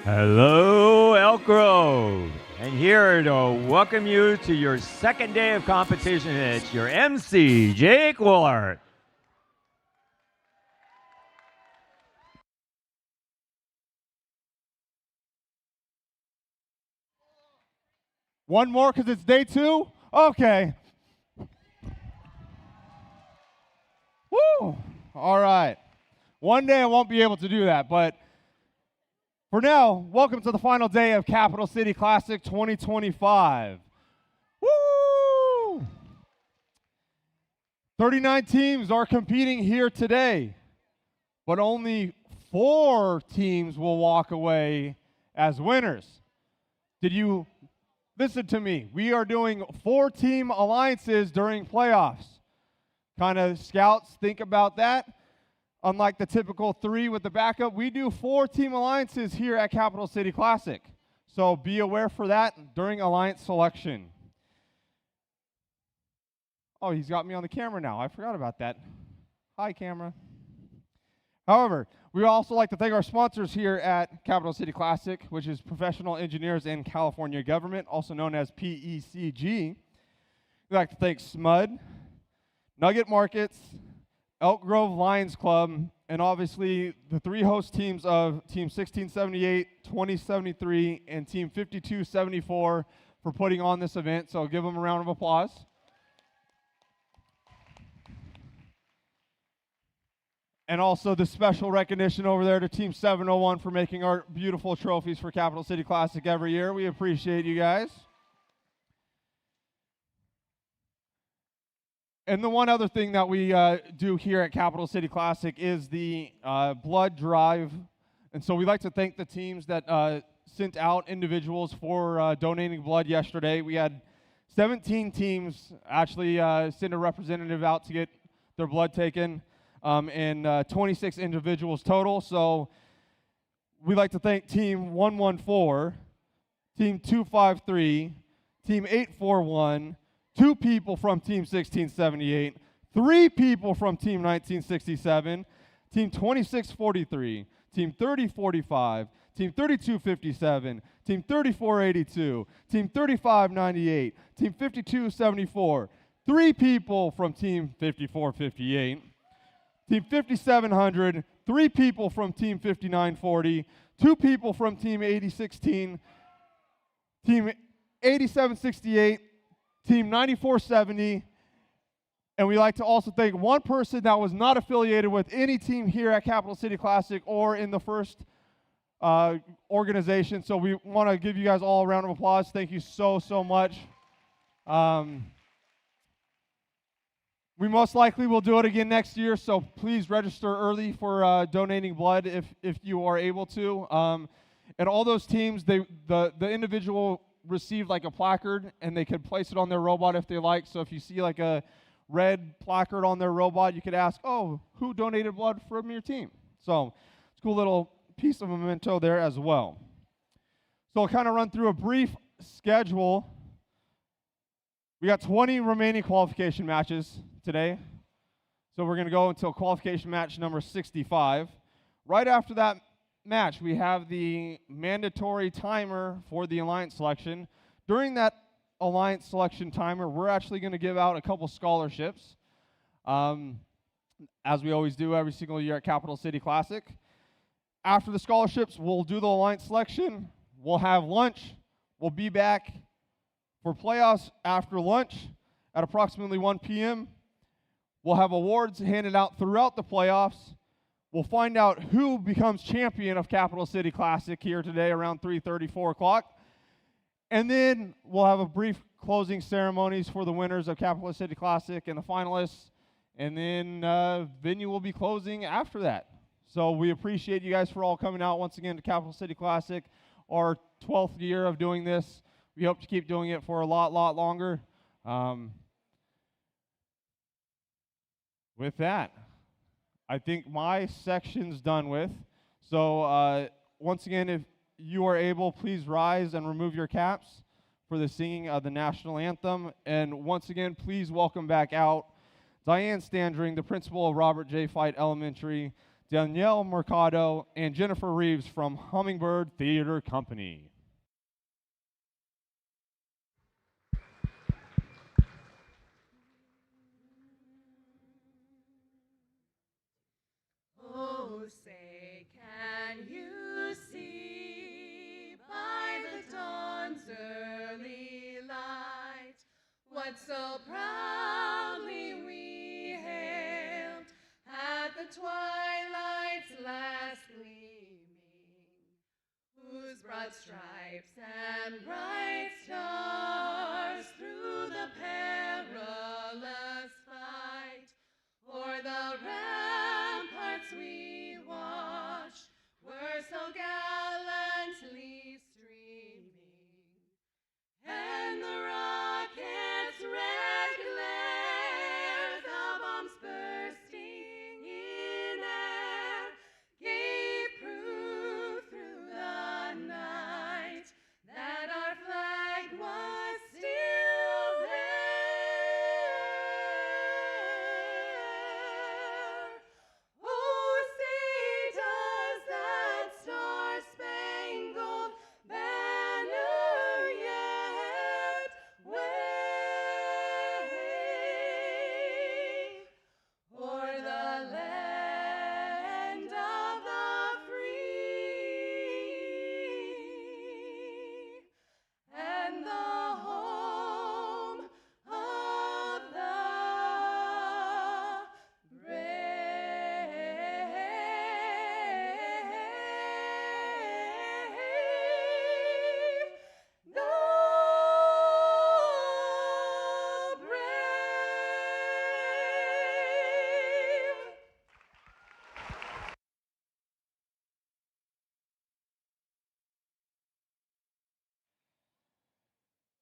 Hello, Elk Grove, and here to welcome you to your second day of competition. It's your MC, Jake Willard. One more because it's day 2? Okay. Woo! All right. One day I won't be able to do that, but for now, welcome to the final day of Capital City Classic 2025. Woo! 39 teams are competing here today, but only 4 teams will walk away as winners. Did you listen to me? We are doing 4-team alliances during playoffs. Kind of scouts, think about that. Unlike the typical 3 with the backup, we do 4-team alliances here at Capital City Classic. So be aware for that during alliance selection. Oh, he's got me on the camera now. I forgot about that. Hi, camera. However, we also like to thank our sponsors here at Capital City Classic, which is Professional Engineers in California Government, also known as PECG. We'd like to thank SMUD, Nugget Markets, Elk Grove Lions Club, and obviously the 3 host teams of Team 1678, 2073, and Team 5274 for putting on this event. So give them a round of applause. And also the special recognition over there to Team 701 for making our beautiful trophies for Capital City Classic every year. We appreciate you guys. And the one other thing that we do here at Capital City Classic is the blood drive. And so we'd like to thank the teams that sent out individuals for donating blood yesterday. We had 17 teams actually send a representative out to get their blood taken, and 26 individuals total. So we'd like to thank Team 114, Team 253, Team 841, 2 people from Team 1678, 3 people from Team 1967, Team 2643, Team 3045, Team 3257, Team 3482, Team 3598, Team 5274, 3 people from Team 5458, Team 5700, 3 people from Team 5940, 2 people from Team 8016, Team 8768, Team 9470, and we'd like to also thank 1 person that was not affiliated with any team here at Capital City Classic or in the first organization. So we want to give you guys all a round of applause. Thank you so much. We most likely will do it again next year, so please register early for donating blood if you are able to. And all those teams, the individual received like a placard, and they could place it on their robot if they like. So if you see like a red placard on their robot, you could ask, oh, who donated blood from your team? So it's a cool little piece of memento there as well. So I'll kind of run through a brief schedule. We got 20 remaining qualification matches today. So we're going to go until qualification match number 65. Right after that match, we have the mandatory timer for the alliance selection. During that alliance selection timer, we're actually going to give out a couple scholarships, as we always do every single year at Capital City Classic. After the scholarships, we'll do the alliance selection. We'll have lunch. We'll be back for playoffs after lunch at approximately 1 p.m. We'll have awards handed out throughout the playoffs. We'll find out who becomes champion of Capital City Classic here today around 3:30, 4 o'clock. And then we'll have a brief closing ceremonies for the winners of Capital City Classic and the finalists. And then venue will be closing after that. So we appreciate you guys for all coming out once again to Capital City Classic, our 12th year of doing this. We hope to keep doing it for a lot longer. With that, I think my section's done with. So once again, if you are able, please rise and remove your caps for the singing of the national anthem. And once again, please welcome back out Diane Standring, the principal of Robert J. Fite Elementary, Danielle Mercado, and Jennifer Reeves from Hummingbird Theater Company. Oh, say, can you see by the dawn's early light what so proudly we hailed at the twilight's last gleaming, whose broad stripes and bright stars through the perilous fight o'er the ramparts we watched were so gallantly streaming, and the rocket's red glare, the bombs bursting in air, gave proof through the night that our flag was still there. Oh, say, does that star-spangled banner yet wave o'er the land of the free and the home of the brave, the brave.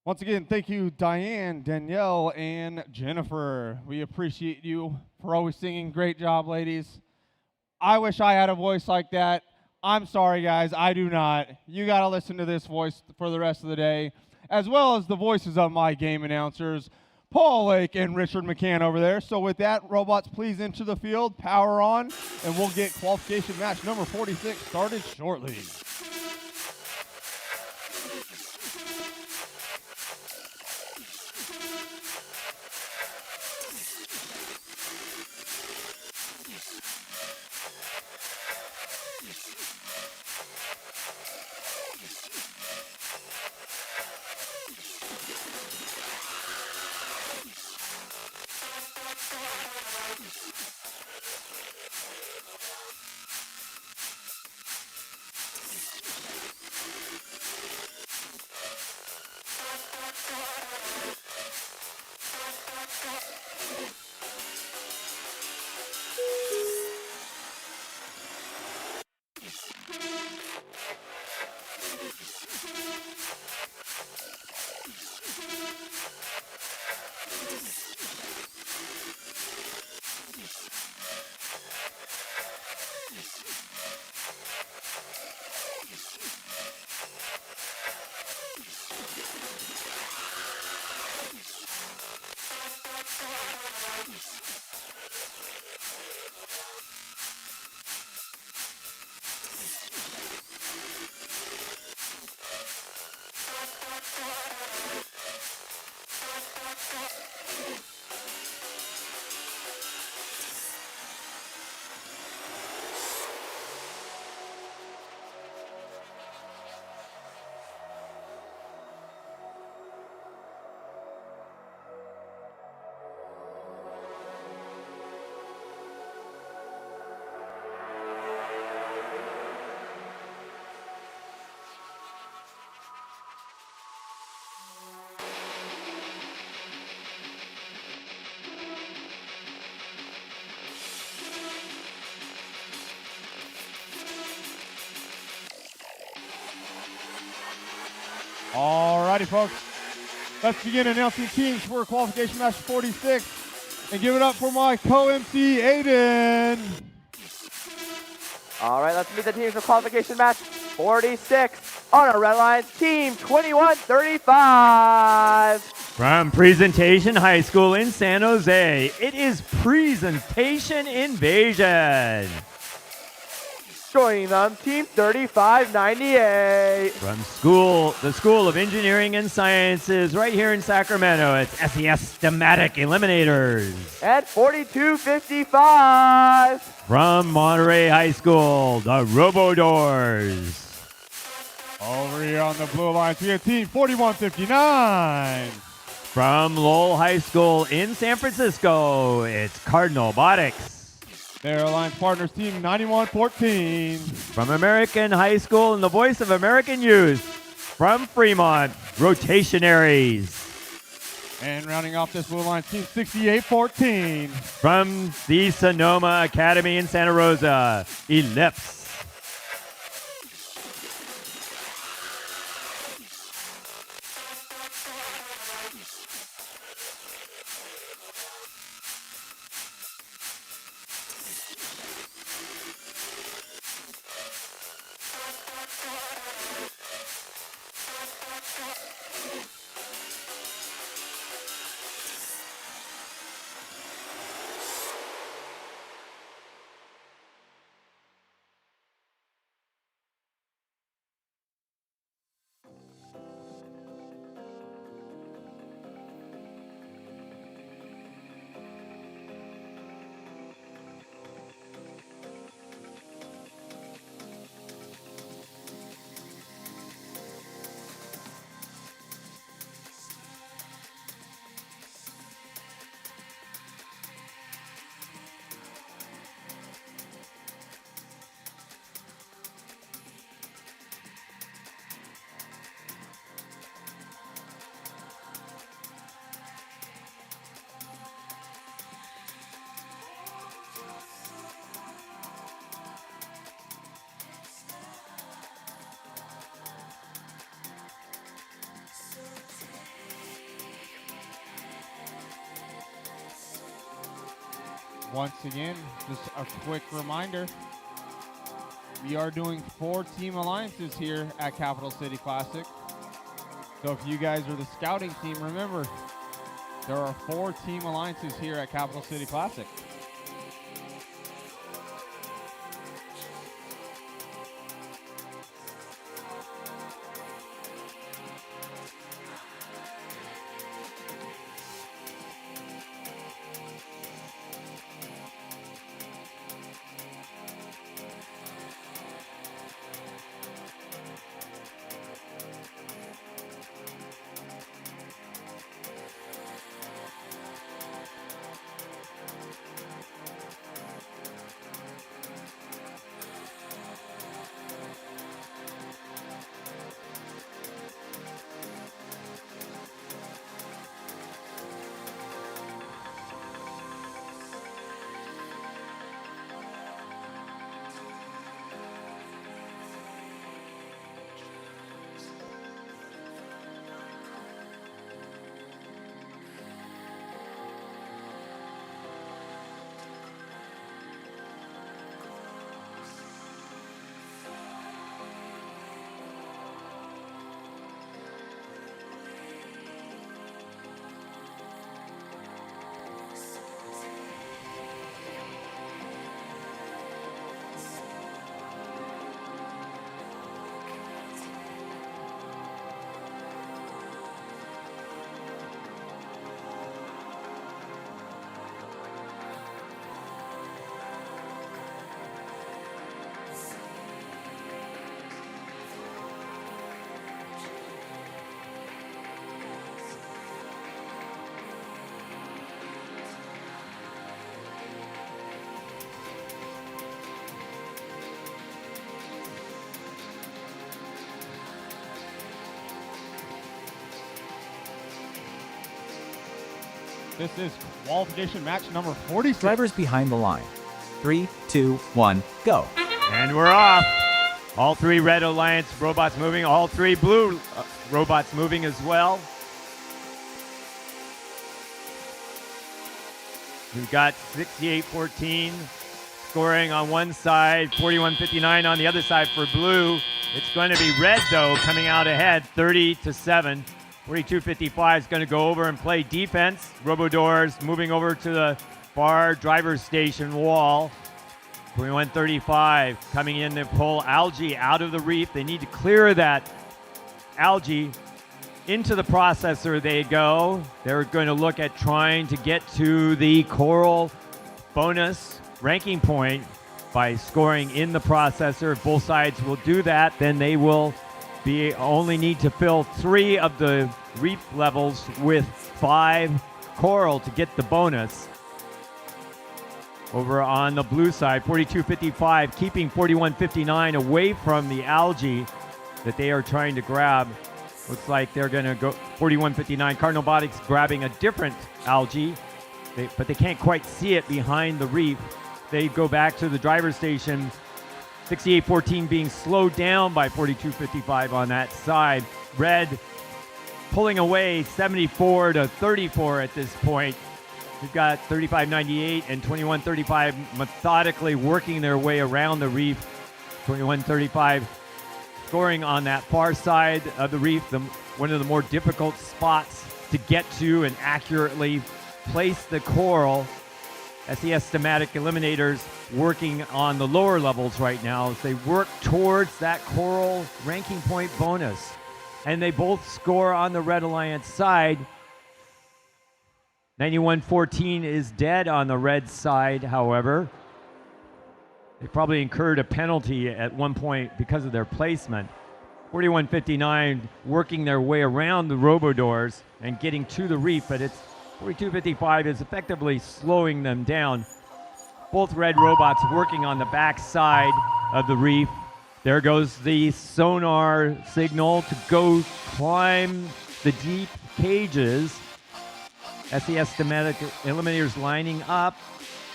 Once again, thank you, Diane, Danielle, and Jennifer. We appreciate you for always singing. Great job, ladies. I wish I had a voice like that. I'm sorry, guys, I do not. You got to listen to this voice for the rest of the day, as well as the voices of my game announcers, Paul Lake and Richard McCann over there. So with that, robots, please enter the field, power on, and we'll get qualification match number 46 started shortly. Alrighty, folks. Let's begin announcing teams for qualification match 46. And give it up for my co-MC, Aiden. All right, let's meet the teams for qualification match 46. On our red lines, team 2135. From Presentation High School in San Jose, it is Presentation Invasion. Joining them, Team 3598. From the School of Engineering and Sciences right here in Sacramento, it's SES Thematic Eliminators. At 4255. From Monterey High School, the Robodoors. Over here on the blue lines, we have Team 4159. From Lowell High School in San Francisco, it's Cardinal Robotics. Their alliance partners, Team 9114. From American High School and the voice of American youth, from Fremont, Rotationaries. And rounding off this blue line, Team 6814. From the Sonoma Academy in Santa Rosa, Ellipse. Once again, just a quick reminder, we are doing 4 team alliances here at Capital City Classic. So if you guys are the scouting team, remember, there are 4 team alliances here at Capital City Classic. This is qualification match number 46. Drivers behind the line. 3, 2, 1, go. And we're off. All 3 red alliance robots moving. All 3 blue robots moving as well. We've got 68-14 scoring on one side, 41-59 on the other side for blue. It's going to be red, though, coming out ahead, 30-7 4255 is going to go over and play defense. Robodoors moving over to the far driver's station wall. 2135 coming in to pull algae out of the reef. They need to clear that algae. Into the processor they go. They're going to look at trying to get to the coral bonus ranking point by scoring in the processor. If both sides will do that, then they will only need to fill 3 of the reef levels with 5 coral to get the bonus. Over on the blue side, 4255 keeping 4159 away from the algae that they are trying to grab. Looks like they're going to go 4159. Cardinal Robotics grabbing a different algae, but they can't quite see it behind the reef. They go back to the driver's station. 6814 being slowed down by 4255 on that side. Red pulling away 74 to 34 at this point. We've got 3598 and 2135 methodically working their way around the reef. 2135 scoring on that far side of the reef, one of the more difficult spots to get to and accurately place the coral. SES Thematic Eliminators working on the lower levels right now as they work towards that coral ranking point bonus. And they both score on the Red Alliance side. 9114 is dead on the red side, however. They probably incurred a penalty at one point because of their placement. 4159 working their way around the robodoors and getting to the reef, but it's 4255 is effectively slowing them down. Both red robots working on the back side of the reef. There goes the sonar signal to go climb the deep cages. SES Thematic Eliminators lining up.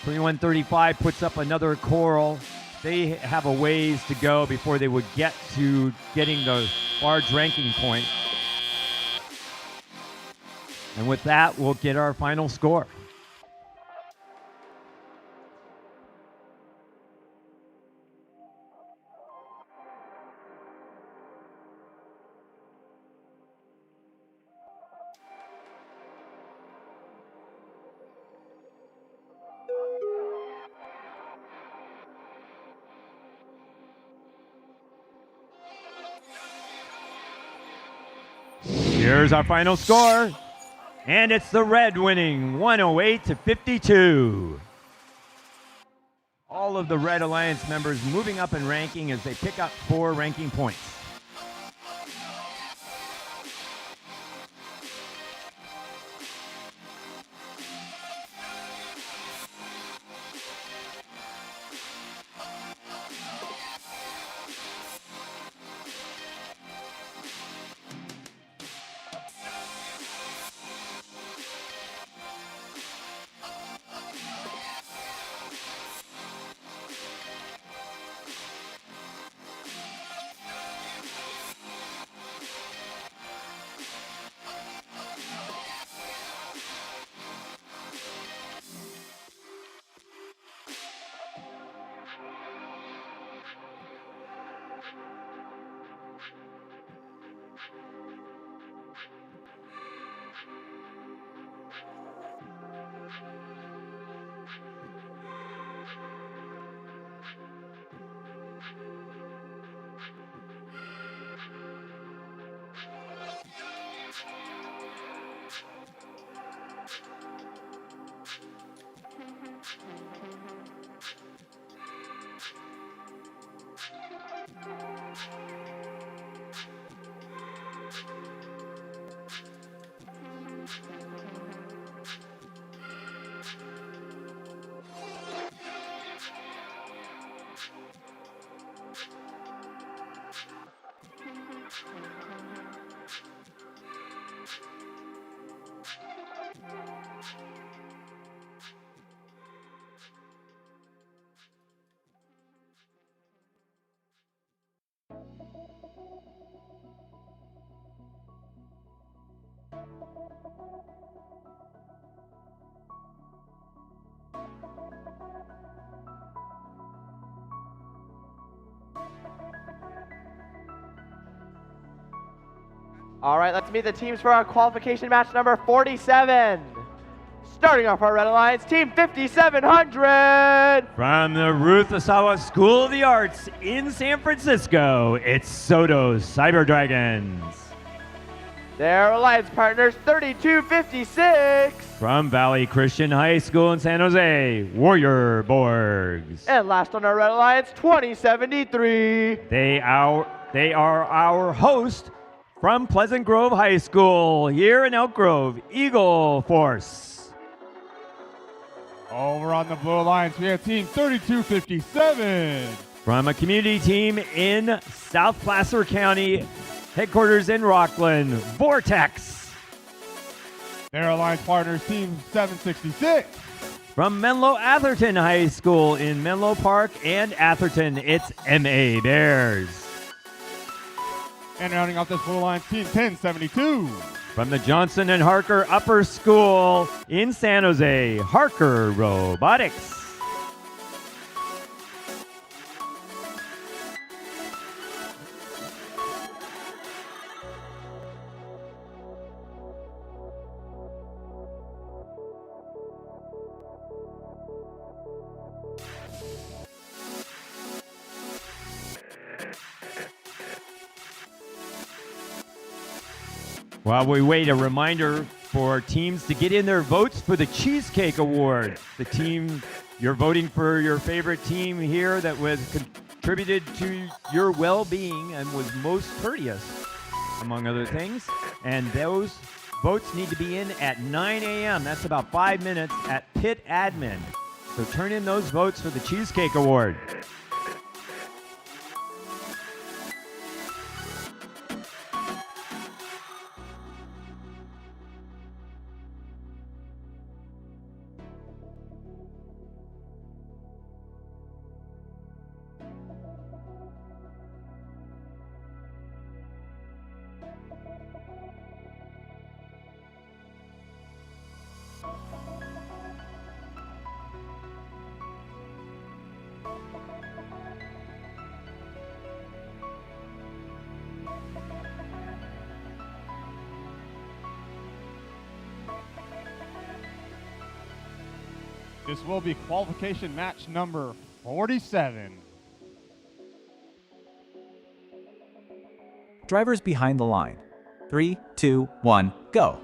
2135 puts up another coral. They have a ways to go before they would get to getting the large ranking point. And with that, we'll get our final score. Here's our final score. And it's the red winning 108 to 52. All of the Red Alliance members moving up in ranking as they pick up 4 ranking points. All right, let's meet the teams for our qualification match number 47. Starting off our Red Alliance, Team 5700. From the Ruth Asawa School of the Arts in San Francisco, it's Soto's Cyber Dragons. Their alliance partners, 3256. From Valley Christian High School in San Jose, Warrior Borgs. And last on our Red Alliance, 2073. They are our host from Pleasant Grove High School here in Elk Grove, Eagle Force. Over on the Blue Alliance, we have Team 3257. From a community team in South Placer County, headquarters in Rockland, Vortex. Their alliance partners, Team 766. From Menlo Atherton High School in Menlo Park and Atherton, it's MA Bears. And rounding off this Blue Alliance, Team 1072. From the Johnson and Harker Upper School in San Jose, Harker Robotics. While we wait, a reminder for teams to get in their votes for the Cheesecake Award. The team, you're voting for your favorite team here that was contributed to your well-being and was most courteous, among other things. And those votes need to be in at 9 a.m. That's about 5 minutes at Pit Admin. So turn in those votes for the Cheesecake Award. This will be qualification match number 47. Drivers behind the line. 3, 2, 1, go.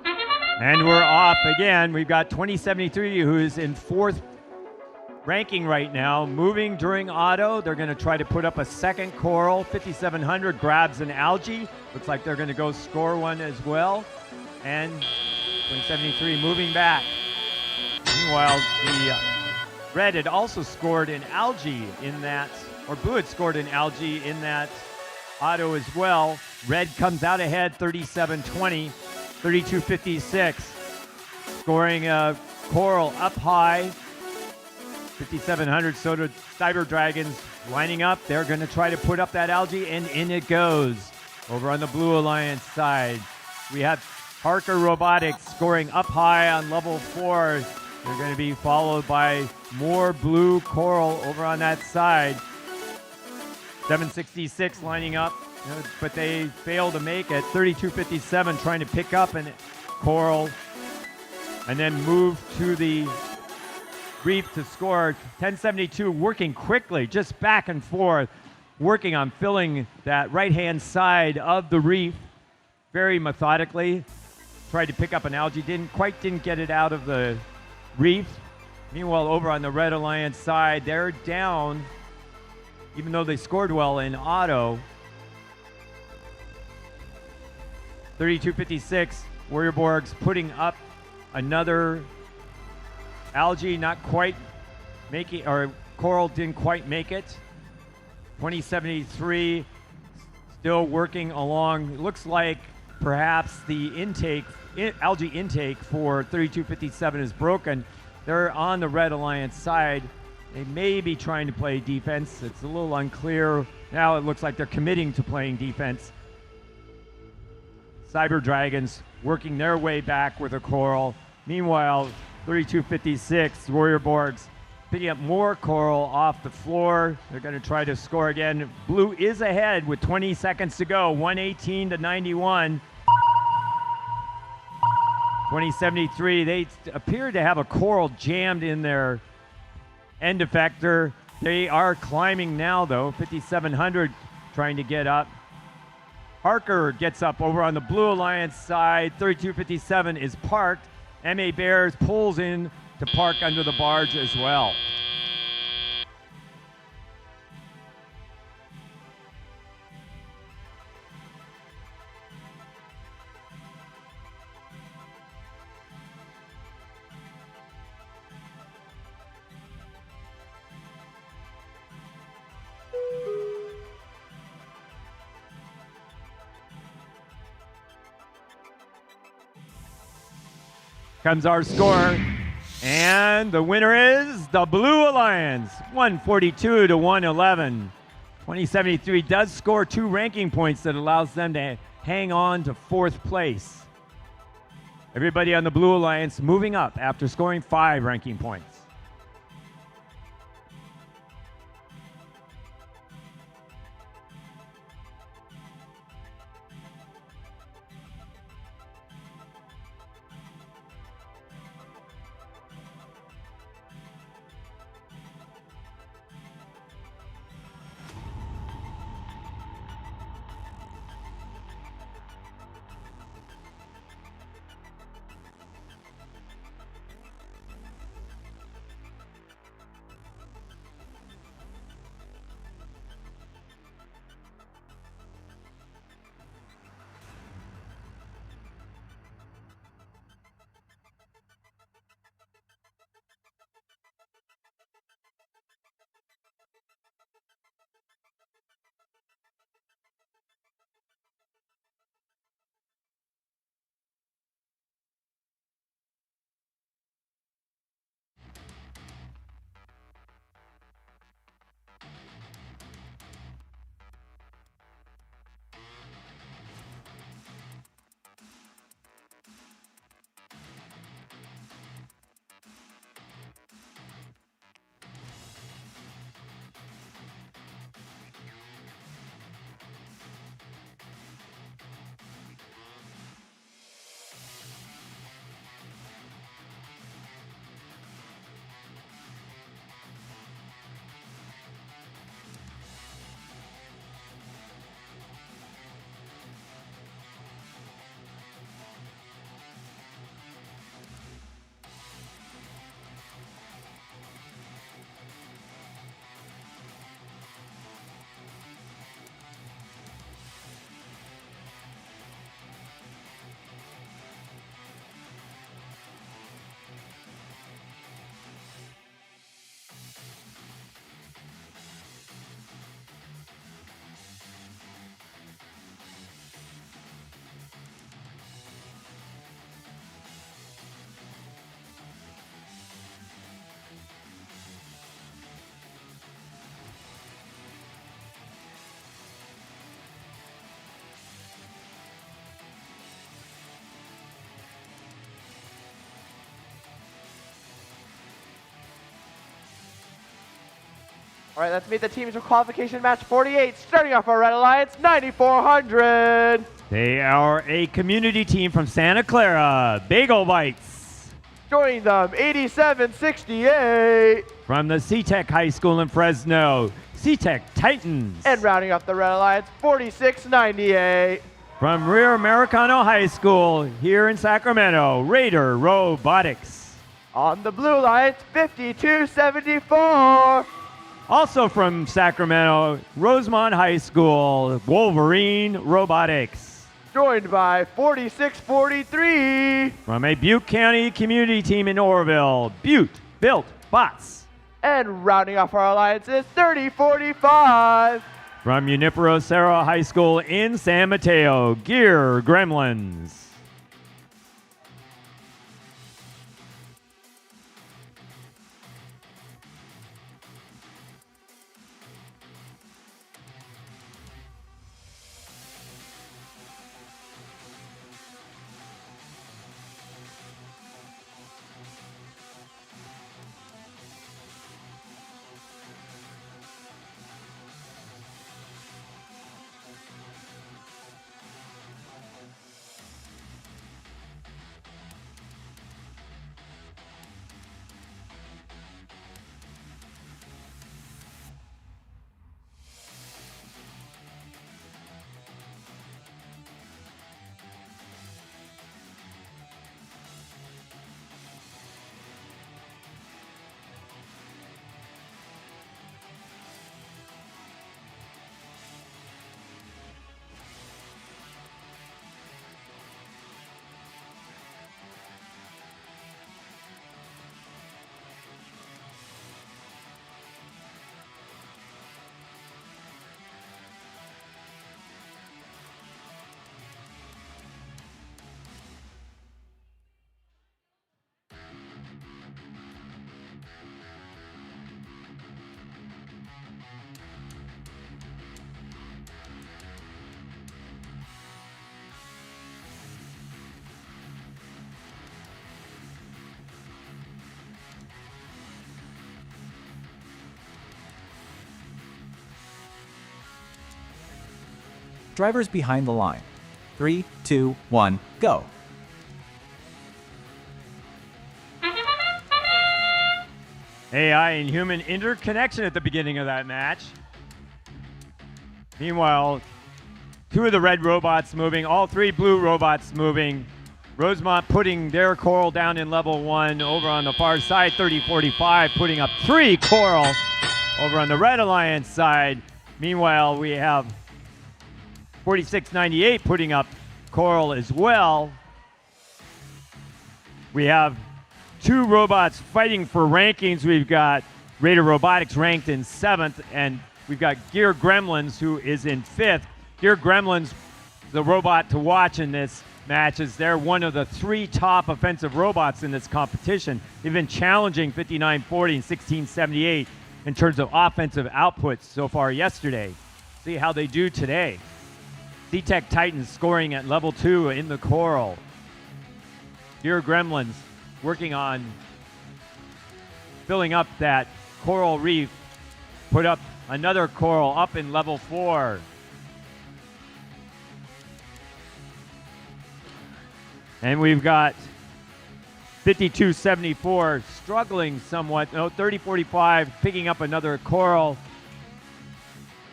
And we're off again. We've got 2073 who's in fourth ranking right now, moving during auto. They're going to try to put up a second coral. 5700 grabs an algae. Looks like they're going to go score one as well. And 2073 moving back. Meanwhile, the red had also scored an algae in that, or blue had scored an algae in that auto as well. Red comes out ahead, 37-20, 32-56. Scoring a coral up high. 5700 Soto Cyber Dragons lining up. They're going to try to put up that algae, and in it goes. Over on the Blue Alliance side, we have Harker Robotics scoring up high on level 4. They're going to be followed by more blue coral over on that side. 766 lining up, but they fail to make it. 3257 trying to pick up a coral and then move to the reef to score. 1072 working quickly, just back and forth, working on filling that right-hand side of the reef very methodically. Tried to pick up an algae, didn't get it out of the reef. Meanwhile, over on the Red Alliance side, they're down, even though they scored well in auto. 32-56, Warrior Borgs putting up another algae, not quite making, or coral didn't quite make it. 2073 still working along. Looks like perhaps the algae intake for 3257 is broken. They're on the Red Alliance side. They may be trying to play defense. It's a little unclear. Now it looks like they're committing to playing defense. Cyber Dragons working their way back with a coral. Meanwhile, 3256 Warrior Borgs picking up more coral off the floor. They're going to try to score again. Blue is ahead with 20 seconds to go. 118-91. 2073, they appear to have a coral jammed in their end effector. They are climbing now, though. 5700 trying to get up. Parker gets up over on the Blue Alliance side. 3257 is parked. MA Bears pulls in to park under the barge as well. Comes our score, and the winner is the Blue Alliance, 142 to 111. 2073 does score 2 ranking points that allows them to hang on to 4th place. Everybody on the Blue Alliance moving up after scoring 5 ranking points. All right, let's meet the teams for qualification match 48. Starting off our Red Alliance, 9400. They are a community team from Santa Clara, Bagel Bites. Joining them, 8768. From the C-Tech High School in Fresno, C-Tech Titans. And rounding up the Red Alliance, 4698. From Rear Americano High School here in Sacramento, Raider Robotics. On the Blue Alliance, 5274. Also from Sacramento, Rosemont High School, Wolverine Robotics. Joined by 4643. From a Butte County community team in Orville, Butte Built Bots. And rounding off our alliance is 3045. From Junipero Serra High School in San Mateo, Gear Gremlins. drivers behind the line. 3, 2, 1, go. AI and human interconnection at the beginning of that match. Meanwhile, 2 of the red robots moving, all 3 blue robots moving. Rosemont putting their coral down in level 1 over on the far side, 30-45, putting up 3 coral over on the Red Alliance side. Meanwhile, we have 46-98 putting up coral as well. We have 2 robots fighting for rankings. We've got Raider Robotics ranked in 7th, and we've got Gear Gremlins, who is in 5th. Gear Gremlins, the robot to watch in this match, as they're one of the 3 top offensive robots in this competition. They've been challenging 5940 and 1678 in terms of offensive outputs so far yesterday. See how they do today. C-Tech Titans scoring at level 2 in the coral. Gear Gremlins working on filling up that coral reef. Put up another coral up in level 4. And we've got 52-74 struggling somewhat. No, 30-45 picking up another coral.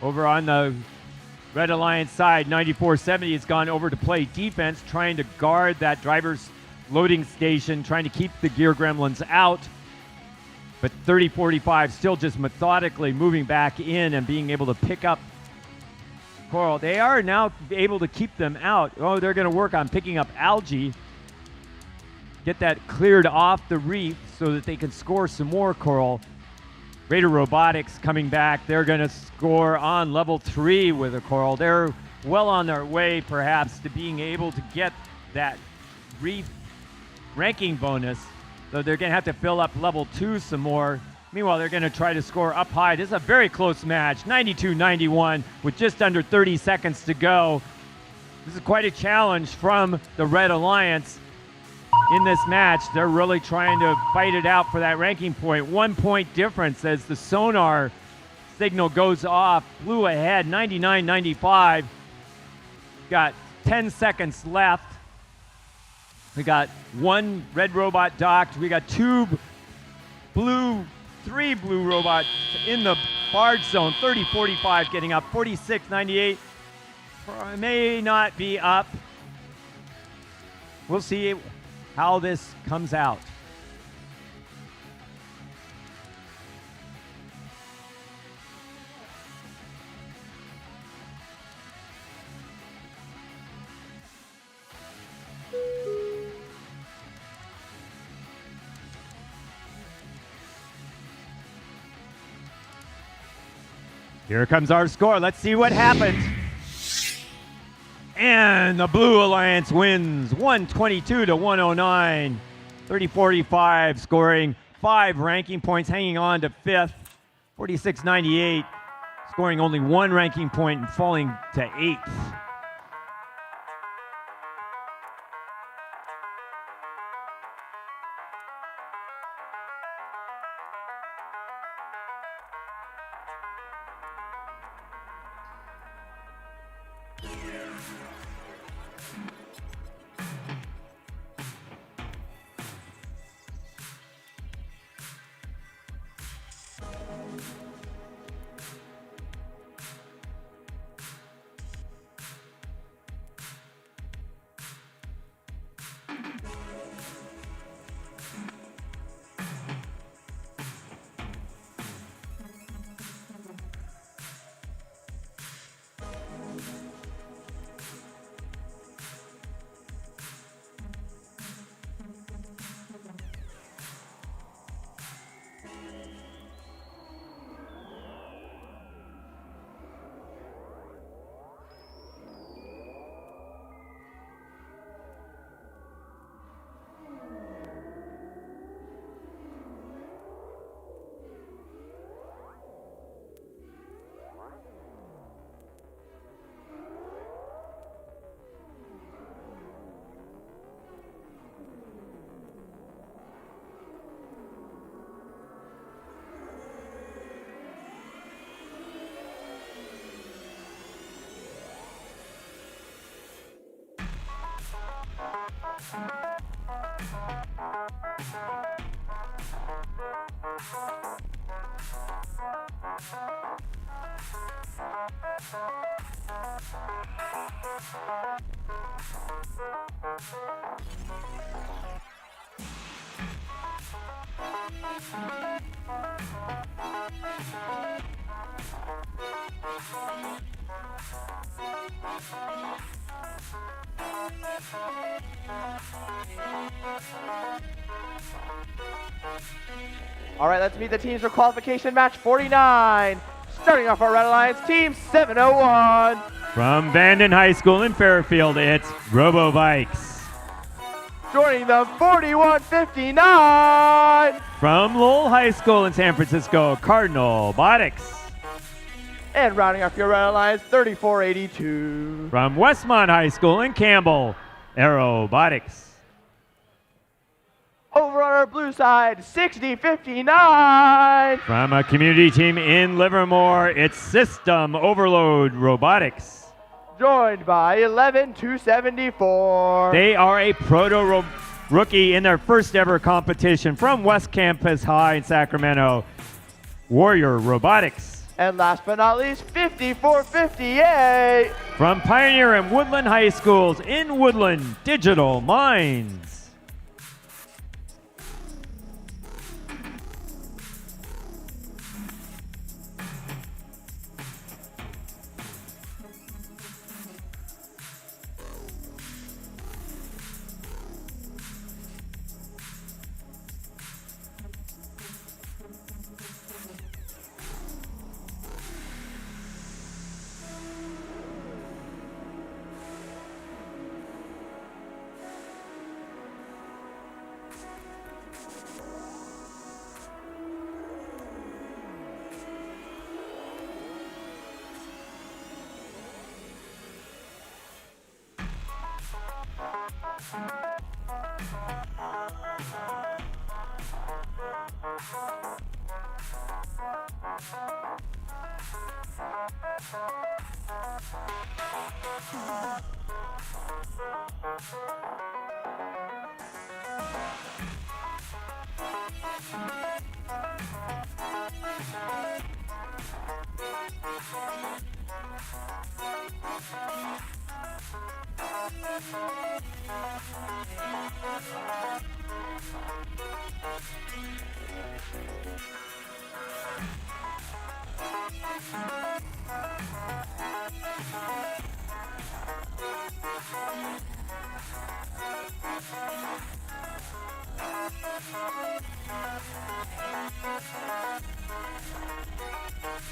Over on the Red Alliance side, 94-70 has gone over to play defense, trying to guard that driver's loading station, trying to keep the Gear Gremlins out. But 30-45 still just methodically moving back in and being able to pick up coral. They are now able to keep them out. Oh, they're going to work on picking up algae, get that cleared off the reef so that they can score some more coral. Raider Robotics coming back. They're going to score on level 3 with a coral. They're well on their way, perhaps, to being able to get that reef ranking bonus. So they're going to have to fill up level 2 some more. Meanwhile, they're going to try to score up high. This is a very close match, 92-91, with just under 30 seconds to go. This is quite a challenge from the Red Alliance in this match. They're really trying to fight it out for that ranking point. 1 point difference as the sonar signal goes off. Blue ahead, 99-95. Got 10 seconds left. We got 1 red robot docked. We got 3 blue robots in the barge zone. 30-45 getting up. 46-98 may not be up. We'll see how this comes out. Here comes our score. Let's see what happens. And the Blue Alliance wins 122-109. 30-45, scoring 5 ranking points, hanging on to 5th. 46-98, scoring only 1 ranking point and falling to 8th. All right, let's meet the teams for qualification match 49. Starting off our Red Alliance, team 701. From Bandon High School in Fairfield, it's Robotics. Joining them, 4159. From Lowell High School in San Francisco, Cardinal Robotics. And rounding off your Red Alliance, 3482. From Westmont High School in Campbell, Aerobotics. Over on our blue side, 6059. From a community team in Livermore, it's System Overload Robotics. Joined by 11274. They are a rookie in their first ever competition from West Campus High in Sacramento, Warrior Robotics. And last but not least, 5458. From Pioneer and Woodland High Schools in Woodland, Digital Minds.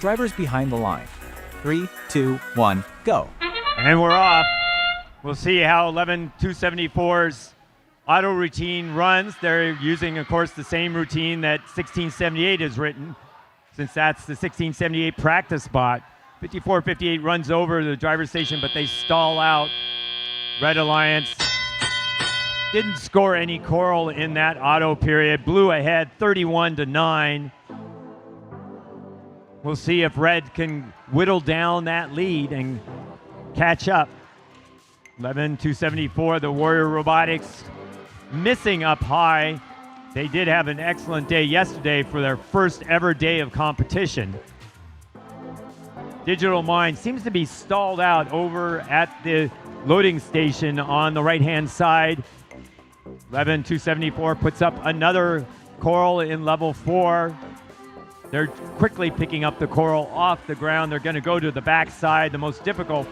Drivers behind the line. 3, 2, 1, go. And we're off. We'll see how 11274's auto routine runs. They're using, of course, the same routine that 1678 has written, since that's the 1678 practice spot. 5458 runs over the driver's station, but they stall out. Red Alliance didn't score any coral in that auto period. Blue ahead 31-9. We'll see if Red can whittle down that lead and catch up. 11274, the Warrior Robotics missing up high. They did have an excellent day yesterday for their first ever day of competition. Digital Mind seems to be stalled out over at the loading station on the right-hand side. 11274 puts up another coral in level 4. They're quickly picking up the coral off the ground. They're going to go to the backside, the most difficult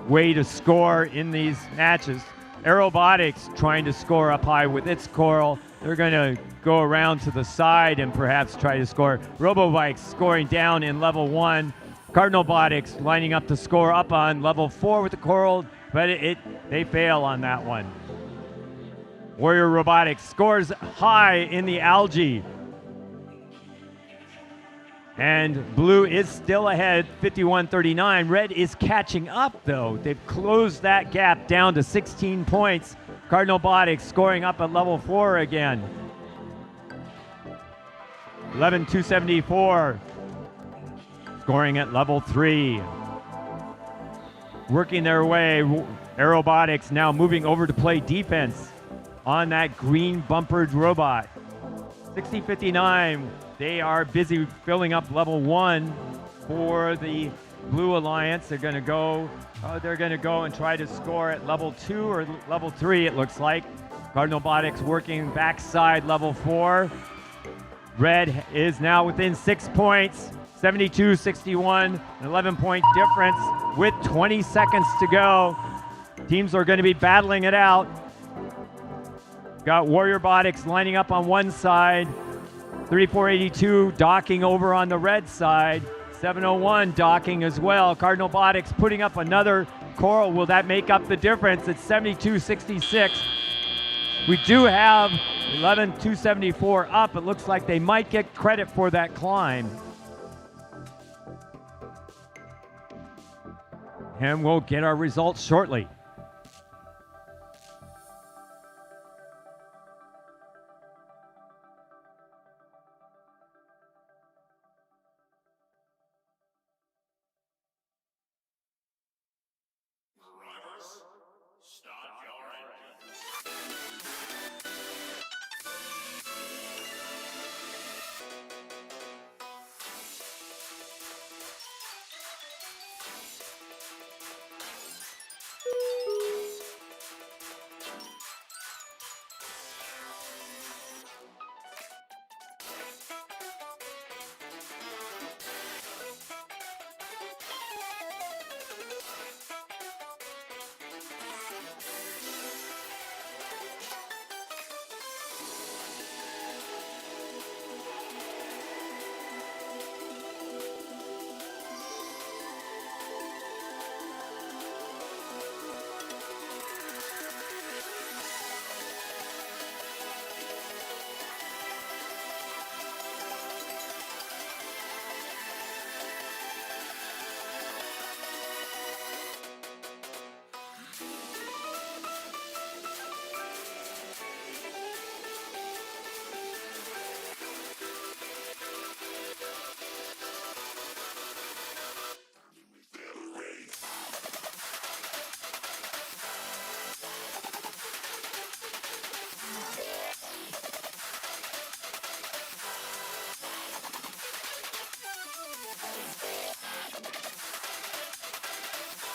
way to score in these matches. Aerobotics trying to score up high with its coral. They're going to go around to the side and perhaps try to score. Robotics scoring down in level 1. Cardinal Botics lining up to score up on level 4 with the coral, but they fail on that one. Warrior Robotics scores high in the algae. And Blue is still ahead, 51-39. Red is catching up, though. They've closed that gap down to 16 points. Cardinal Botics scoring up at level 4 again. 11274 scoring at level 3. Working their way, Aerobotics now moving over to play defense on that green bumpered robot. 60-59. They are busy filling up level 1 for the Blue Alliance. They're going to go. They're going to go and try to score at level 2 or level 3. It looks like Cardinal Robotics working backside level 4. Red is now within 6 points. 72-61, an 11-point difference with 20 seconds to go. Teams are going to be battling it out. Got Warrior Robotics lining up on one side. 3482 docking over on the red side. 701 docking as well. Cardinal Robotics putting up another coral. Will that make up the difference? It's 72-66. We do have 11-274 up. It looks like they might get credit for that climb. And we'll get our results shortly.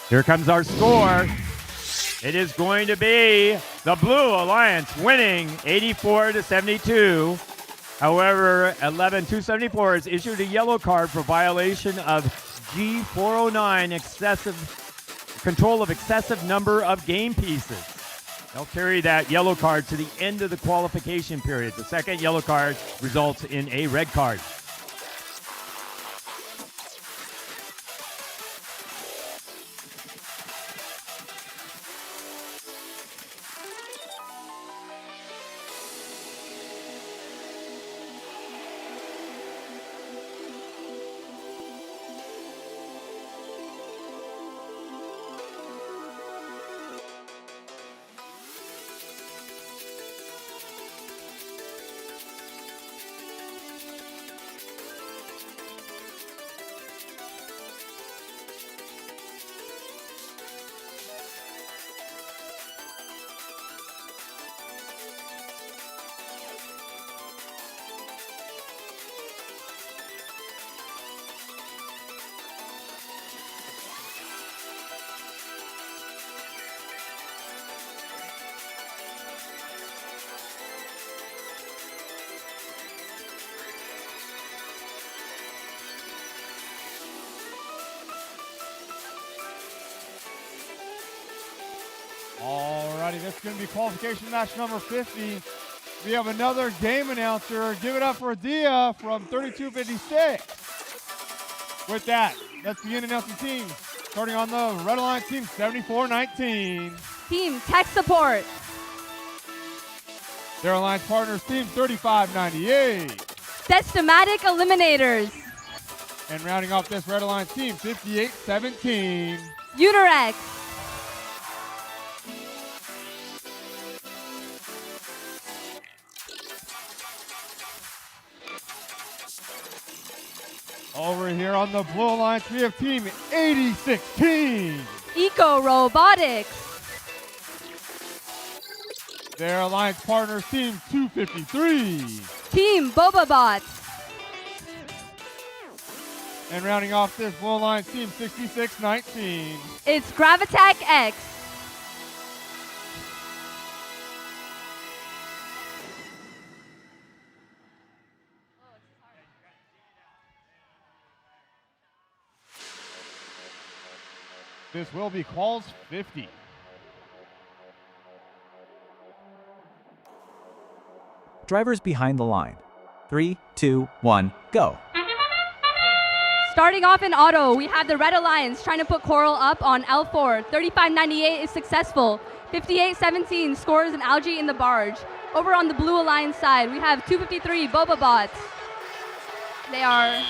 Here comes our score. It is going to be the Blue Alliance winning 84-72. However, 11-274 has issued a yellow card for violation of G409, excessive control of excessive number of game pieces. They'll carry that yellow card to the end of the qualification period. The second yellow card results in a red card. Alrighty, this is going to be qualification match number 50. We have another game announcer. Give it up for Adia from 3256. With that, let's begin announcing teams. Starting on the Red Alliance team, 7419. Team Tech Support. Their Alliance partners, team 3598. Systematic Eliminators. And rounding off this Red Alliance team, 5817. Unirex. Over here on the Blue Alliance, we have team 8016. Eco Robotics. Their Alliance partners, team 253. Team Bobabots. And rounding off this blue alliance team 6619. It's Gravitac X. This will be Quals 50. Drivers behind the line. 3, 2, 1, go. Starting off in auto, we have the Red Alliance trying to put Coral up on L4. 3598 is successful. 5817 scores an algae in the barge. Over on the Blue Alliance side, we have 253 Boba Bots. They are...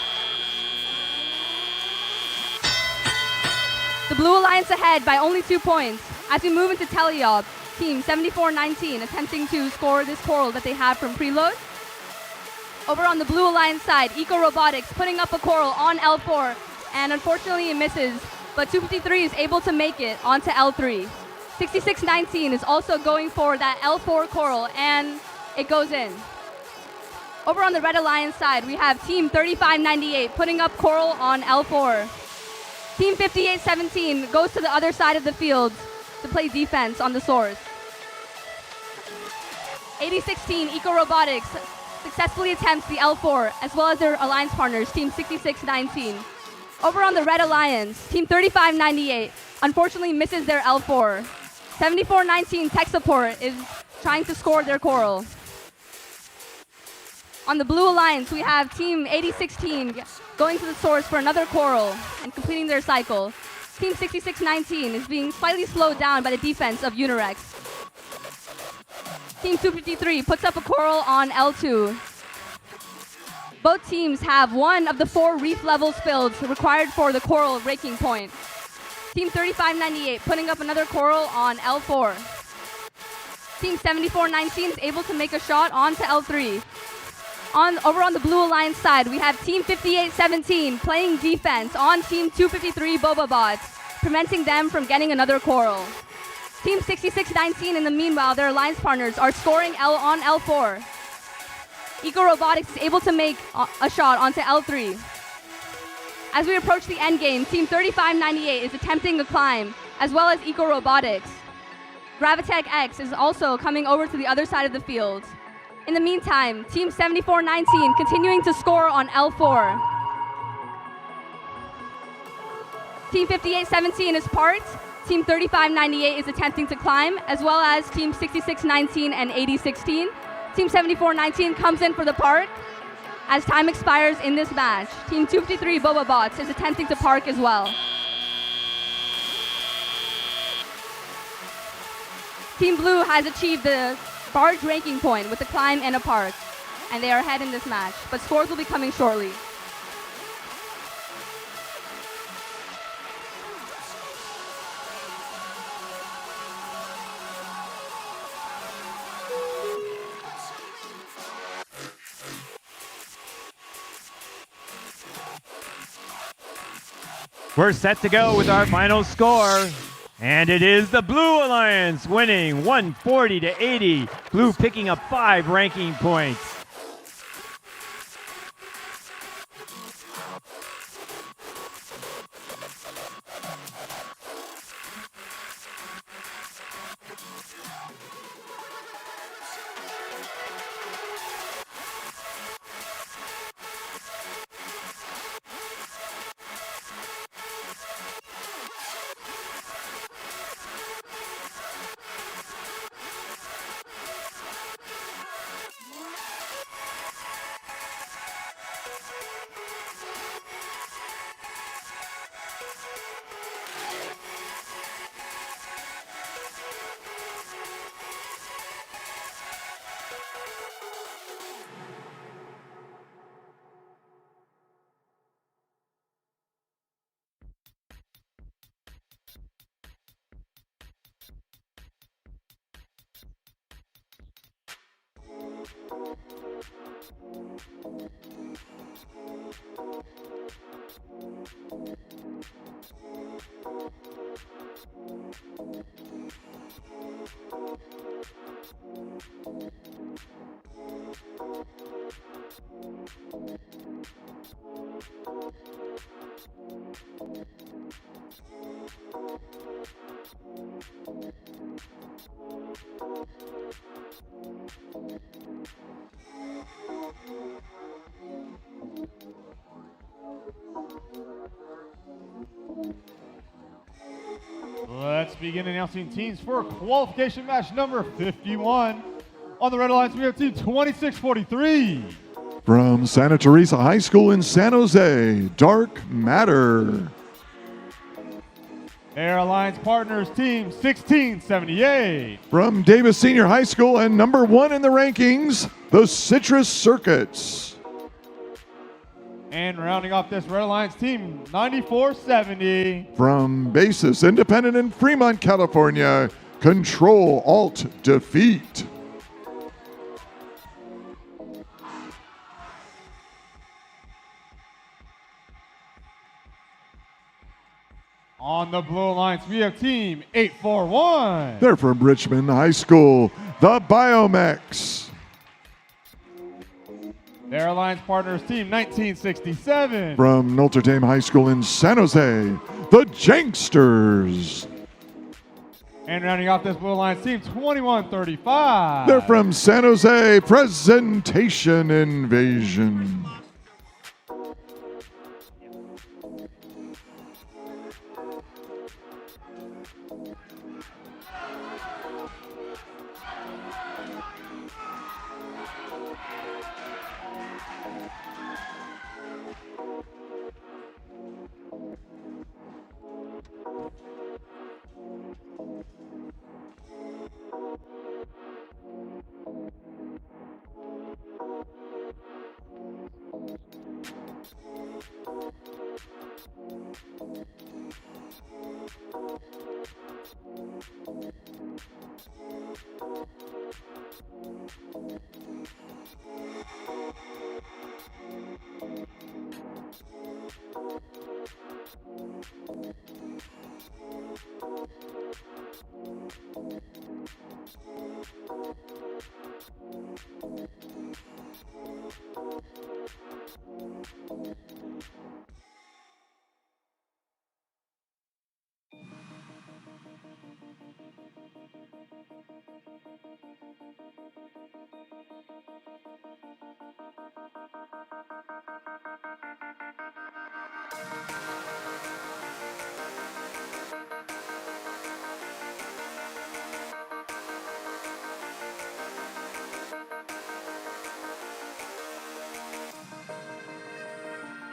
The Blue Alliance ahead by only 2 points. As we move into Teleop, Team 7419 attempting to score this Coral that they have from preload. Over on the Blue Alliance side, Eco Robotics putting up a Coral on L4, and unfortunately it misses, but 253 is able to make it onto L3. 6619 is also going for that L4 Coral, and it goes in. Over on the Red Alliance side, we have Team 3598 putting up Coral on L4. Team 5817 goes to the other side of the field to play defense on the source. 8016 Eco Robotics successfully attempts the L4, as well as their alliance partners, Team 6619. Over on the Red Alliance, Team 3598 unfortunately misses their L4. 7419 Tech Support is trying to score their Coral. On the Blue Alliance, we have Team 8016 going to the source for another Coral and completing their cycle. Team 6619 is being slightly slowed down by the defense of Unirex. Team 253 puts up a Coral on L2. Both teams have one of the 4 reef levels filled required for the Coral raking point. Team 3598 putting up another Coral on L4. Team 7419 is able to make a shot onto L3. Over on the Blue Alliance side, we have Team 5817 playing defense on Team 253 Boba Bots, preventing them from getting another Coral. Team 6619, in the meanwhile, their alliance partners are scoring on L4. Eco Robotics is able to make a shot onto L3. As we approach the end game, Team 3598 is attempting the climb, as well as Eco Robotics. Gravitech X is also coming over to the other side of the field. In the meantime, Team 7419 continuing to score on L4. Team 5817 is parked. Team 3598 is attempting to climb, as well as Team 6619 and 8016. Team 7419 comes in for the park. As time expires in this match, Team 253 Boba Bots is attempting to park as well. Team Blue has achieved the barge ranking point with a climb and a park, and they are ahead in this match, but scores will be coming shortly. We're set to go with our final score. And it is the Blue Alliance winning 140 to 80. Blue picking up 5 ranking points. Let's begin announcing teams for qualification match number 51. On the Red Alliance, we have team 2643. From Santa Teresa High School in San Jose, Dark Matter. Their alliance partners, team 1678. From Davis Senior High School and number 1 in the rankings, the Citrus Circuits. And rounding off this Red Alliance team, 9470. From Basis Independent in Fremont, California, Control Alt Defeat. On the Blue Alliance, we have team 841. They're from Richmond High School, the Biomex. Their alliance partners, team 1967. From Notre Dame High School in San Jose, the Janksters. And rounding off this Blue Alliance team, 2135. They're from San Jose, Presentation Invasion.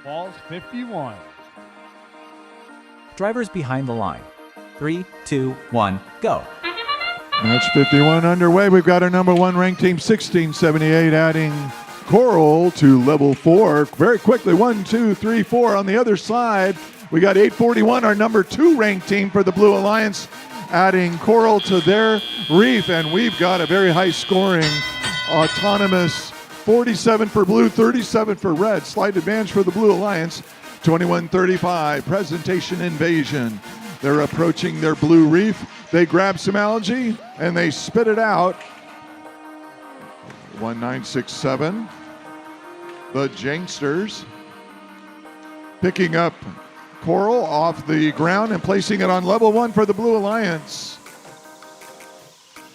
Balls 51. Drivers behind the line. 3, 2, 1, go. Match 51 underway. We've got our number 1 ranked team 1678 adding Coral to level 4. Very quickly, 1, 2, 3, 4 on the other side. We got 841, our number 2 ranked team for the Blue Alliance, adding Coral to their reef. And we've got a very high scoring autonomous 47 for blue, 37 for red. Slight advantage for the Blue Alliance, 21-35. Presentation Invasion. They're approaching their blue reef. They grab some algae and they spit it out. 1967. The Janksters picking up Coral off the ground and placing it on level 1 for the Blue Alliance.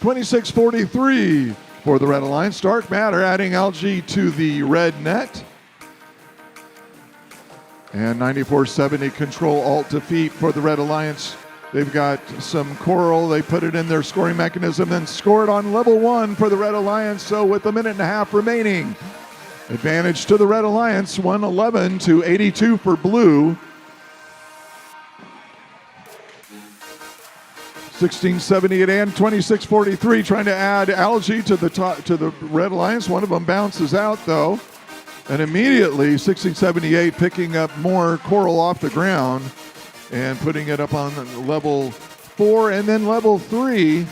26-43 for the Red Alliance. Dark Matter adding algae to the red net. And 94-70 Control Alt Defeat for the Red Alliance. They've got some Coral. They put it in their scoring mechanism and scored on level 1 for the Red Alliance. So with a minute and a half remaining, advantage to the Red Alliance, 111-82 for blue. 1678 and 2643 trying to add algae to the Red Alliance. One of them bounces out though. And immediately 1678 picking up more Coral off the ground and putting it up on level 4 and then level 3.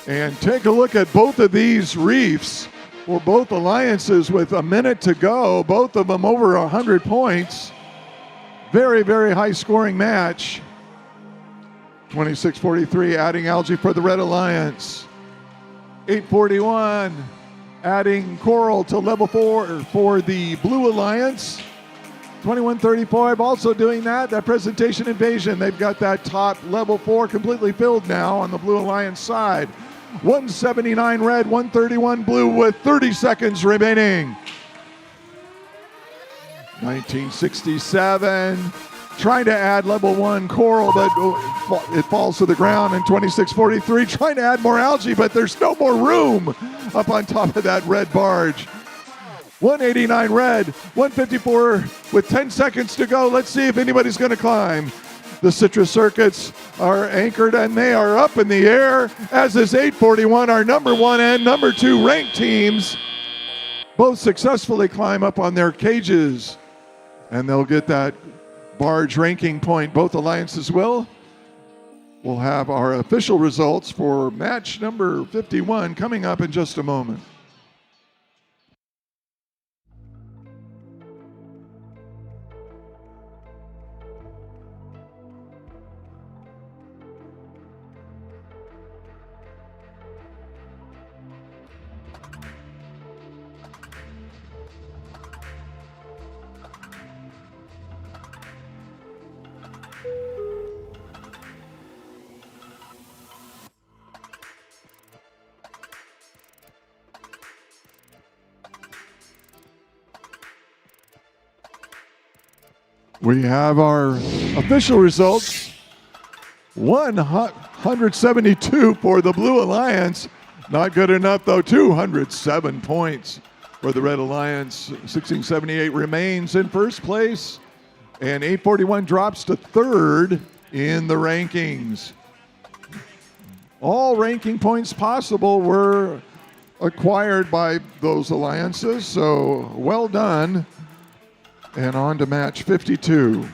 And take a look at both of these reefs for both alliances with a minute to go. Both of them over 100 points. Very, very high scoring match. 26-43 adding algae for the Red Alliance. 841 adding Coral to level 4 for the Blue Alliance. 21-35 also doing that Presentation Invasion. They've got that top level 4 completely filled now on the Blue Alliance side. 179 red, 131 blue with 30 seconds remaining. 1967 trying to add level 1 Coral, but it falls to the ground in 26:43, trying to add more algae, but there's no more room up on top of that red barge. 189 red, 154 with 10 seconds to go. Let's see if anybody's going to climb. The citrus circuits are anchored and they are up in the air, as is 841, our number 1 and number 2 ranked teams. Both successfully climb up on their cages, and they'll get that barge ranking point. Both alliances will. We'll have our official results for match number 51 coming up in just a moment. We have our official results. 172 for the Blue Alliance. Not good enough, though. 207 points for the Red Alliance. 1678 remains in first place, and 841 drops to third in the rankings. All ranking points possible were acquired by those alliances, so well done. And on to match 52.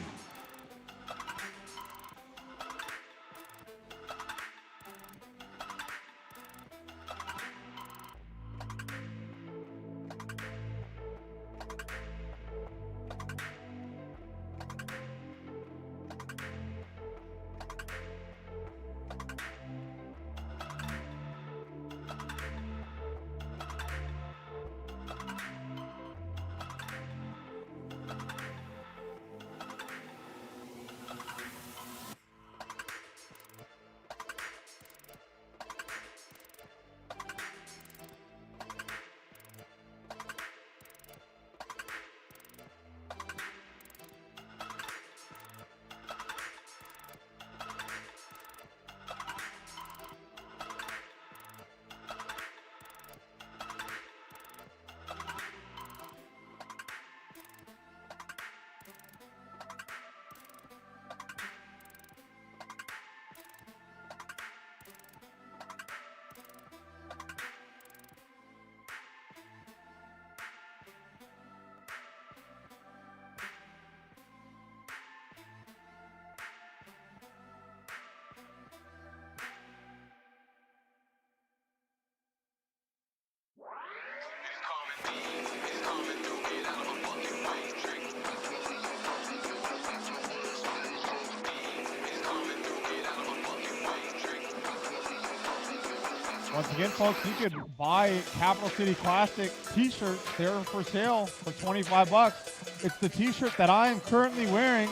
Once again, folks, you could buy Capital City Classic t-shirts. They're for sale for 25 bucks. It's the t-shirt that I am currently wearing,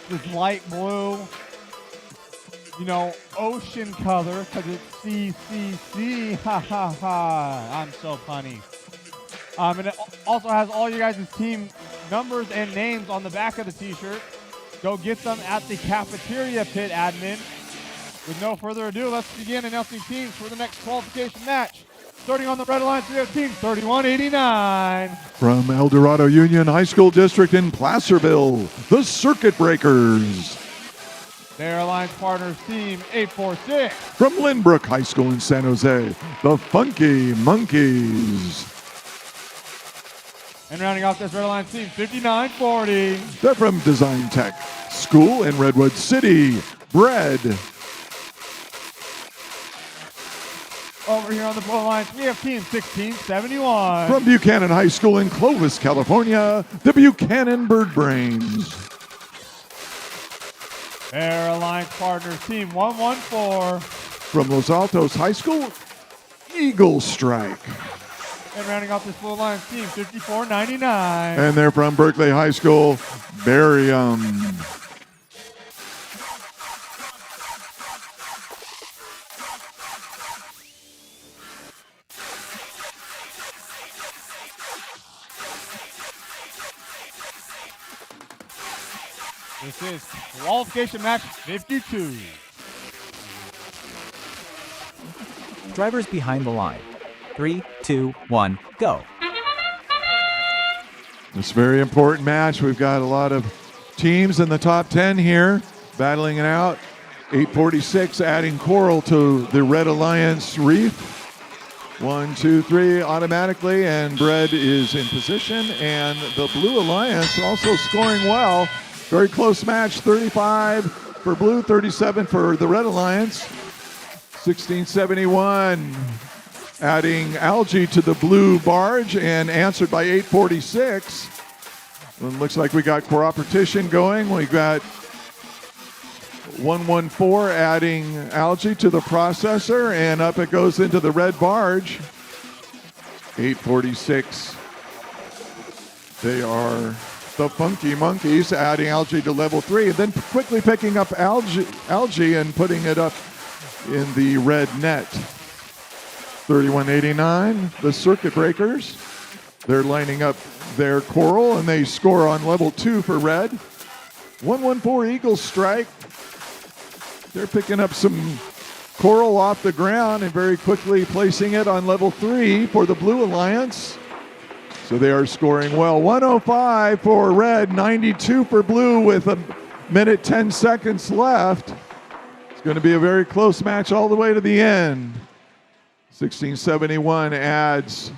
this light blue, you know, ocean color, because it's CCC. Ha ha ha. I'm so funny. And it also has all you guys' team numbers and names on the back of the t-shirt. Go get them at the cafeteria pit, admin. With no further ado, let's begin announcing teams for the next qualification match. Starting on the Red Alliance, we have team 3189. From El Dorado Union High School District in Placerville, the Circuit Breakers. Their alliance partners, team 846. From Lynbrook High School in San Jose, the Funky Monkeys. And rounding off this Red Alliance team, 5940. They're from Design Tech School in Redwood City, Bread. Over here on the Blue Alliance, we have team 1671. From Buchanan High School in Clovis, California, the Buchanan Bird Brains. Their alliance partners, team 114. From Los Altos High School, Eagle Strike. And rounding off this Blue Alliance team, 5499. And they're from Berkeley High School, Barium. This is qualification match 52. Drivers behind the line. 3, 2, 1, go. It's a very important match. We've got a lot of teams in the top 10 here battling it out. 846 adding Coral to the Red Alliance Reef. 1, 2, 3 automatically, and Bread is in position, and the Blue Alliance also scoring well. Very close match, 35 for Blue, 37 for the Red Alliance. 1671 adding Algae to the Blue Barge and answered by 846. It looks like we got Cooperation going. We got 114 adding Algae to the processor, and up it goes into the Red Barge. 846. They are the Funky Monkeys adding Algae to level 3, and then quickly picking up Algae and putting it up in the red net. 3189, the Circuit Breakers. They're lining up their Coral, and they score on level 2 for red. 114 Eagle Strike. They're picking up some Coral off the ground and very quickly placing it on level 3 for the Blue Alliance. So they are scoring well. 105 for red, 92 for blue with a minute 10 seconds left. It's going to be a very close match all the way to the end. 1671 adds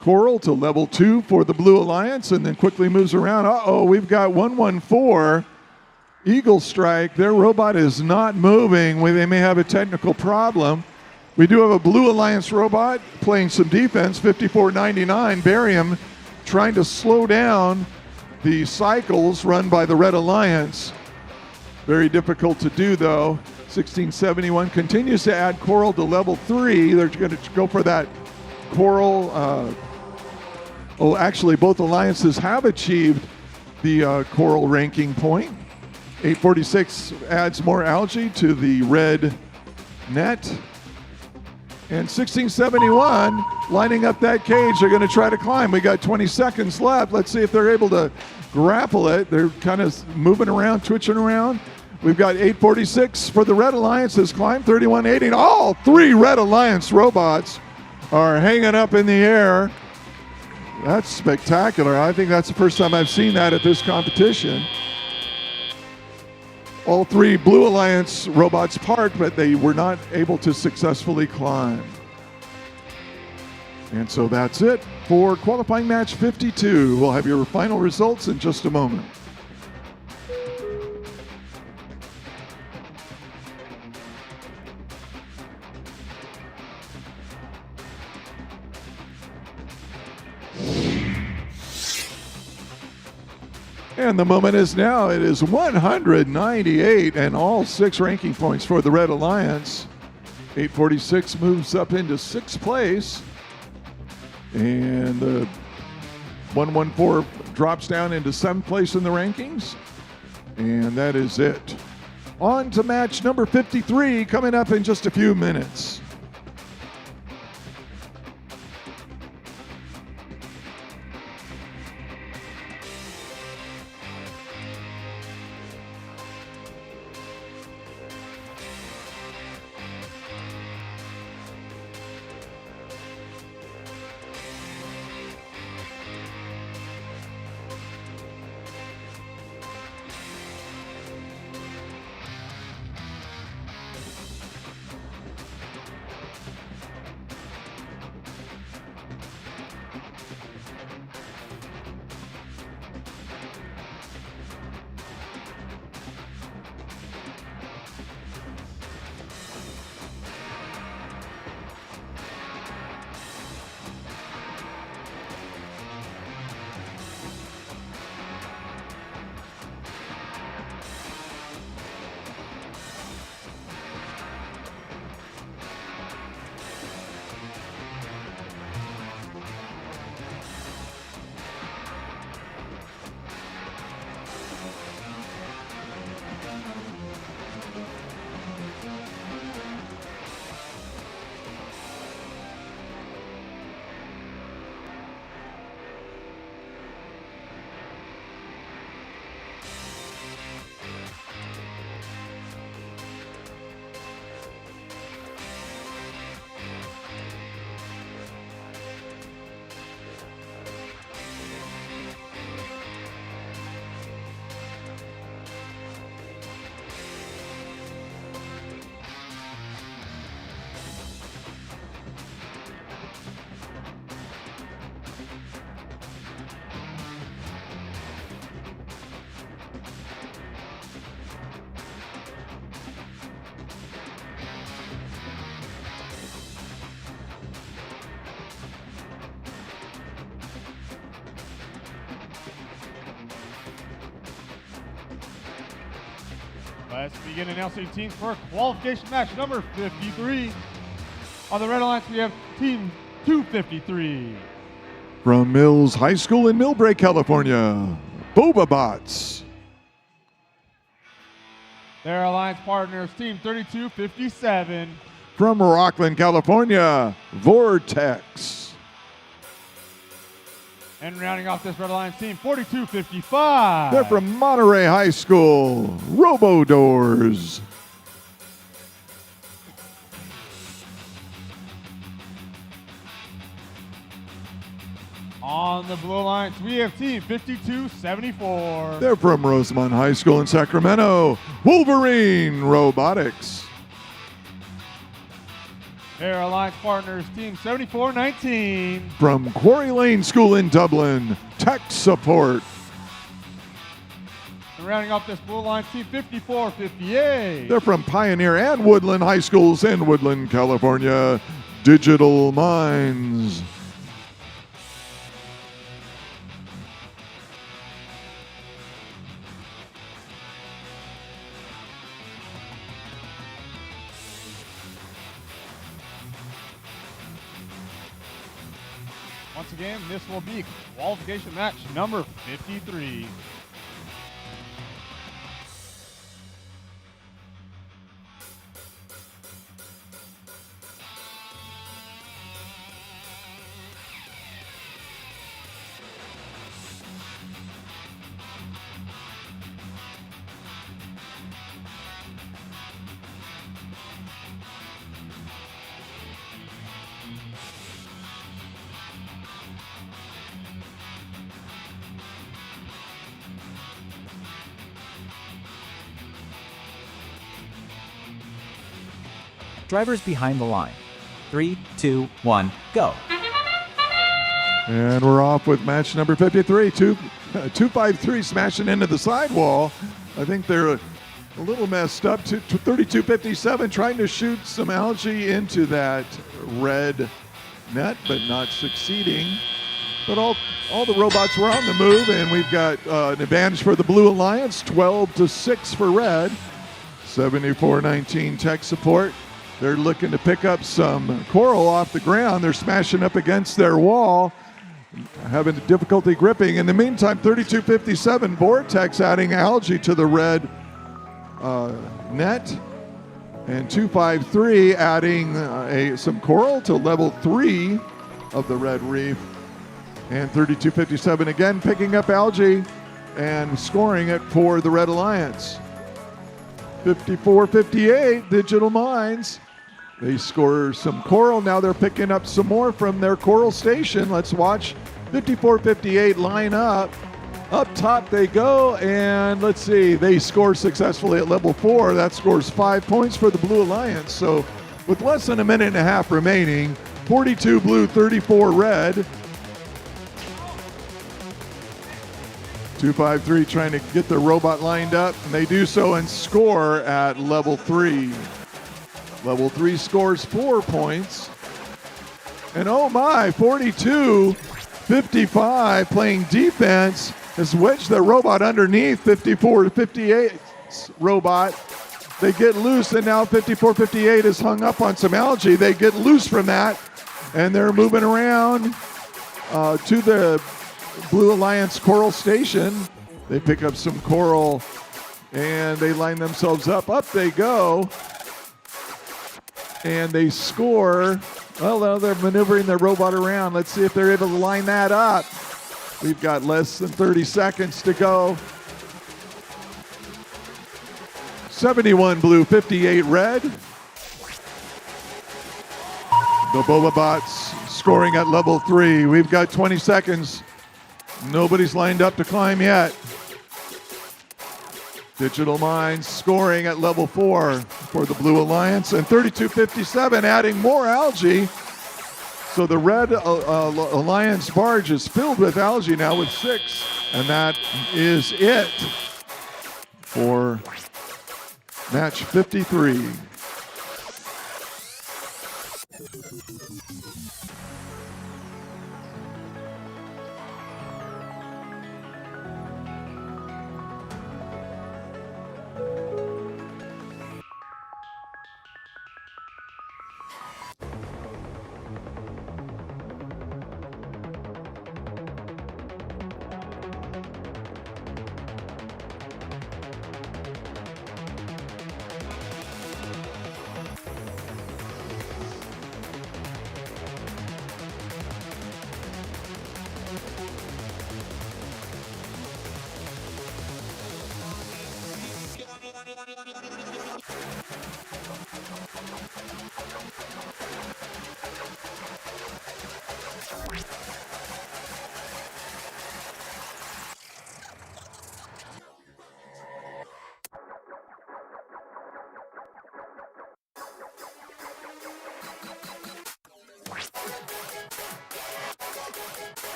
Coral to level 2 for the Blue Alliance and then quickly moves around. We've got 114 Eagle Strike. Their robot is not moving. They may have a technical problem. We do have a Blue Alliance robot playing some defense, 5499, Barium, trying to slow down the cycles run by the Red Alliance. Very difficult to do, though. 1671 continues to add Coral to level 3. They're going to go for that Coral. Actually, both alliances have achieved the Coral ranking point. 846 adds more Algae to the red net. And 1671 lining up that cage. They're going to try to climb. We got 20 seconds left. Let's see if they're able to grapple it. They're kind of moving around, twitching around. We've got 846 for the Red Alliance has climbed, 3180. All 3 Red Alliance robots are hanging up in the air. That's spectacular. I think that's the first time I've seen that at this competition. All 3 Blue Alliance robots parked, but they were not able to successfully climb. And so that's it for qualifying match 52. We'll have your final results in just a moment. And the moment is now. It is 198 and all 6 ranking points for the Red Alliance. 846 moves up into 6th place. And 114 drops down into 7th place in the rankings. And that is it. On to match number 53 coming up in just a few minutes. Let's begin announcing teams for qualification match number 53. On the Red Alliance, we have team 253. From Mills High School in Millbrae, California, Bobabots. Their alliance partners, team 3257. From Rockland, California, Vortex. And rounding off this Red Alliance team, 4255. They're from Monterey High School, Robodoors. On the Blue Alliance, we have team 5274. They're from Rosemont High School in Sacramento, Wolverine Robotics. Their alliance partners, team 7419. From Quarry Lane School in Dublin, Tech Support. And rounding off this Blue Alliance team, 5458. They're from Pioneer and Woodland High Schools in Woodland, California, Digital Minds. Once again, this will be qualification match number 53. Drivers behind the line. 3, 2, 1, go. And we're off with match number 53. 253 smashing into the sidewall. I think they're a little messed up. 3257 trying to shoot some algae into that red net, but not succeeding. But all the robots were on the move, and we've got an advantage for the Blue Alliance, 12-6 for red. 74-19 Tech Support. They're looking to pick up some coral off the ground. They're smashing up against their wall, having difficulty gripping. In the meantime, 3257 Vortex adding algae to the red net. And 253 adding some coral to level 3 of the red reef. And 3257 again picking up algae and scoring it for the Red Alliance. 54-58 Digital Minds. They score some coral. Now they're picking up some more from their coral station. Let's watch 54-58 line up. Up top they go, and let's see, they score successfully at level 4. That scores 5 points for the Blue Alliance. So with less than a minute and a half remaining, 42 blue, 34 red. 253 trying to get their robot lined up, and they do so and score at level 3. Level 3 scores 4 points. And oh my, 42-55 playing defense has wedged their robot underneath 54-58's robot. They get loose, and now 54-58 is hung up on some algae. They get loose from that, and they're moving around to the Blue Alliance coral station. They pick up some coral, and they line themselves up. Up they go. And they score. Well, now they're maneuvering their robot around. Let's see if they're able to line that up. We've got less than 30 seconds to go. 71 blue, 58 red. The Bobabots scoring at level 3. We've got 20 seconds. Nobody's lined up to climb yet. Digital Minds scoring at level 4 for the Blue Alliance, and 32-57 adding more algae. So the Red Alliance barge is filled with algae now with 6, and that is it for match 53.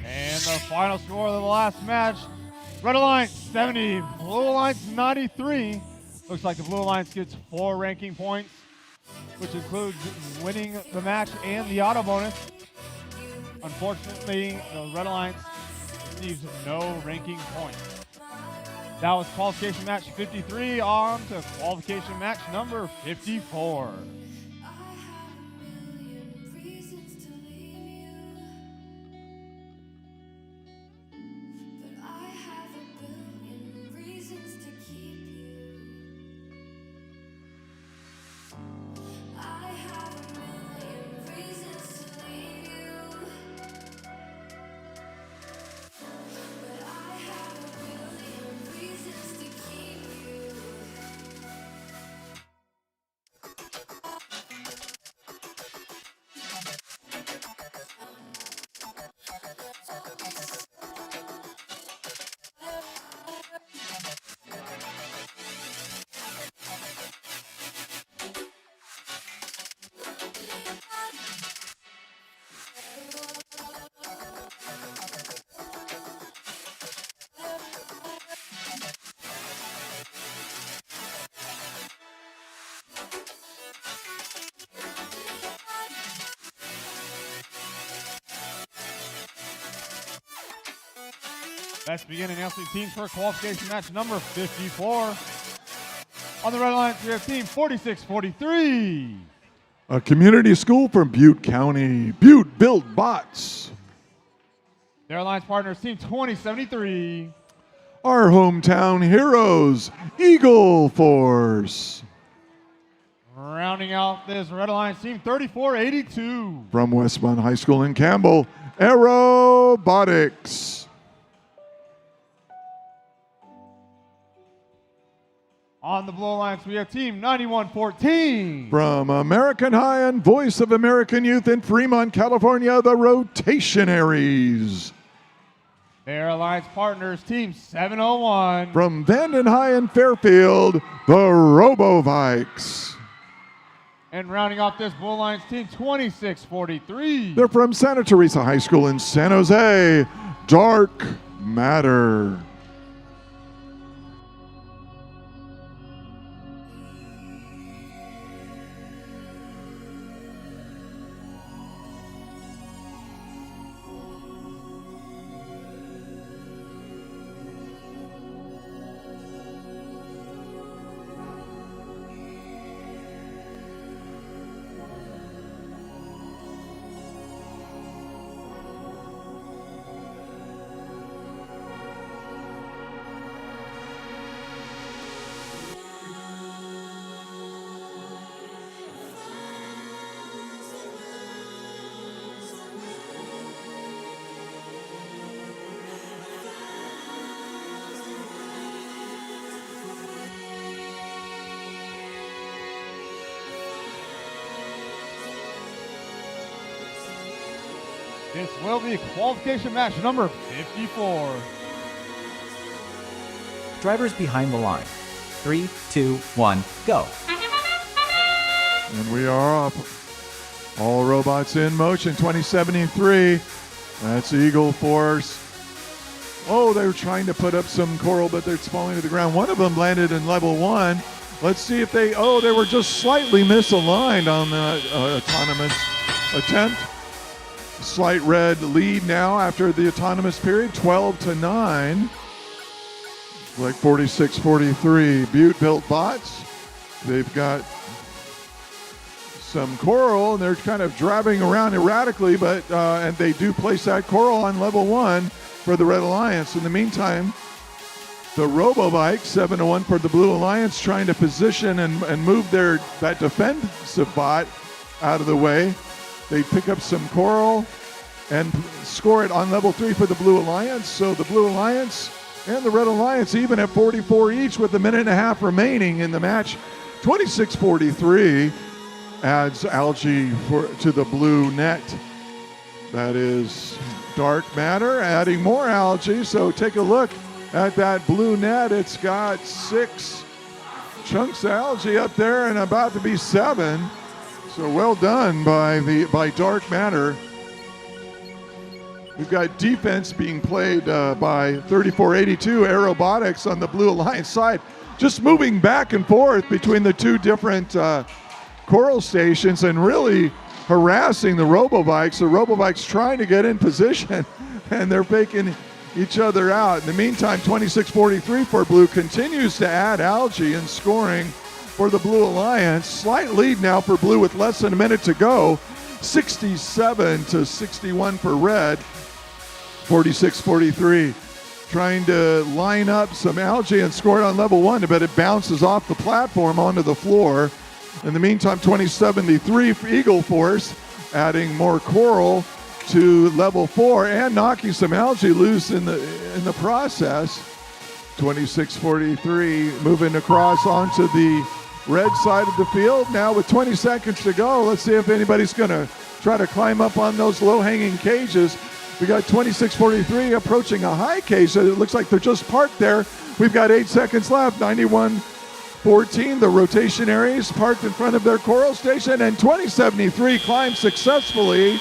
And the final score of the last match, Red Alliance 70, Blue Alliance 93. Looks like the Blue Alliance gets 4 ranking points, which includes winning the match and the auto bonus. Unfortunately, the Red Alliance receives no ranking points. That was qualification match 53, on to qualification match number 54. Let's begin announcing teams for qualification match number 54. On the Red Alliance, we have team 4643. A community school from Butte County. Butte Build Bots. Their alliance partners, team 2073. Our hometown heroes, Eagle Force. Rounding out this Red Alliance team, 3482. From Westmont High School in Campbell, Robotics. On the Blue Alliance, we have team 9114. From American High and Voice of American Youth in Fremont, California, the Rotationaries. Their alliance partners, team 701. From Vanden High and Fairfield, the Robovikes. And rounding off this Blue Alliance team, 2643. They're from Santa Teresa High School in San Jose, Dark Matter. This will be qualification match number 54. Drivers behind the line. 3, 2, 1, go. And we are up. All robots in motion. 2073. That's Eagle Force. Oh, they were trying to put up some coral, but it's falling to the ground. One of them landed in level 1. Let's see if they were just slightly misaligned on the autonomous attempt. Slight red lead now after the autonomous period, 12-9. Like 46-43. Butte built bots. They've got some coral, and they're kind of driving around erratically, but and they do place that coral on level 1 for the Red Alliance. In the meantime, the Robobike, 7-1 for the Blue Alliance, trying to position and move that defensive bot out of the way. They pick up some coral and score it on level 3 for the Blue Alliance. So the Blue Alliance and the Red Alliance even at 44 each with a minute and a half remaining in the match. 26-43 adds algae to the blue net. That is dark matter adding more algae. So take a look at that blue net. It's got 6 chunks of algae up there and about to be 7. So well done by dark matter. We've got defense being played by 3482 Robotics on the Blue Alliance side, just moving back and forth between the two different coral stations and really harassing the Robobikes. The Robobikes trying to get in position, and they're faking each other out. In the meantime, 26-43 for Blue continues to add algae and scoring for the Blue Alliance. Slight lead now for Blue with less than a minute to go. 67-61 for Red. 46-43. Trying to line up some algae and score it on level 1, but it bounces off the platform onto the floor. In the meantime, 2073 for Eagle Force, adding more coral to level 4 and knocking some algae loose in the process. 26-43 moving across onto the red side of the field. Now with 20 seconds to go, let's see if anybody's going to try to climb up on those low-hanging cages. We got 26-43 approaching a high cage. So it looks like they're just parked there. We've got 8 seconds left. 91-14, the rotationaries parked in front of their coral station, and 2073 climbs successfully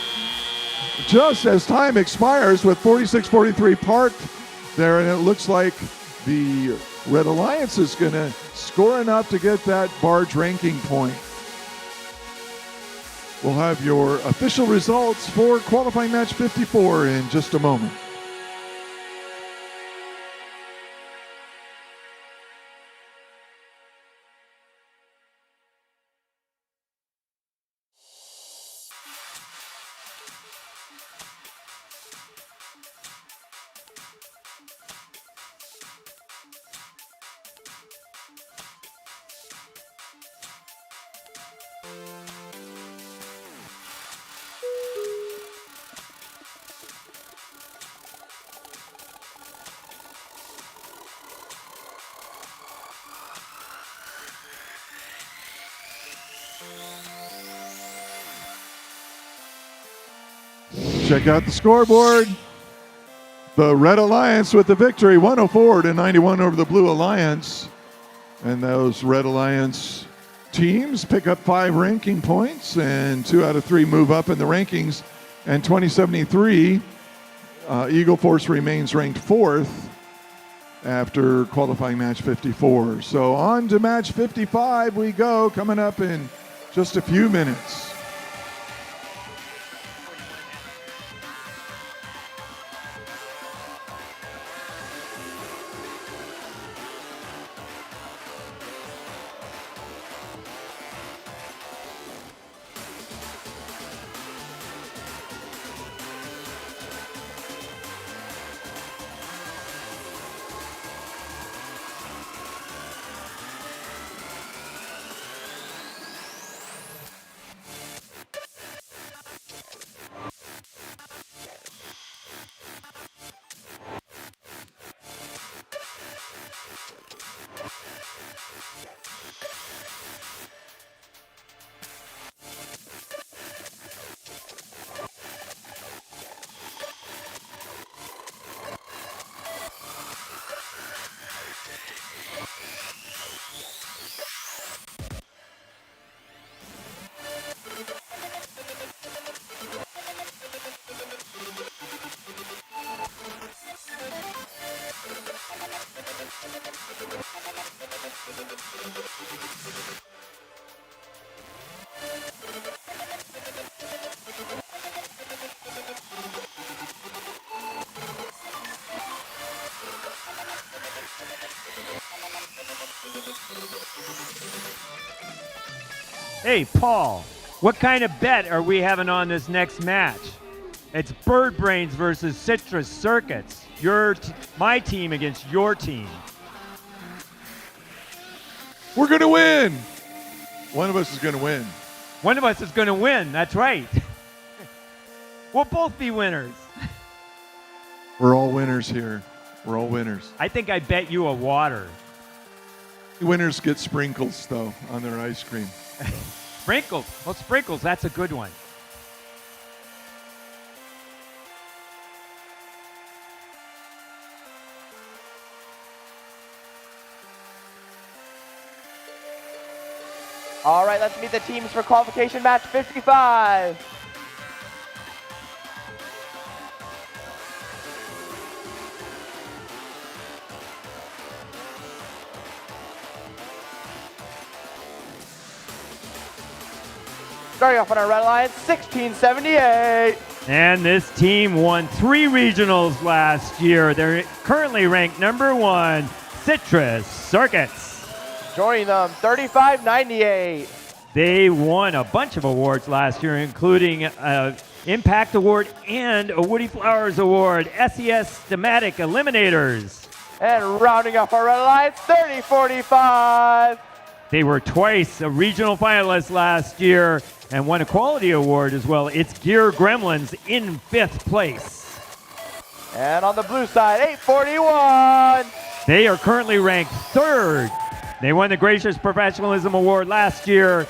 just as time expires with 46-43 parked there, and it looks like the Red Alliance is going to score enough to get that barge ranking point. We'll have your official results for qualifying match 54 in just a moment. Check out the scoreboard. The Red Alliance with the victory, 104-91 over the Blue Alliance. And those Red Alliance teams pick up 5 ranking points, and 2 out of 3 move up in the rankings. And 2073, Eagle Force remains ranked 4th after qualifying match 54. So on to match 55 we go, coming up in just a few minutes. Hey, Paul, what kind of bet are we having on this next match? It's Bird Brains versus Citrus Circuits. My team against your team. We're going to win. One of us is going to win. One of us is going to win. That's right. We'll both be winners. We're all winners here. We're all winners. I think I bet you a water. Winners get sprinkles, though, on their ice cream. Sprinkles. Well, sprinkles, that's a good one. All right, let's meet the teams for qualification match 55. Starting off on our red line, 1678. And this team won 3 regionals last year. They're currently ranked number 1, Citrus Circuits. Joining them, 3598. They won a bunch of awards last year, including an Impact Award and a Woody Flowers Award, SES Thematic Eliminators. And rounding off our red line, 3045. They were twice a regional finalist last year and won a quality award as well. It's Gear Gremlins in 5th place. And on the blue side, 841. They are currently ranked 3rd. They won the Gracious Professionalism Award last year.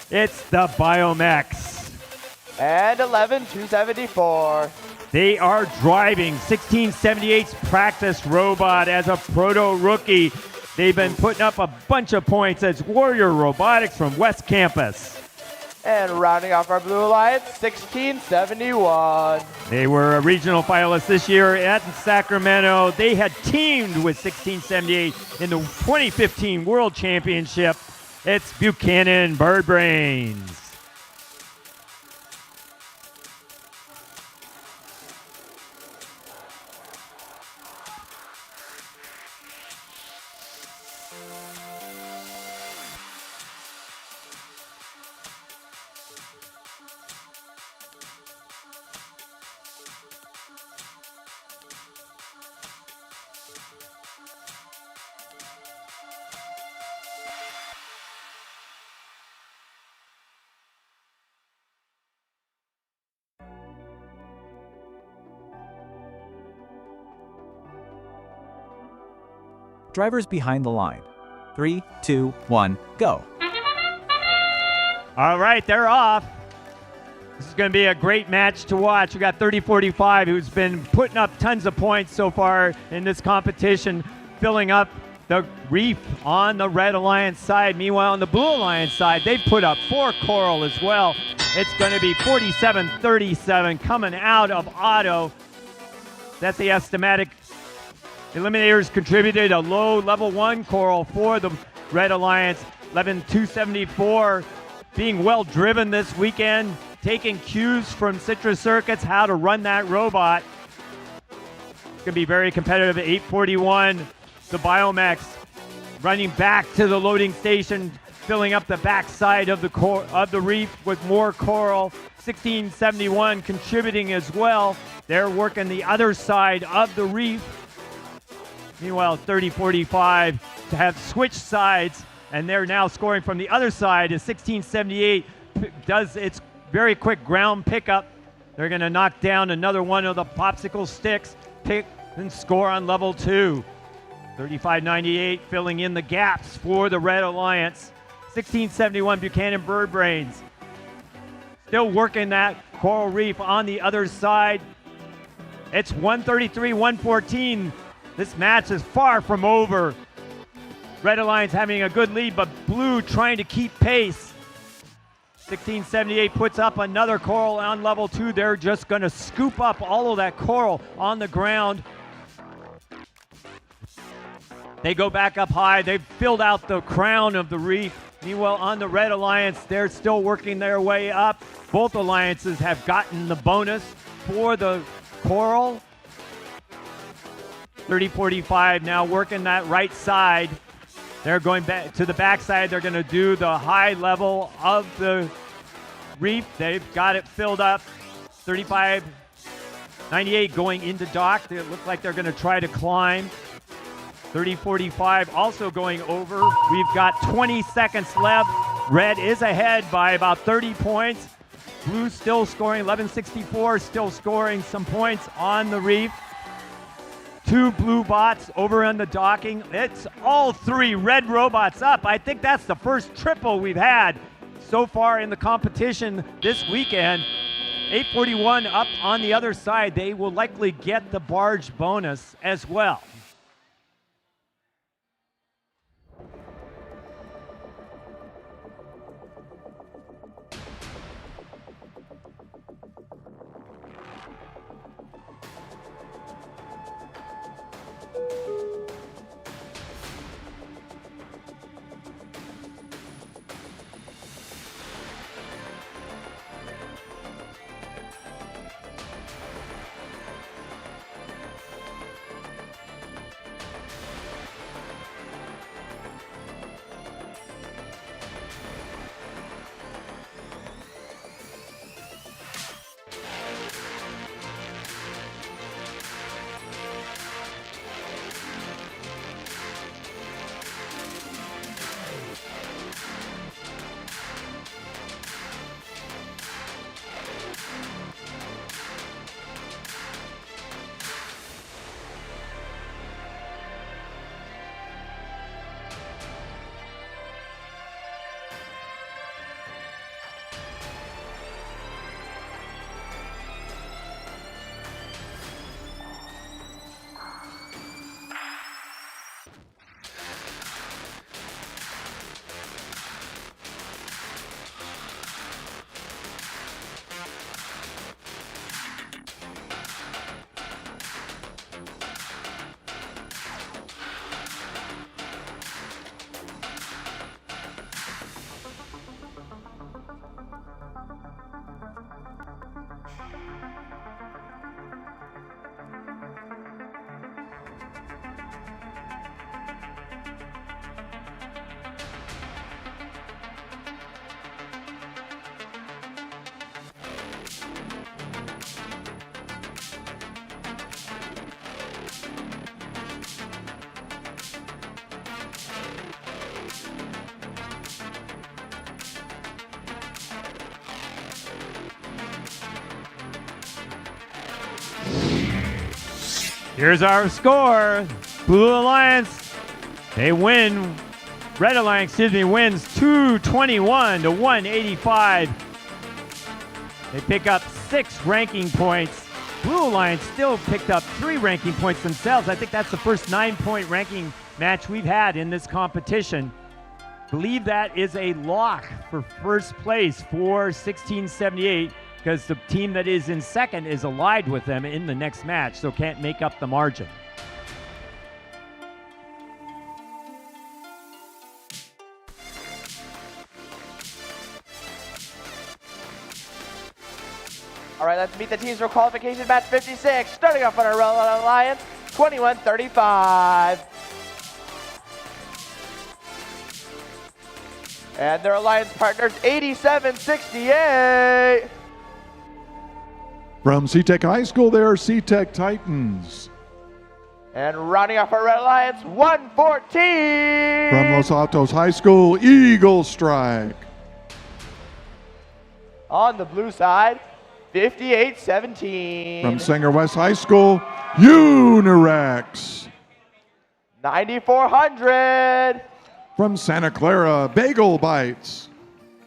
It's the Biomex. And 11274. They are driving 1678's practice robot as a proto-rookie. They've been putting up a bunch of points as Warrior Robotics from West Campus. And rounding off our blue alliance, 1671. They were a regional finalist this year at Sacramento. They had teamed with 1678 in the 2015 World Championship. It's Buchanan Bird Brains. Drivers behind the line. 3, 2, 1, go. All right, they're off. This is going to be a great match to watch. We got 3045, who's been putting up tons of points so far in this competition, filling up the reef on the Red Alliance side. Meanwhile, on the Blue Alliance side, they've put up 4 coral as well. It's going to be 47-37 coming out of Otto. That's the Thematic Eliminators contributed a low level 1 coral for the Red Alliance. 11-274, being well driven this weekend, taking cues from Citrus Circuits how to run that robot. It's going to be very competitive at 841. The Biomex running back to the loading station, filling up the backside of the reef with more coral. 1671 contributing as well. They're working the other side of the reef. Meanwhile, 3045 to have switched sides, and they're now scoring from the other side as 1678 does its very quick ground pickup. They're going to knock down another one of the popsicle sticks, pick and score on level 2. 3598 filling in the gaps for the Red Alliance. 1671 Buchanan Bird Brains still working that coral reef on the other side. It's 133-114. This match is far from over. Red Alliance having a good lead, but Blue trying to keep pace. 1678 puts up another coral on level 2. They're just going to scoop up all of that coral on the ground. They go back up high. They've filled out the crown of the reef. Meanwhile, on the Red Alliance, they're still working their way up. Both alliances have gotten the bonus for the coral. 30-45 now working that right side. They're going back to the backside. They're going to do the high level of the reef. They've got it filled up. 35-98 going into dock. It looks like they're going to try to climb. 30-45 also going over. We've got 20 seconds left. Red is ahead by about 30 points. Blue still scoring. 11-64 still scoring some points on the reef. 2 blue bots over on the docking. It's all 3 red robots up. I think that's the first triple we've had so far in the competition this weekend. 841 up on the other side. They will likely get the barge bonus as well. Here's our score. Blue Alliance, they win. Red Alliance, wins 221 to 185. They pick up 6 ranking points. Blue Alliance still picked up 3 ranking points themselves. I think that's the first 9-point ranking match we've had in this competition. Believe that is a lock for first place for 1678. Because the team that is in second is allied with them in the next match, so can't make up the margin. All right, let's meet the teams for qualification match 56. Starting off on our Red Alliance, 21-35. And their alliance partners, 87-68. From C-Tech High School, they are C-Tech Titans. And rounding off our Red Alliance, 114. From Los Altos High School, Eagle Strike. On the blue side, 58-17. From Sanger West High School, Unirex. 9400. From Santa Clara, Bagel Bites.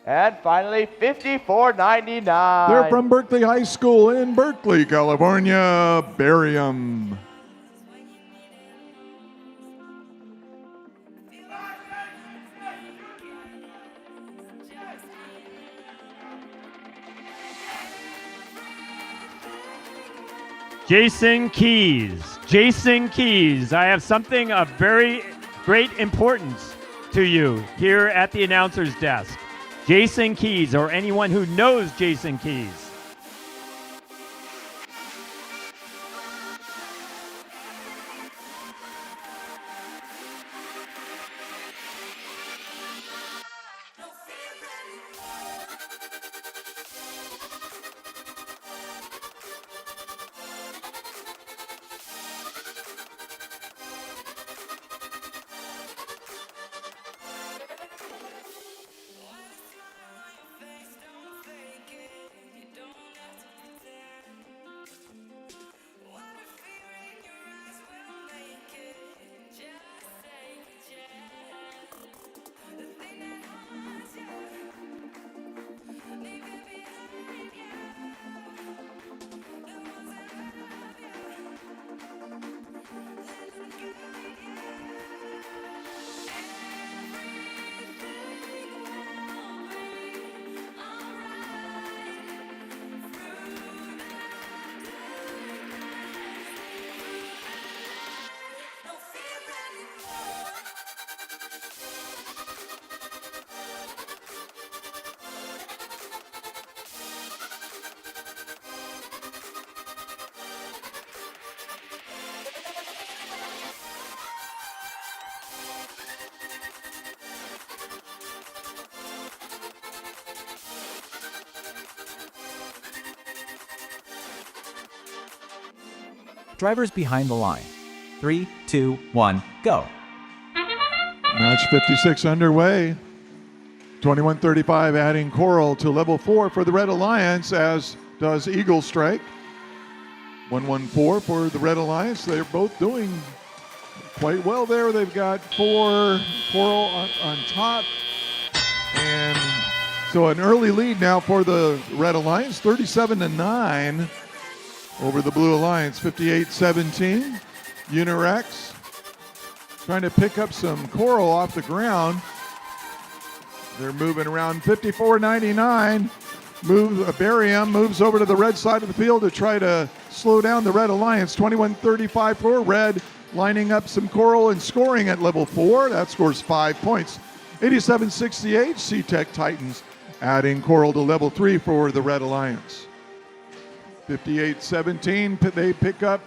And finally, 54.99. They're from Berkeley High School in Berkeley, California, Barium. Jason Keys. I have something very great importance to you here at the announcer's desk? Jason Keys or anyone who knows Jason Keys. Drivers behind the line. 3, 2, 1, go. Match 56 underway. 21:35 adding Coral to level 4 for the Red Alliance, as does Eagle Strike. 114 for the Red Alliance. They're both doing quite well there. They've got 4 Coral on top. And so an early lead now for the Red Alliance, 37-9 over the Blue Alliance, 58-17. Unirex trying to pick up some Coral off the ground. They're moving around. 54-99. Barium moves over to the red side of the field to try to slow down the Red Alliance. 21-35 for Red, lining up some Coral and scoring at level 4. That scores 5 points. 87-68, C-Tech Titans adding Coral to level 3 for the Red Alliance. 58-17, they pick up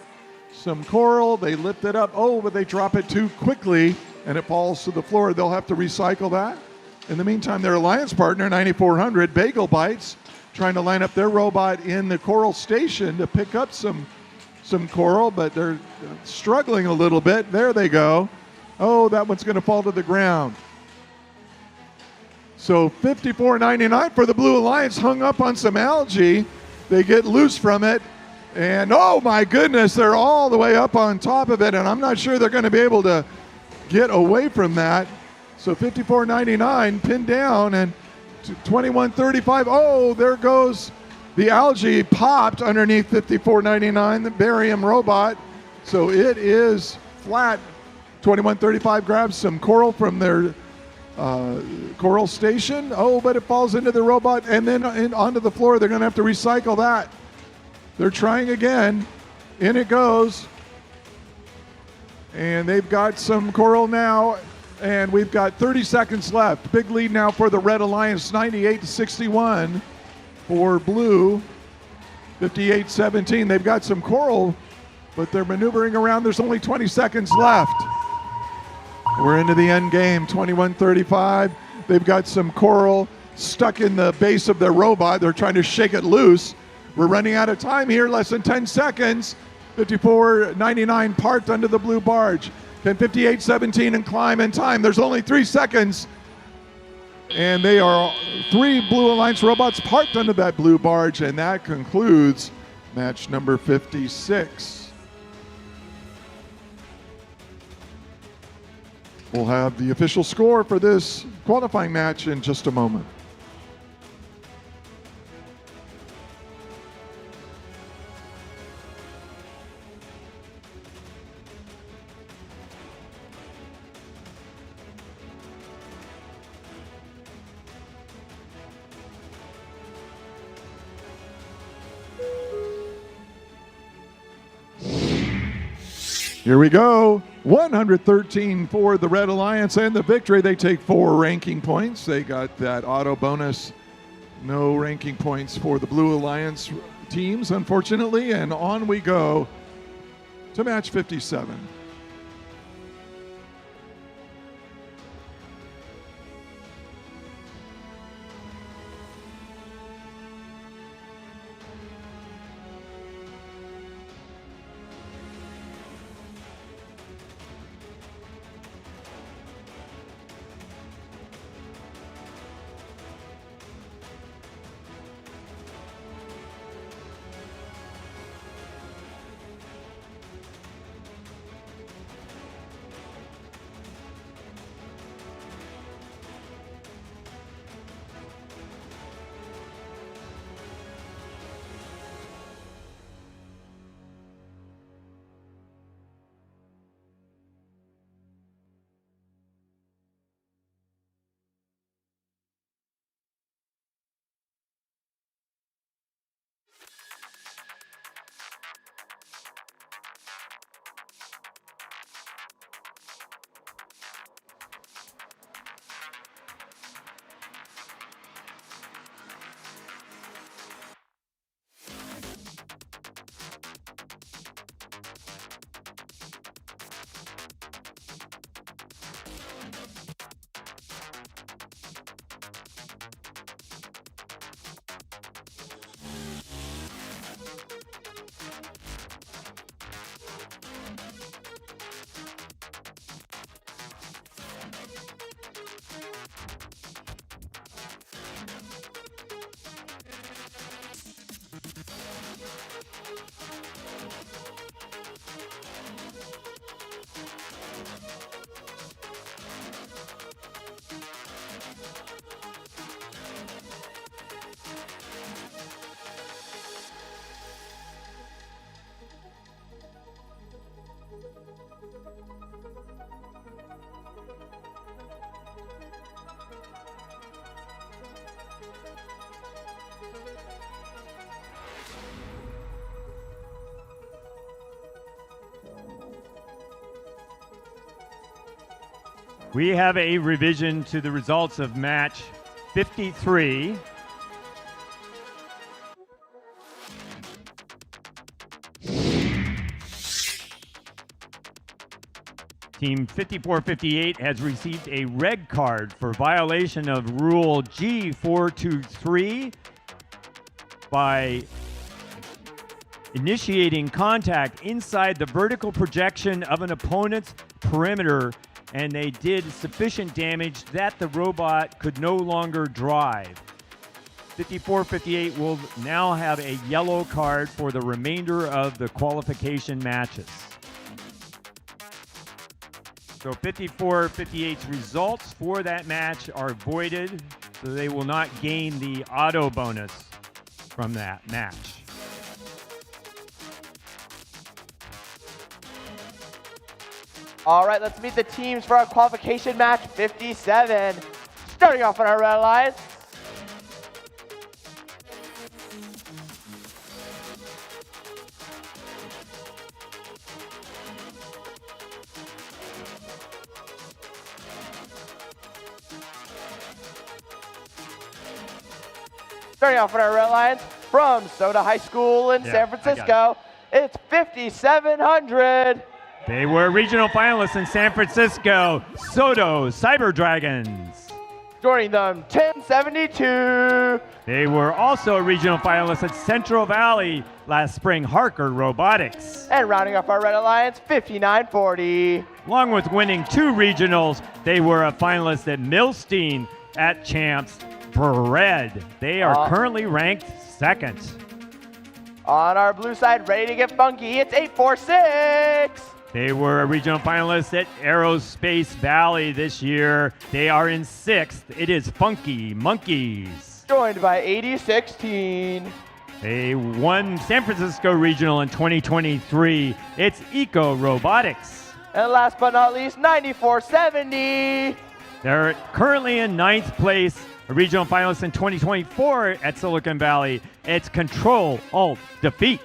some Coral, they lift it up, but they drop it too quickly and it falls to the floor. They'll have to recycle that. In the meantime, their alliance partner, 9400, Bagel Bites, trying to line up their robot in the Coral station to pick up some Coral, but they're struggling a little bit. There they go. That one's going to fall to the ground. So 54.99 for the Blue Alliance, hung up on some algae. They get loose from it, and oh my goodness, they're all the way up on top of it, and I'm not sure they're going to be able to get away from that. So 54.99 pinned down, and 21.35. There goes the algae, popped underneath 54.99, the barium robot. So it is flat. 21.35 grabs some Coral from their Coral station. But it falls into the robot and then onto the floor. They're going to have to recycle that. They're trying again. In it goes. And they've got some Coral now. And we've got 30 seconds left. Big lead now for the Red Alliance, 98-61 for Blue. 58-17. They've got some Coral, but they're maneuvering around. There's only 20 seconds left. We're into the end game, 21-35. They've got some Coral stuck in the base of their robot. They're trying to shake it loose. We're running out of time here, less than 10 seconds. 54.99 parked under the blue barge. Can 58.17 and climb in time. There's only 3 seconds. And they are 3 Blue Alliance robots parked under that blue barge, and that concludes match number 56. We'll have the official score for this qualifying match in just a moment. Here we go. 113 for the Red Alliance and the victory. They take 4 ranking points. They got that auto bonus. No ranking points for the Blue Alliance teams, unfortunately. And on we go to match 57. We have a revision to the results of match 53. Team 5458 has received a red card for violation of Rule G423 by initiating contact inside the vertical projection of an opponent's perimeter, and they did sufficient damage that the robot could no longer drive. 5458 will now have a yellow card for the remainder of the qualification matches. So 5458's results for that match are voided, so they will not gain the auto bonus from that match. All right, let's meet the teams for our qualification match 57. Starting off on our Red Alliance. Starting off on our Red Alliance from Soda High School in San Francisco, it's 5700. They were regional finalists in San Francisco, Soto Cyber Dragons. Joining them, 1072. They were also a regional finalist at Central Valley last spring, Harker Robotics. And rounding up our Red Alliance, 5940. Along with winning 2 regionals, they were a finalist at Milstein at Champs Bread. They are currently ranked 2nd. On our blue side, ready to get funky, it's 846. They were a regional finalist at Aerospace Valley this year. They are in 6th. It is Funky Monkeys. Joined by 8016. They won San Francisco Regional in 2023. It's Eco Robotics. And last but not least, 9470. They're currently in 9th place, a regional finalist in 2024 at Silicon Valley. It's Control Alt Defeat.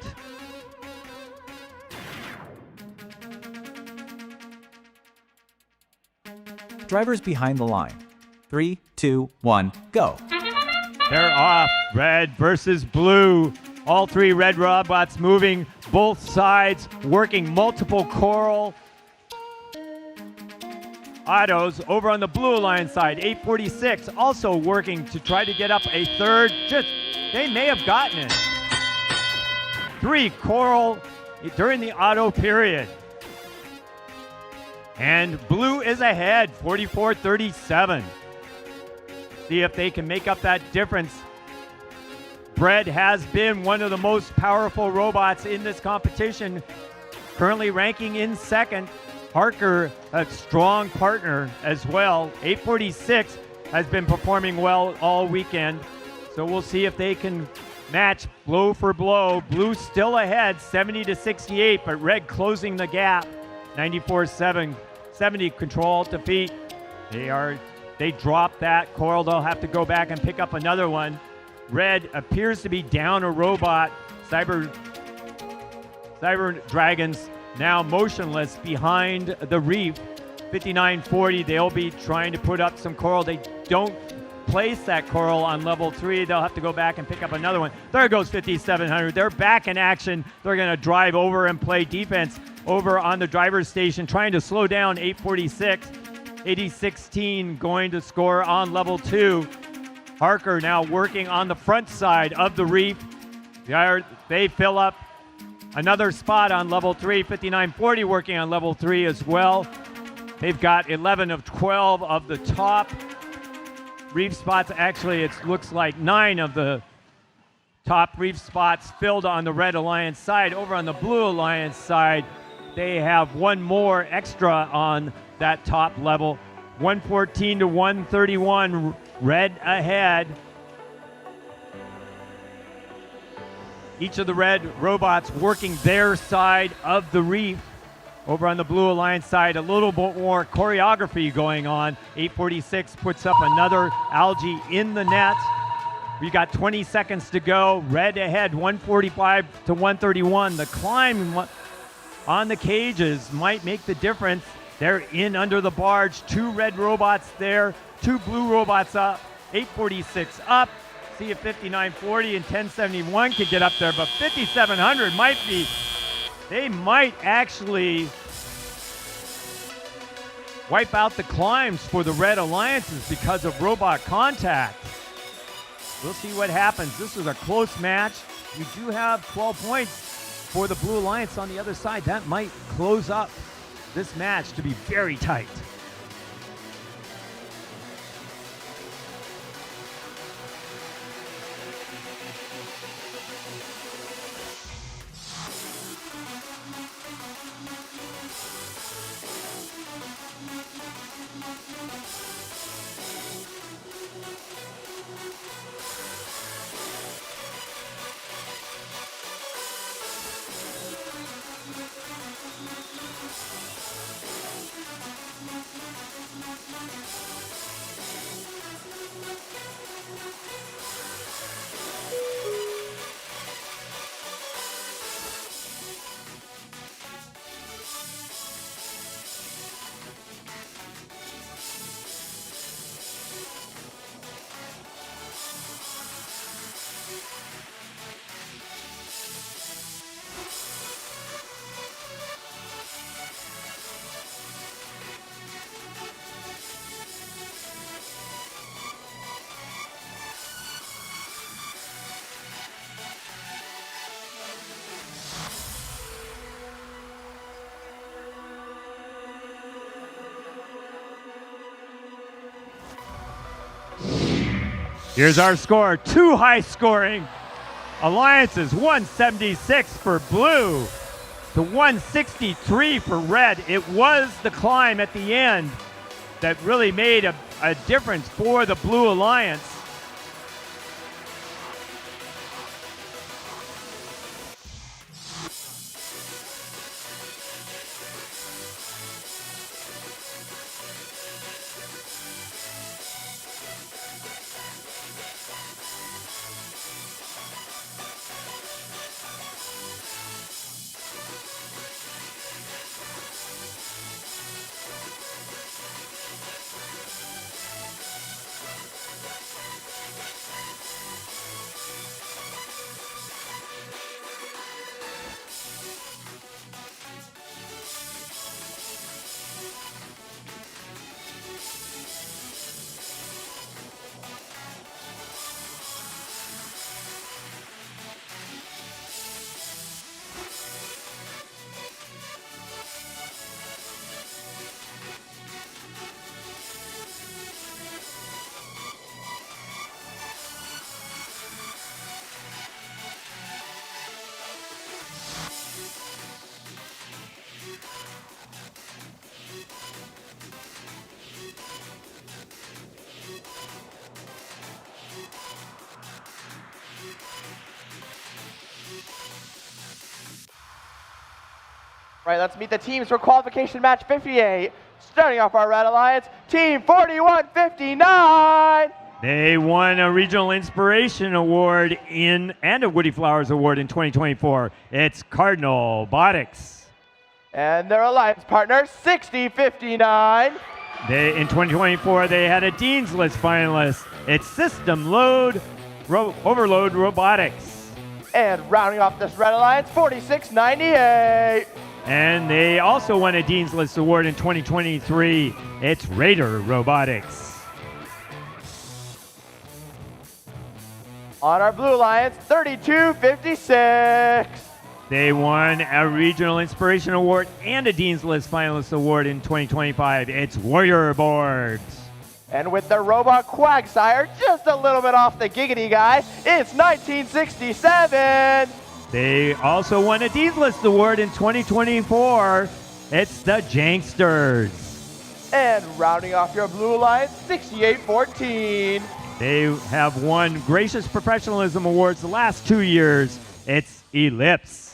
Drivers behind the line. 3, 2, 1, go. They're off. Red versus blue. All three red robots moving both sides, working multiple coral autos. Over on the blue alliance side, 846 also working to try to get up a third. They may have gotten it. 3 coral during the auto period. And blue is ahead, 44-37. See if they can make up that difference. Bread has been one of the most powerful robots in this competition, currently ranking in second. Harker, a strong partner as well. 846 has been performing well all weekend. So we'll see if they can match blow for blow. Blue still ahead, 70-68, but red closing the gap. 94-70 control defeat. They dropped that coral. They'll have to go back and pick up another one. Red appears to be down a robot. Cyber Dragons now motionless behind the reef. 59-40. They'll be trying to put up some coral. They don't place that coral on level 3. They'll have to go back and pick up another one. There goes 5700. They're back in action. They're going to drive over and play defense over on the driver's station, trying to slow down 846. 8016 going to score on level 2. Harker now working on the front side of the reef. They fill up another spot on level 3. 5940 working on level 3 as well. They've got 11 of 12 of the top reef spots. Actually, it looks like 9 of the top reef spots filled on the Red Alliance side. Over on the Blue Alliance side, they have one more extra on that top level. 114-131, red ahead. Each of the red robots working their side of the reef. Over on the Blue Alliance side, a little bit more choreography going on. 846 puts up another algae in the net. We got 20 seconds to go. Red ahead, 145-131. The climb on the cages might make the difference. They're in under the barge. 2 red robots there, 2 blue robots up. 846 up. See if 5940 and 1071 could get up there, but 5700 might be. They might actually wipe out the climbs for the Red Alliances because of robot contact. We'll see what happens. This is a close match. We do have 12 points for the Blue Alliance on the other side. That might close up this match to be very tight. Here's our score. 2 high-scoring alliances. 176 for blue to 163 for red. It was the climb at the end that really made a difference for the Blue Alliance. Right, let's meet the teams for qualification match 58. Starting off our Red Alliance, Team 4159. They won a Regional Inspiration Award and a Woody Flowers Award in 2024. It's Cardinal Robotics. And their alliance partner, 6059. In 2024, they had a Dean's List finalist. It's System Overload Robotics. And rounding off this Red Alliance, 4698. And they also won a Dean's List Award in 2023. It's Raider Robotics. On our Blue Alliance, 3256. They won a Regional Inspiration Award and a Dean's List Finalist Award in 2025. It's Warrior Boards. And with the Robot Quagsire just a little bit off the giggity guy, it's 1967. They also won a Dean's List Award in 2024. It's the Janksters. And rounding off your Blue Alliance, 6814. They have won Gracious Professionalism Awards the last 2 years. It's Ellipse.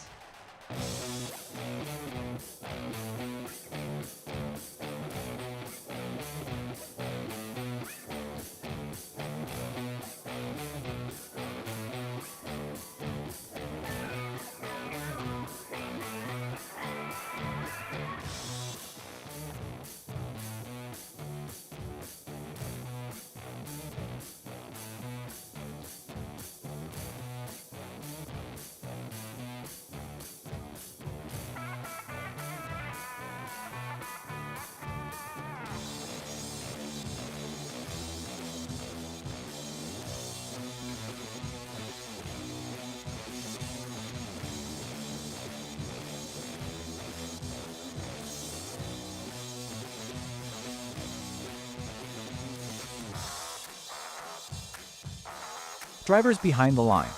Drivers behind the line.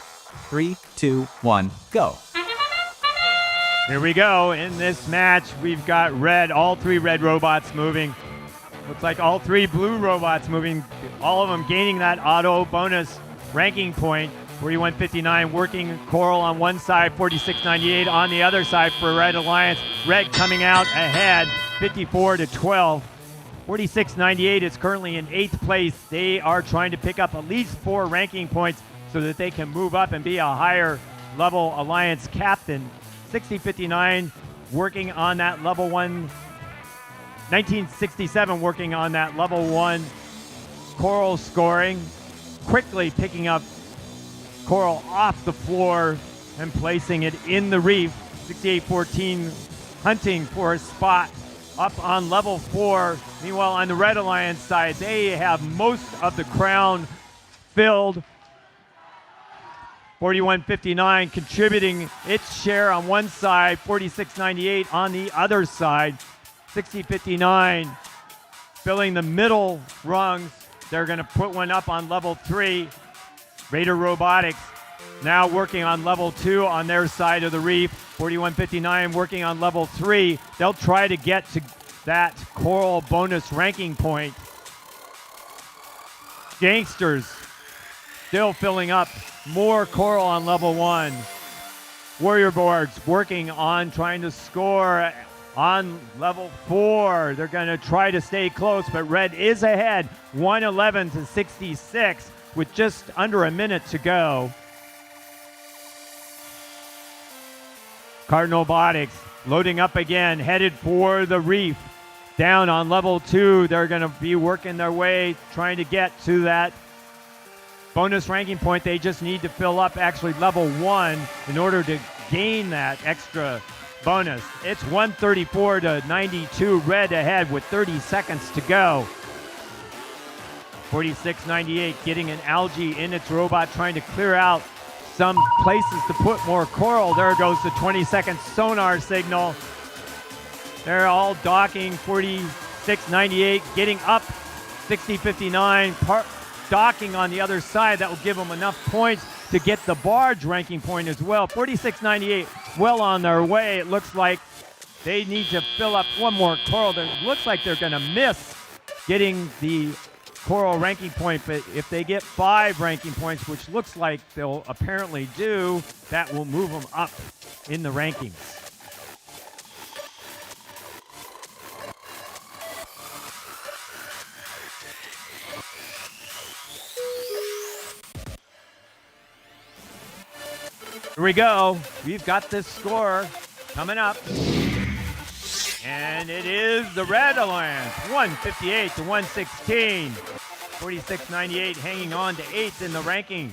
3, 2, 1, go. Here we go. In this match, we've got all three red robots moving. Looks like all three blue robots moving, all of them gaining that auto bonus ranking point. 4159 working Coral on one side, 4698 on the other side for Red Alliance. Red coming out ahead, 54-12. 4698 is currently in 8th place. They are trying to pick up at least 4 ranking points so that they can move up and be a higher level Alliance captain. 6059 working on that level 1. 1967 working on that level 1 Coral scoring. Quickly picking up Coral off the floor and placing it in the reef. 6814 hunting for a spot up on level 4. Meanwhile, on the Red Alliance side, they have most of the crown filled. 4159 contributing its share on one side, 4698 on the other side. 6059 filling the middle rungs. They're going to put one up on level 3. Raider Robotics now working on level 2 on their side of the reef. 4159 working on level 3. They'll try to get to that Coral bonus ranking point. Gangsters still filling up more Coral on level 1. Warrior Boards working on trying to score on level 4. They're going to try to stay close, but Red is ahead, 111-66 with just under a minute to go. Cardinal Robotics loading up again, headed for the reef. Down on level 2, they're going to be working their way, trying to get to that bonus ranking point. They just need to fill up actually level 1 in order to gain that extra bonus. It's 134-92, Red ahead with 30 seconds to go. 4698 getting an algae in its robot, trying to clear out some places to put more Coral. There goes the 20-second sonar signal. They're all docking. 4698 getting up. 6059 docking on the other side. That will give them enough points to get the barge ranking point as well. 4698 well on their way. It looks like they need to fill up one more Coral. It looks like they're going to miss getting the Coral ranking point, but if they get 5 ranking points, which looks like they'll apparently do, that will move them up in the rankings. Here we go. We've got this score coming up. And it is the Red Alliance, 158 to 116. 46.98 hanging on to 8th in the ranking.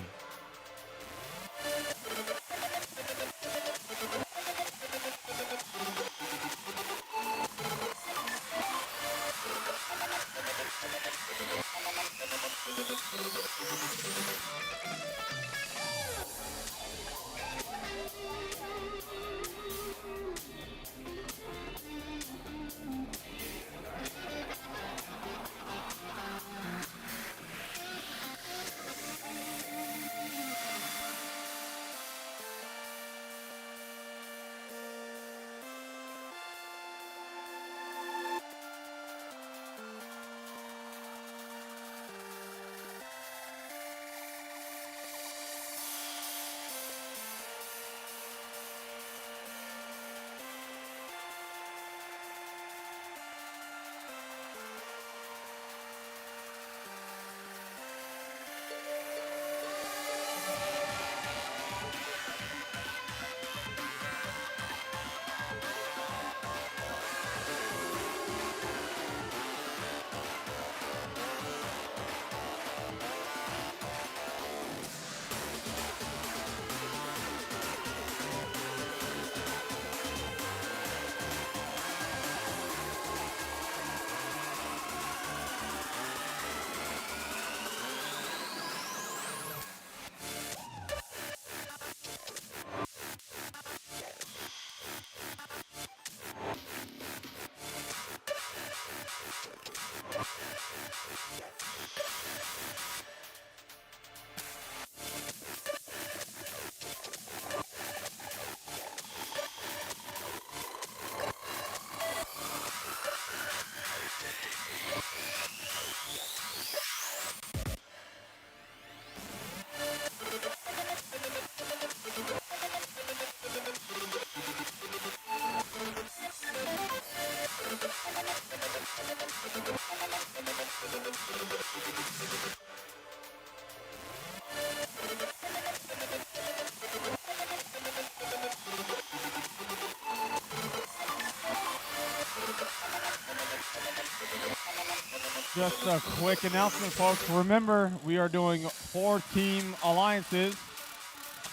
Just a quick announcement, folks. Remember, we are doing 4-team alliances.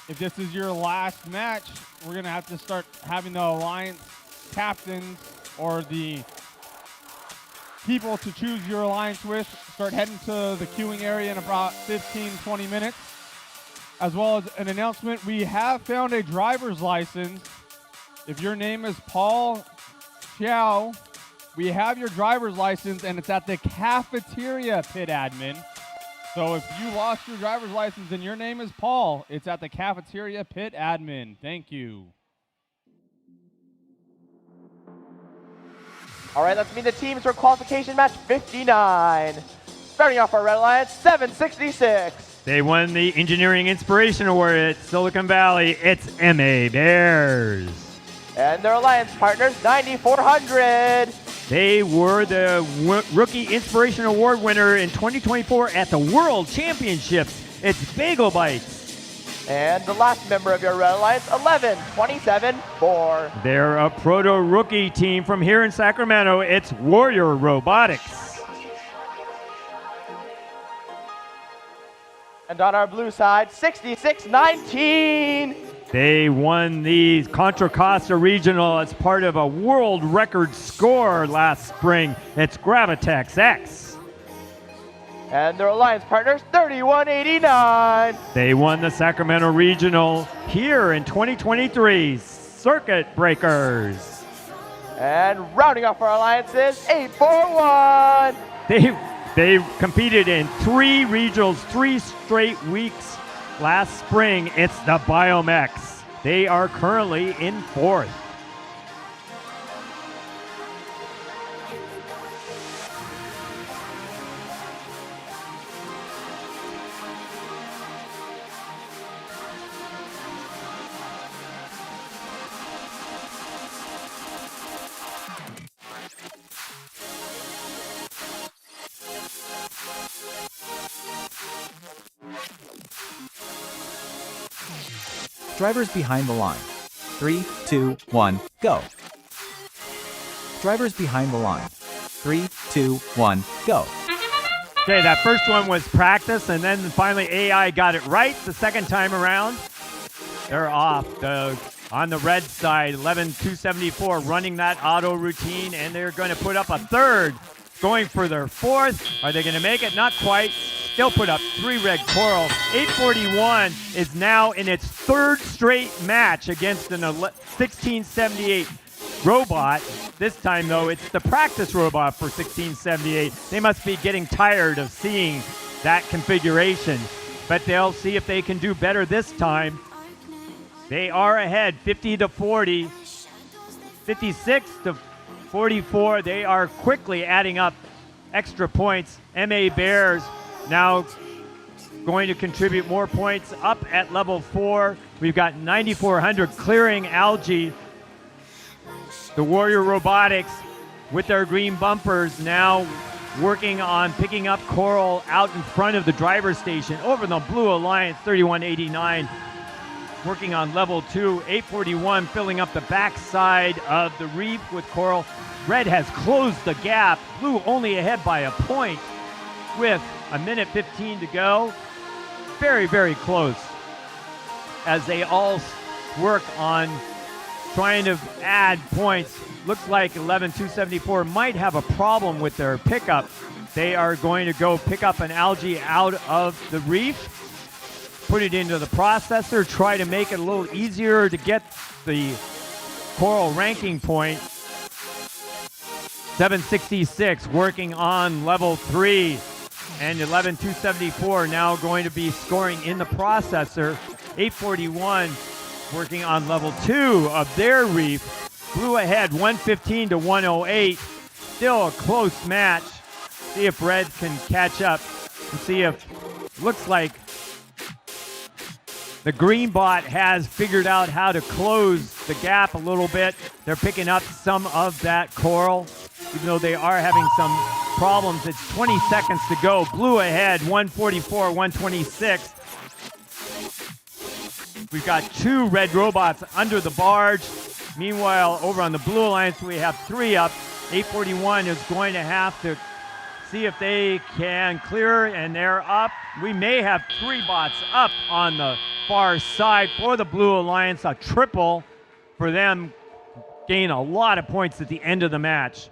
If this is your last match, we're going to have to start having the alliance captains or the people to choose your alliance with start heading to the queuing area in about 15, 20 minutes. As well as an announcement, we have found a driver's license. If your name is Paul Chow, we have your driver's license, and it's at the cafeteria, pit admin. So if you lost your driver's license and your name is Paul, it's at the cafeteria, pit admin. Thank you. All right, let's meet the teams for qualification match 59. Starting off our Red Alliance, 766. They won the Engineering Inspiration Award at Silicon Valley. It's MA Bears. And their alliance partners, 9400. They were the Rookie Inspiration Award winner in 2024 at the World Championships. It's Bagel Bites. And the last member of your Red Alliance, 11-27-4. They're a proto-rookie team from here in Sacramento. It's Warrior Robotics. And on our blue side, 66-19. They won the Contra Costa Regional as part of a world record score last spring. It's Gravitex X. And their alliance partners, 31-89. They won the Sacramento Regional here in 2023. Circuit Breakers. And rounding off our alliances, 841. They competed in 3 regionals, 3 straight weeks last spring. It's the Biomex. They are currently in 4th. Drivers behind the line. 3, 2, 1, go. Drivers behind the line. 3, 2, 1, go. Okay, that first one was practice, and then finally AI got it right the second time around. They're off on the red side, 11,274, running that auto routine, and they're going to put up a third, going for their fourth. Are they going to make it? Not quite. Still put up 3 red coral. 841 is now in its third straight match against an 1678 robot. This time, though, it's the practice robot for 1678. They must be getting tired of seeing that configuration, but they'll see if they can do better this time. They are ahead, 50 to 40, 56 to 44. They are quickly adding up extra points. MA Bears now going to contribute more points up at level 4. We've got 9,400 clearing algae. The Warrior Robotics with their green bumpers now working on picking up coral out in front of the driver's station. Over the Blue Alliance, 3189, working on level 2. 841 filling up the backside of the reef with coral. Red has closed the gap. Blue only ahead by a point with a minute 15 to go. Very, very close as they all work on trying to add points. Looks like 11,274 might have a problem with their pickup. They are going to go pick up an algae out of the reef, put it into the processor, try to make it a little easier to get the coral ranking point. 766 working on level 3, and 11,274 now going to be scoring in the processor. 841 working on level 2 of their reef. Blue ahead, 115 to 108. Still a close match. See if Red can catch up and see if, looks like the green bot has figured out how to close the gap a little bit. They're picking up some of that coral, even though they are having some problems. It's 20 seconds to go. Blue ahead, 144, 126. We've got 2 red robots under the barge. Meanwhile, over on the Blue Alliance, we have 3 up. 841 is going to have to see if they can clear, and they're up. We may have 3 bots up on the far side for the Blue Alliance. A triple for them. Gain a lot of points at the end of the match.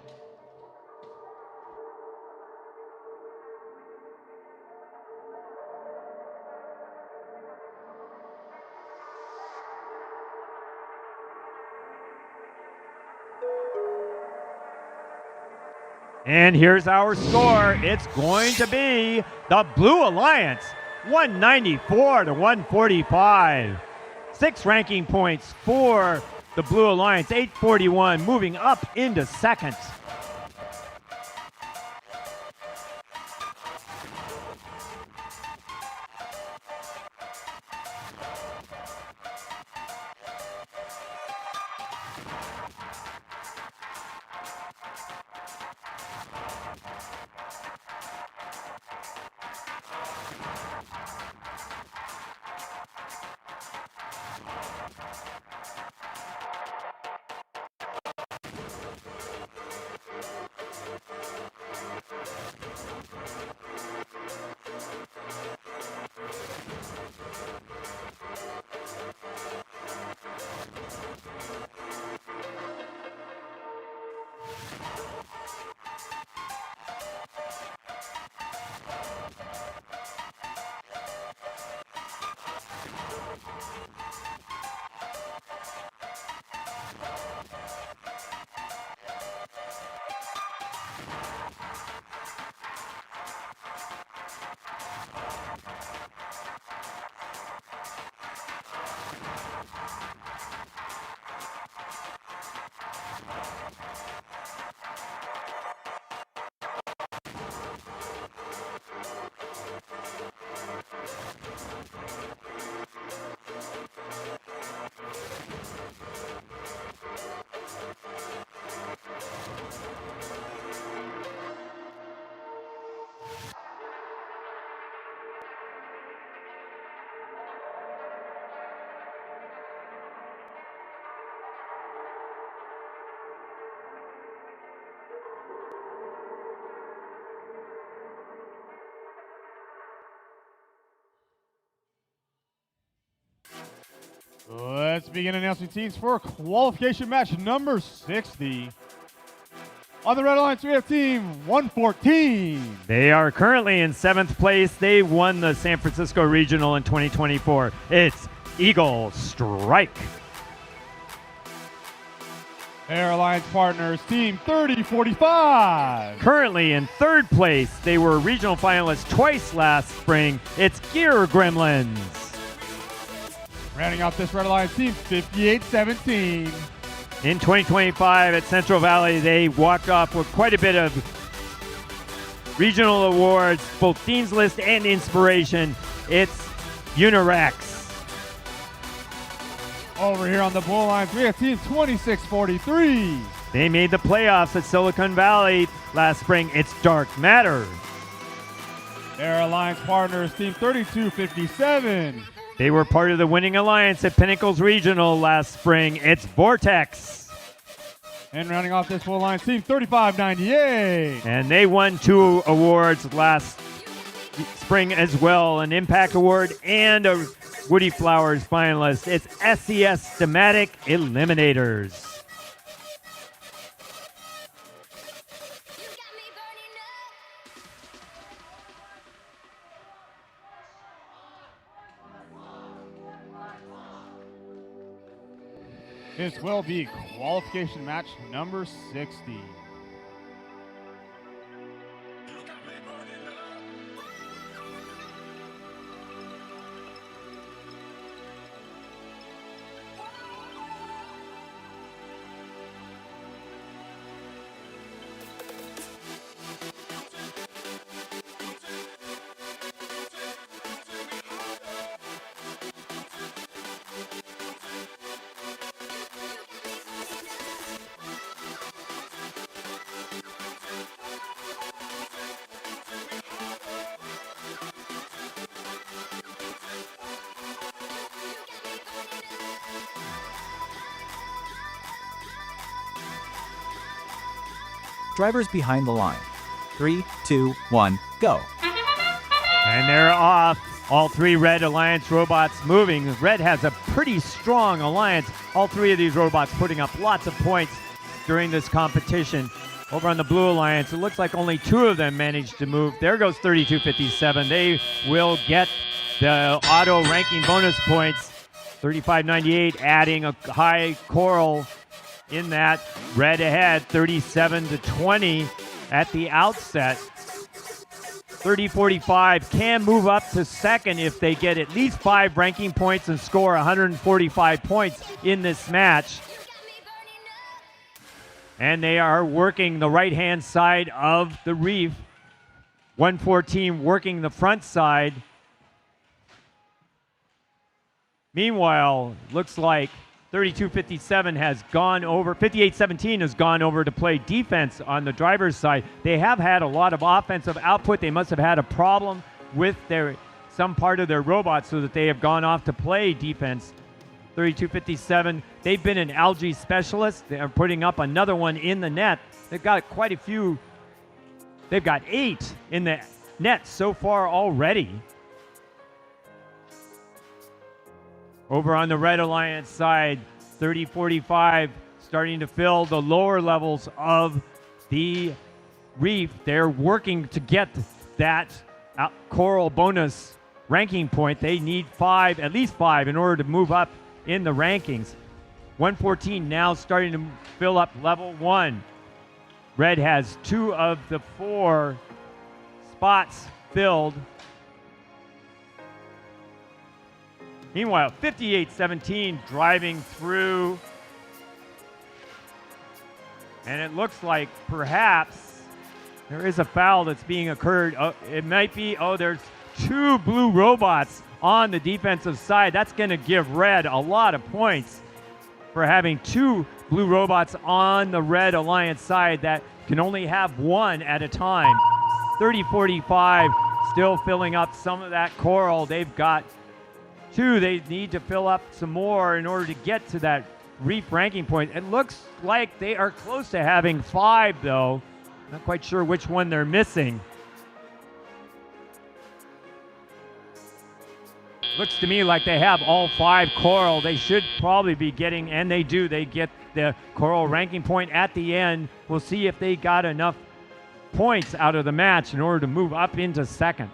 And here's our score. It's going to be the Blue Alliance, 194 to 145. 6 ranking points for the Blue Alliance, 841, moving up into second. Let's begin announcing teams for qualification match number 60. On the red alliance, we have team 114. They are currently in 7th place. They won the San Francisco Regional in 2024. It's Eagle Strike. Their alliance partners, team 3045. Currently in 3rd place. They were regional finalists twice last spring. It's Gear Gremlins. Rounding out this red alliance, team 5817. In 2025 at Central Valley, they walked off with quite a bit of regional awards, both Dean's List and Inspiration. It's Unirex. Over here on the blue alliance, we have team 2643. They made the playoffs at Silicon Valley last spring. It's Dark Matter. Their alliance partners, team 3257. They were part of the winning alliance at Pinnacles Regional last spring. It's Vortex. And rounding off this full alliance, team 3598. And they won 2 awards last spring as well, an Impact Award and a Woody Flowers finalist. It's SCS Thematic Eliminators. This will be qualification match number 60. Drivers behind the line. 3, 2, 1, go. And they're off. All 3 Red Alliance robots moving. Red has a pretty strong alliance. All 3 of these robots putting up lots of points during this competition. Over on the Blue Alliance, it looks like only 2 of them managed to move. There goes 3257. They will get the auto ranking bonus points. 3598 adding a high coral in that. Red ahead 37-20 at the outset. 3045 can move up to 2nd if they get at least 5 ranking points and score 145 points in this match. And they are working the right-hand side of the reef. 114 working the front side. Meanwhile, looks like 3257 has gone over, 5817 has gone over to play defense on the driver's side. They have had a lot of offensive output. They must have had a problem with some part of their robots so that they have gone off to play defense. 3257, they've been an algae specialist. They are putting up another one in the net. They've got quite a few. They've got 8 in the net so far already. Over on the Red Alliance side, 3045 starting to fill the lower levels of the reef. They're working to get that coral bonus ranking point. They need 5, at least 5, in order to move up in the rankings. 114 now starting to fill up level 1. Red has 2 of the 4 spots filled. Meanwhile, 5817 driving through. And it looks like perhaps there is a foul that's being occurred. It might be, there's 2 blue robots on the defensive side. That's going to give Red a lot of points for having 2 blue robots on the Red Alliance side that can only have 1 at a time. 3045 still filling up some of that coral. They've got 2. They need to fill up some more in order to get to that reef ranking point. It looks like they are close to having 5, though. Not quite sure which one they're missing. Looks to me like they have all 5 coral. They should probably be getting, and they do, they get the coral ranking point at the end. We'll see if they got enough points out of the match in order to move up into second.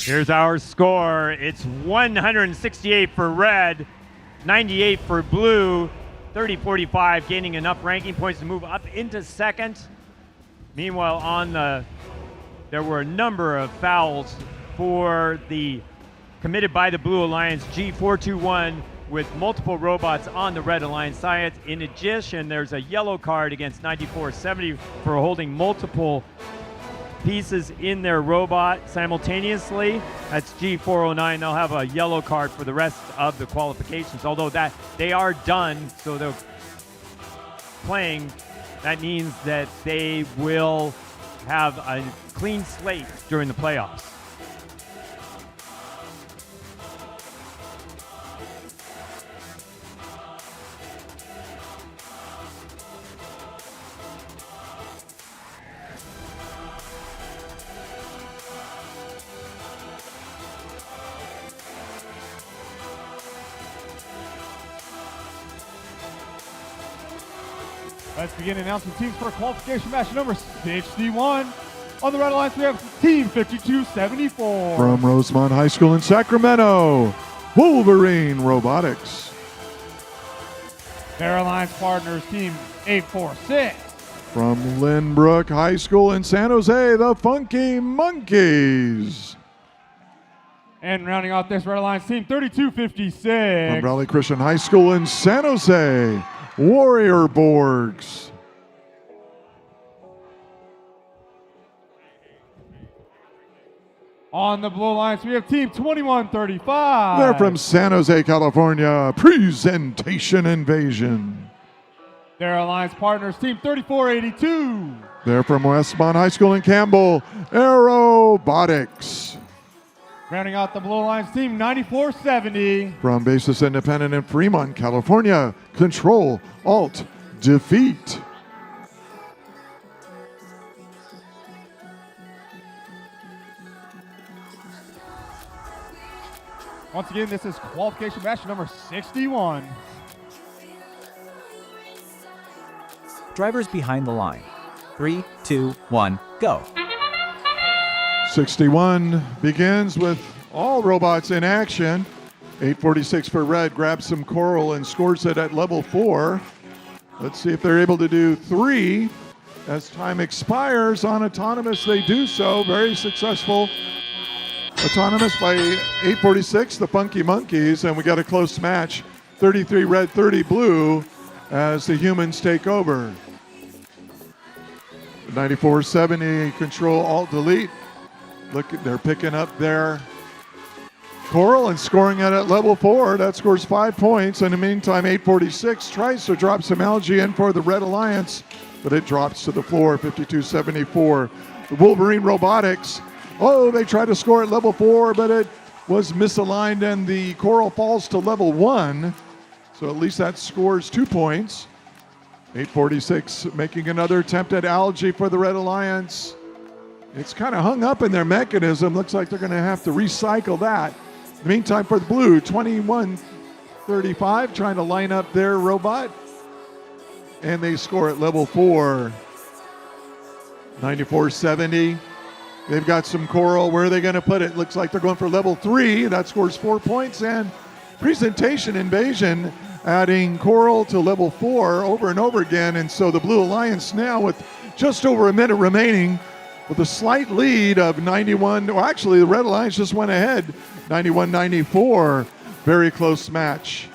Here's our score. It's 168 for red, 98 for blue, 30-45, gaining enough ranking points to move up into second. Meanwhile, there were a number of fouls for the committed by the Blue Alliance G421 with multiple robots on the Red Alliance side. In addition, there's a yellow card against 9470 for holding multiple pieces in their robot simultaneously. That's G409. They'll have a yellow card for the rest of the qualifications, although that they are done, so they're playing. That means that they will have a clean slate during the playoffs. Let's begin announcing teams for qualification match number 61. On the Red Alliance, we have Team 5274. From Rosemont High School in Sacramento, Wolverine Robotics. Their alliance partners, Team 846. From Lynbrook High School in San Jose, the Funky Monkeys. And rounding out this Red Alliance team, 3256. From Valley Christian High School in San Jose, Warrior Borgs. On the Blue Alliance, we have team 2135. They're from San Jose, California, Presentation Invasion. Their alliance partners, team 3482. They're from Westmont High School in Campbell, Robotics. Rounding out the Blue Alliance team, 9470. From Basis Independent in Fremont, California, Control, Alt, Defeat. Once again, this is qualification match number 61. Drivers behind the line. 3, 2, 1, go. 61 begins with all robots in action. 846 for red grabs some coral and scores it at level 4. Let's see if they're able to do 3. As time expires on autonomous, they do so. Very successful. Autonomous by 846, the Funky Monkeys, and we got a close match. 33 red, 30 blue as the humans take over. 9470, Control, Alt, Delete. Look, they're picking up their coral and scoring it at level 4. That scores 5 points. In the meantime, 846 tries to drop some algae in for the Red Alliance, but it drops to the floor, 5274. The Wolverine Robotics, oh, they tried to score at level 4, but it was misaligned and the coral falls to level 1. So at least that scores 2 points. 846 making another attempt at algae for the Red Alliance. It's kind of hung up in their mechanism. Looks like they're going to have to recycle that. In the meantime, for the blue, 2135 trying to line up their robot. And they score at level 4. 9470. They've got some coral. Where are they going to put it? Looks like they're going for level 3. That scores 4 points. And Presentation Invasion adding coral to level 4 over and over again. And so the Blue Alliance now with just over a minute remaining with a slight lead of 91. Well, actually, the Red Alliance just went ahead, 91-94. Very close match.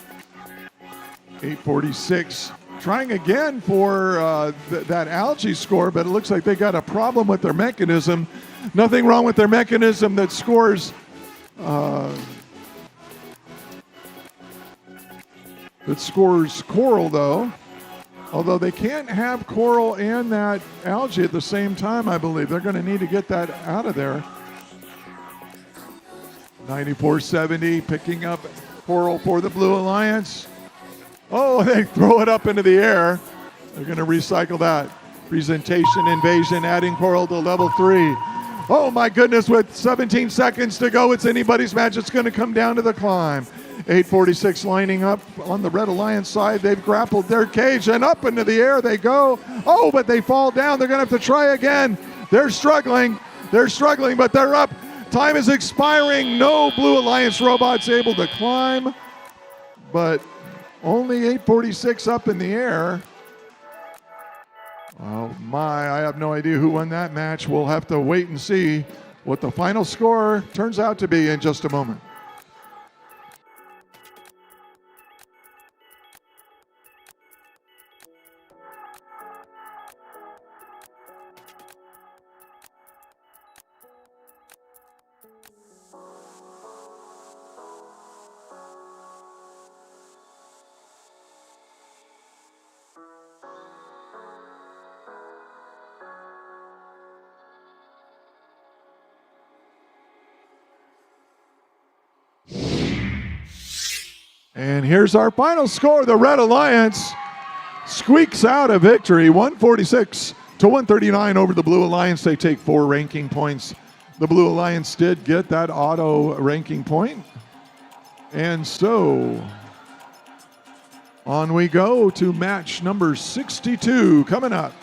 846 trying again for that algae score, but it looks like they got a problem with their mechanism. Nothing wrong with their mechanism that scores coral, though. Although they can't have coral and that algae at the same time, I believe. They're going to need to get that out of there. 9470 picking up coral for the Blue Alliance. Oh, they throw it up into the air. They're going to recycle that. Presentation Invasion adding coral to level 3. Oh my goodness, with 17 seconds to go, it's anybody's match. It's going to come down to the climb. 846 lining up on the Red Alliance side. They've grappled their cage and up into the air they go. Oh, but they fall down. They're going to have to try again. They're struggling, but they're up. Time is expiring. No Blue Alliance robots able to climb, but only 846 up in the air. Oh my, I have no idea who won that match. We'll have to wait and see what the final score turns out to be in just a moment. And here's our final score. The Red Alliance squeaks out a victory, 146 to 139 over the Blue Alliance. They take 4 ranking points. The Blue Alliance did get that auto ranking point. And so on we go to match number 62 coming up.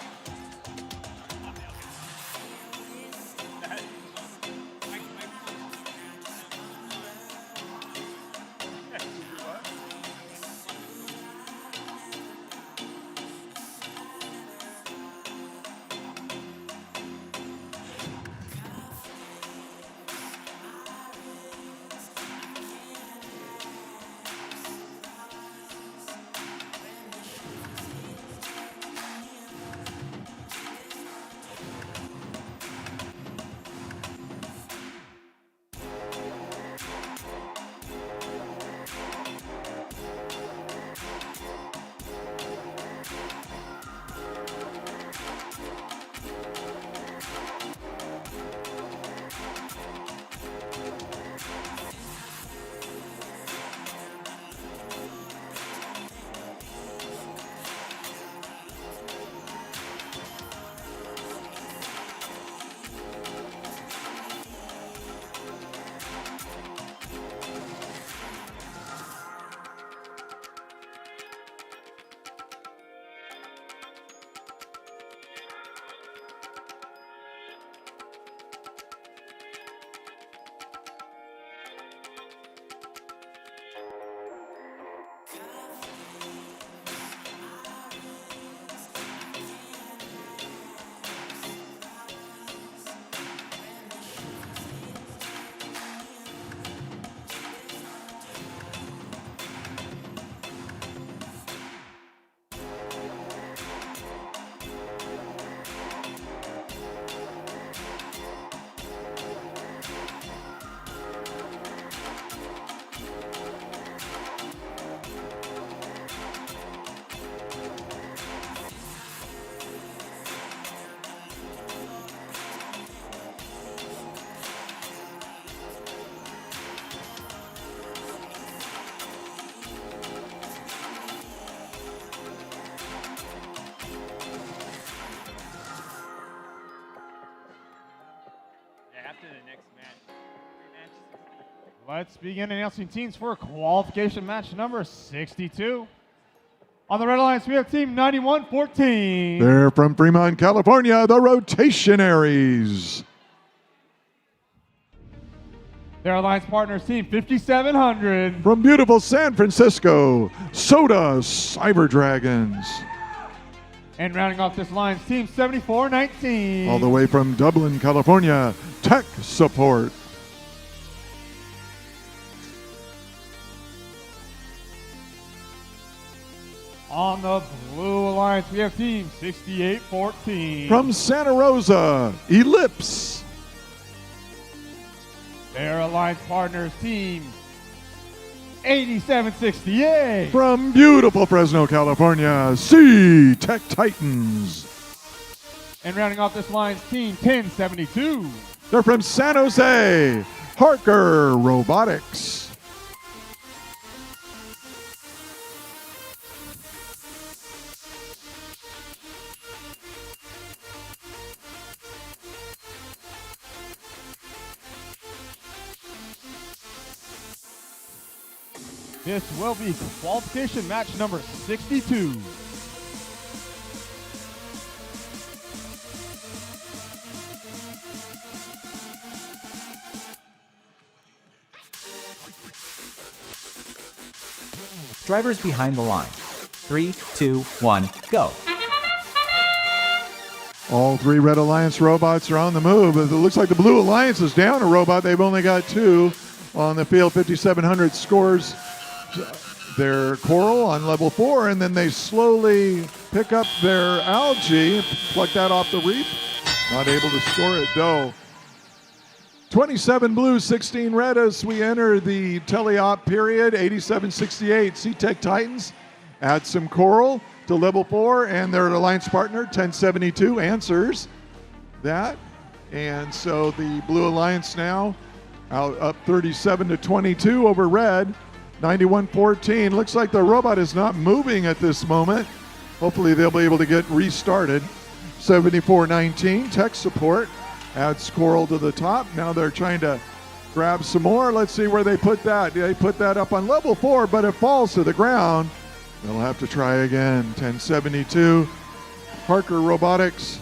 after the next match. Let's begin announcing teams for qualification match number 62. On the Red Alliance, we have team 9114. They're from Fremont, California, the Rotationaries. Their alliance partners, team 5700. From beautiful San Francisco, Soda Cyber Dragons. And rounding off this alliance, team 7419. All the way from Dublin, California, Tech Support. On the Blue Alliance, we have team 6814. From Santa Rosa, Ellipse. Their alliance partners, team 8768. From beautiful Fresno, California, Sea Tech Titans. And rounding off this alliance, team 1072. They're from San Jose, Harker Robotics. This will be qualification match number 62. Drivers behind the line. 3, 2, 1, go. All three Red Alliance robots are on the move. It looks like the Blue Alliance is down a robot. They've only got two on the field. 5700 scores their Coral on level 4, and then they slowly pick up their Algae, pluck that off the reef. Not able to score it though. 27 blue, 16 red as we enter the teleop period. 8768 Sea-Tech Titans add some Coral to level 4, and their alliance partner 1072 answers that. And so the Blue Alliance now out up 37-22 over red. 9114. Looks like the robot is not moving at this moment. Hopefully they'll be able to get restarted. 7419 Tech Support adds Coral to the top. Now they're trying to grab some more. Let's see where they put that. They put that up on level 4, but it falls to the ground. They'll have to try again. 1072 Parker Robotics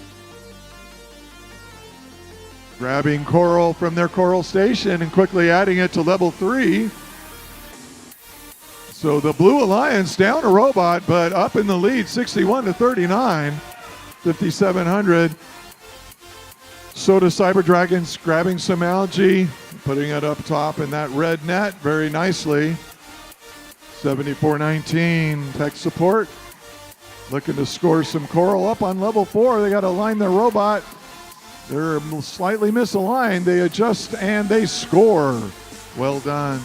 grabbing Coral from their Coral station and quickly adding it to level 3. So the Blue Alliance down a robot, but up in the lead, 61-39. 5700. Soda Cyber Dragons grabbing some Algae, putting it up top in that red net very nicely. 7419 Tech Support looking to score some Coral up on level 4. They got to line their robot. They're slightly misaligned. They adjust and they score. Well done.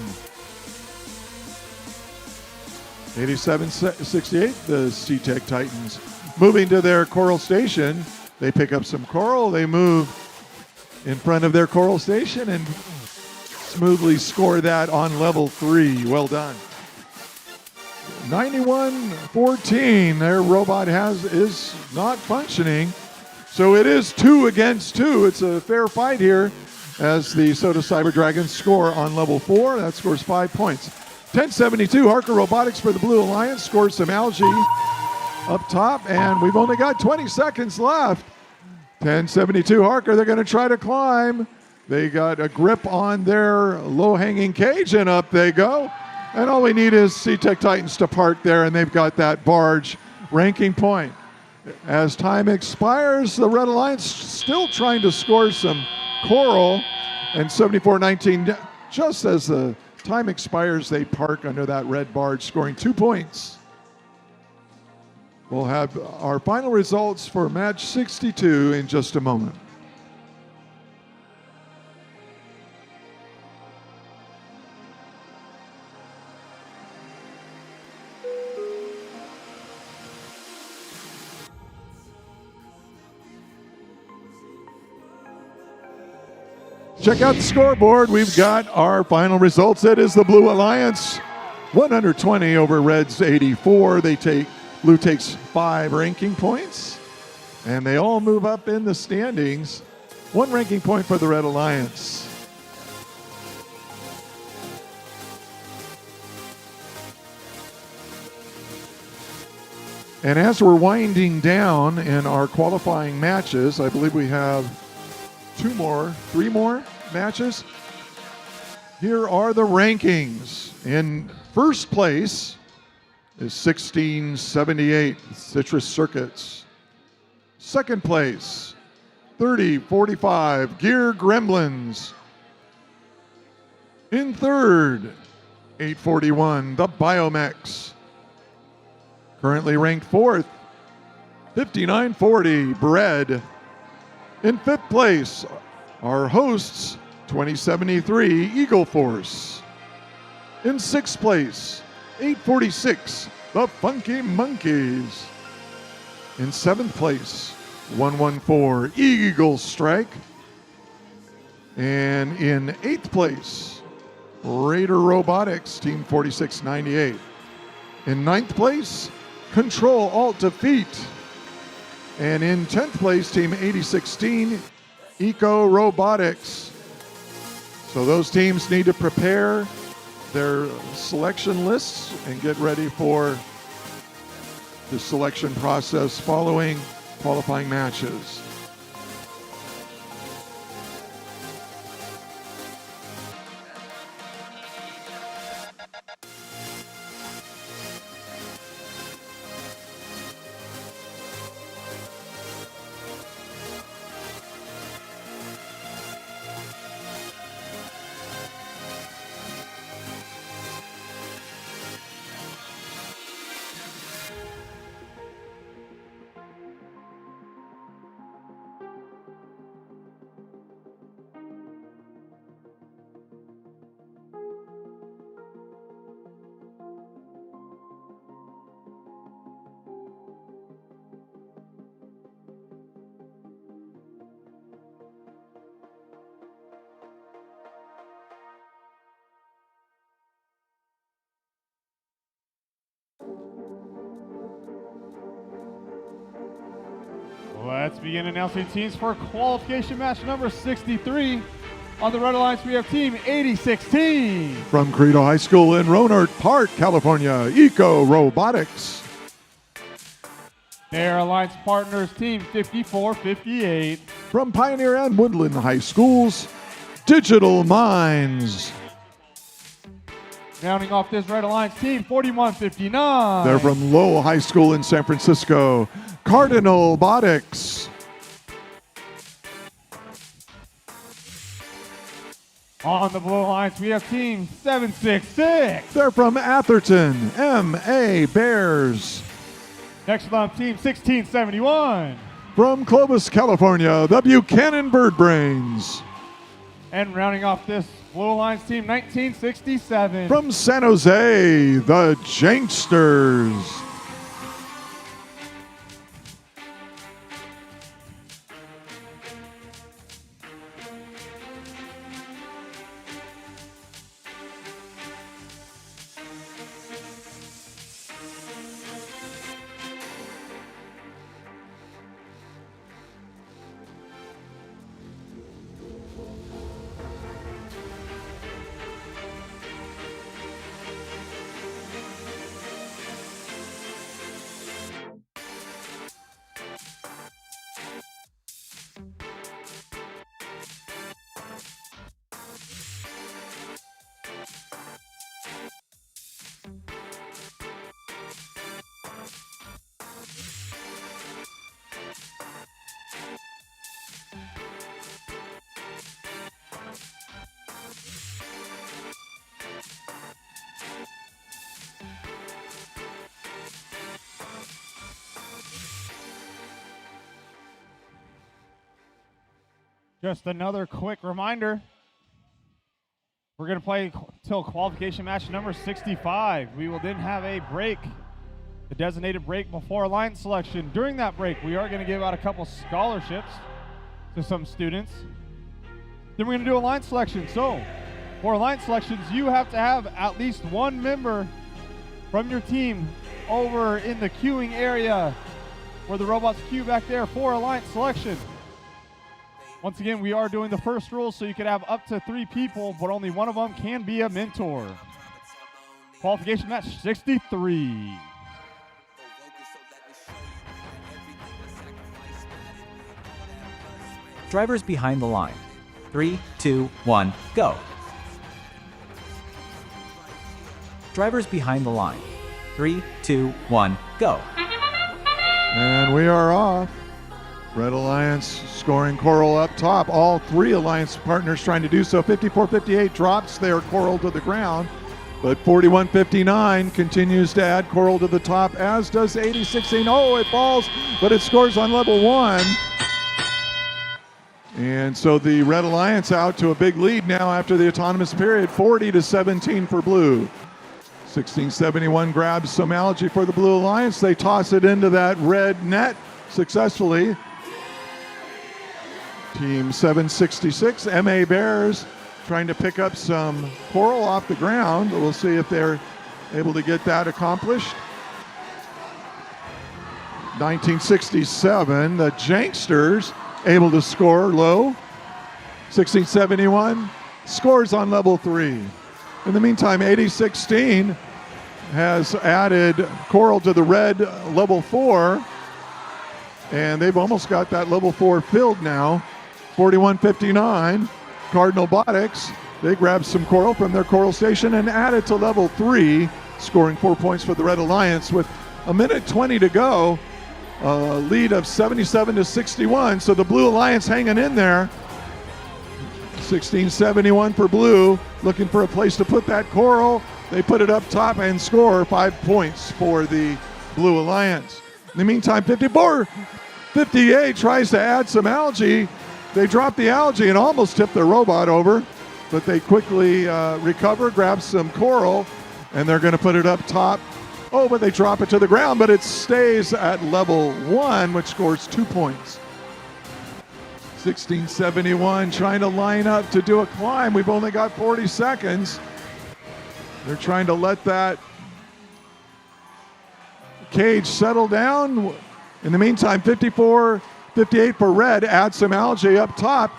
8768, the Sea-Tech Titans moving to their Coral station. They pick up some Coral. They move in front of their Coral station and smoothly score that on level 3. Well done. 9114, their robot is not functioning. So it is 2 against 2. It's a fair fight here as the Soda Cyber Dragons score on level 4. That scores 5 points. 1072 Harker Robotics for the Blue Alliance scores some Algae up top, and we've only got 20 seconds left. 1072 Harker, they're going to try to climb. They got a grip on their low-hanging cage, and up they go. And all we need is Sea-Tech Titans to park there, and they've got that barge ranking point. As time expires, the Red Alliance still trying to score some Coral, and 7419, just as the time expires, they park under that red barge, scoring 2 points. We'll have our final results for match 62 in just a moment. Check out the scoreboard. We've got our final results. It is the Blue Alliance, 120 over Red's 84. Blue takes 5 ranking points, and they all move up in the standings. 1 ranking point for the Red Alliance. And as we're winding down in our qualifying matches, I believe we have 3 more matches. Here are the rankings. In first place is 1678 Citrus Circuits. Second place, 3045 Gear Gremlins. In third, 841 The Biomex. Currently ranked fourth, 5940 Bread. In fifth place, our hosts, 2073 Eagle Force. In sixth place, 846 The Funky Monkeys. In seventh place, 114 Eagle Strike. And in eighth place, Raider Robotics, Team 4698. In ninth place, Control Alt Defeat. And in 10th place, Team 8016, Eco Robotics. So those teams need to prepare their selection lists and get ready for the selection process following qualifying matches. Let's begin announcing teams for qualification match number 63. On the Red Alliance, we have Team 8016. From Credo High School in Rohnert Park, California, Eco Robotics. Their alliance partners, Team 5458. From Pioneer and Woodland High Schools, Digital Minds. Rounding off this Red Alliance, Team 4159. They're from Lowell High School in San Francisco, Cardinal Botics. On the Blue Alliance, we have Team 766. They're from Atherton, MA Bears. Next up, Team 1671. From Clovis, California, the Buchanan Bird Brains. And rounding off this Blue Alliance, Team 1967. From San Jose, the Janksters. Just another quick reminder. We're going to play till qualification match number 65. We will then have a break, the designated break before alliance selection. During that break, we are going to give out a couple scholarships to some students. Then we're going to do alliance selection. So for alliance selections, you have to have at least one member from your team over in the queuing area where the robots queue back there for alliance selection. Once again, we are doing the first rule, so you could have up to 3 people, but only one of them can be a mentor. Qualification match 63. Drivers behind the line. 3, 2, 1, go. Drivers behind the line. 3, 2, 1, go. And we are off. Red Alliance scoring Coral up top. All 3 Alliance partners trying to do so. 54-58 drops their Coral to the ground. But 41-59 continues to add Coral to the top, as does 80-16. Oh, it falls, but it scores on level 1. And so the Red Alliance out to a big lead now after the autonomous period, 40-17 for blue. 1671 grabs some algae for the Blue Alliance. They toss it into that red net successfully. Team 766, MA Bears, trying to pick up some coral off the ground. We'll see if they're able to get that accomplished. 1967, the Janksters able to score low. 1671 scores on level 3. In the meantime, 8016 has added coral to the red level 4, and they've almost got that level 4 filled now. 41-59, Cardinal Robotics, they grabbed some coral from their coral station and added to level 3, scoring 4 points for the Red Alliance with a minute 20 to go. Lead of 77-61, so the Blue Alliance hanging in there. 1671 for blue, looking for a place to put that coral. They put it up top and score 5 points for the Blue Alliance. In the meantime, 54-58 tries to add some algae. They drop the algae and almost tip their robot over, but they quickly recover, grab some coral, and they're going to put it up top. Oh, but they drop it to the ground, but it stays at level 1, which scores 2 points. 1671 trying to line up to do a climb. We've only got 40 seconds. They're trying to let that cage settle down. In the meantime, 54-58 for red. Add some algae up top.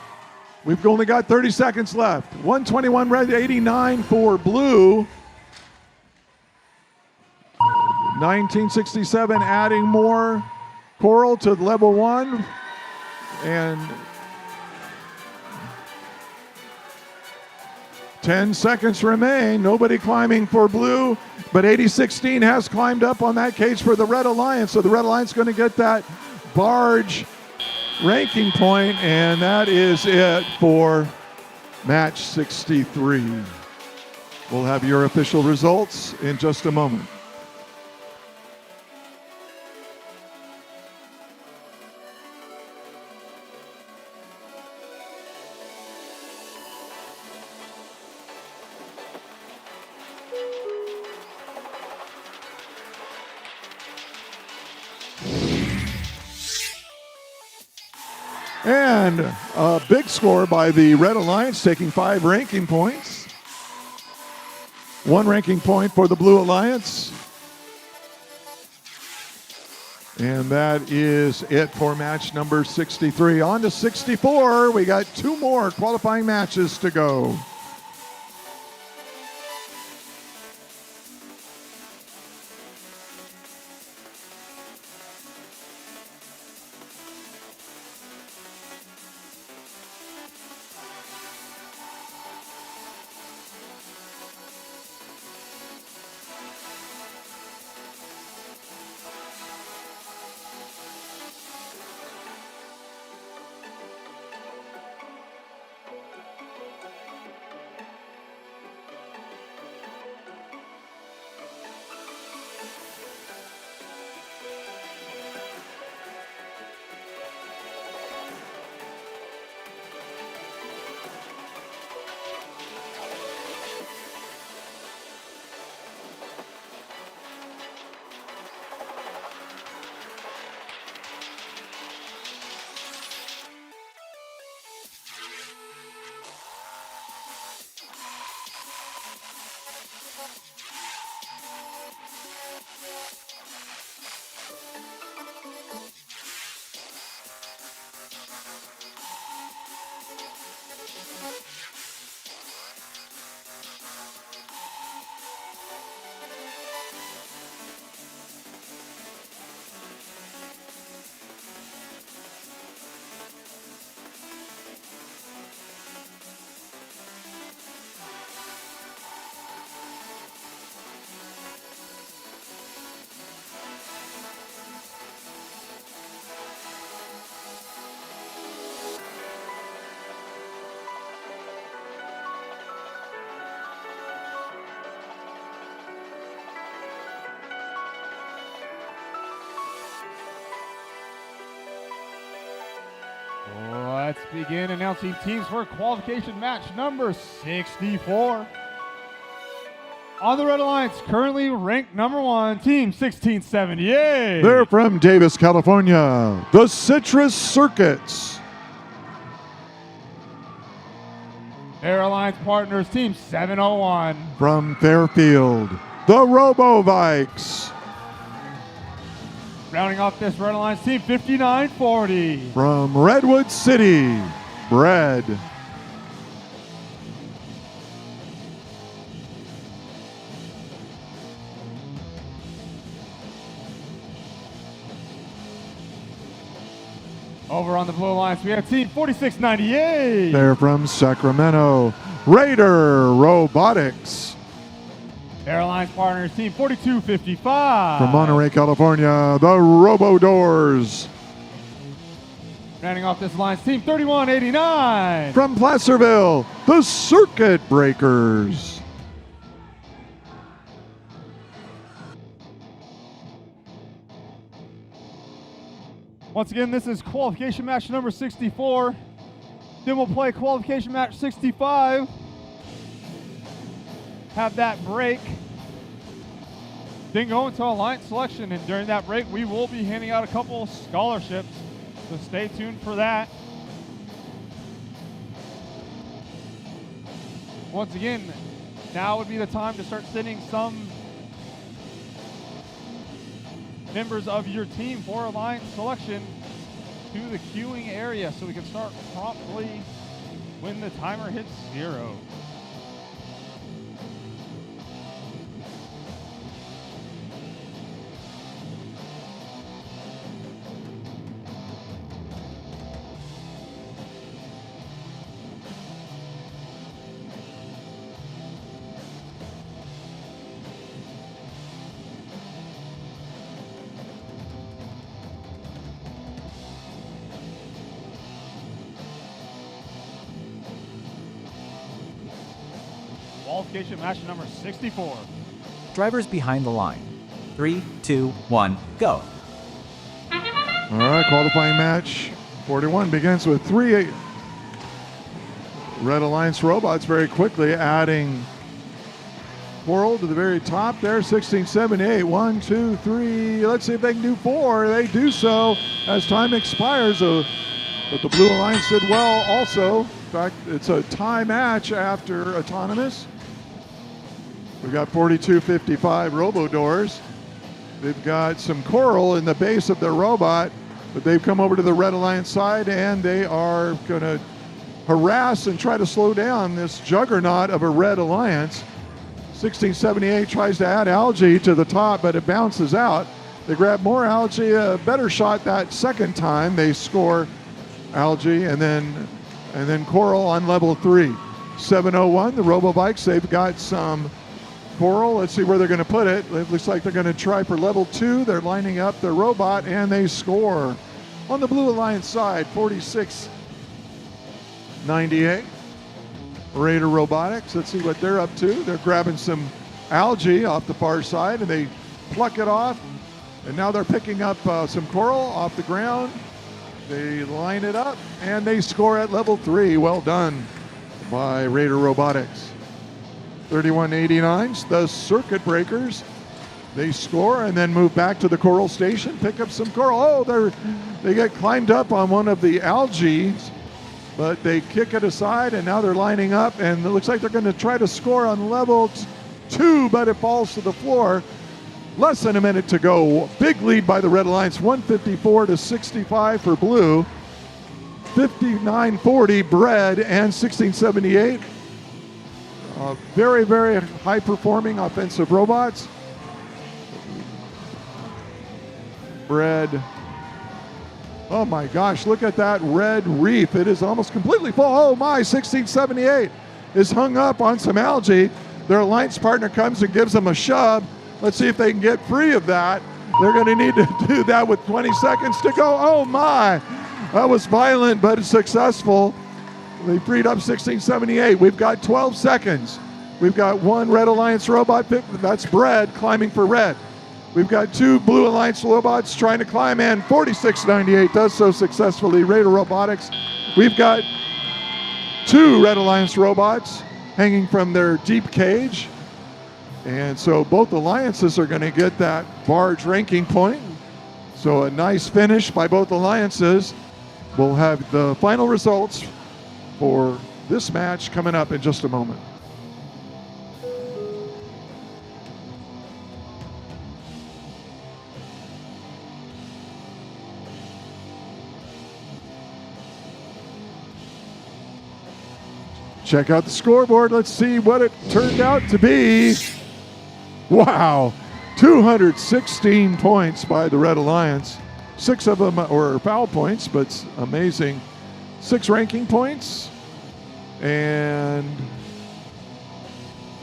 We've only got 30 seconds left. 121 red, 89 for blue. 1967 adding more coral to level 1. And 10 seconds remain. Nobody climbing for blue, but 8016 has climbed up on that cage for the Red Alliance. So the Red Alliance going to get that barge ranking point, and that is it for match 63. We'll have your official results in just a moment. And a big score by the Red Alliance, taking 5 ranking points. 1 ranking point for the Blue Alliance. And that is it for match number 63. On to 64. We got 2 more qualifying matches to go. begin announcing teams for qualification match number 64. On the Red Alliance, currently ranked number 1, Team 1678. They're from Davis, California, the Citrus Circuits. Their alliance partners, Team 701. From Fairfield, the Robotics. Rounding off this Red Alliance, Team 5940. From Redwood City, Bread. Over on the Blue Alliance, we have Team 4698. They're from Sacramento, Raider Robotics. Their alliance partners, Team 4255. From Monterey, California, the Robo-Doors. Rounding off this alliance, Team 3189. From Placerville, the Circuit Breakers. Once again, this is qualification match number 64. Then we'll play qualification match 65. Have that break. Then go into alliance selection, and during that break, we will be handing out a couple scholarships. So stay tuned for that. Once again, now would be the time to start sending some members of your team for alliance selection to the queuing area so we can start promptly when the timer hits 0. Qualification match number 64. Drivers behind the line. 3, 2, 1, go. All right, qualifying match 41 begins with 3 Red Alliance robots very quickly adding Coral to the very top there. 1678. 1, 2, 3. Let's see if they can do 4. They do so as time expires. But the Blue Alliance did well also. In fact, it's a tie match after Autonomous. We've got 4255 Robo-Doors. They've got some Coral in the base of their robot, but they've come over to the Red Alliance side and they are going to harass and try to slow down this juggernaut of a Red Alliance. 1678 tries to add Algae to the top, but it bounces out. They grab more Algae, a better shot that second time. They score Algae and then Coral on level 3. 701, the Robobikes, they've got some Coral. Let's see where they're going to put it. It looks like they're going to try for level 2. They're lining up their robot and they score. On the Blue Alliance side, 4698. Raider Robotics. Let's see what they're up to. They're grabbing some Algae off the far side and they pluck it off. And now they're picking up some Coral off the ground. They line it up and they score at level 3. Well done by Raider Robotics. 3189's the Circuit Breakers. They score and then move back to the Coral station, pick up some Coral. Oh, they get climbed up on one of the Algae, but they kick it aside and now they're lining up and it looks like they're going to try to score on level 2, but it falls to the floor. Less than a minute to go. Big lead by the Red Alliance, 154 to 65 for Blue. 5940 Bread and 1678. Very, very high-performing offensive robots. Bread. Oh my gosh, look at that red reef. It is almost completely full. Oh my, 1678 is hung up on some Algae. Their alliance partner comes and gives them a shove. Let's see if they can get free of that. They're going to need to do that with 20 seconds to go. Oh my, that was violent, but it's successful. They freed up 1678. We've got 12 seconds. We've got one Red Alliance robot, that's Bread, climbing for red. We've got 2 Blue Alliance robots trying to climb in. 4698 does so successfully. Raider Robotics We've got 2 Red Alliance robots hanging from their deep cage. And so both alliances are going to get that barge ranking point. So a nice finish by both alliances. We'll have the final results for this match coming up in just a moment. Check out the scoreboard. Let's see what it turned out to be. Wow, 216 points by the Red Alliance. 6 of them were foul points, but amazing. 6 ranking points. And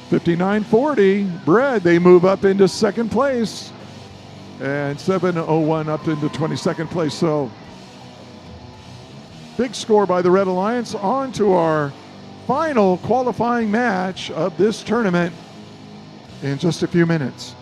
59-40, Bread, they move up into second place. And 701 up into 22nd place. So big score by the Red Alliance. On to our final qualifying match of this tournament in just a few minutes.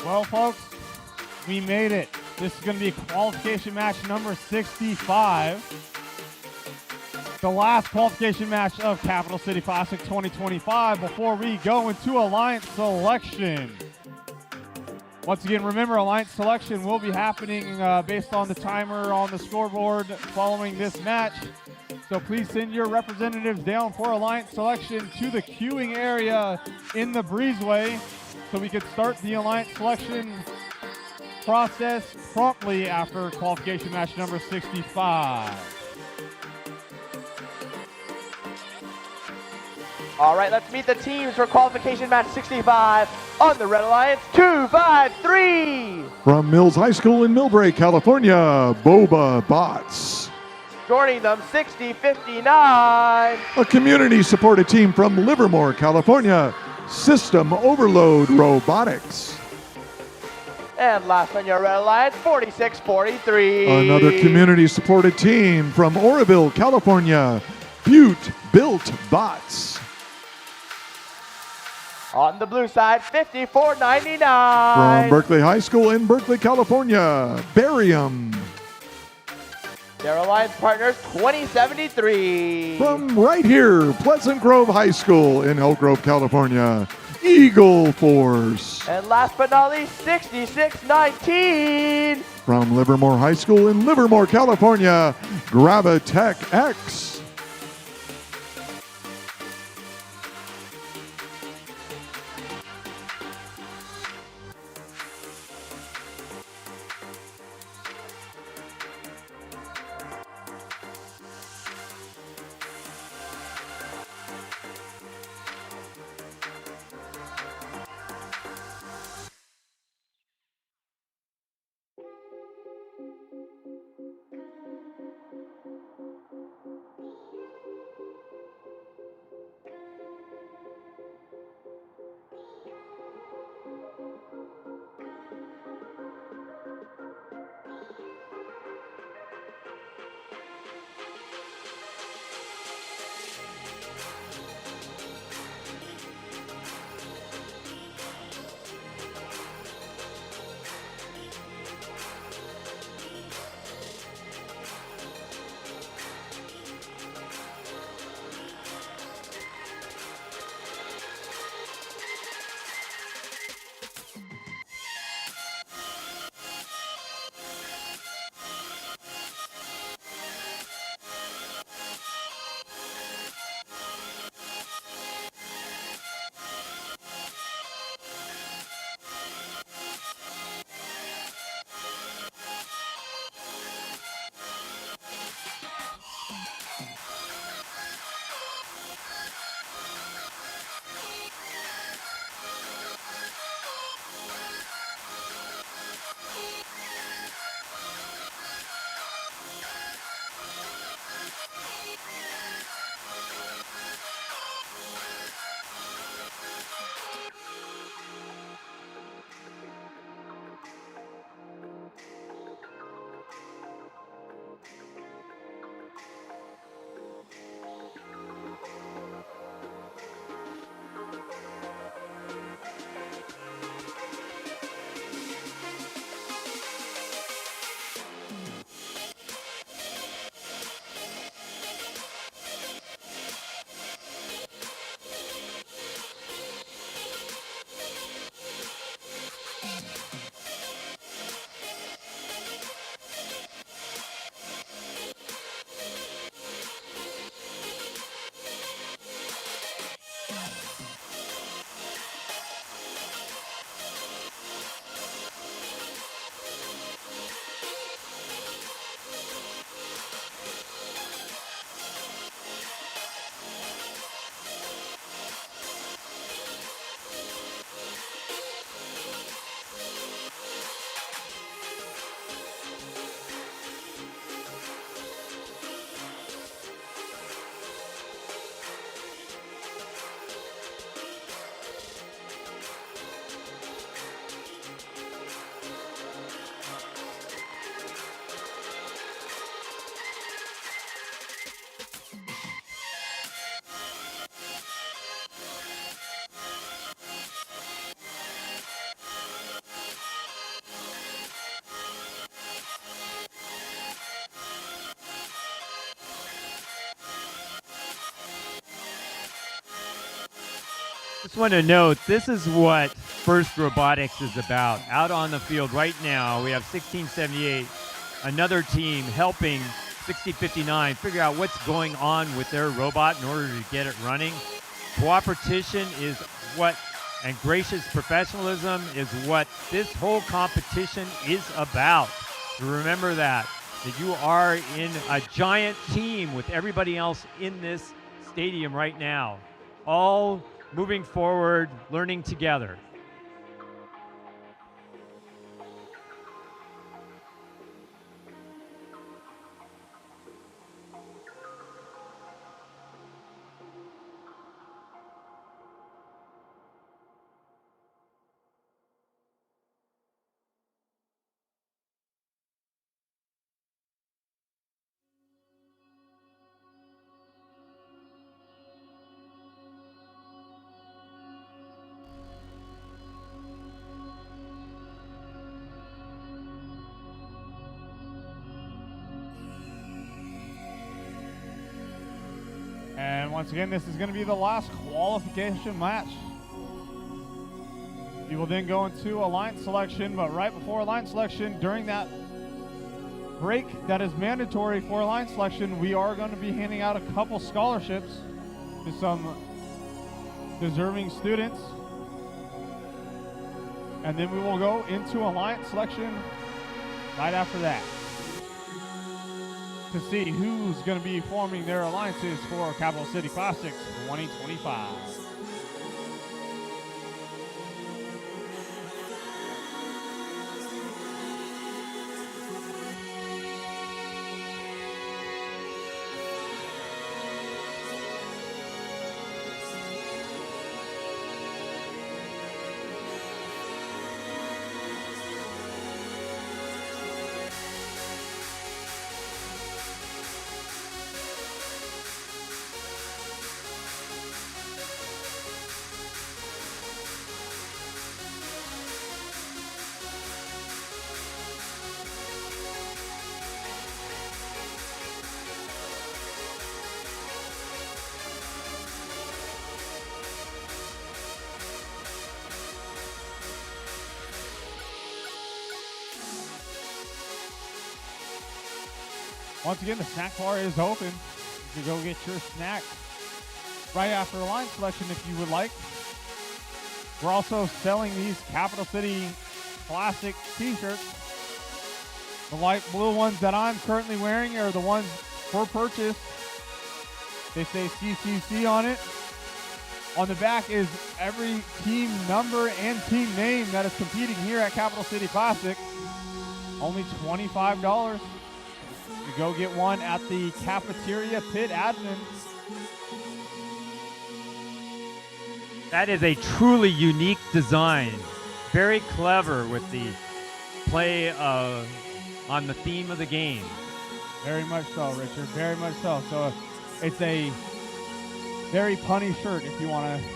Well, folks, we made it. This is going to be qualification match number 65. The last qualification match of Capital City Classic 2025 before we go into Alliance Selection. Once again, remember, Alliance Selection will be happening based on the timer on the scoreboard following this match. So please send your representatives down for Alliance Selection to the queuing area in the breezeway so we could start the Alliance Selection process promptly after qualification match number 65. All right, let's meet the teams for qualification match 65 on the Red Alliance 253. From Mills High School in Millbrae, California, Boba Bots. Joining them 6059. A community-supported team from Livermore, California, System Overload Robotics. And last on your Red Alliance 4643. Another community-supported team from Oroville, California, Butte Built Bots. On the blue side 5499. From Berkeley High School in Berkeley, California, Barium. Their alliance partners 2073. From right here, Pleasant Grove High School in Elk Grove, California, Eagle Force. And last but not least 6619. From Livermore High School in Livermore, California, Gravitech X. Just want to note, this is what First Robotics is about. Out on the field right now, we have 1678, another team helping 6059 figure out what's going on with their robot in order to get it running. Cooperation is what, and gracious professionalism is what this whole competition is about. So remember that you are in a giant team with everybody else in this stadium right now, all moving forward, learning together. And once again, this is going to be the last qualification match. You will then go into alliance selection, but right before alliance selection, during that break that is mandatory for line selection, we are going to be handing out a couple scholarships to some deserving students. And then we will go into alliance selection right after that to see who's going to be forming their alliances for Capital City Classics 2025. Once again, the snack bar is open. You can go get your snack right after the line selection if you would like. We're also selling these Capital City Classic t-shirts. The light blue ones that I'm currently wearing are the ones for purchase. They say CCC on it. On the back is every team number and team name that is competing here at Capital City Classic. Only $25. You go get one at the cafeteria pit admin. That is a truly unique design. Very clever with the play on the theme of the game. Very much so, Richard. Very much so. So it's a very punny shirt if you want to.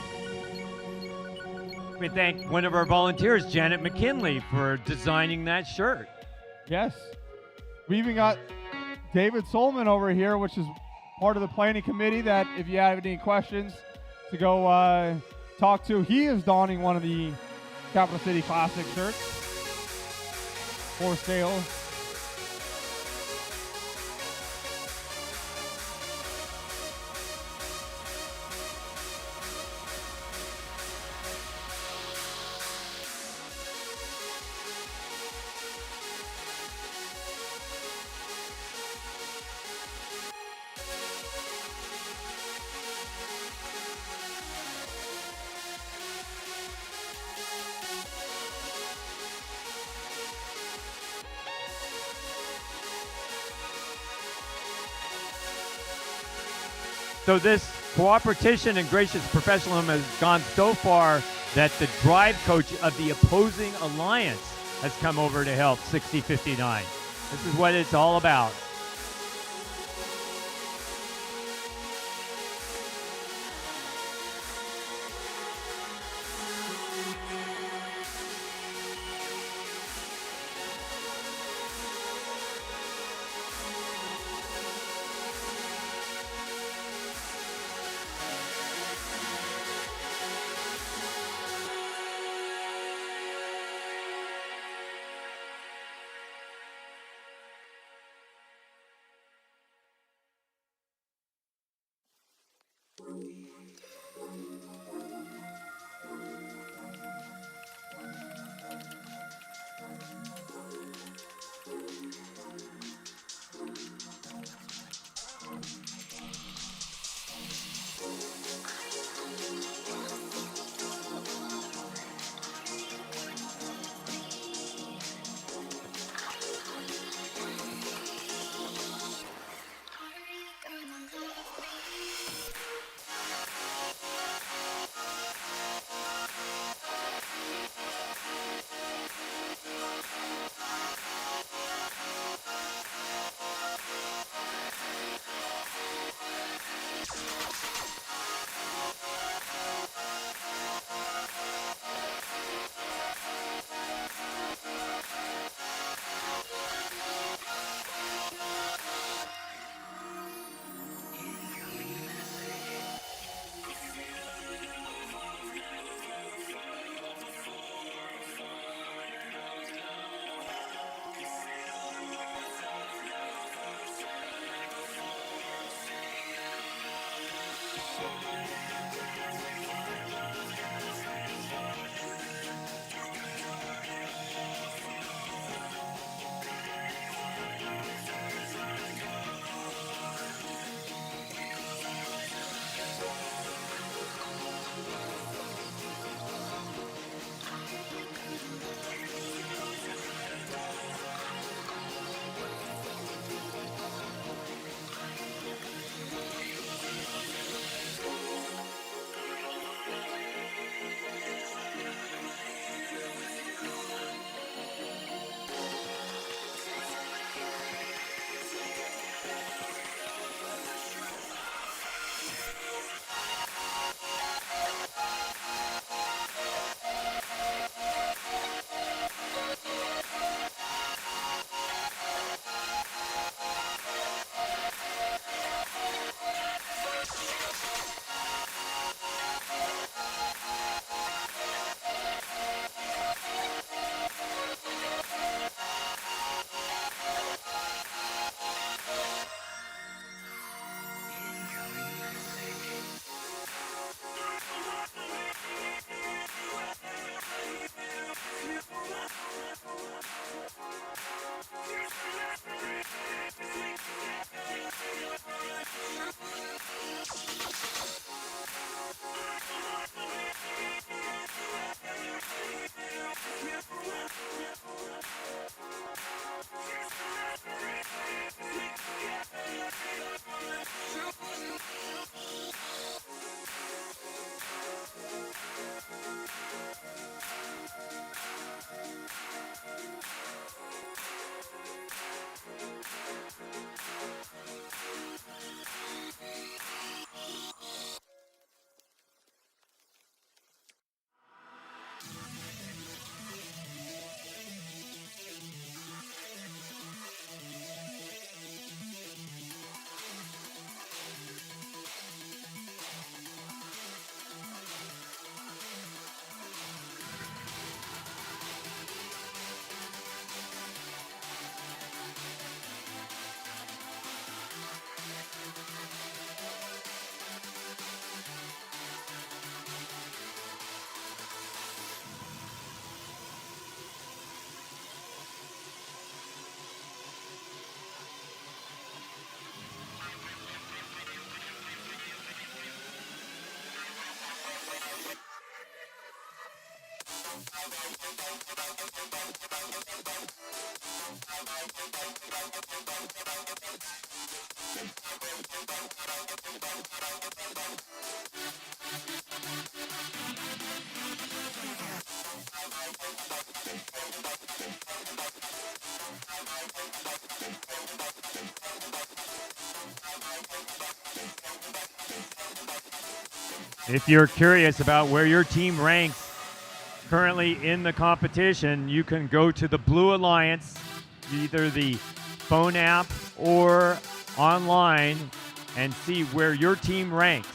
We thank one of our volunteers, Janet McKinley, for designing that shirt. Yes. We even got David Solman over here, which is part of the planning committee, that if you have any questions to go talk to, he is donning one of the Capital City Classic shirts for sale. So this cooperation and gracious professionalism has gone so far that the drive coach of the opposing alliance has come over to help 6059. This is what it's all about. If you're curious about where your team ranks currently in the competition, you can go to the Blue Alliance, either the phone app or online, and see where your team ranks.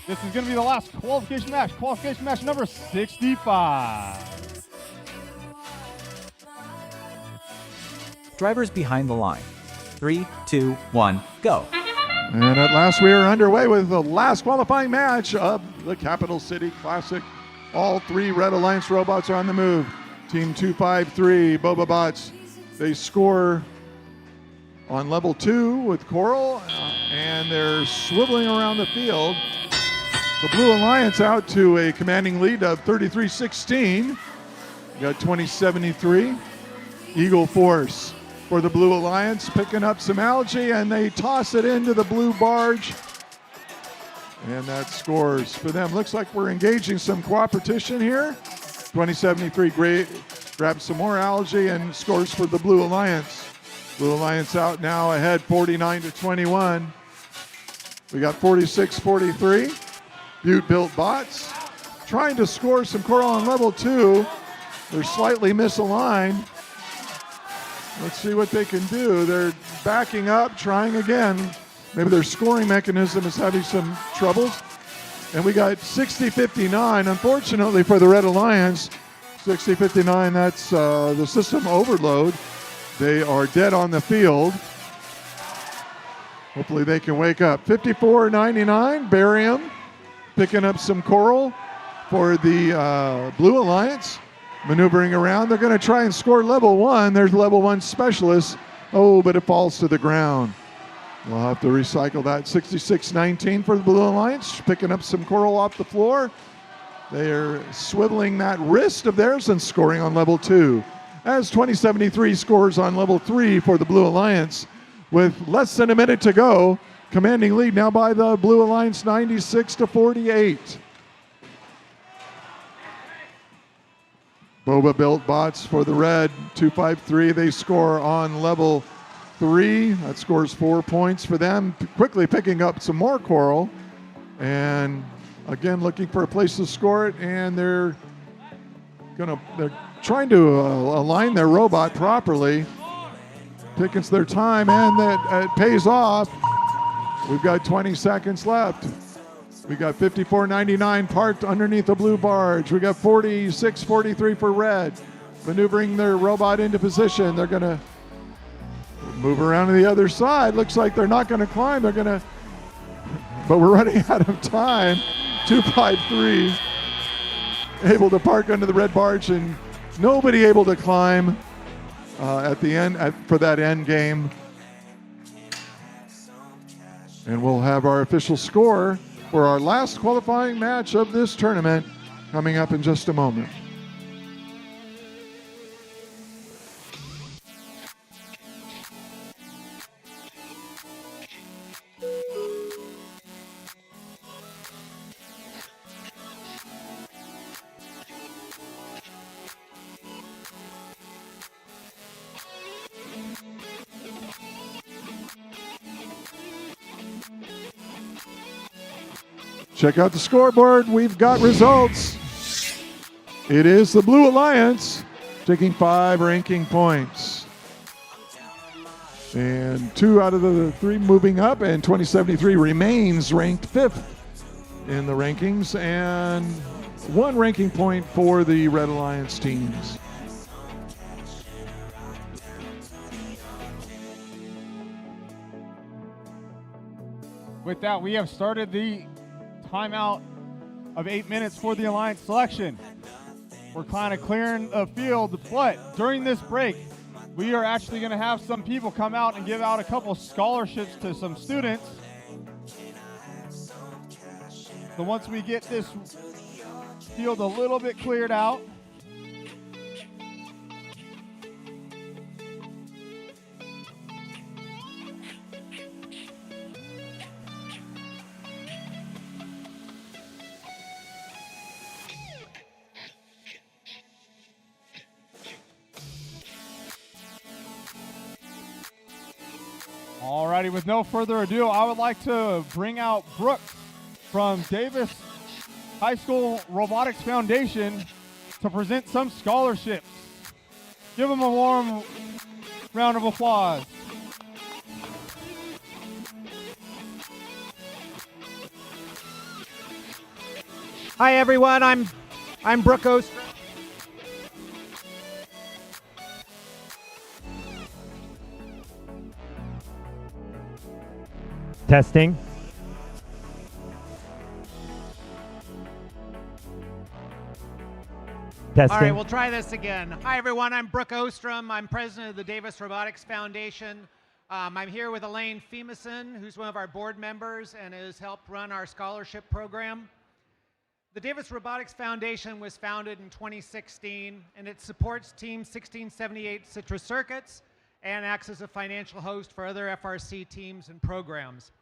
This is going to be the last qualification match number 65. Drivers behind the line. 3, 2, 1, go. And at last, we are underway with the last qualifying match of the Capital City Classic. All three Red Alliance robots are on the move. Team 253, Boba Bots, they score on level 2 with Coral, and they're swiveling around the field. The Blue Alliance out to a commanding lead of 33-16. We got 2073. Eagle Force for the Blue Alliance, picking up some algae, and they toss it into the blue barge. And that scores for them. Looks like we're engaging some cooperation here. 2073 grabs some more algae and scores for the Blue Alliance. Blue Alliance out now ahead 49-21. We got 46-43. Butte-built bots trying to score some coral on level 2. They're slightly misaligned. Let's see what they can do. They're backing up, trying again. Maybe their scoring mechanism is having some troubles. And we got 60-59, unfortunately for the Red Alliance. 60-59, that's the system overload. They are dead on the field. Hopefully they can wake up. 54-99, barium. picking up some coral for the Blue Alliance. Maneuvering around. They're going to try and score level 1. There's level 1 specialist. Oh, but it falls to the ground. We'll have to recycle that. 66-19 for the Blue Alliance. Picking up some coral off the floor. They are swiveling that wrist of theirs and scoring on level 2. As 2073 scores on level 3 for the Blue Alliance with less than a minute to go. Commanding lead now by the Blue Alliance 96-48. Boba built bots for the red, 253. They score on level 3. That scores 4 points for them. Quickly picking up some more coral. And again, looking for a place to score it. And they're trying to align their robot properly. Taking their time, and it pays off. We've got 20 seconds left. We got 54.99 parked underneath the blue barge. We got 46.43 for red. Maneuvering their robot into position. They're going to move around to the other side. Looks like they're not going to climb. They're going to, but we're running out of time. 253 able to park under the red barge, and nobody able to climb at the end for that end game. And we'll have our official score for our last qualifying match of this tournament coming up in just a moment. Check out the scoreboard. We've got results. It is the Blue Alliance taking 5 ranking points. And 2 out of the 3 moving up, and 2073 remains ranked 5th in the rankings, and 1 ranking point for the Red Alliance teams. With that, we have started the timeout of 8 minutes for the Alliance selection. We're kind of clearing the field, but during this break, we are actually going to have some people come out and give out a couple scholarships to some students. So once we get this field a little bit cleared out, alrighty, with no further ado, I would like to bring out Brooke from Davis High School Robotics Foundation to present some scholarships. Give them a warm round of applause. Hi everyone, I'm Brooke Ostrom. Testing. Testing. All right, we'll try this again. Hi everyone, I'm Brooke Ostrom. I'm president of the Davis Robotics Foundation. I'm here with Elaine Femison, who's one of our board members and has helped run our scholarship program. The Davis Robotics Foundation was founded in 2016, and it supports Team 1678 Citrus Circuits and acts as a financial host for other FRC teams and programs.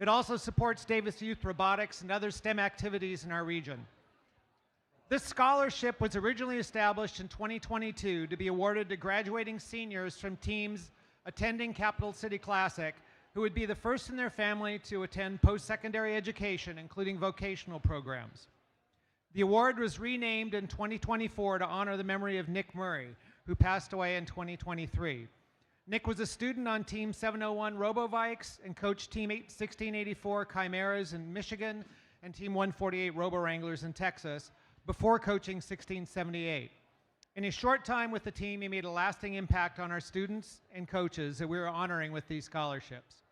It also supports Davis Youth Robotics and other STEM activities in our region. This scholarship was originally established in 2022 to be awarded to graduating seniors from teams attending Capital City Classic who would be the first in their family to attend post-secondary education, including vocational programs. The award was renamed in 2024 to honor the memory of Nick Murray, who passed away in 2023. Nick was a student on Team 701 RoboVikes and coached Team 1684 Chimeras in Michigan and Team 148 RoboWranglers in Texas before coaching 1678. In his short time with the team, he made a lasting impact on our students and coaches that we are honoring with these scholarships.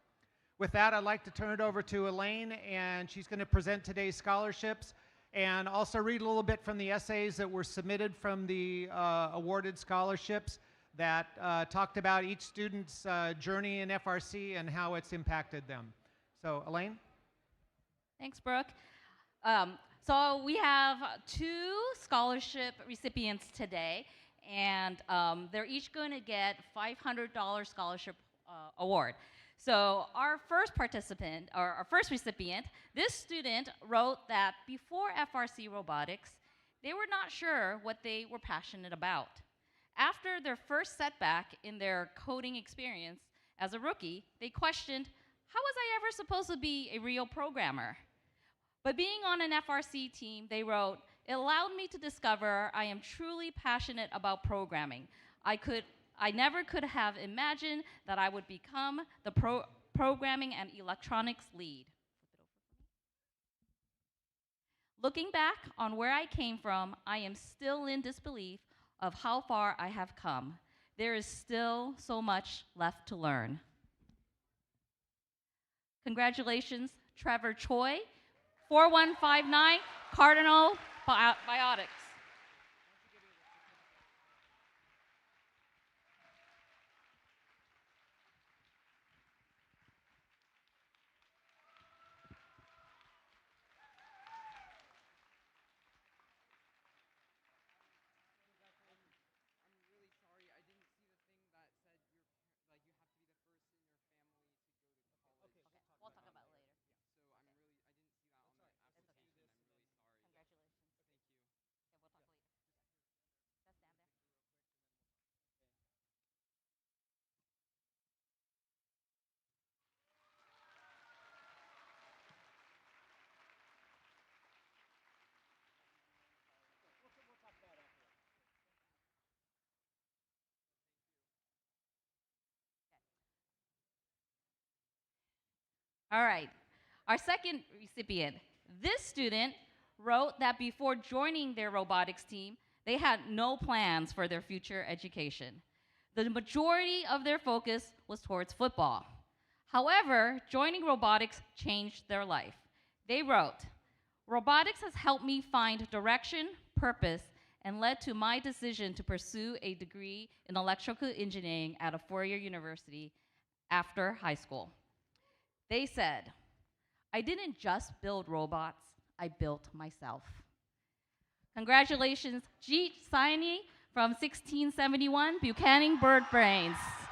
With that, I'd like to turn it over to Elaine, and she's going to present today's scholarships and also read a little bit from the essays that were submitted from the awarded scholarships that talked about each student's journey in FRC and how it's impacted them. So, Elaine? Thanks, Brooke. So we have 2 scholarship recipients today, and they're each going to get $500 scholarship award. So our first participant, or our first recipient, this student wrote that before FRC Robotics, they were not sure what they were passionate about. After their first setback in their coding experience as a rookie, they questioned, how was I ever supposed to be a real programmer? But being on an FRC team, they wrote, it allowed me to discover I am truly passionate about programming. I never could have imagined that I would become the programming and electronics lead. Looking back on where I came from, I am still in disbelief of how far I have come. There is still so much left to learn. Congratulations, Trevor Choi, 4159 Cardinal Biotics. We'll talk about it later. Congratulations. Okay, we'll talk later. Just stand there. All right, our second recipient. This student wrote that before joining their robotics team, they had no plans for their future education. The majority of their focus was towards football. However, joining robotics changed their life. They wrote, robotics has helped me find direction, purpose, and led to my decision to pursue a degree in electrical engineering at a four-year university after high school. They said, I didn't just build robots, I built myself. Congratulations, Jeet Saini from 1671 Buchanan Bird Brains. Congratulations.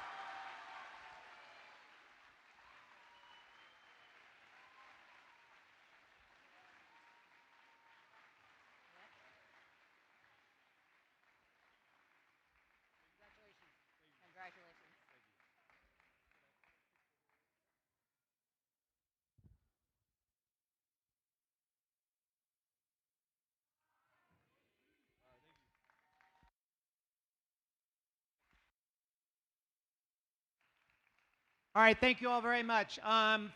All right, thank you all very much.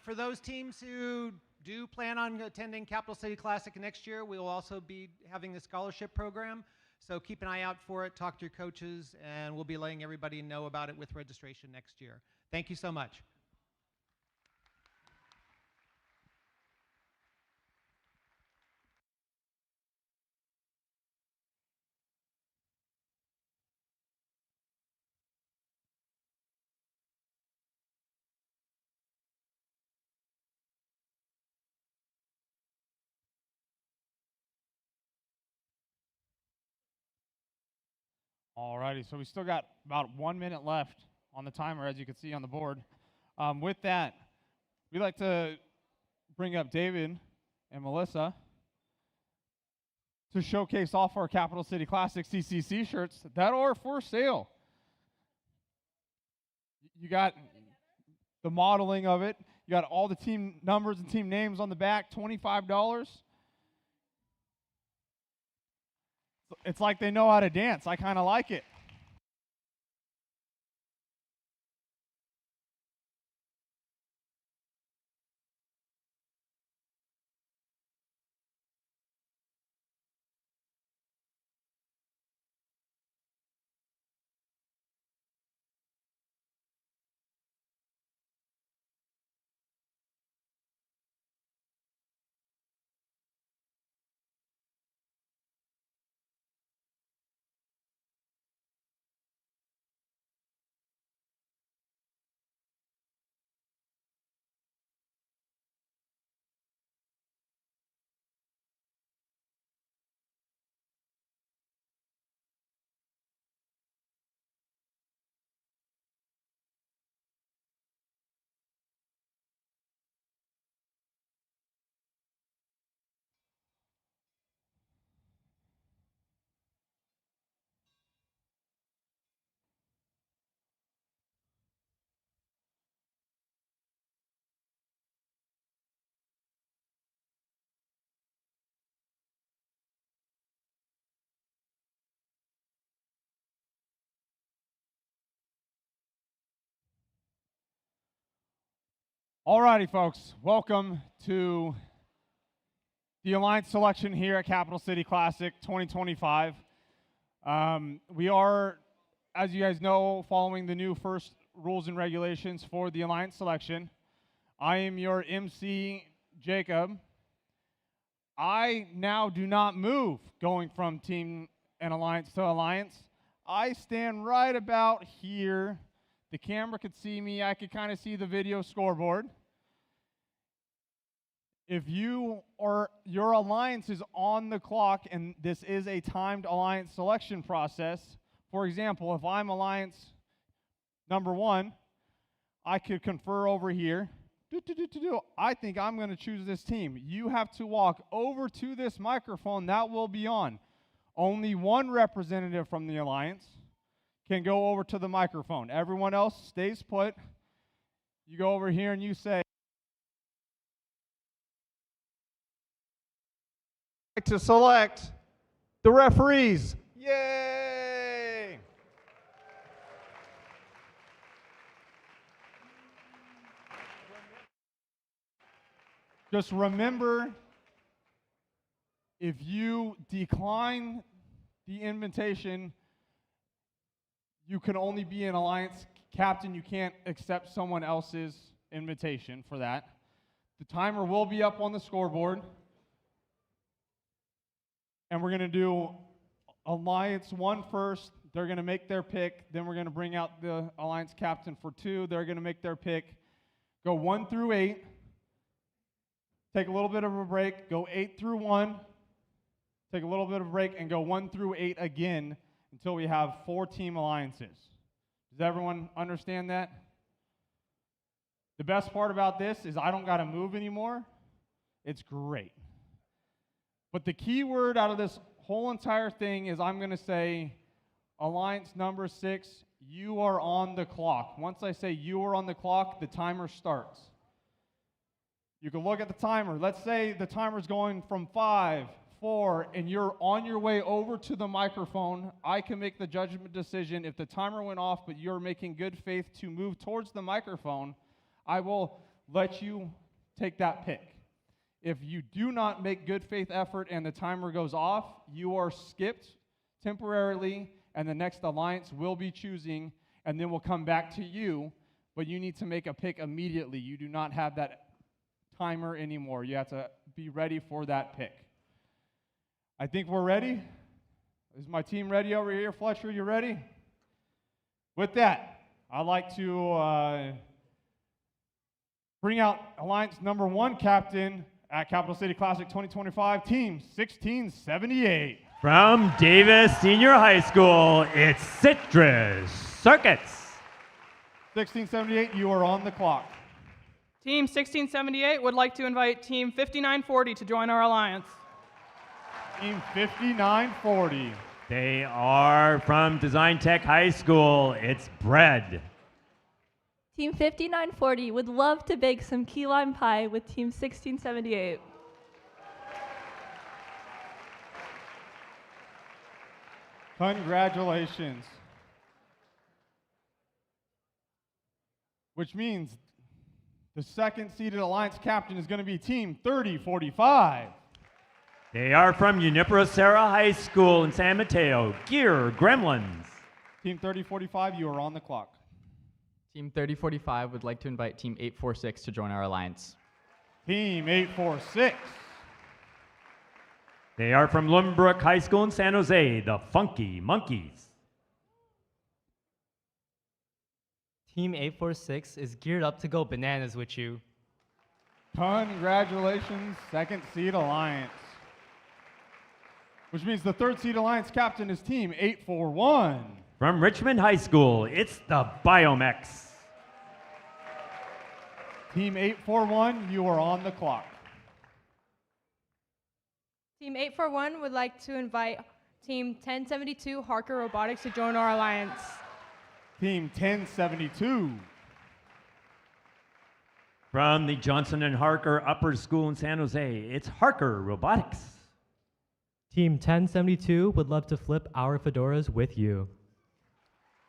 For those teams who do plan on attending Capital City Classic next year, we will also be having the scholarship program. So keep an eye out for it, talk to your coaches, and we'll be letting everybody know about it with registration next year. Thank you so much. Alrighty, so we still got about 1 minute left on the timer, as you can see on the board. With that, we'd like to bring up David and Melissa to showcase off our Capital City Classic CCC shirts that are for sale. You got the modeling of it. You got all the team numbers and team names on the back, $25. It's like they know how to dance. I kind of like it. Alrighty, folks. Welcome to the Alliance selection here at Capital City Classic 2025. We are, as you guys know, following the new first rules and regulations for the Alliance selection. I am your MC, Jacob. I now do not move going from team and alliance to alliance. I stand right about here. The camera could see me. I could kind of see the video scoreboard. If your alliance is on the clock and this is a timed alliance selection process, for example, if I'm alliance number 1, I could confer over here. I think I'm going to choose this team. You have to walk over to this microphone that will be on. Only one representative from the alliance can go over to the microphone. Everyone else stays put. You go over here and you say, to select the referees. Yay! Just remember, if you decline the invitation, you can only be an alliance captain. You can't accept someone else's invitation for that. The timer will be up on the scoreboard. And we're going to do Alliance 1 first. They're going to make their pick. Then we're going to bring out the Alliance captain for 2. They're going to make their pick. Go 1 through 8. Take a little bit of a break. Go 8 through 1. Take a little bit of a break and go 1 through 8 again until we have 4 team alliances. Does everyone understand that? The best part about this is I don't got to move anymore. It's great. But the key word out of this whole entire thing is I'm going to say, Alliance number 6, you are on the clock. Once I say you are on the clock, the timer starts. You can look at the timer. Let's say the timer's going from 5, 4, and you're on your way over to the microphone. I can make the judgment decision. If the timer went off, but you're making good faith to move towards the microphone, I will let you take that pick. If you do not make good faith effort and the timer goes off, you are skipped temporarily, and the next alliance will be choosing, and then we'll come back to you, but you need to make a pick immediately. You do not have that timer anymore. You have to be ready for that pick. I think we're ready. Is my team ready over here? Fletcher, you ready? With that, I'd like to bring out alliance number 1 captain at Capital City Classic 2025, team 1678. From Davis Senior High School, it's Citrus Circuits. 1678, you are on the clock. Team 1678 would like to invite Team 5940 to join our alliance. Team 5940. They are from Design Tech High School, it's Bread. Team 5940 would love to bake some key lime pie with Team 1678. Congratulations. Which means the second seeded alliance captain is going to be Team 3045. They are from Junipero Serra High School in San Mateo, Gear Gremlins. Team 3045, you are on the clock. Team 3045 would like to invite Team 846 to join our alliance. Team 846. They are from Lynbrook High School in San Jose, the Funky Monkeys. Team 846 is geared up to go bananas with you. Congratulations, second seed alliance. Which means the third seed alliance captain is Team 841. From Richmond High School, it's the Biomex. Team 841, you are on the clock. Team 841 would like to invite Team 1072 Harker Robotics to join our alliance. Team 1072. From the Johnson and Harker Upper School in San Jose, it's Harker Robotics. Team 1072 would love to flip our fedoras with you.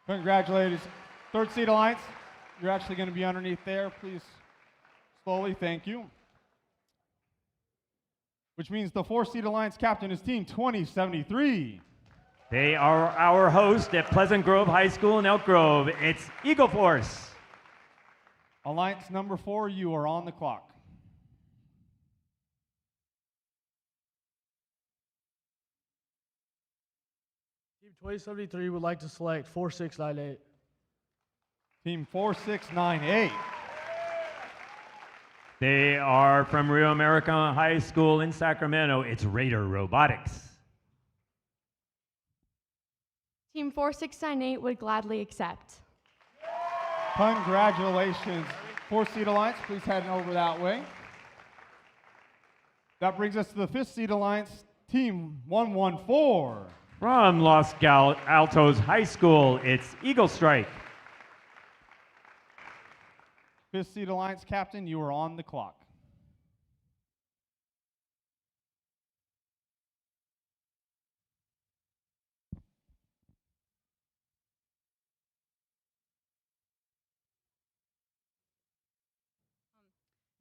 Congratulations. Third seed alliance, you're actually going to be underneath there. Please Slowly, thank you. Which means the 4-seed Alliance captain is Team 2073. They are our host at Pleasant Grove High School in Elk Grove. It's Eagle Force. Alliance number 4, you are on the clock. Team 2073 would like to select 4698. Team 4698. They are from Rio America High School in Sacramento. It's Raider Robotics. Team 4698 would gladly accept. Congratulations, 4-seed Alliance. Please head over that way. That brings us to the 5th-seed Alliance, Team 114. From Los Altos High School, it's Eagle Strike. 5th-seed Alliance captain, you are on the clock.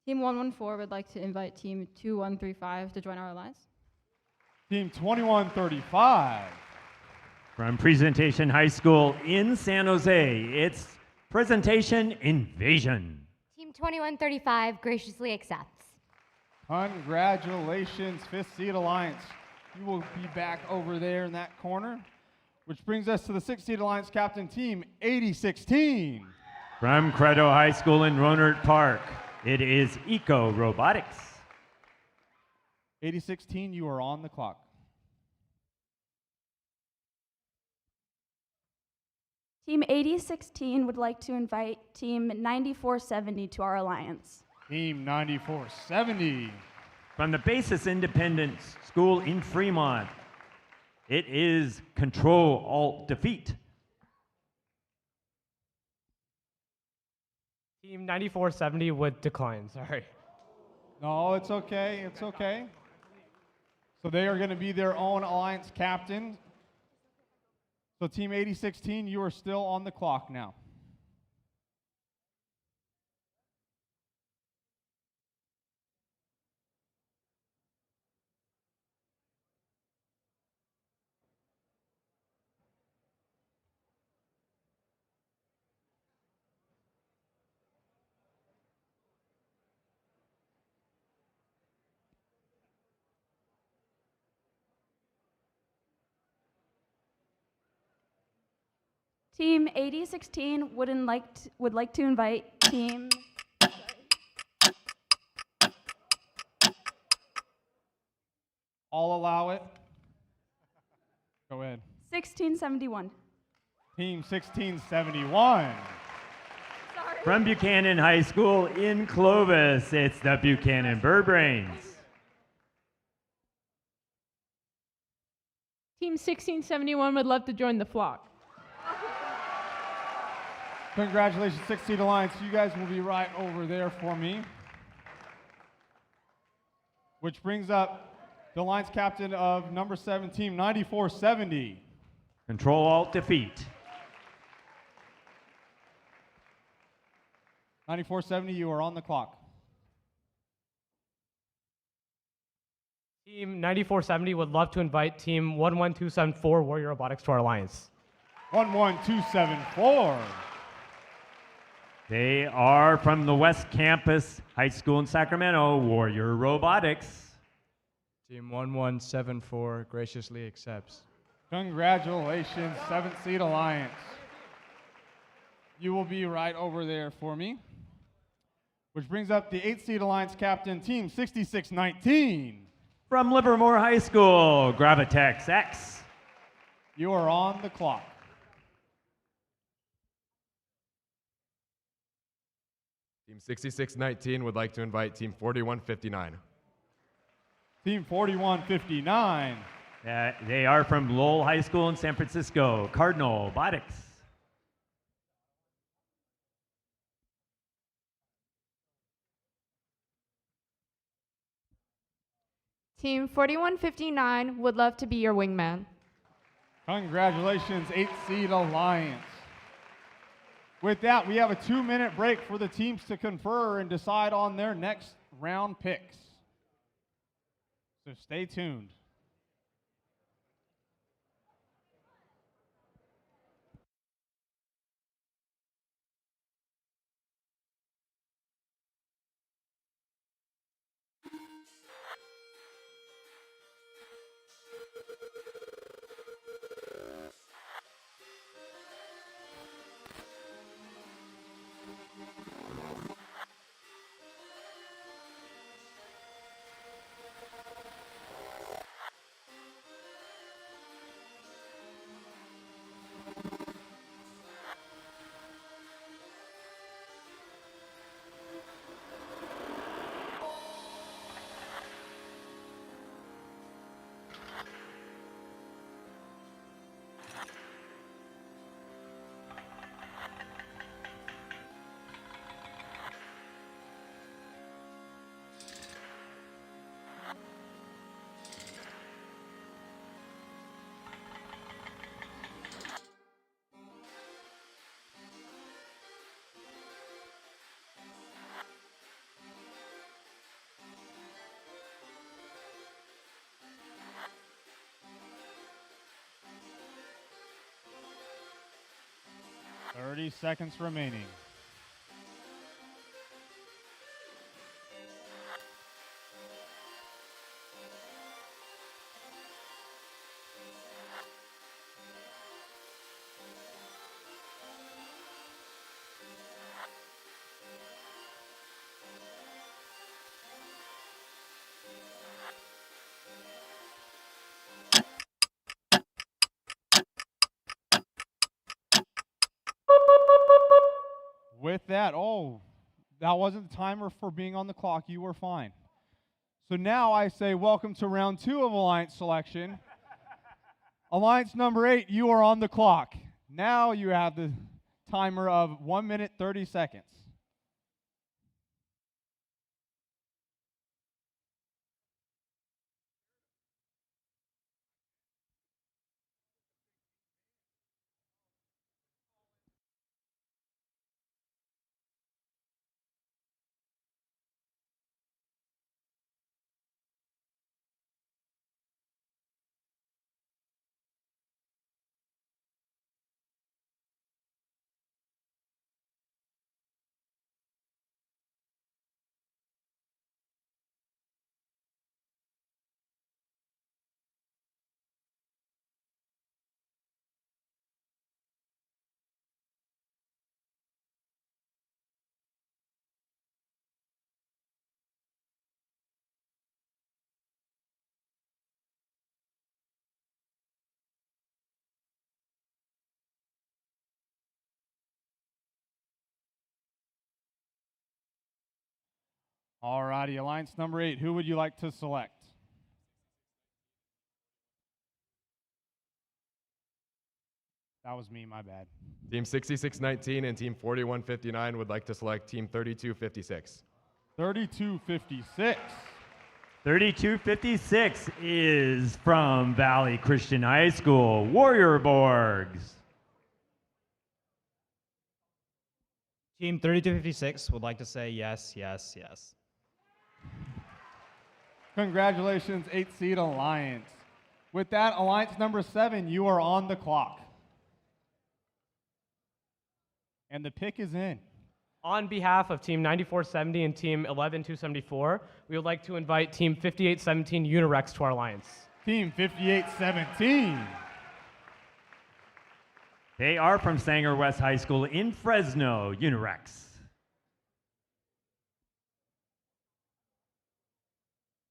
Team 114 would like to invite Team 2135 to join our alliance. Team 2135. From Presentation High School in San Jose, it's Presentation Invasion. Team 2135 graciously accepts. Congratulations, 5th-seed Alliance. You will be back over there in that corner. Which brings us to the 6th-seed Alliance captain, Team 8016. From Credo High School in Rohnert Park, it is Eco Robotics. 8016, you are on the clock. Team 8016 would like to invite Team 9470 to our alliance. Team 9470. From the Basis Independent School in Fremont, it is Control-Alt-Defeat. Team 9470 would decline, sorry. No, it's okay, it's okay. So they are going to be their own alliance captain. So Team 8016, you are still on the clock now. Team 8016 would like to invite Team. I'll allow it. Go ahead. 1671. Team 1671. From Buchanan High School in Clovis, it's the Buchanan Birdbrains. Team 1671 would love to join the flock. Congratulations, 6-seed Alliance. You guys will be right over there for me. Which brings up the Alliance captain of number 7, Team 9470. Control-Alt-Defeat. 9470, you are on the clock. Team 9470 would love to invite Team 11274 Warrior Robotics to our alliance. 11274. They are from the West Campus High School in Sacramento, Warrior Robotics. Team 1174 graciously accepts. Congratulations, 7th-seed Alliance. You will be right over there for me. Which brings up the 8th-seed Alliance captain, Team 6619. From Livermore High School, Gravitex X. You are on the clock. Team 6619 would like to invite Team 4159. Team 4159. They are from Lowell High School in San Francisco, Cardinal Robotics. Team 4159 would love to be your wingman. Congratulations, 8th-seed Alliance. With that, we have a 2-minute break for the teams to confer and decide on their next round picks. So stay tuned. Thirty seconds remaining. With that, that wasn't the timer for being on the clock. You were fine. So now I say welcome to round 2 of Alliance selection. Alliance number 8, you are on the clock. Now you have the timer of 1 minute 30 seconds. All righty, Alliance number 8, who would you like to select? That was me, my bad. Team 6619 and Team 4159 would like to select Team 3256. 3256. 3256 is from Valley Christian High School, Warrior Borgs. Team 3256 would like to say yes, yes, yes. Congratulations, 8-seed Alliance. With that, Alliance number 7, you are on the clock. And the pick is in. On behalf of Team 9470 and Team 11274, we would like to invite Team 5817 Unirex to our alliance. Team 5817. They are from Sanger West High School in Fresno, Unirex.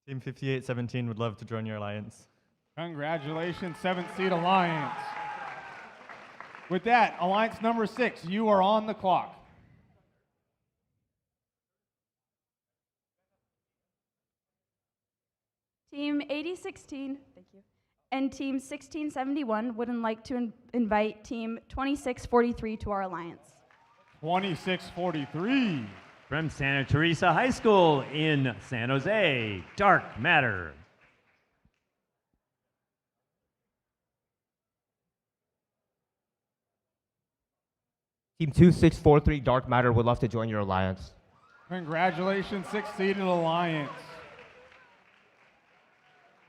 Team 5817 would love to join your alliance. Congratulations, 7th seed Alliance. With that, Alliance number 6, you are on the clock. Team 8016, thank you, and Team 1671 would like to invite Team 2643 to our alliance. 2643. From Santa Teresa High School in San Jose, Dark Matter. Team 2643 Dark Matter would love to join your alliance. Congratulations, 6-seeded Alliance.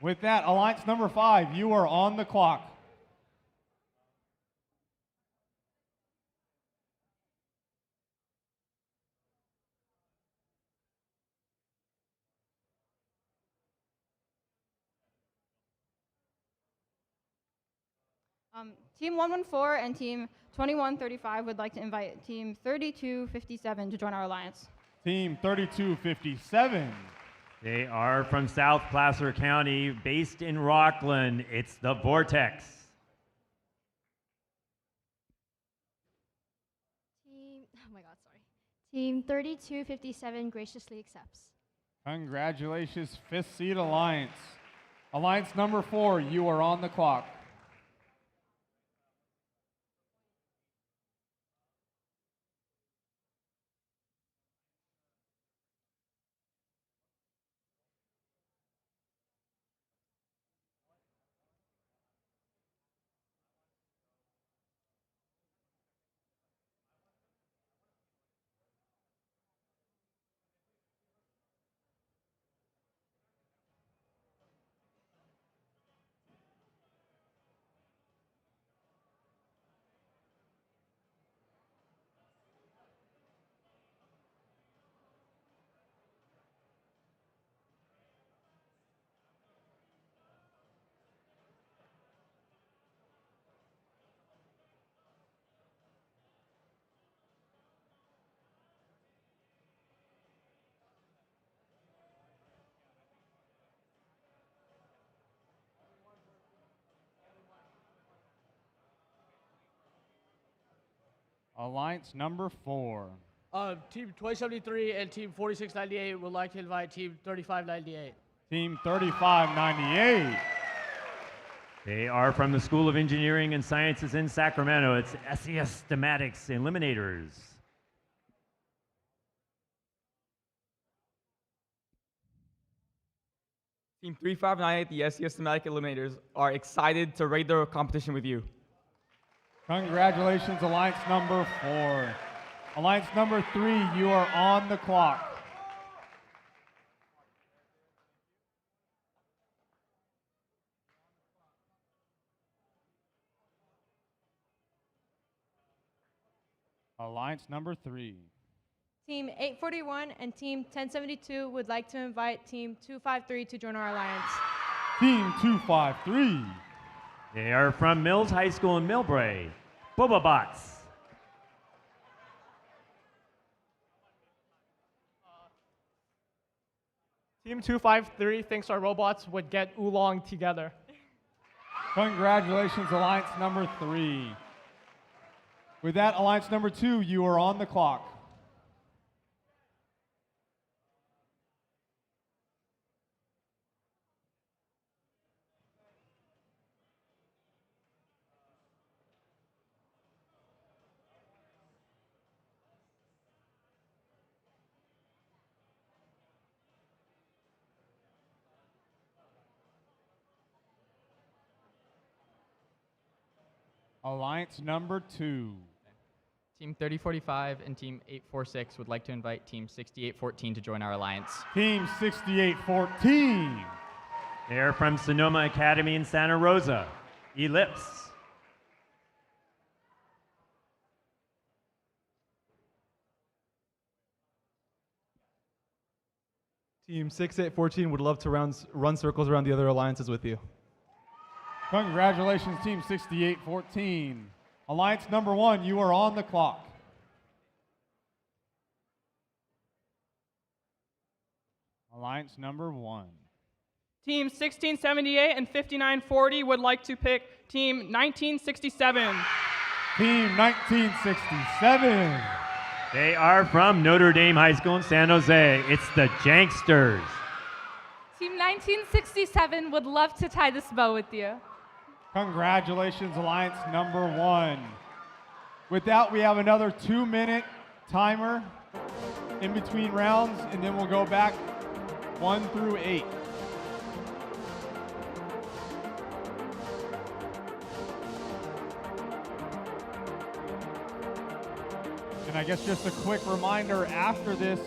With that, Alliance number 5, you are on the clock. Team 114 and Team 2135 would like to invite Team 3257 to join our alliance. Team 3257. They are from South Placer County, based in Rockland. It's the Vortex. Team 3257 graciously accepts. Congratulations, 5th seed Alliance. Alliance number 4, you are on the clock. Alliance number 4. Team 2073 and Team 4698 would like to invite Team 3598. Team 3598. They are from the School of Engineering and Sciences in Sacramento. It's SES Schematics Eliminators. Team 3598, the SES Thematic Eliminators, are excited to raid the competition with you. Congratulations, Alliance number 4. Alliance number 3, you are on the clock. Alliance number 3. Team 841 and Team 1072 would like to invite Team 253 to join our alliance. Team 253. They are from Mills High School in Millbrae. Boba Bots. Team 253 thinks our robots would get oolong together. Congratulations, Alliance number 3. With that, Alliance number 2, you are on the clock. Alliance number 2. Team 3045 and Team 846 would like to invite Team 6814 to join our alliance. Team 6814. They are from Sonoma Academy in Santa Rosa. Ellipse. Team 6814 would love to run circles around the other alliances with you. Congratulations, Team 6814. Alliance number 1, you are on the clock. Alliance number 1. Team 1678 and 5940 would like to pick Team 1967. Team 1967. They are from Notre Dame High School in San Jose. It's the Janksters. Team 1967 would love to tie this bow with you. Congratulations, Alliance number 1. With that, we have another 2-minute timer in between rounds, and then we'll go back 1 through 8. And I guess just a quick reminder after this,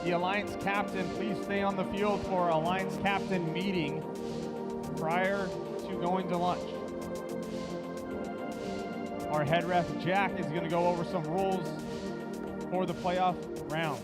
the Alliance captain, please stay on the field for Alliance captain meeting prior to going to lunch. Our head ref, Jack, is going to go over some rules for the playoff rounds.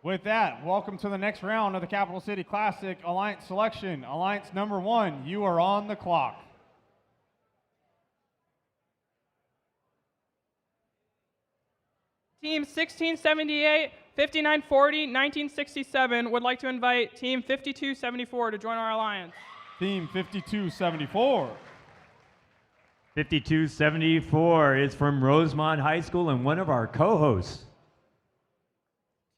With that, welcome to the next round of the Capital City Classic Alliance selection. Alliance number 1, you are on the clock. Team 1678, 5940, 1967 would like to invite Team 5274 to join our alliance. Team 5274. 5274 is from Rosemont High School and one of our co-hosts.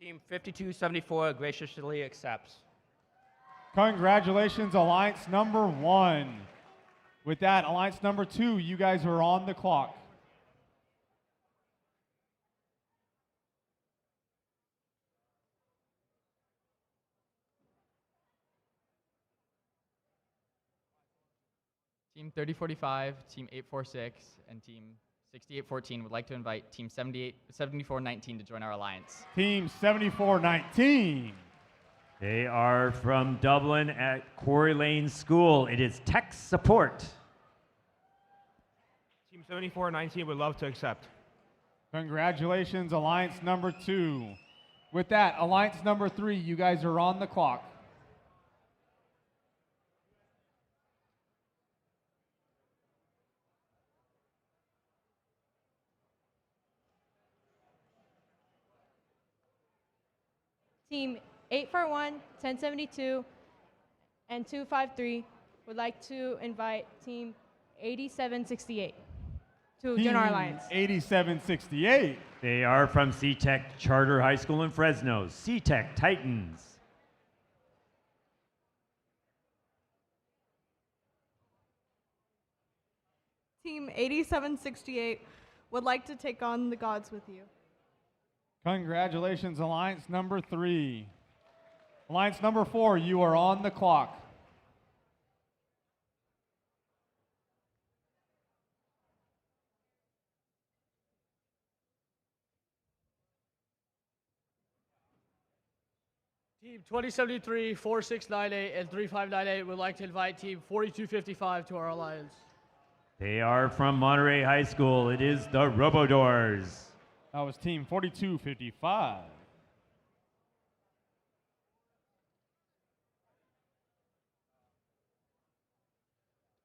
Team 5274 graciously accepts. Congratulations, Alliance number 1. With that, Alliance number 2, you guys are on the clock. Team 3045, Team 846, and Team 6814 would like to invite Team 7419 to join our alliance. Team 7419. They are from Dublin at Quarry Lane School. It is tech support. Team 7419 would love to accept. Congratulations, Alliance number 2. With that, Alliance number 3, you guys are on the clock. Team 841, 1072, and 253 would like to invite Team 8768 to join our alliance. 8768. They are from C-Tech Charter High School in Fresno. C-Tech Titans. Team 8768 would like to take on the gods with you. Congratulations, Alliance number 3. Alliance number 4, you are on the clock. Team 2073, 4698, and 3598 would like to invite Team 4255 to our alliance. They are from Monterey High School. It is the Robodors. That was Team 4255.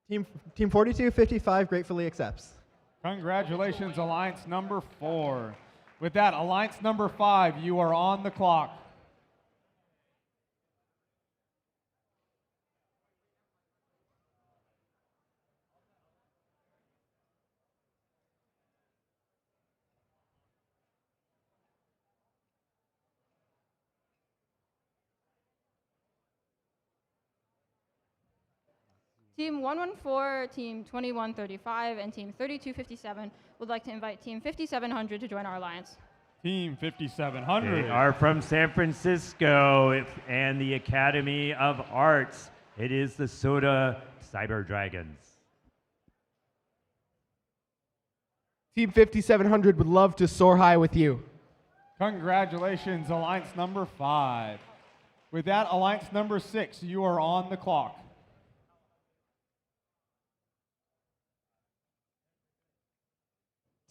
Team 4255 gratefully accepts. Congratulations, Alliance number 4. With that, Alliance number 5, you are on the clock. Team 114, Team 2135, and Team 3257 would like to invite Team 5700 to join our alliance. Team 5700. They are from San Francisco and the Academy of Arts. It is the Soda Cyber Dragons. Team 5700 would love to soar high with you. Congratulations, Alliance number 5. With that, Alliance number 6, you are on the clock.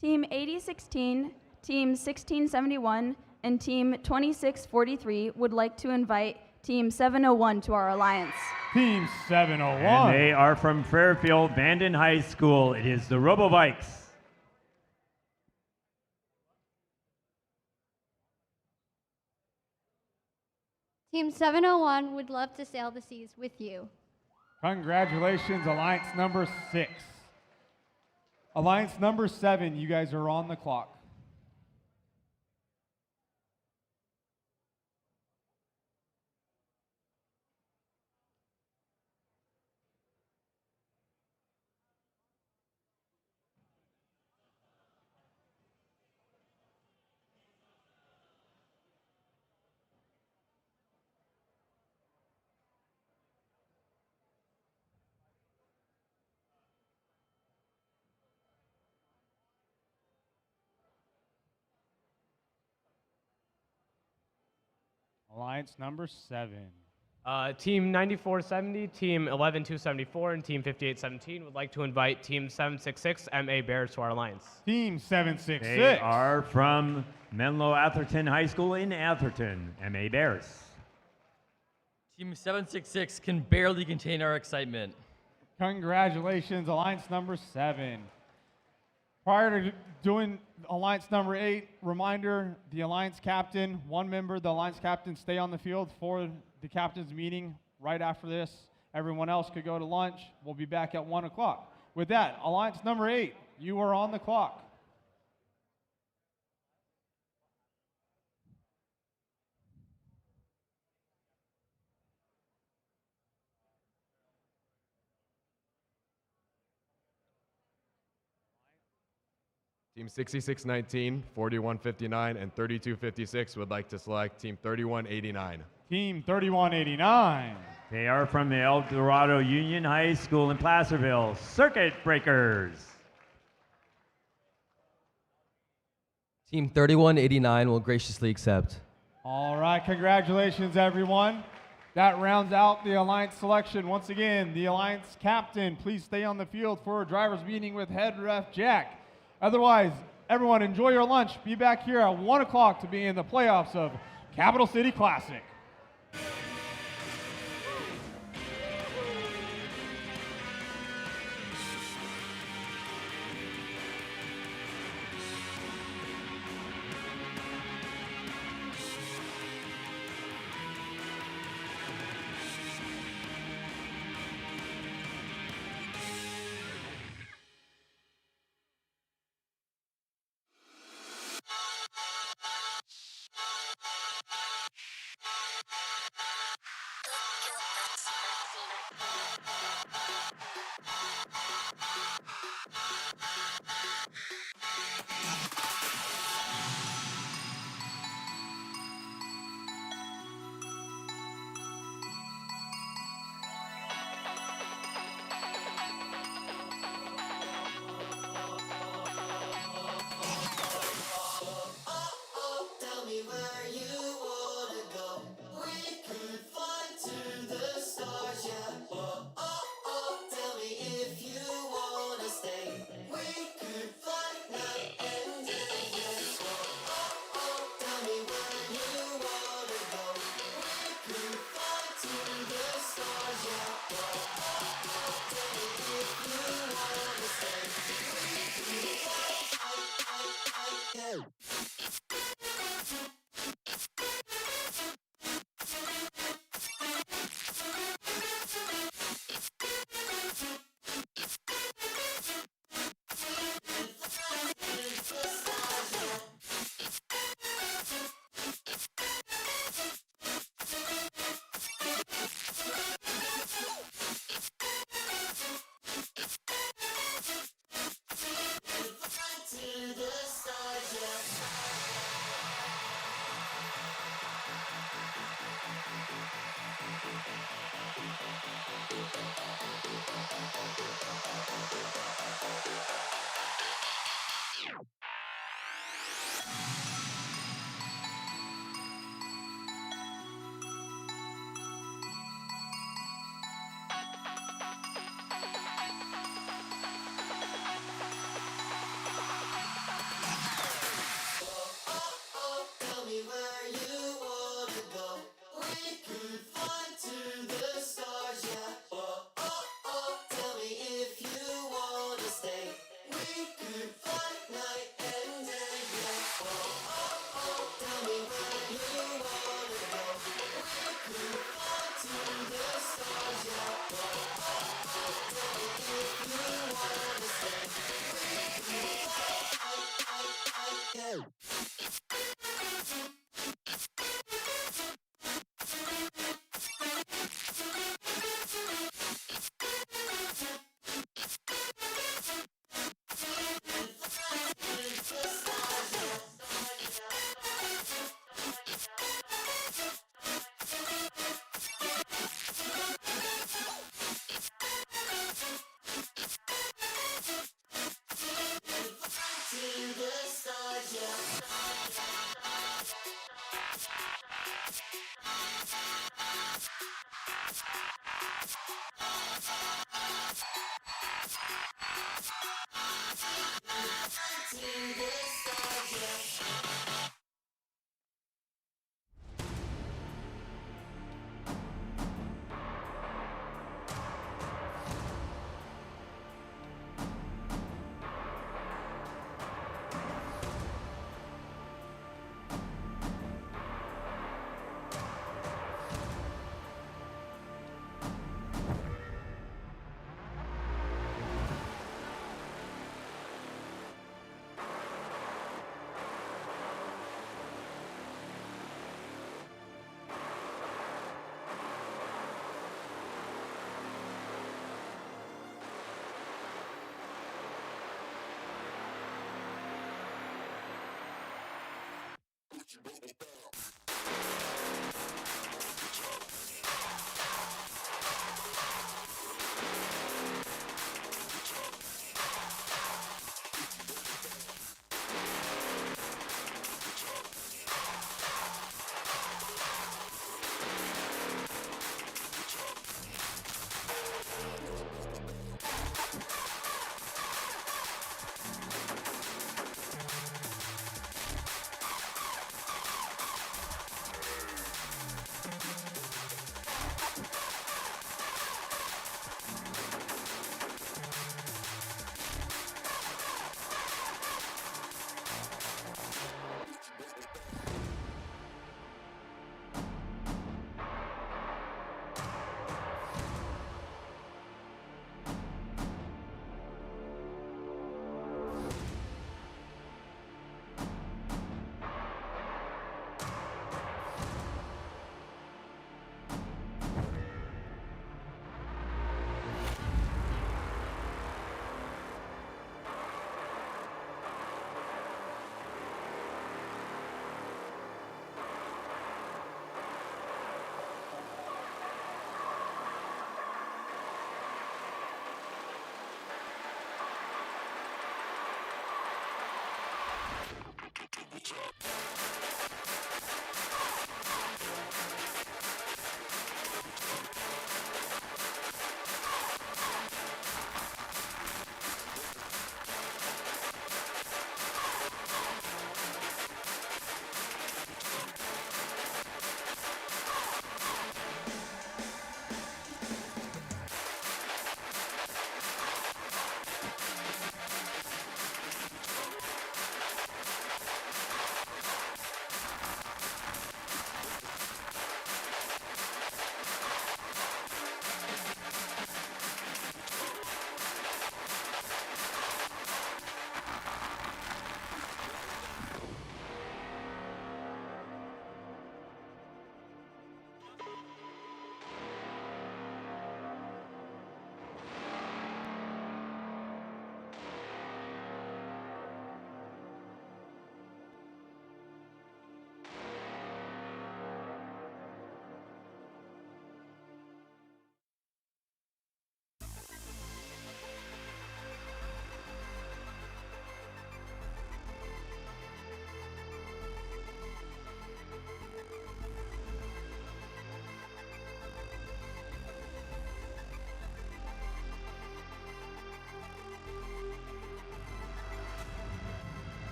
Team 8016, Team 1671, and Team 2643 would like to invite Team 701 to our alliance. Team 701. And they are from Fairfield Vanden High School. It is the Robotics. Team 701 would love to sail the seas with you. Congratulations, Alliance number 6. Alliance number 7, you guys are on the clock. Alliance number 7. Team 9470, Team 11274, and Team 5817 would like to invite Team 766 MA Bears to our alliance. Team 766. They are from Menlo Atherton High School in Atherton, MA Bears. Team 766 can barely contain our excitement. Congratulations, Alliance number 7. Prior to doing Alliance number 8, reminder, the Alliance captain, one member, the Alliance captain, stay on the field for the captain's meeting right after this. Everyone else could go to lunch. We'll be back at 1 o'clock. With that, Alliance number 8, you are on the clock. Team 6619, 4159, and 3256 would like to select Team 3189. Team 3189. They are from the El Dorado Union High School in Placerville, Circuit Breakers. Team 3189 will graciously accept. All right, congratulations, everyone. That rounds out the Alliance selection. Once again, the Alliance captain, please stay on the field for a driver's meeting with head ref Jack. Otherwise, everyone enjoy your lunch. Be back here at 1 o'clock to be in the playoffs of Capital City Classic.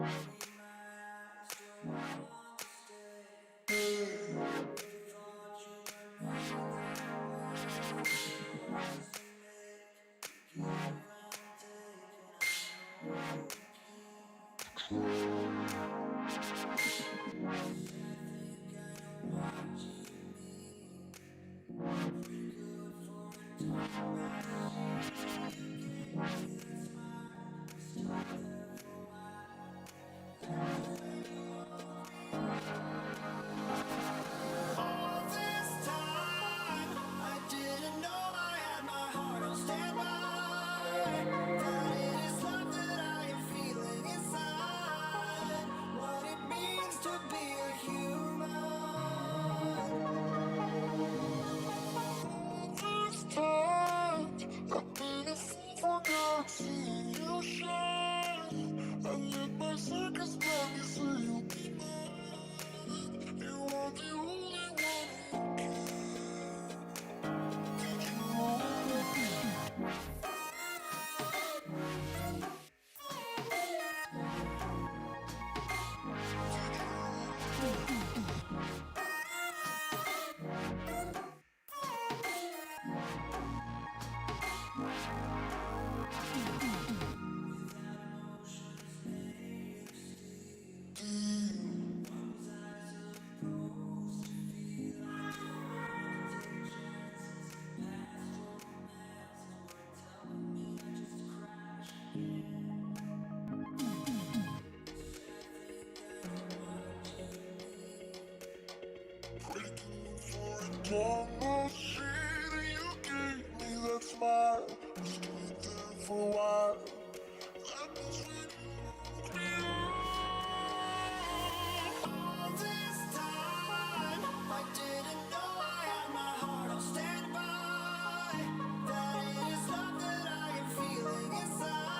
This is how we roll, man. This is how we rock. This is how we win. This is how we roll,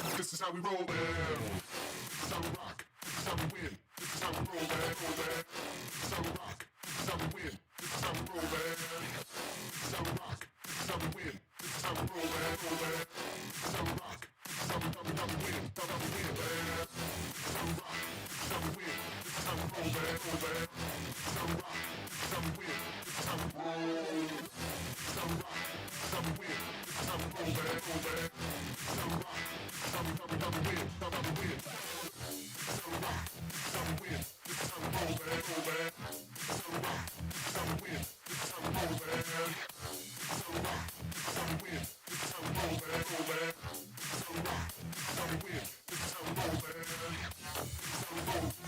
man. This is how we rock. This is how we win. This is how we roll, man. This is how we rock. This is how we win. This is how we roll, man. This is how we rock. This is how we win. How we win, man. This is how we rock. This is how we win. This is how we roll, man. This is how we rock. This is how we win. This is how we roll. This is how we rock. This is how we win. This is how we roll, man. This is how we rock. How we win, how we win. This is how we rock, this is how we win, this is how we roll, man. This is how we rock, this is how we win, this is how we roll, man. This is how we rock, this is how we win, this is how we roll, man. This is how we rock, this is how we win, this is how we roll, man. This is how we roll.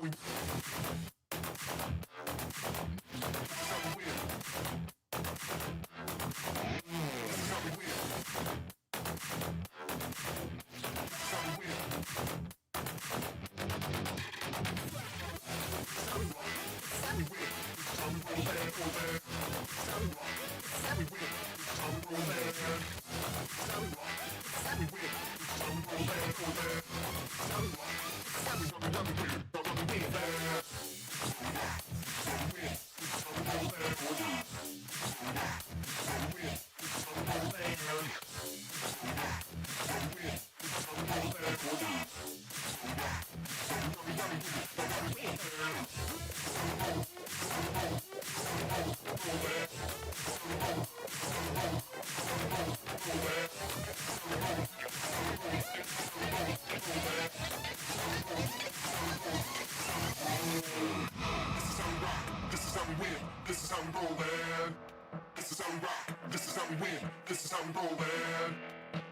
This is how we win. This is how we rollin'. This is how we rock. This is how we win. This is how we rollin'.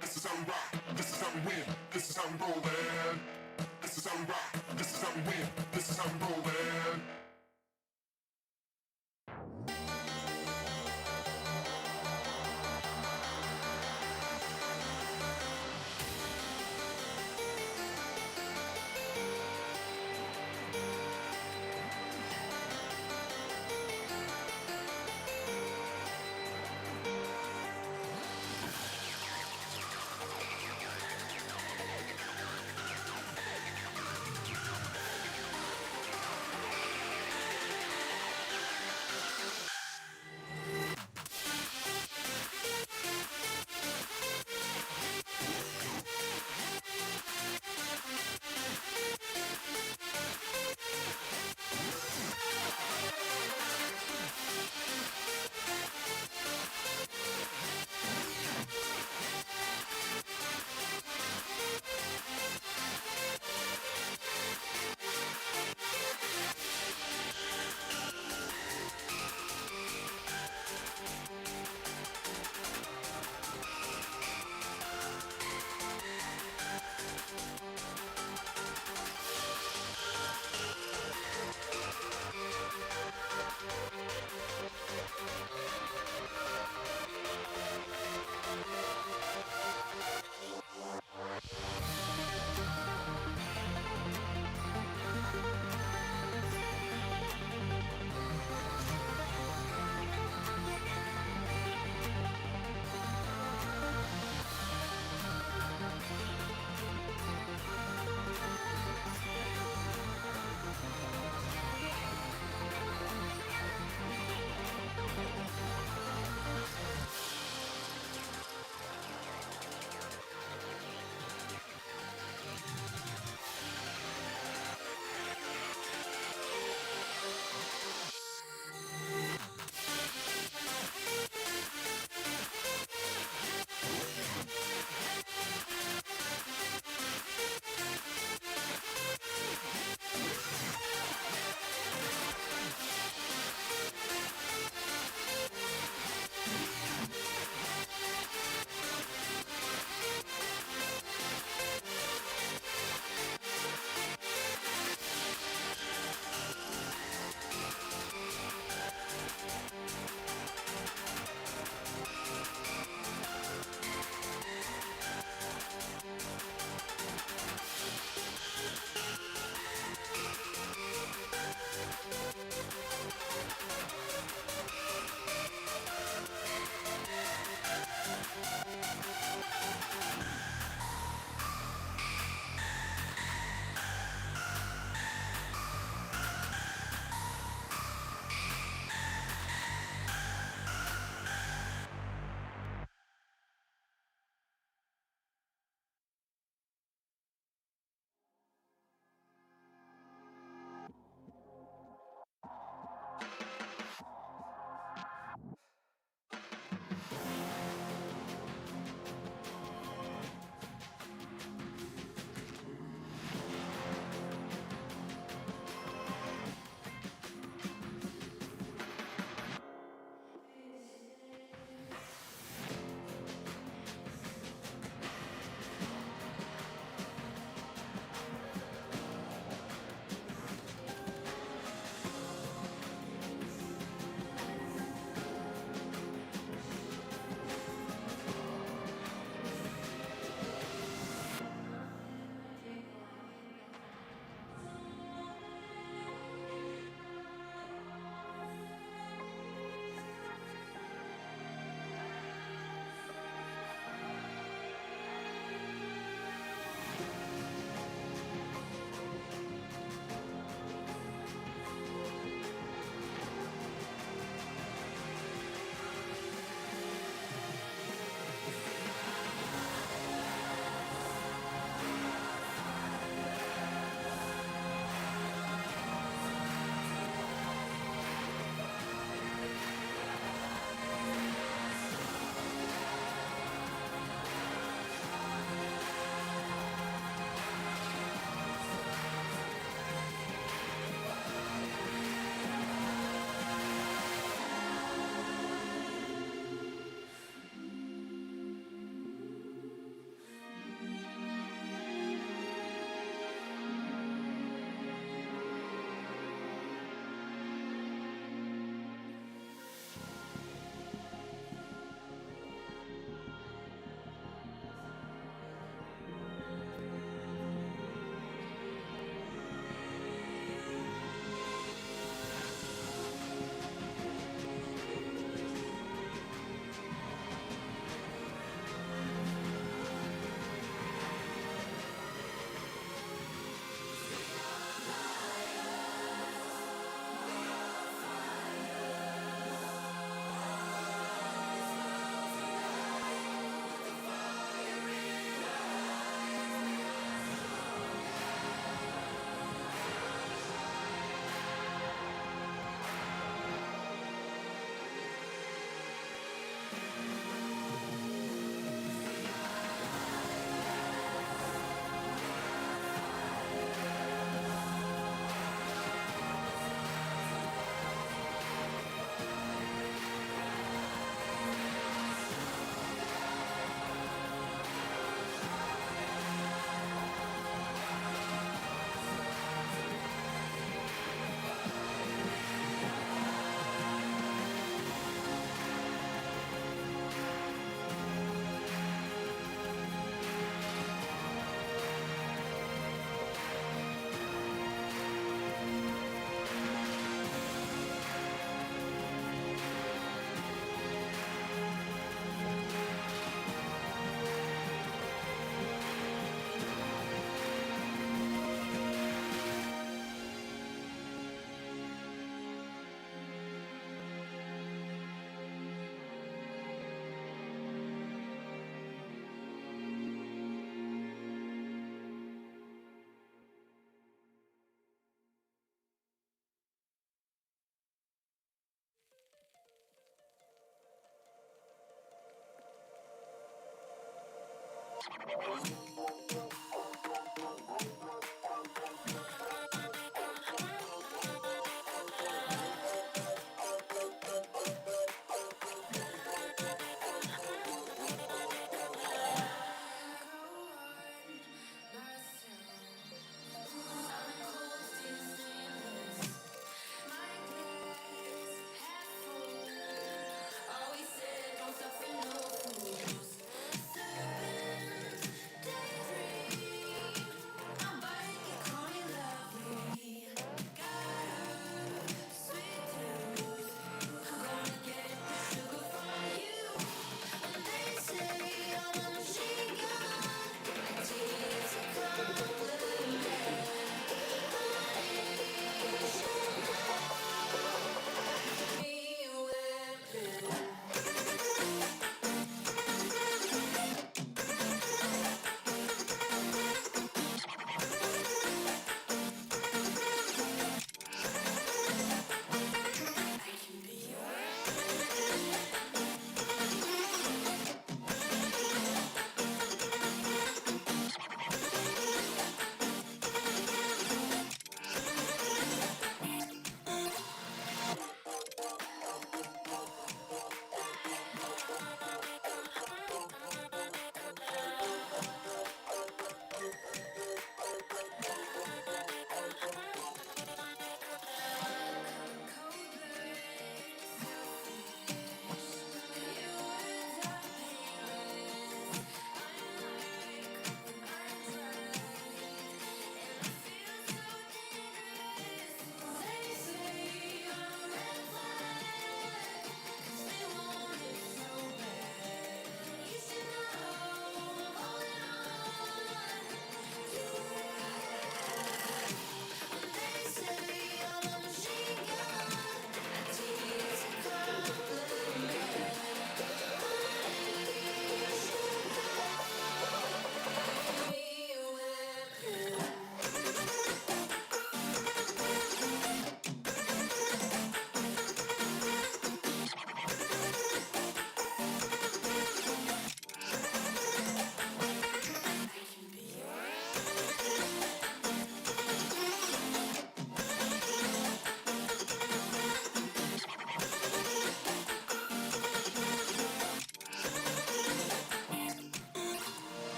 This is how we rock. This is how we win. This is how we rollin'. This is how we rock. This is how we win. This is how we rollin'.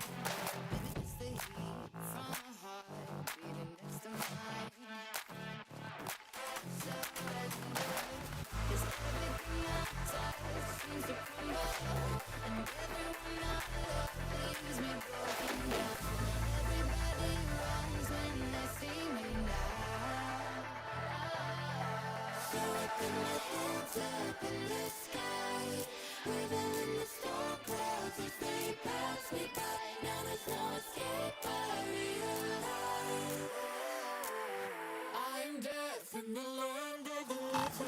It's the heat from my heart beating next to mine. So legendary. 'Cause everything I touch seems to crumble, and everyone I love leaves me broken down. Everybody runs when they see me now. So I put my hands up in the sky, waving in the storm clouds as they pass me by. Now there's no escape, I realize I'm death in the land of the living.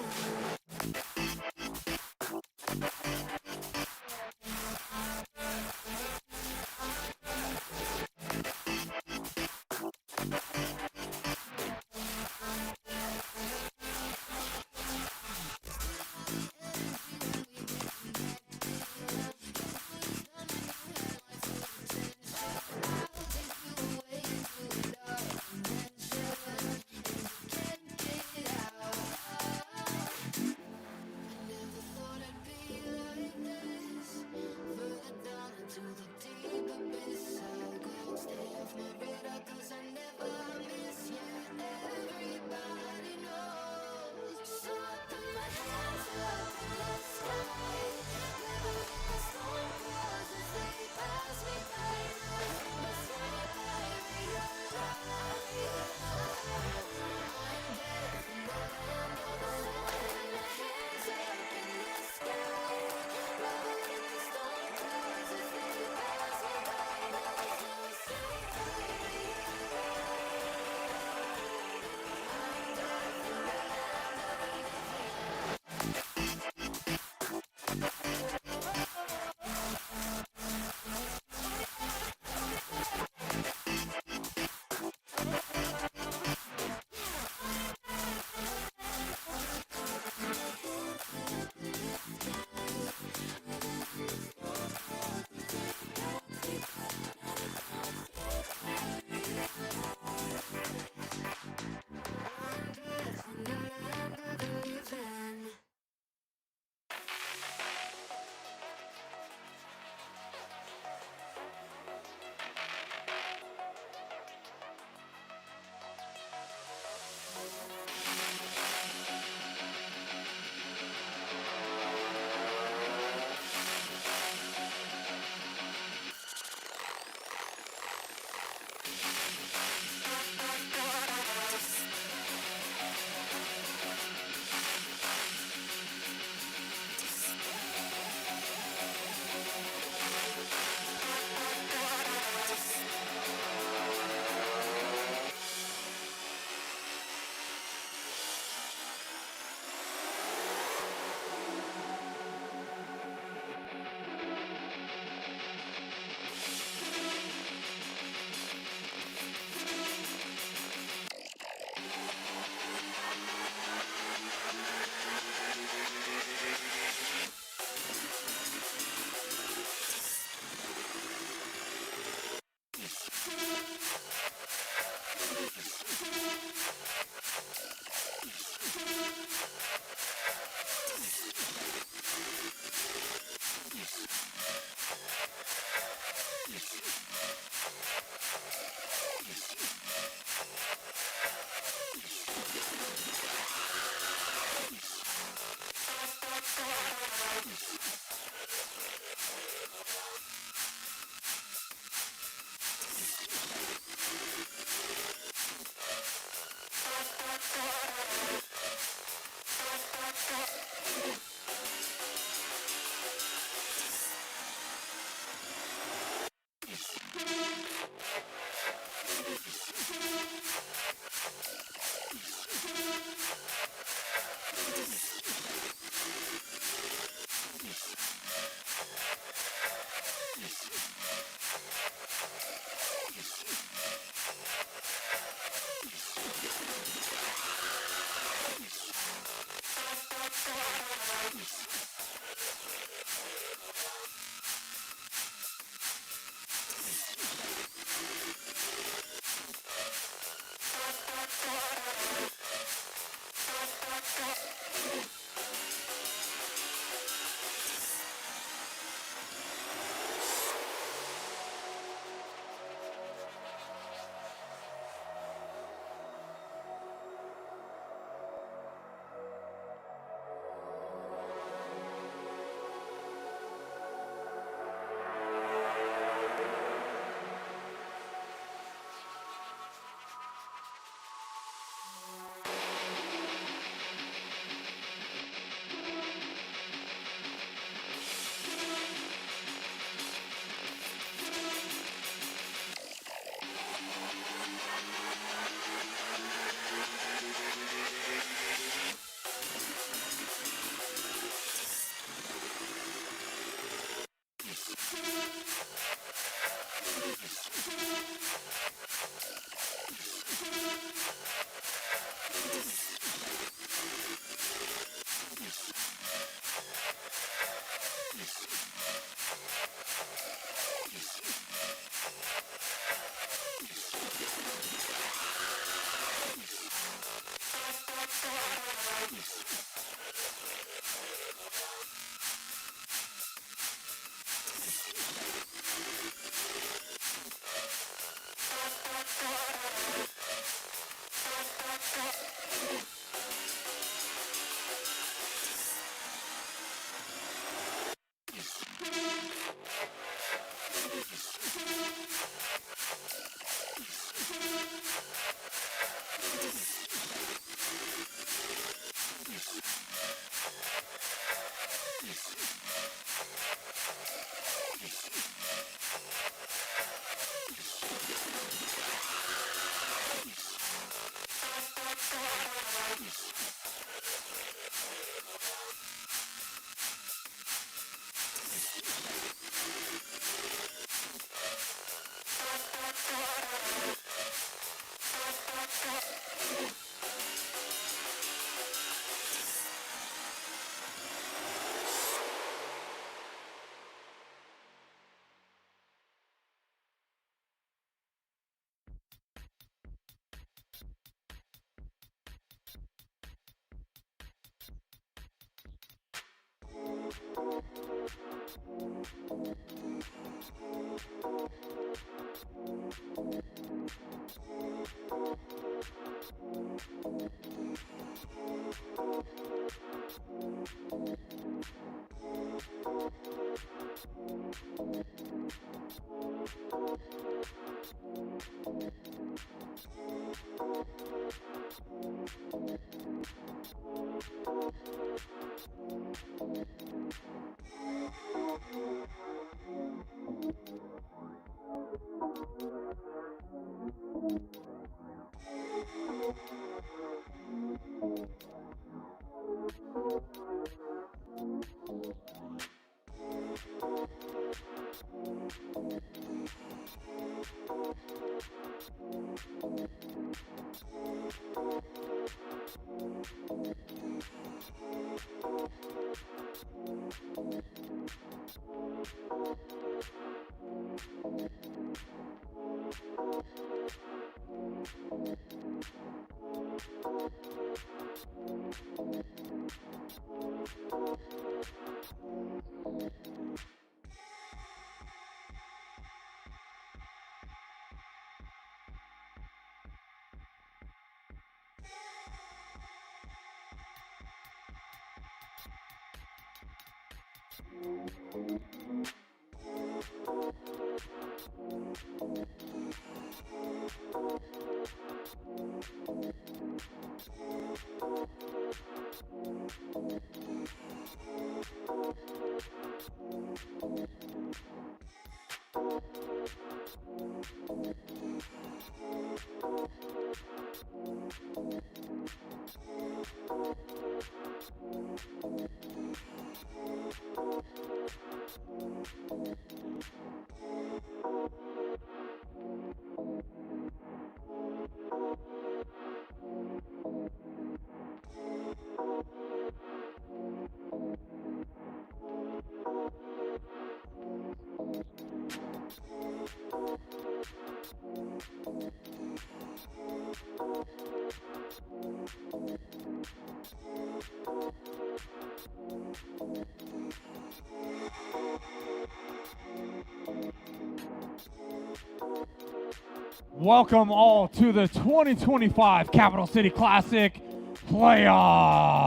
Welcome all to the 2025 Capital City Classic playoffs.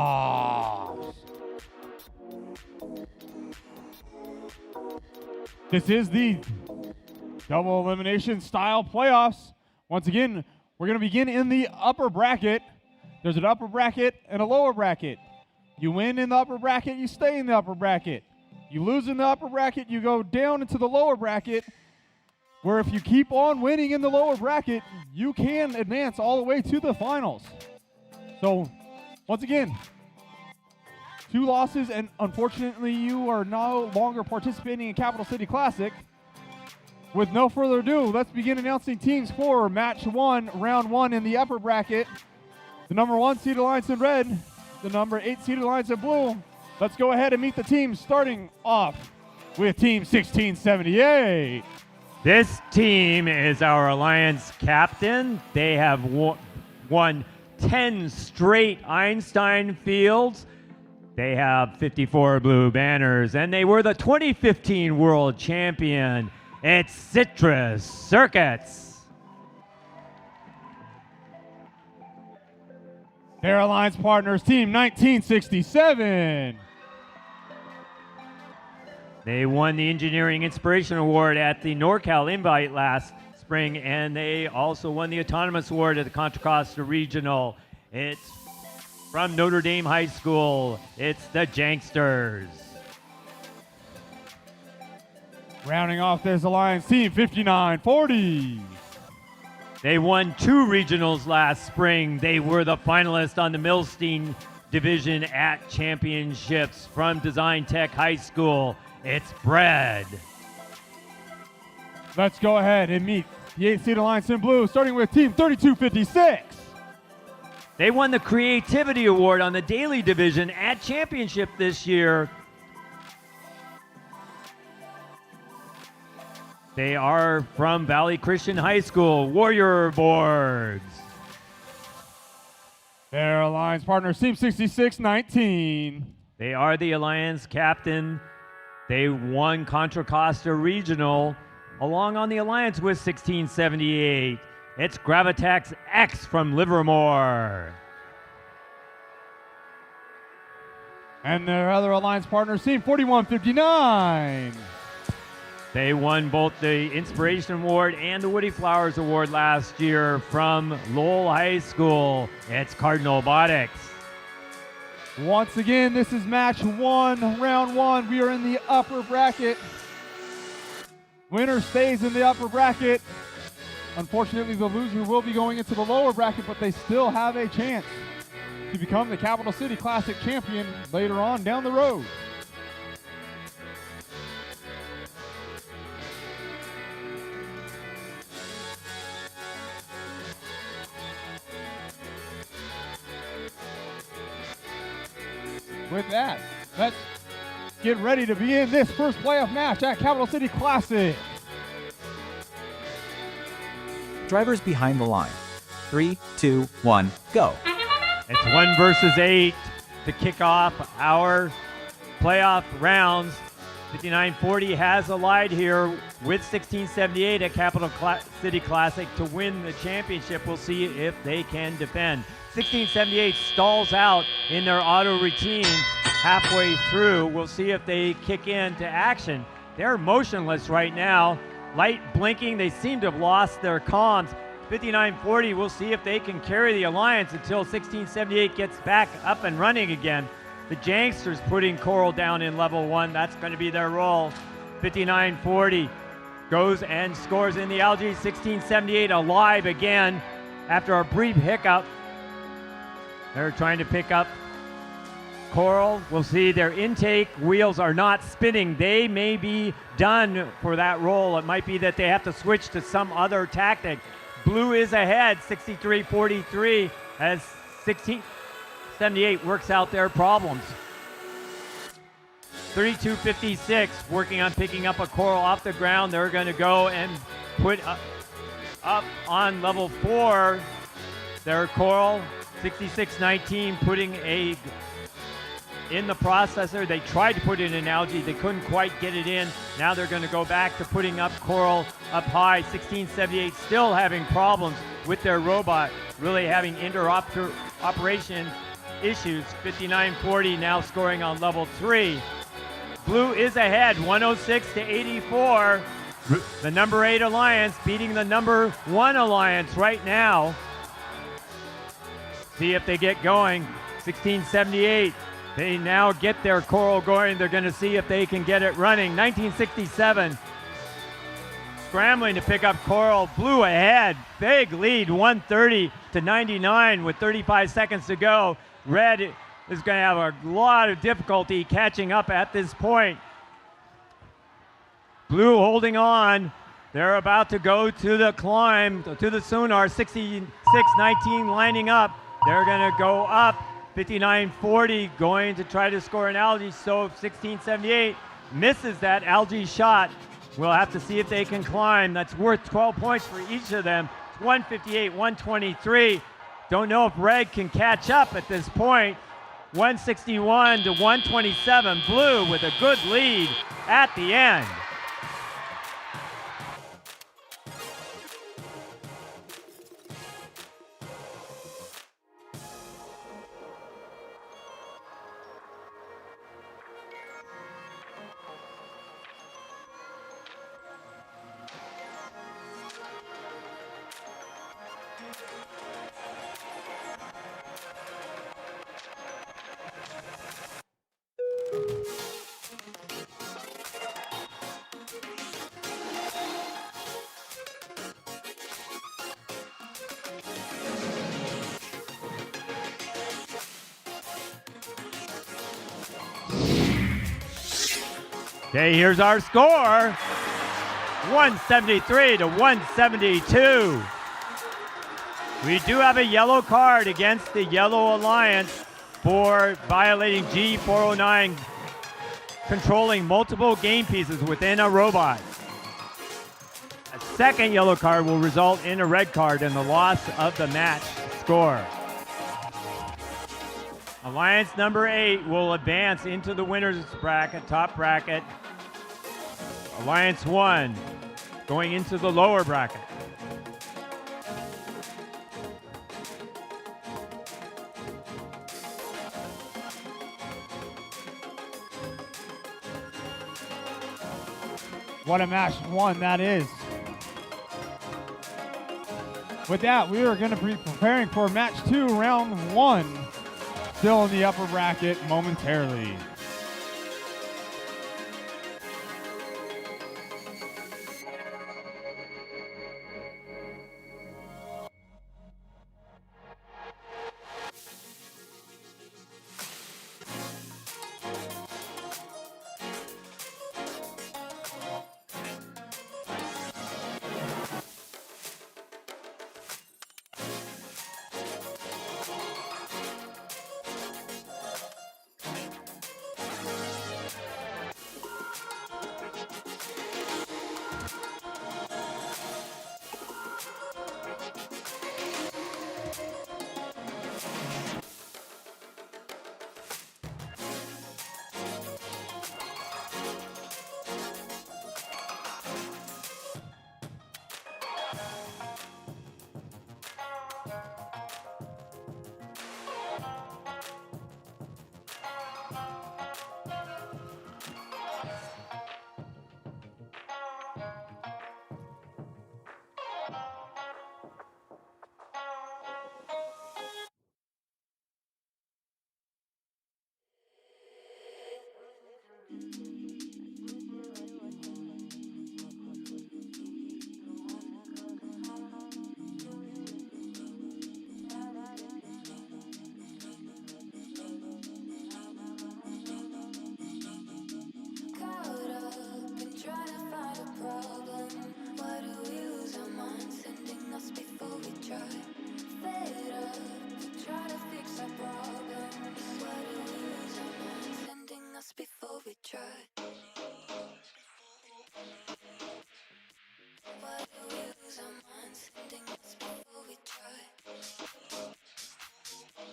This is the double elimination style playoffs. Once again, we're going to begin in the upper bracket. There's an upper bracket and a lower bracket. You win in the upper bracket, you stay in the upper bracket. You lose in the upper bracket, you go down into the lower bracket, where if you keep on winning in the lower bracket, you can advance all the way to the finals. So, once again, 2 losses, and unfortunately you are no longer participating in Capital City Classic. With no further ado, let's begin announcing teams for match 1, round 1 in the upper bracket. The number 1 seeded Alliance in red, the number 8 seeded Alliance in blue. Let's go ahead and meet the teams, starting off with Team 1678. This team is our Alliance captain. They have won 10 straight Einstein Fields. They have 54 blue banners, and they were the 2015 world champion. It's Citrus Circuits. Their Alliance partners, Team 1967. They won the Engineering Inspiration Award at the NorCal Invite last spring, and they also won the Autonomous Award at the Contra Costa Regional. It's from Notre Dame High School. It's the Janksters. Rounding off this alliance, Team 5940. They won 2 regionals last spring. They were the finalists on the Milstein Division at Championships from Design Tech High School. It's Bread. Let's go ahead and meet the 8-seed Alliance in blue, starting with Team 3256. They won the Creativity Award on the Daily Division at Championship this year. They are from Valley Christian High School, Warrior Boards. Their Alliance partners, Team 6619. They are the Alliance captain. They won Contra Costa Regional along on the alliance with 1678. It's Gravitex X from Livermore. And their other alliance partners, Team 4159. They won both the Inspiration Award and the Woody Flowers Award last year from Lowell High School. It's Cardinal Robotics. Once again, this is match 1, round 1. We are in the upper bracket. Winner stays in the upper bracket. Unfortunately, the loser will be going into the lower bracket, but they still have a chance to become the Capital City Classic champion later on down the road. With that, let's get ready to begin this first playoff match at Capital City Classic. Drivers behind the line. 3, 2, 1, go. It's 1 versus 8 to kick off our playoff rounds. 5940 has allied here with 1678 at Capital City Classic to win the championship. We'll see if they can defend. 1678 stalls out in their auto routine halfway through. We'll see if they kick into action. They're motionless right now. Light blinking. They seem to have lost their comms. 5940, we'll see if they can carry the alliance until 1678 gets back up and running again. The Janksters putting Coral down in level 1. That's going to be their role. 5940 goes and scores in the algae. 1678 alive again after a brief hiccup. They're trying to pick up Coral. We'll see their intake wheels are not spinning. They may be done for that role. It might be that they have to switch to some other tactic. Blue is ahead, 63-43, as 1678 works out their problems. 32-56, working on picking up a Coral off the ground. They're going to go and put up on level 4 their Coral. 66-19 putting a in the processor. They tried to put it in algae. They couldn't quite get it in. Now they're going to go back to putting up Coral up high. 1678 still having problems with their robot, really having interoperation issues. 5940 now scoring on level 3. Blue is ahead, 106-84. The number 8 alliance beating the number 1 alliance right now. See if they get going. 1678. They now get their Coral going. They're going to see if they can get it running. 1967. Scrambling to pick up Coral. Blue ahead. Big lead. 130-99 with 35 seconds to go. Red is going to have a lot of difficulty catching up at this point. Blue holding on. They're about to go to the climb, to the sonar. 66-19 lining up. They're going to go up. 5940 going to try to score an algae. So 1678 misses that algae shot. We'll have to see if they can climb. That's worth 12 points for each of them. It's 158-123. Don't know if Red can catch up at this point. 161-127. Blue with a good lead at the end. Okay, here's our score. 173-172. We do have a yellow card against the Yellow Alliance for violating G409, controlling multiple game pieces within a robot. A second yellow card will result in a red card and the loss of the match score. Alliance number 8 will advance into the winners bracket, top bracket. Alliance 1 going into the lower bracket. What a match one that is. With that, we are going to be preparing for match 2, round 1. Still in the upper bracket momentarily.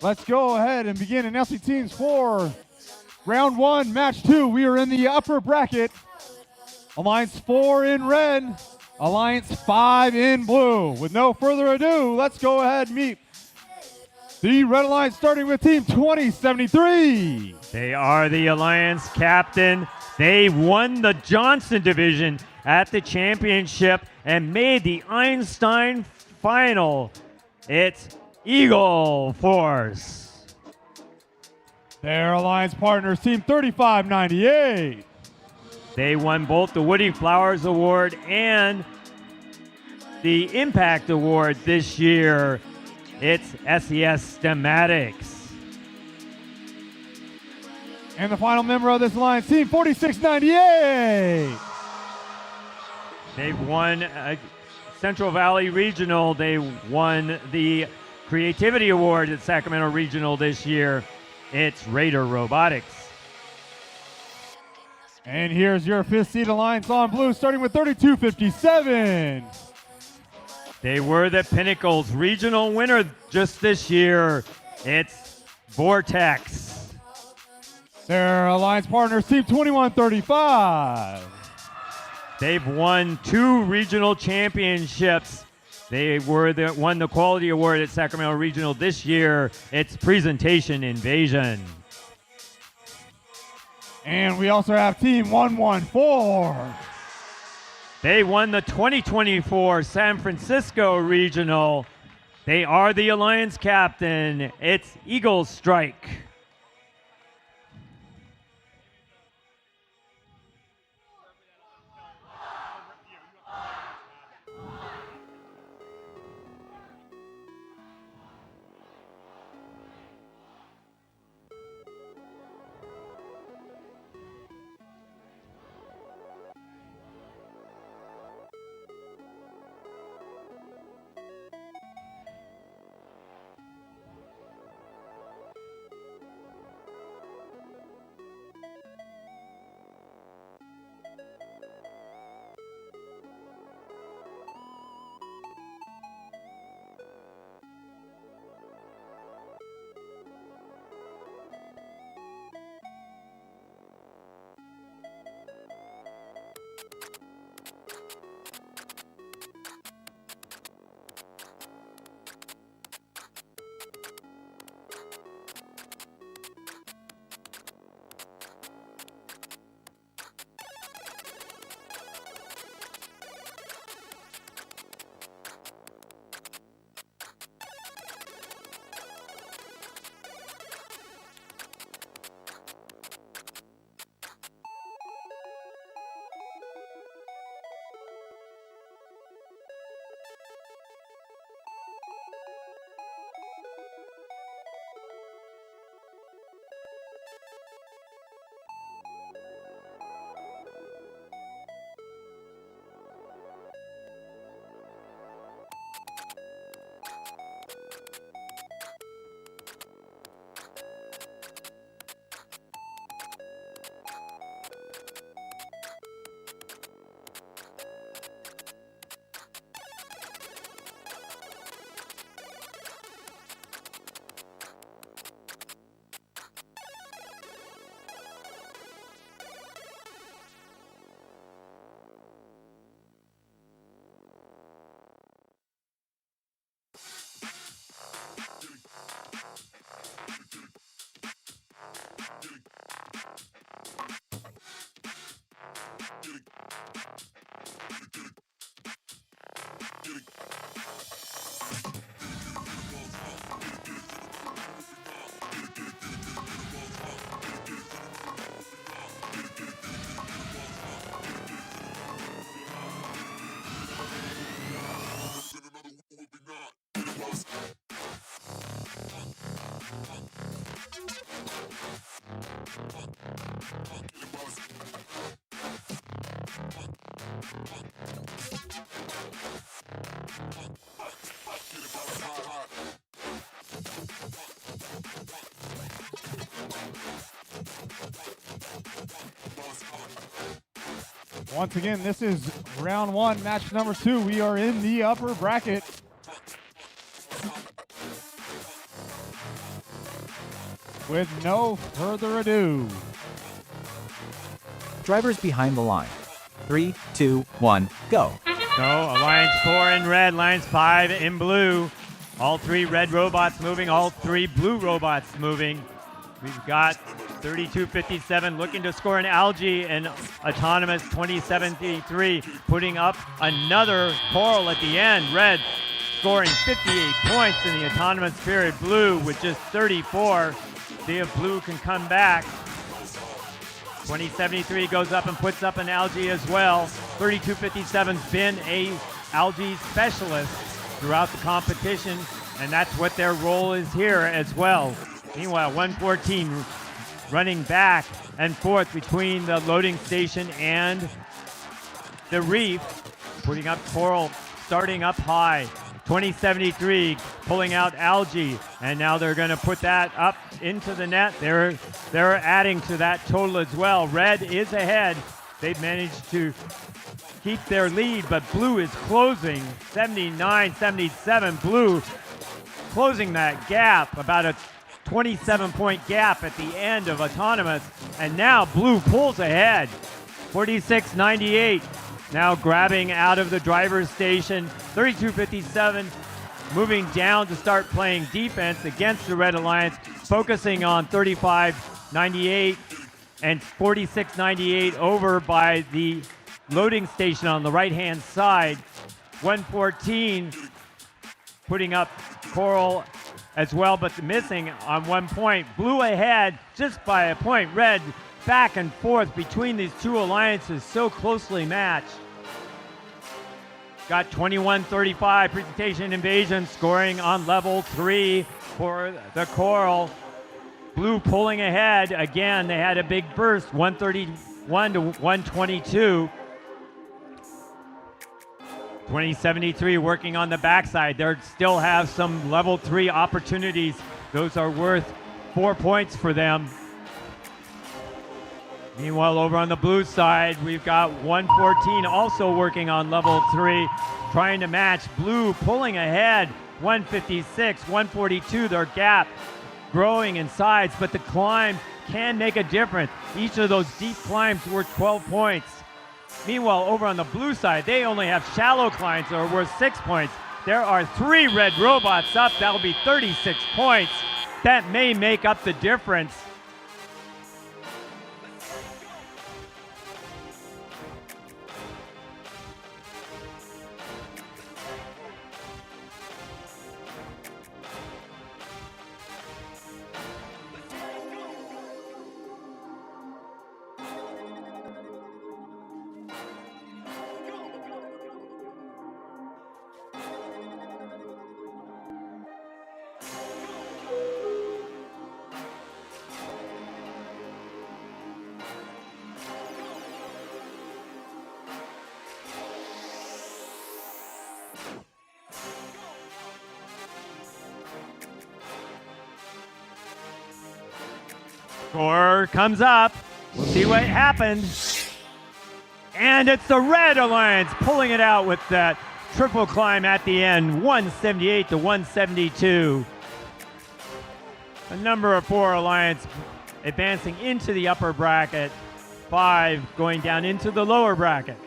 Let's go ahead and begin announcing teams for round 1, match 2. We are in the upper bracket. Alliance 4 in red, Alliance 5 in blue. With no further ado, let's go ahead and meet the Red Alliance, starting with Team 2073. They are the Alliance captain. They won the Johnson division at the championship and made the Einstein final. It's Eagle Force. Their Alliance partners, Team 3598. They won both the Woody Flowers Award and the Impact Award this year. It's SES Schematics. And the final member of this alliance, Team 4698. They've won Central Valley Regional. They won the Creativity Award at Sacramento Regional this year. It's Raider Robotics. And here's your 5th seed alliance on blue, starting with 3257. They were the Pinnacles regional winner just this year. It's Vortex. Their alliance partners, Team 2135. They've won 2 regional championships. They won the Quality Award at Sacramento Regional this year. It's Presentation Invasion. And we also have Team 114. They won the 2024 San Francisco Regional. They are the Alliance captain. It's Eagle Strike. Once again, this is round one, match number 2. We are in the upper bracket. With no further ado, Drivers behind the line. 3, 2, 1, go. So Alliance 4 in red, Alliance 5 in blue. All 3 red robots moving, all 3 blue robots moving. We've got 3257 looking to score an Algae and Autonomous 2073 putting up another Coral at the end. Red scoring 58 points in the Autonomous period. Blue with just 34. See if blue can come back. 2073 goes up and puts up an Algae as well. 3257's been a Algae specialist throughout the competition, and that's what their role is here as well. Meanwhile, 114 running back and forth between the loading station and the reef, putting up Coral, starting up high. 2073 pulling out Algae, and now they're going to put that up into the net. They're adding to that total as well. Red is ahead. They've managed to keep their lead, but blue is closing 79-77. Blue closing that gap, about a 27-point gap at the end of Autonomous, and now blue pulls ahead 46-98. Now grabbing out of the driver's station. 3257 moving down to start playing defense against the Red Alliance, focusing on 35-98 and 46-98 over by the loading station on the right-hand side. 114 putting up Coral as well, but missing on 1 point. Blue ahead just by a point. Red back and forth between these two alliances, so closely matched. Got 21-35 Presentation Invasion scoring on level 3 for the Coral. Blue pulling ahead again. They had a big burst, 131 to 122. 2073 working on the backside. They still have some level 3 opportunities. Those are worth 4 points for them. Meanwhile, over on the blue side, we've got 114 also working on level 3, trying to match. Blue pulling ahead, 156, 142, their gap growing in size, but the climb can make a difference. Each of those deep climbs worth 12 points. Meanwhile, over on the blue side, they only have shallow climbs that are worth 6 points. There are 3 red robots up. That'll be 36 points. That may make up the difference. Score comes up. We'll see what happens. And it's the Red Alliance pulling it out with that triple climb at the end, 178 to 172. The number of 4 Alliance advancing into the upper bracket, 5 going down into the lower bracket.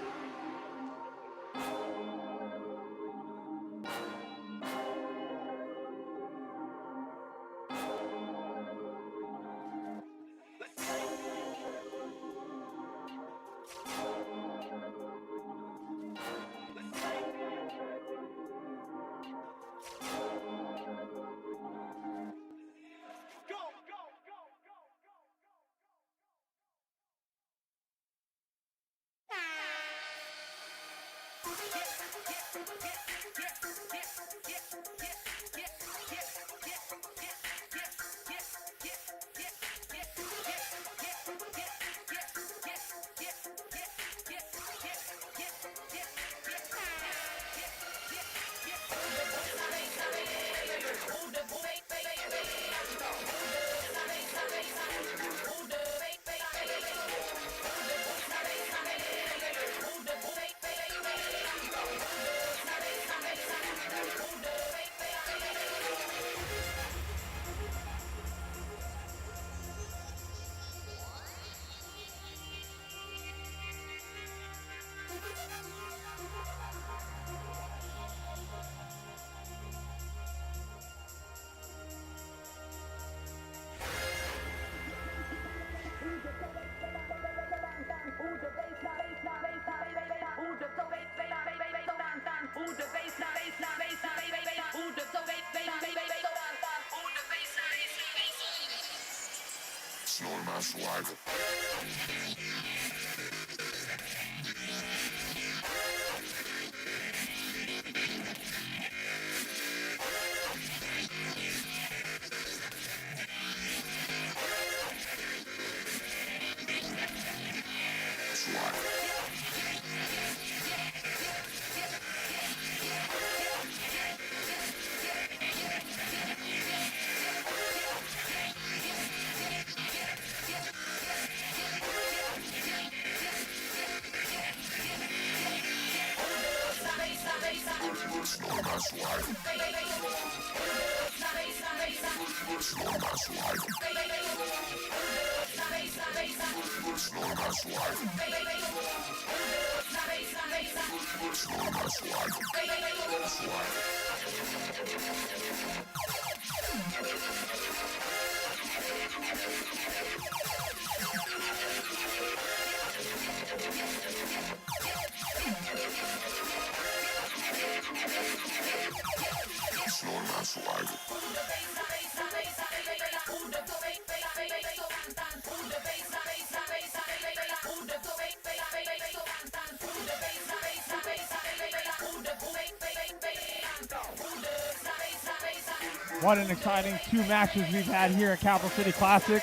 What an exciting 2 matches we've had here at Capital City Classic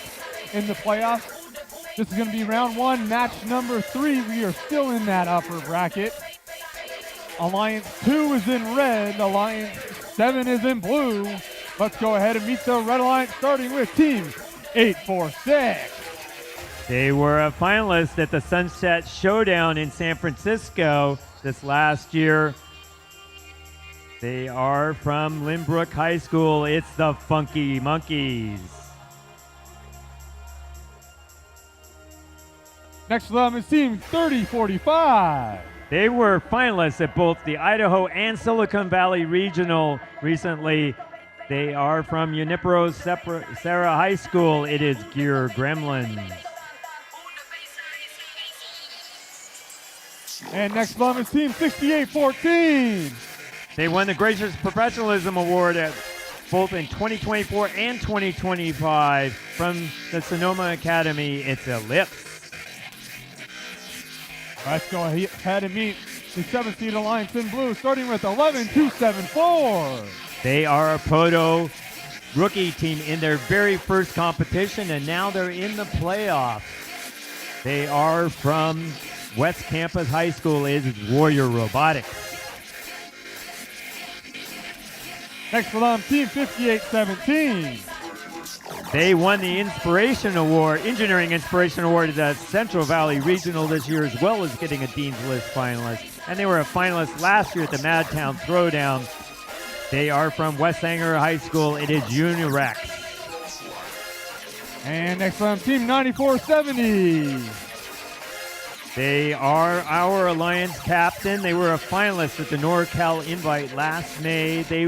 in the playoffs. This is going to be round 1, match number 3. We are still in that upper bracket. Alliance 2 is in red. Alliance 7 is in blue. Let's go ahead and meet the Red Alliance, starting with Team 846. They were a finalist at the Sunset Showdown in San Francisco this last year. They are from Lynbrook High School. It's the Funky Monkeys. Next to them is Team 3045. They were finalists at both the Idaho and Silicon Valley Regional recently. They are from Junipero Serra High School. It is Gear Gremlins. And next to them is Team 6814. They won the Gracious Professionalism Award at both in 2024 and 2025 from the Sonoma Academy. It's Ellipse. Let's go ahead and meet the 7th seed Alliance in blue, starting with 11274. They are a Proto rookie team in their very first competition, and now they're in the playoffs. They are from West Campus High School. It is Warrior Robotics. Next for them, Team 5817. They won the Inspiration Award, Engineering Inspiration Award at the Central Valley Regional this year, as well as getting a Dean's List finalist. And they were a finalist last year at the Madtown Throwdown. They are from West Sanger High School. It is Unirex. And next for them, Team 9470. They are our Alliance captain. They were a finalist at the NorCal Invite last May. They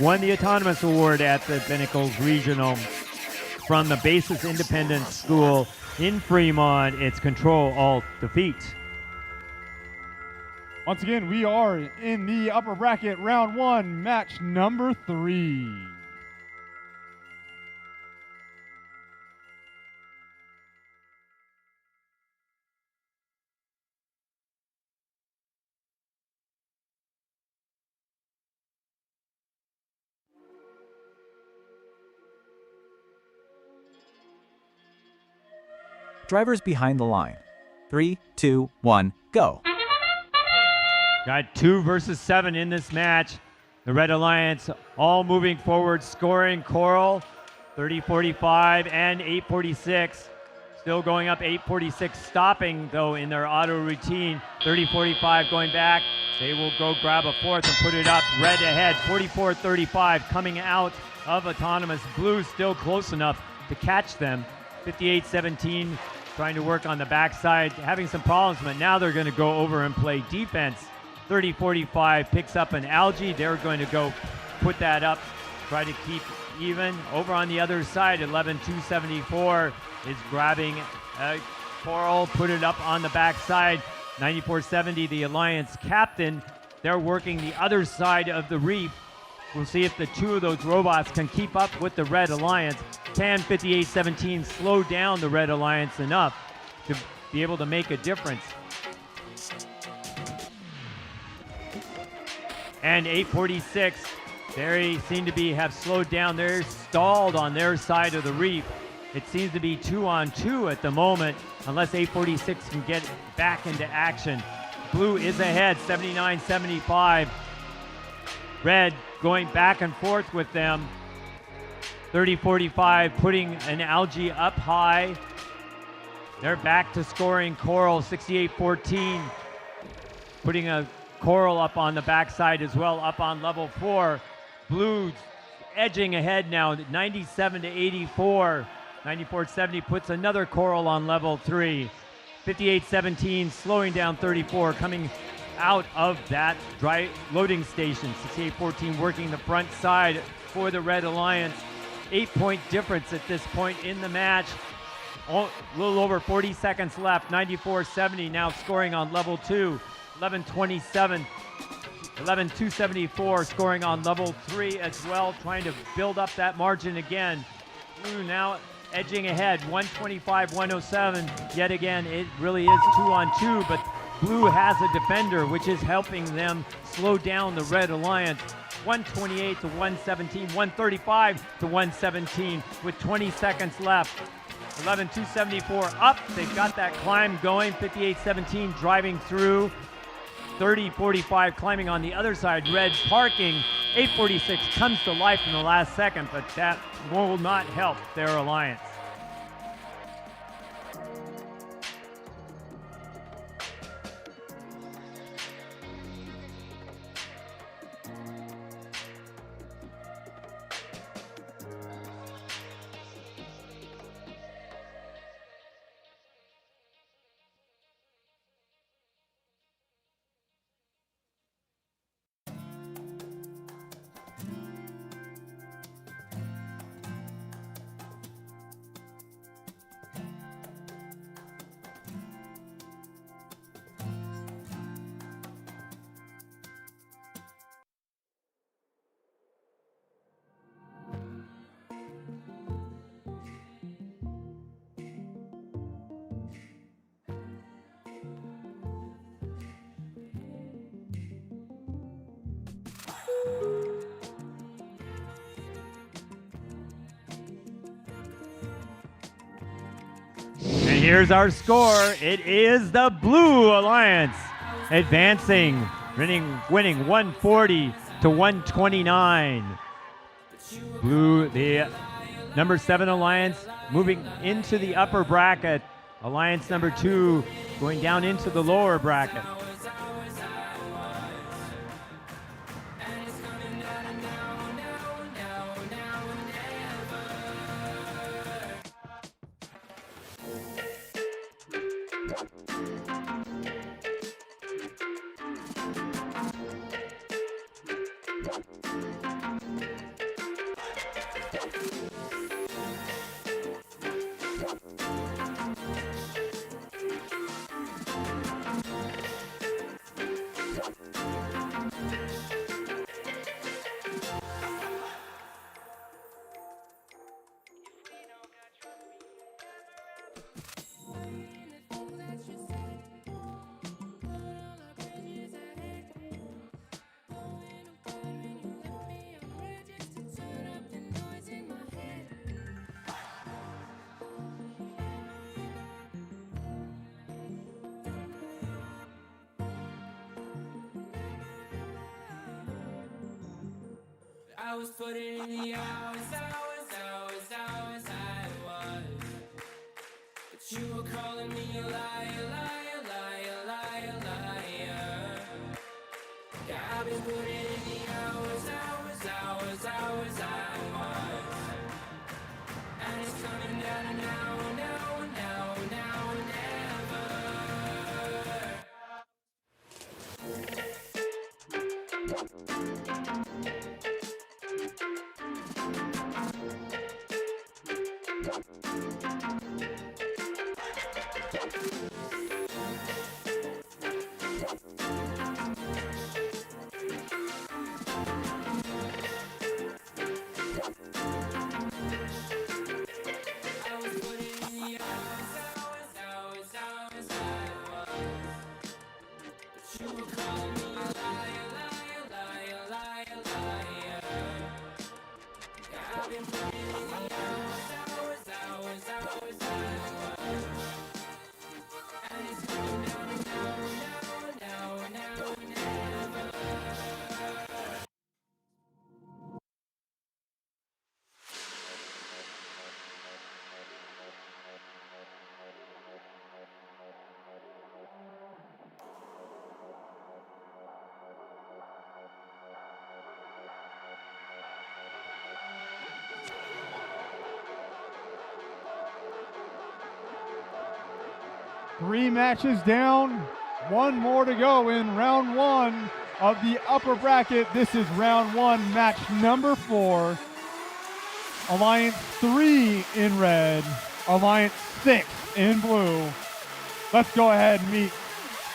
won the Autonomous Award at the Pinnacles Regional from the Basis Independent School in Fremont. It's Control, Alt, Defeat. Once again, we are in the upper bracket, round 1, match number 3. Drivers behind the line. 3, 2, 1, go. Got 2 versus 7 in this match. The Red Alliance all moving forward, scoring Coral 30-45 and 8-46. Still going up 8-46, stopping though in their auto routine. 30-45 going back. They will go grab a 4th and put it up. Red ahead, 44-35 coming out of Autonomous. Blue still close enough to catch them. 58-17 trying to work on the backside, having some problems, but now they're going to go over and play defense. 30-45 picks up an Algae. They're going to go put that up, try to keep even. Over on the other side, 11-274 is grabbing Coral, put it up on the backside. 94-70, the Alliance captain. They're working the other side of the reef. We'll see if the two of those robots can keep up with the Red Alliance. Can 58-17 slow down the Red Alliance enough to be able to make a difference? And 846, they seem to have slowed down. They're stalled on their side of the reef. It seems to be 2-on-2 at the moment, unless 846 can get back into action. Blue is ahead, 79-75. Red going back and forth with them. 30-45, putting an algae up high. They're back to scoring coral, 68-14. Putting a coral up on the backside as well, up on level 4. Blues edging ahead now, 97-84. 94-70 puts another coral on level 3. 58-17 slowing down 34, coming out of that dry loading station. 68-14 working the front side for the Red Alliance. 8-point difference at this point in the match. A little over 40 seconds left. 94-70 now scoring on level 2. 11-27. 11-274 scoring on level 3 as well, trying to build up that margin again. Blue now edging ahead, 125-107. Yet again, it really is 2-on-2, but Blue has a defender, which is helping them slow down the Red Alliance. 128-117, 135-117 with 20 seconds left. 11-274 up. They've got that climb going. 58-17 driving through. 30-45 climbing on the other side. Red parking. 846 comes to life in the last second, but that will not help their alliance. And here's our score. It is the Blue Alliance advancing, winning 140-129. Blue, the number 7 Alliance, moving into the upper bracket. Alliance number 2 going down into the lower bracket. I was putting in the hours, I was. But you were calling me a liar, liar, liar, liar, liar. Yeah, I've been putting in the hours, I was. And it's coming down to now, never. can put it in the hours, hours, hours, hours, hours. And it's going down and now, now, now, now, never. Three matches down, one more to go in round one of the upper bracket. This is round one, match number 4. Alliance 3 in red, Alliance 6 in blue. Let's go ahead and meet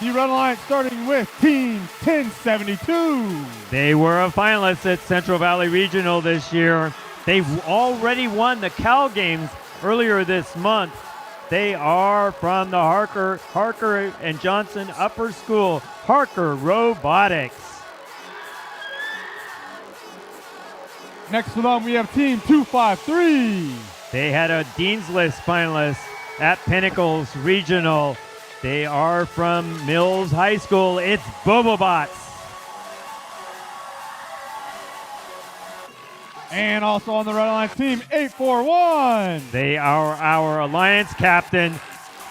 the Red Alliance, starting with Team 1072. They were a finalist at Central Valley Regional this year. They've already won the Cal Games earlier this month. They are from the Harker and Johnson Upper School, Harker Robotics. Next to them, we have Team 253. They had a Dean's List finalist at Pinnacles Regional. They are from Mills High School. It's Bobobots. And also on the Red Alliance team, 841. They are our Alliance captain.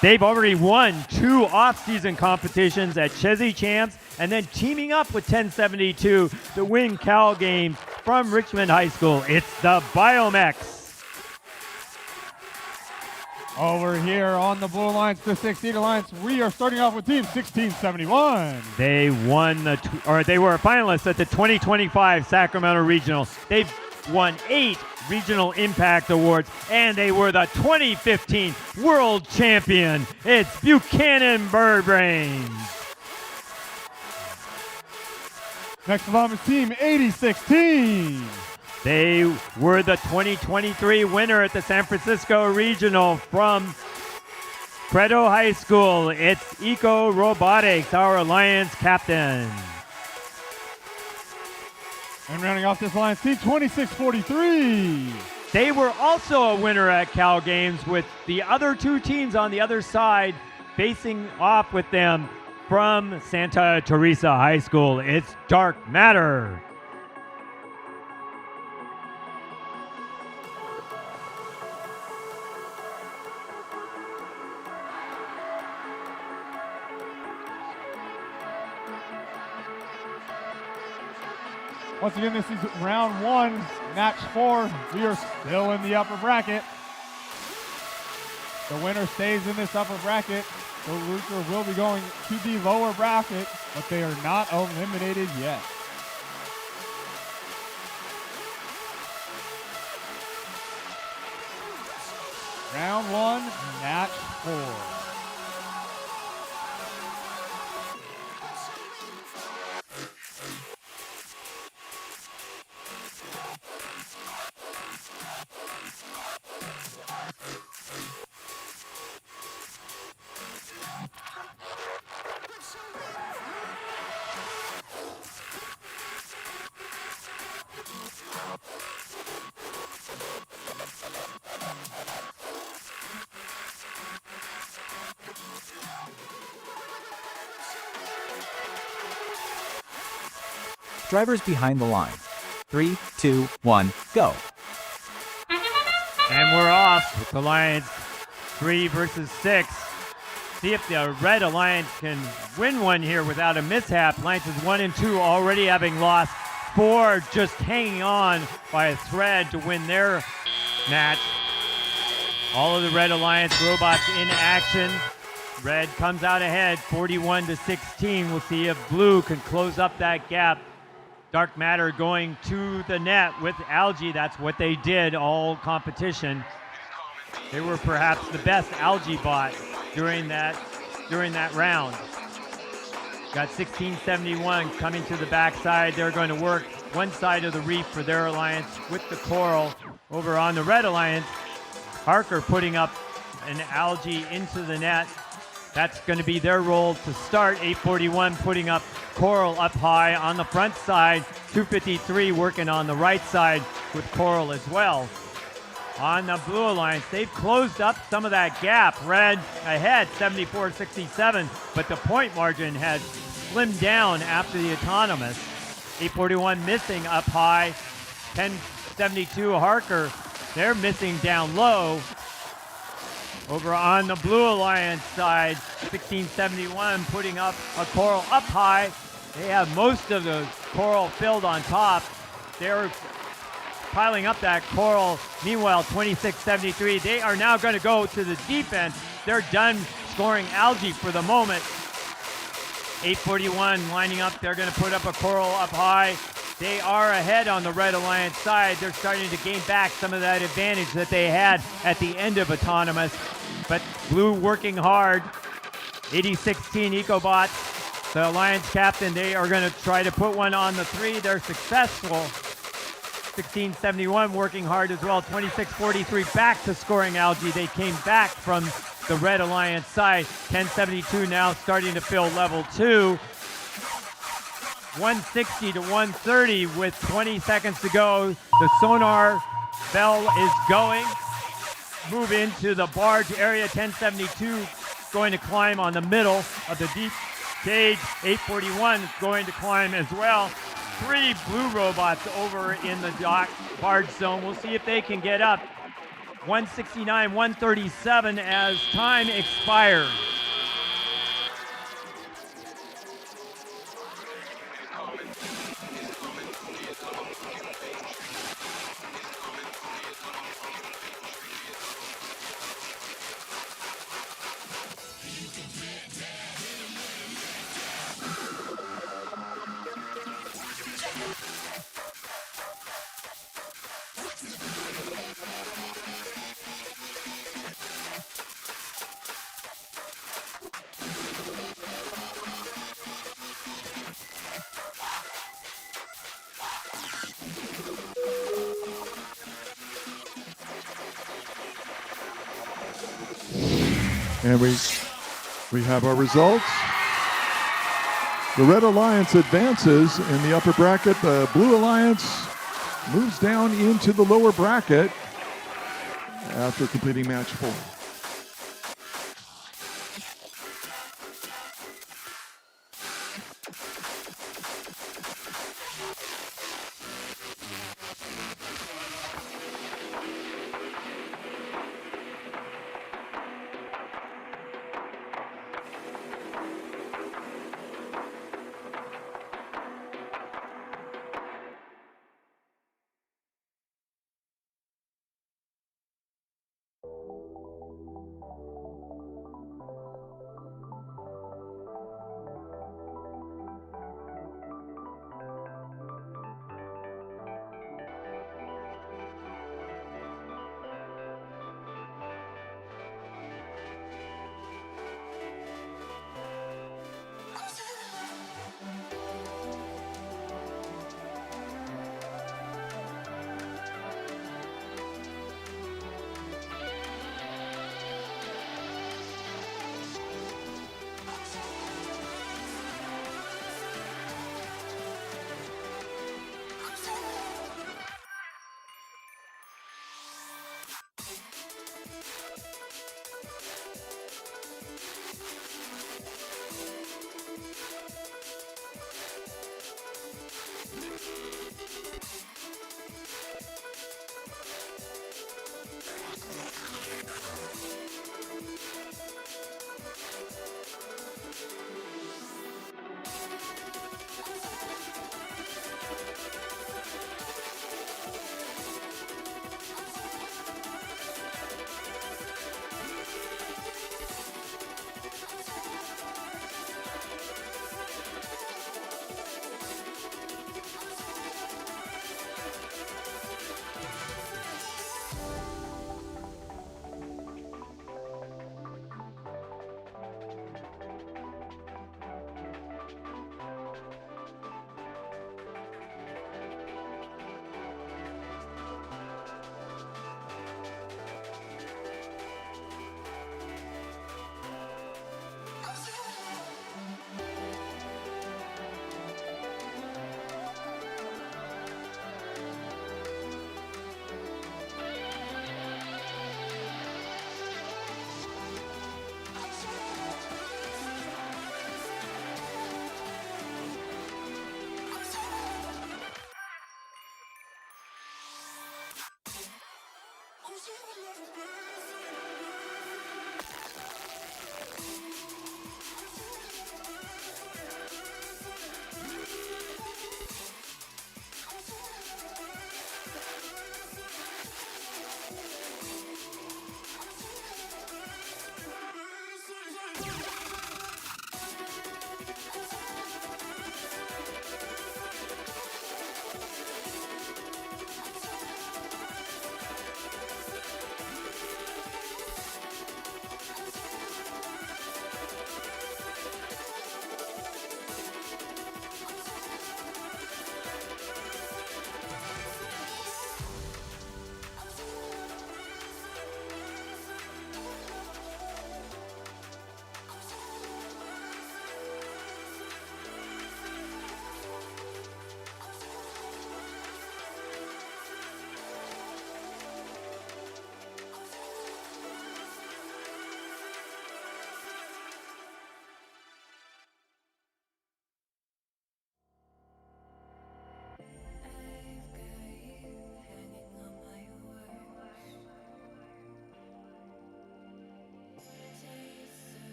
They've already won 2 off-season competitions at Chesney Champs and then teaming up with 1072 to win Cal Games from Richmond High School. It's the Biomex. Over here on the Blue Alliance, the 16 Alliance, we are starting off with Team 1671. They won they were a finalist at the 2025 Sacramento Regional. They've won 8 Regional Impact Awards, and they were the 2015 World Champion. It's Buchanan Birdbrains. Next to them is Team 8016. They were the 2023 winner at the San Francisco Regional from Credo High School. It's Eco Robotics, our Alliance captain. And rounding off this Alliance team, 2643. They were also a winner at Cal Games with the other 2 teams on the other side facing off with them from Santa Teresa High School. It's Dark Matter. Once again, this is round 1, match 4. We are still in the upper bracket. The winner stays in this upper bracket. The loser will be going to the lower bracket, but they are not eliminated yet. Round 1, match 4. Drivers behind the line. 3, 2, 1, go. And we're off with Alliance 3 versus 6. See if the Red Alliance can win one here without a mishap. Alliances 1 and 2 already having lost. 4 just hanging on by a thread to win their match. All of the Red Alliance robots in action. Red comes out ahead, 41-16. We'll see if Blue can close up that gap. Dark Matter going to the net with Algae. That's what they did all competition. They were perhaps the best Algae bot during that round. Got 1671 coming to the backside. They're going to work one side of the reef for their alliance with the coral. Over on the Red Alliance, Harker putting up an Algae into the net. That's going to be their role to start. 841 putting up coral up high on the front side. 253 working on the right side with coral as well. on the Blue Alliance. They've closed up some of that gap. Red ahead, 74-67, but the point margin has slimmed down after the autonomous. 841 missing up high. 1072 Harker, they're missing down low. Over on the Blue Alliance side, 1671 putting up a coral up high. They have most of the coral filled on top. They're piling up that coral. Meanwhile, 2673, they are now going to go to the defense. They're done scoring algae for the moment. 841 lining up. They're going to put up a coral up high. They are ahead on the Red Alliance side. They're starting to gain back some of that advantage that they had at the end of autonomous. But Blue working hard. 8016 EcoBot, the Alliance captain, they are going to try to put one on the three. They're successful. 1671 working hard as well. 2643 back to scoring algae. They came back from the Red Alliance side. 1072 now starting to fill level 2. 160 to 130 with 20 seconds to go. The sonar bell is going. Move into the barge area. 1072 going to climb on the middle of the deep cage. 841 is going to climb as well. 3 blue robots over in the dock barge zone. We'll see if they can get up. 169, 137 as time expires. And we have our results. The Red Alliance advances in the upper bracket. The Blue Alliance moves down into the lower bracket after completing match 4.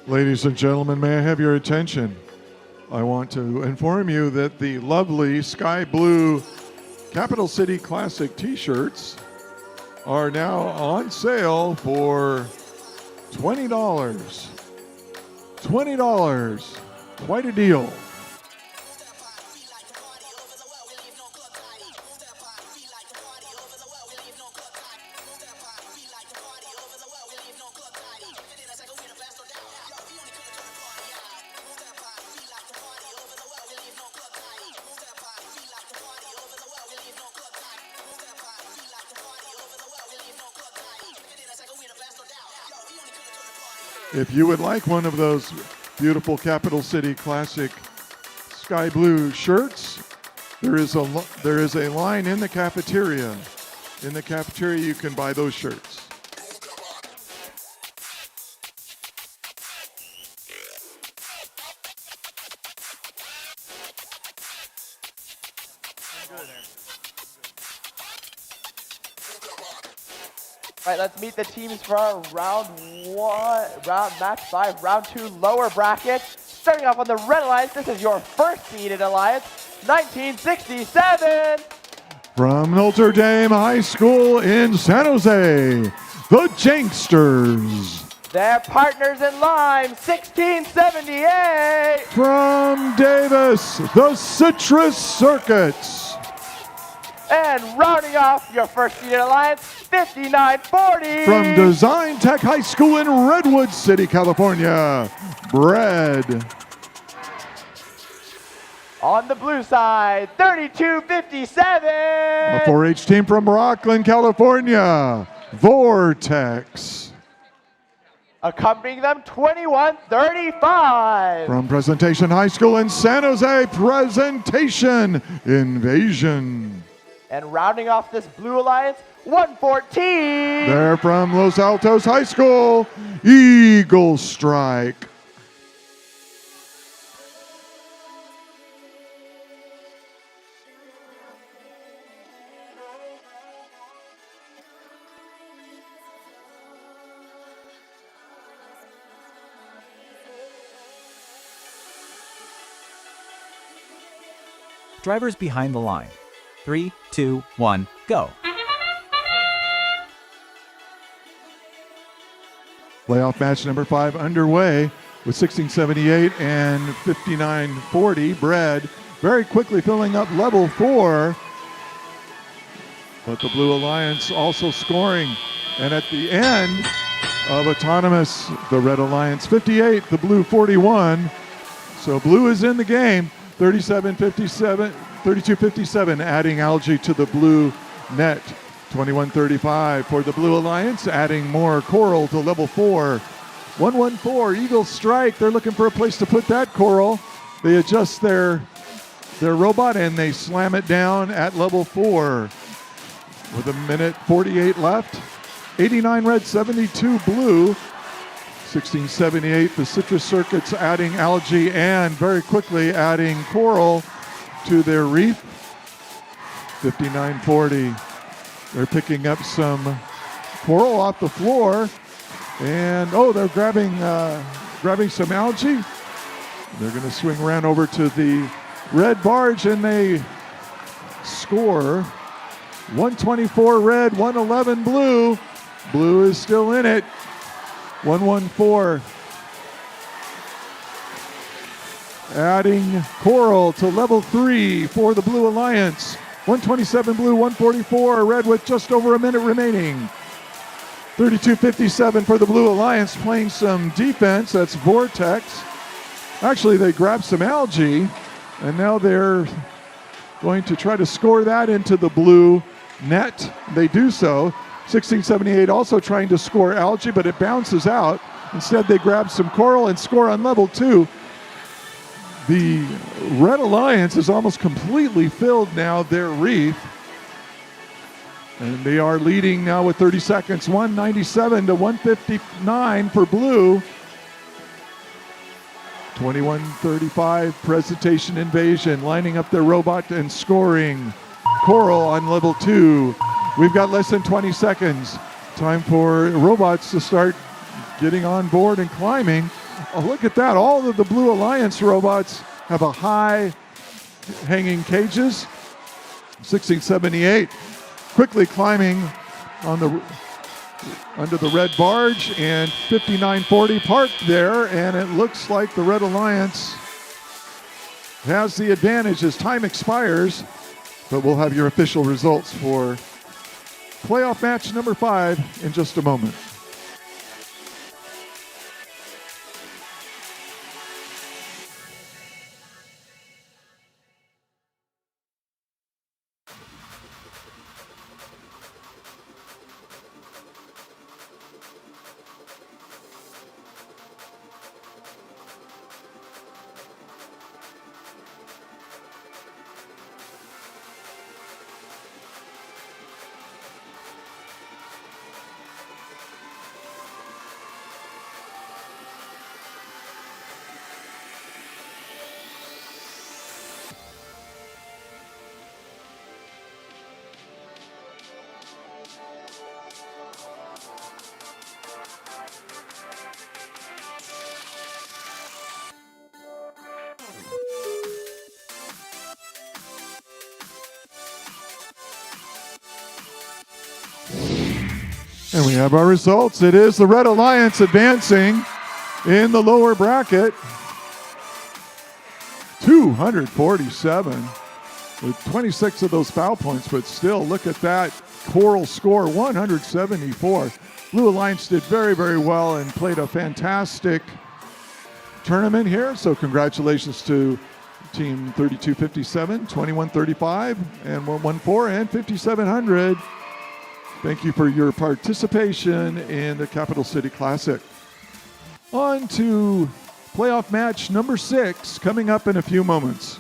Ladies and gentlemen, may I have your attention? I want to inform you that the lovely sky blue Capital City Classic t-shirts are now on sale for $20. $20. Quite a deal. If you would like one of those beautiful Capital City Classic sky blue shirts, there is a line in the cafeteria. In the cafeteria, you can buy those shirts. All right, let's meet the teams for our match 5, round 2 lower bracket. Starting off on the red alliance, this is your first seeded alliance, 1967. From Notre Dame High School in San Jose, the Janksters. Their partners in line, 1678. From Davis, the Citrus Circuits. And rounding off your first seeded alliance, 5940. From Design Tech High School in Redwood City, California, Bread. On the blue side, 3257. A 4-H team from Rockland, California, Vortex. Accompanying them, 2135. From Presentation High School in San Jose, Presentation Invasion. And rounding off this blue alliance, 114. They're from Los Altos High School, Eagle Strike. Drivers behind the line. 3, 2, 1, go. Playoff match number 5 underway with 1678 and 5940. Bread very quickly filling up level 4. But the Blue Alliance also scoring. And at the end of autonomous, the Red Alliance 58, the Blue 41. So Blue is in the game. 32-57, adding Algae to the Blue net. 21-35 for the Blue Alliance, adding more Coral to level 4. 114, Eagle Strike. They're looking for a place to put that Coral. They adjust their robot and they slam it down at level 4. With a minute 48 left. 89 red, 72 blue. 1678, the Citrus Circuits adding Algae and very quickly adding Coral to their reef. 5940. They're picking up some Coral off the floor. And they're grabbing some Algae. They're going to swing around over to the red barge and they score. 124 red, 111 blue. Blue is still in it. 114. Adding Coral to level 3 for the Blue Alliance. 127 blue, 144 red with just over a minute remaining. 32-57 for the Blue Alliance, playing some defense. That's Vortex. Actually, they grabbed some Algae, and now they're going to try to score that into the blue net. They do so. 1678 also trying to score Algae, but it bounces out. Instead, they grab some Coral and score on level 2. The Red Alliance is almost completely filled now, their reef. And they are leading now with 30 seconds. 197 to 159 for blue. 21-35, Presentation Invasion, lining up their robot and scoring. Coral on level 2. We've got less than 20 seconds. Time for robots to start getting on board and climbing. Oh, look at that. All of the Blue Alliance robots have a high hanging cages. 1678 quickly climbing on the under the red barge, and 5940 parked there, and it looks like the Red Alliance has the advantage as time expires, but we'll have your official results for playoff match number 5 in just a moment. And we have our results. It is the Red Alliance advancing in the lower bracket. 247 with 26 of those foul points, but still look at that Coral score, 174. Blue Alliance did very, very well and played a fantastic tournament here. So congratulations to Team 3257, 2135, and 114, and 5700. Thank you for your participation in the Capital City Classic. On to playoff match number 6 coming up in a few moments.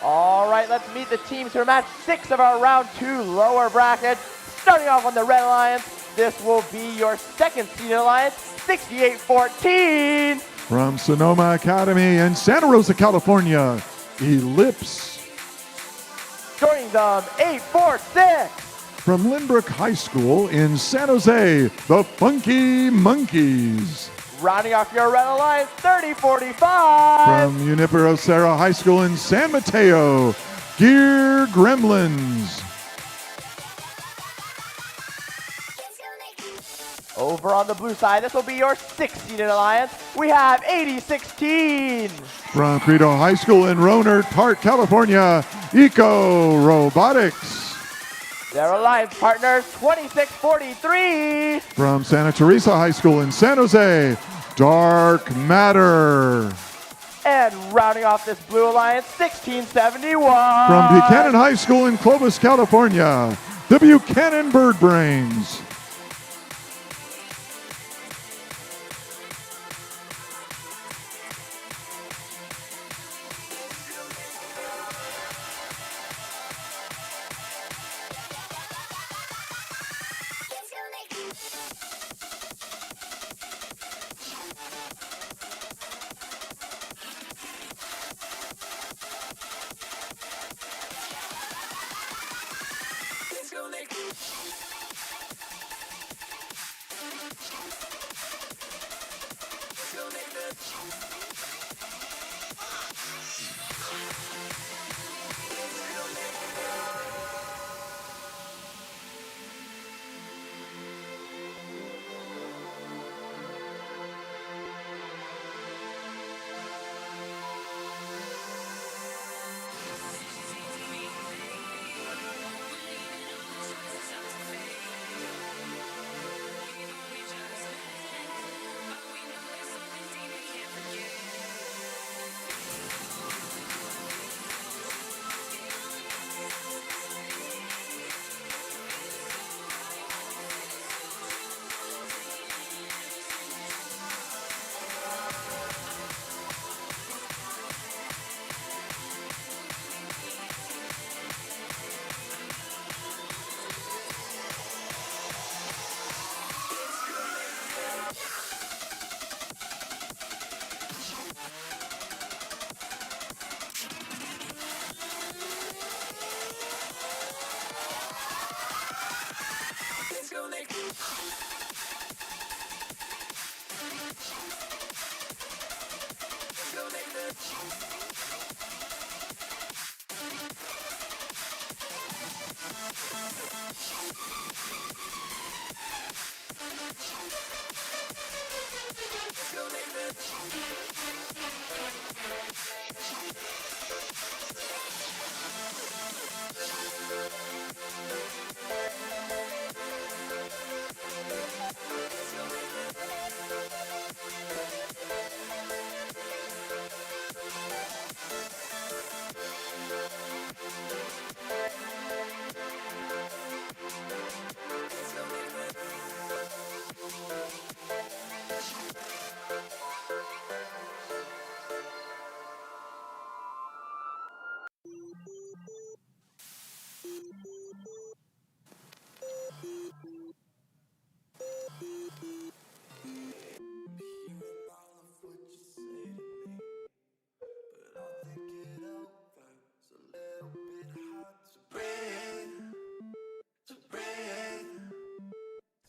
All right, let's meet the teams for match 6 of our round 2 lower bracket. Starting off on the Red Alliance, this will be your second seeded alliance, 6814. From Sonoma Academy in Santa Rosa, California, Ellipse. Joining them, 846. From Lynbrook High School in San Jose, the Funky Monkeys. Rounding off your Red Alliance, 3045. From Junipero Serra High School in San Mateo, Gear Gremlins. Over on the blue side, this will be your 6th-seeded alliance. We have 8016. From Credo High School in Rohnert Park, California, Eco Robotics. Their alliance partners, 2643. From Santa Teresa High School in San Jose, Dark Matter. And rounding off this blue alliance, 1671. From Buchanan High School in Clovis, California, the Buchanan Bird Brains.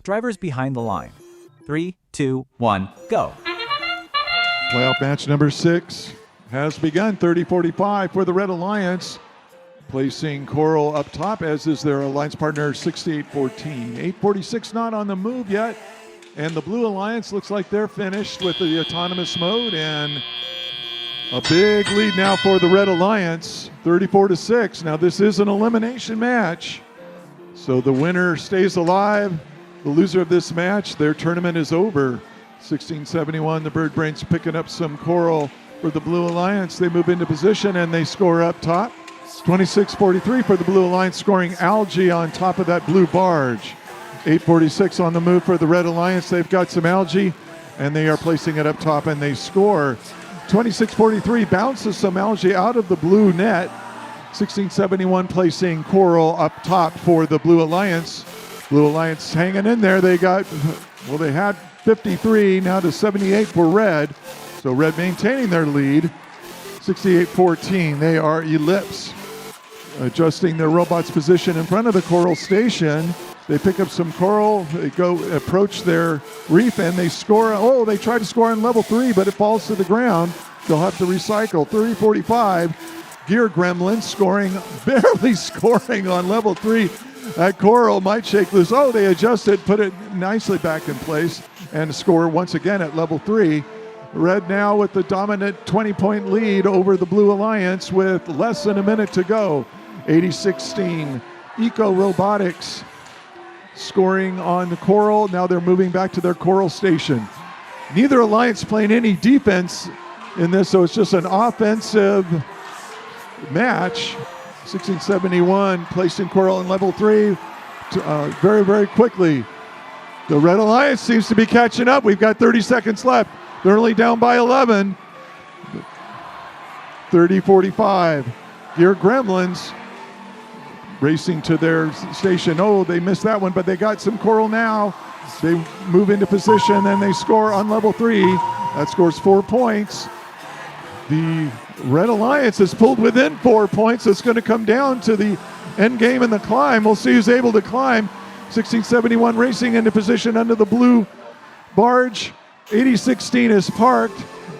Drivers behind the line. 3, 2, 1, go. Playoff match number 6 has begun. 30-45 for the Red Alliance. Placing Coral up top, as is their alliance partner, 68-14. 846 not on the move yet. And the Blue Alliance looks like they're finished with the autonomous mode. And a big lead now for the Red Alliance, 34-6. Now this is an elimination match. So the winner stays alive. The loser of this match, their tournament is over. 1671, the Bird Brains picking up some coral for the Blue Alliance. They move into position and they score up top. 26-43 for the Blue Alliance, scoring algae on top of that blue barge. 846 on the move for the Red Alliance. They've got some algae and they are placing it up top and they score. 26-43 bounces some algae out of the blue net. 1671 placing coral up top for the Blue Alliance. Blue Alliance hanging in there. They got, well, they had 53, now to 78 for Red. So Red maintaining their lead. 68-14, they are ellipse. Adjusting their robot's position in front of the coral station. They pick up some coral, they go approach their reef and they score. Oh, they try to score on level 3, but it falls to the ground. They'll have to recycle. 30-45. Gear Gremlins scoring, barely scoring on level 3 at Coral. Might shake loose. Oh, they adjusted, put it nicely back in place, and score once again at level 3. Red now with the dominant 20-point lead over the Blue Alliance with less than a minute to go. 80-16. Eco Robotics scoring on the Coral. Now they're moving back to their Coral station. Neither alliance playing any defense in this, so it's just an offensive match. 1671 placed in Coral in level 3 very, very quickly. The Red Alliance seems to be catching up. We've got 30 seconds left. They're only down by 11. 30-45. Gear Gremlins racing to their station. Oh, they missed that one, but they got some Coral now. They move into position and they score on level 3. That scores 4 points. The Red Alliance is pulled within 4 points. It's going to come down to the end game and the climb. We'll see who's able to climb. 1671 racing into position under the blue barge. 80-16 is parked.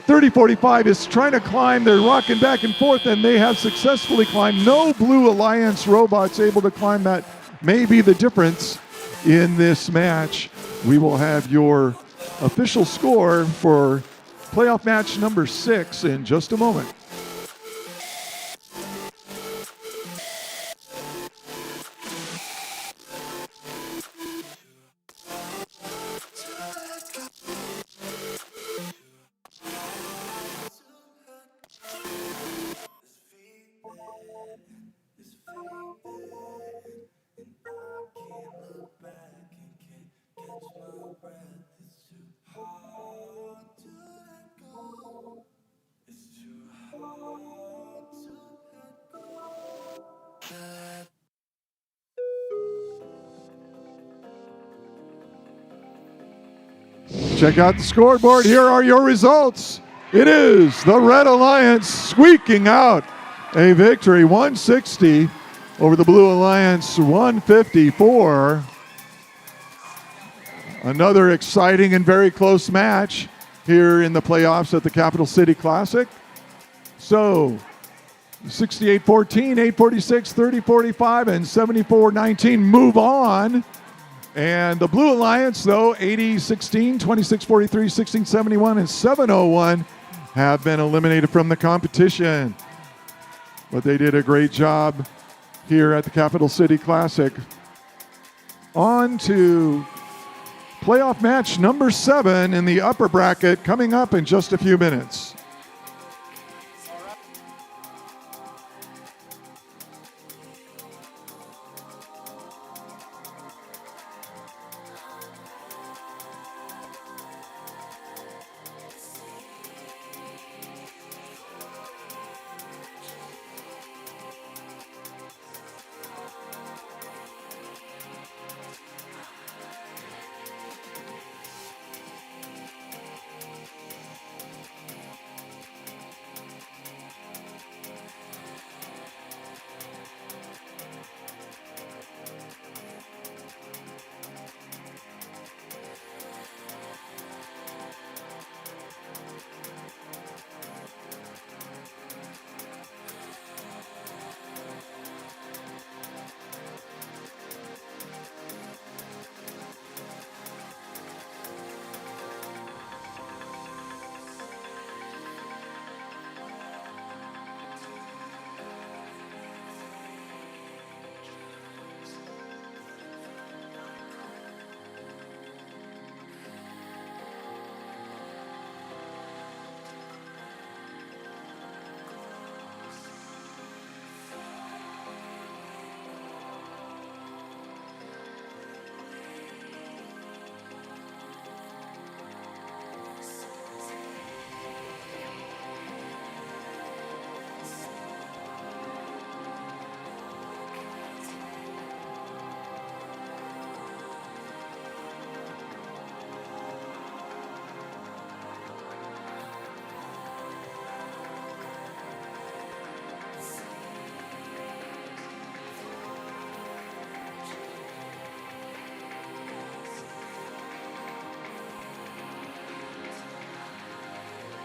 30-45 is trying to climb. They're rocking back and forth, and they have successfully climbed. No Blue Alliance robots able to climb. That may be the difference in this match. We will have your official score for playoff match number 6 in just a moment. Check out the scoreboard. Here are your results. It is the Red Alliance squeaking out a victory, 160 over the Blue Alliance, 154. Another exciting and very close match here in the playoffs at the Capital City Classic. So 68-14, 846, 30-45, and 74-19 move on. And the Blue Alliance, though, 80-16, 26-43, 16-71, and 701 have been eliminated from the competition. But they did a great job here at the Capital City Classic. On to playoff match number 7 in the upper bracket coming up in just a few minutes.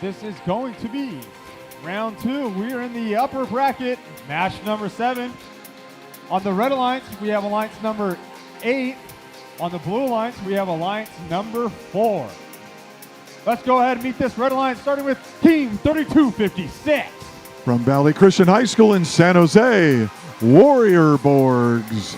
This is going to be Round 2, we're in the upper bracket, match number 7. On the red alliance, we have alliance number 8. On the blue alliance, we have alliance number 4. Let's go ahead and meet this red alliance, starting with Team 3256. From Valley Christian High School in San Jose, Warrior Borgs.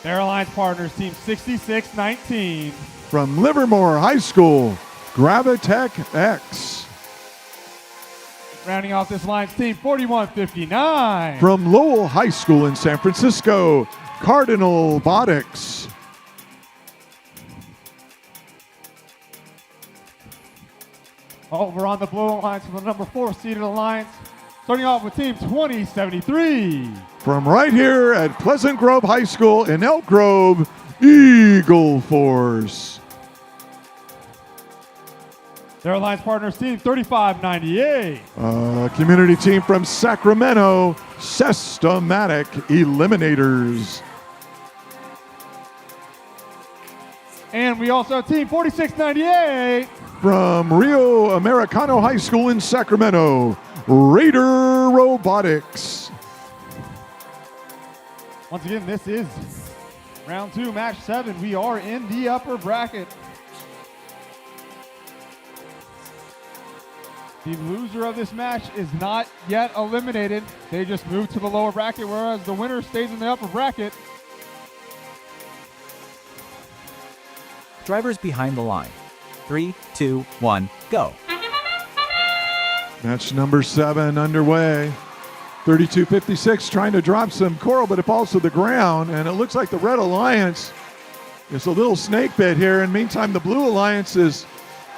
Their alliance partners, Team 6619. From Livermore High School, Gravitech X. Rounding off this alliance, Team 4159. From Lowell High School in San Francisco, Cardinal Robotics. Over on the blue alliance for the number 4 seeded alliance, starting off with Team 2073. From right here at Pleasant Grove High School in Elk Grove, Eagle Force. Their alliance partners, Team 3598. Community team from Sacramento, Systematic Eliminators. And we also have Team 4698. From Rio Americano High School in Sacramento, Raider Robotics. Once again, this is round 2, match 7. We are in the upper bracket. The loser of this match is not yet eliminated. They just moved to the lower bracket, whereas the winner stays in the upper bracket. Drivers behind the line. 3, 2, 1, go. Match number 7 underway. 3256 trying to drop some coral, but it falls to the ground, and it looks like the Red Alliance is a little snake bit here. And meantime, the Blue Alliance is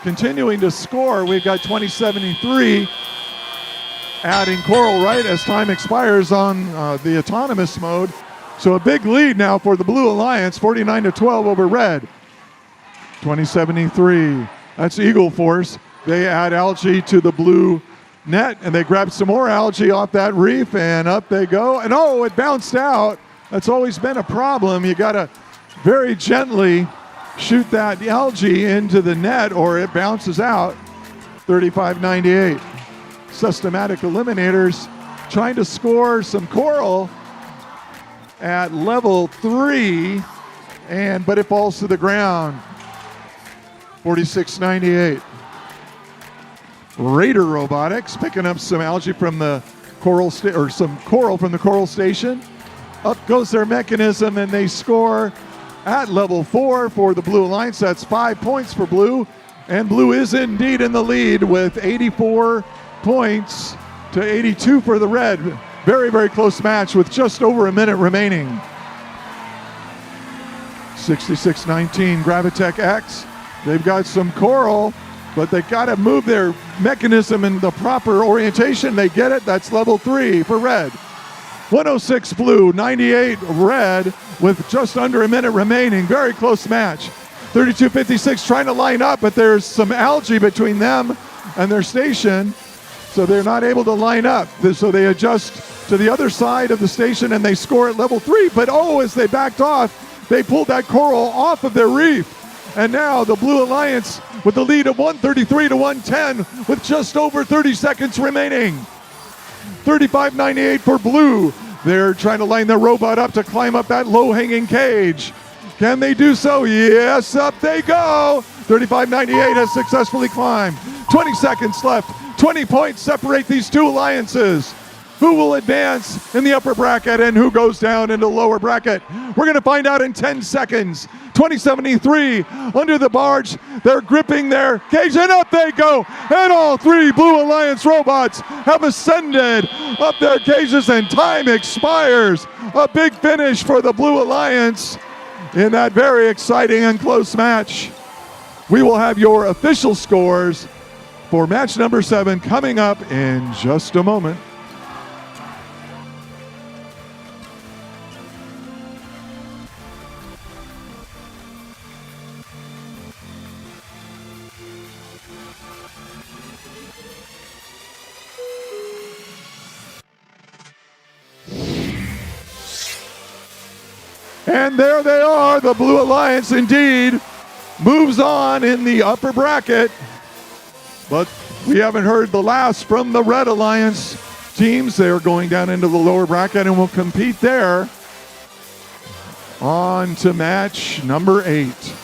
continuing to score. We've got 2073 adding coral right as time expires on the autonomous mode. So a big lead now for the Blue Alliance, 49-12 over Red. 2073, that's Eagle Force. They add algae to the blue net, and they grab some more algae off that reef, and up they go. And oh, it bounced out. That's always been a problem. You got to very gently shoot that algae into the net or it bounces out. 35-98. Systematic Eliminators trying to score some coral at level 3, but it falls to the ground. 46-98. Raider Robotics picking up some algae from the coral some coral from the coral station. Up goes their mechanism, and they score at level 4 for the Blue Alliance. That's 5 points for Blue, and Blue is indeed in the lead with 84 points to 82 for the Red. Very, very close match with just over a minute remaining. 66-19 Gravitech X. They've got some coral, but they got to move their mechanism in the proper orientation. They get it. That's level 3 for Red. 106 Blue, 98 Red with just under a minute remaining. Very close match. 32-56 trying to line up, but there's some algae between them and their station, so they're not able to line up. So they adjust to the other side of the station and they score at level 3. But oh, as they backed off, they pulled that coral off of their reef. And now the Blue Alliance with the lead of 133-110 with just over 30 seconds remaining. 35-98 for Blue. They're trying to line their robot up to climb up that low-hanging cage. Can they do so? Yes, up they go. 35-98 has successfully climbed. 20 seconds left. 20 points separate these two alliances. Who will advance in the upper bracket and who goes down into the lower bracket? We're going to find out in 10 seconds. 2073 under the barge. They're gripping their cage, and up they go. And all 3 Blue Alliance robots have ascended up their cages, and time expires. A big finish for the Blue Alliance in that very exciting and close match. We will have your official scores for match number 7 coming up in just a moment. And there they are. The Blue Alliance indeed moves on in the upper bracket. But We haven't heard the last from the Red Alliance teams. They're going down into the lower bracket and will compete there. On to match number 8.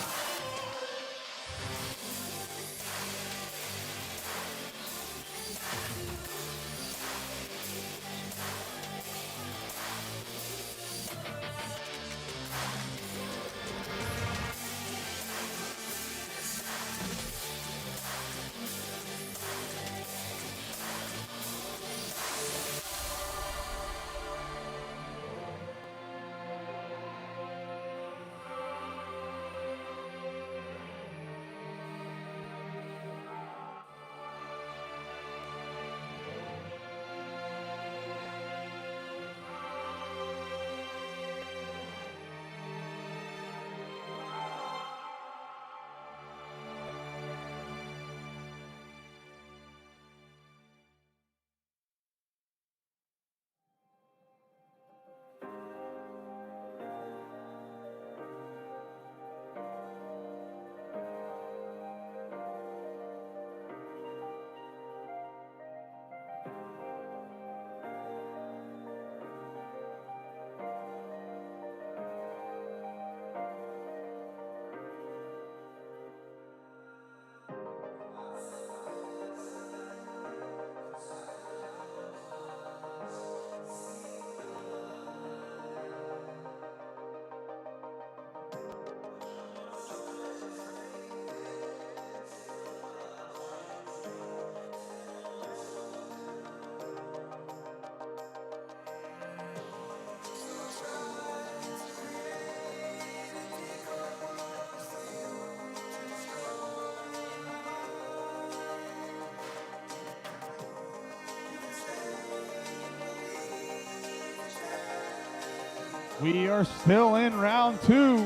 We are still in round 2.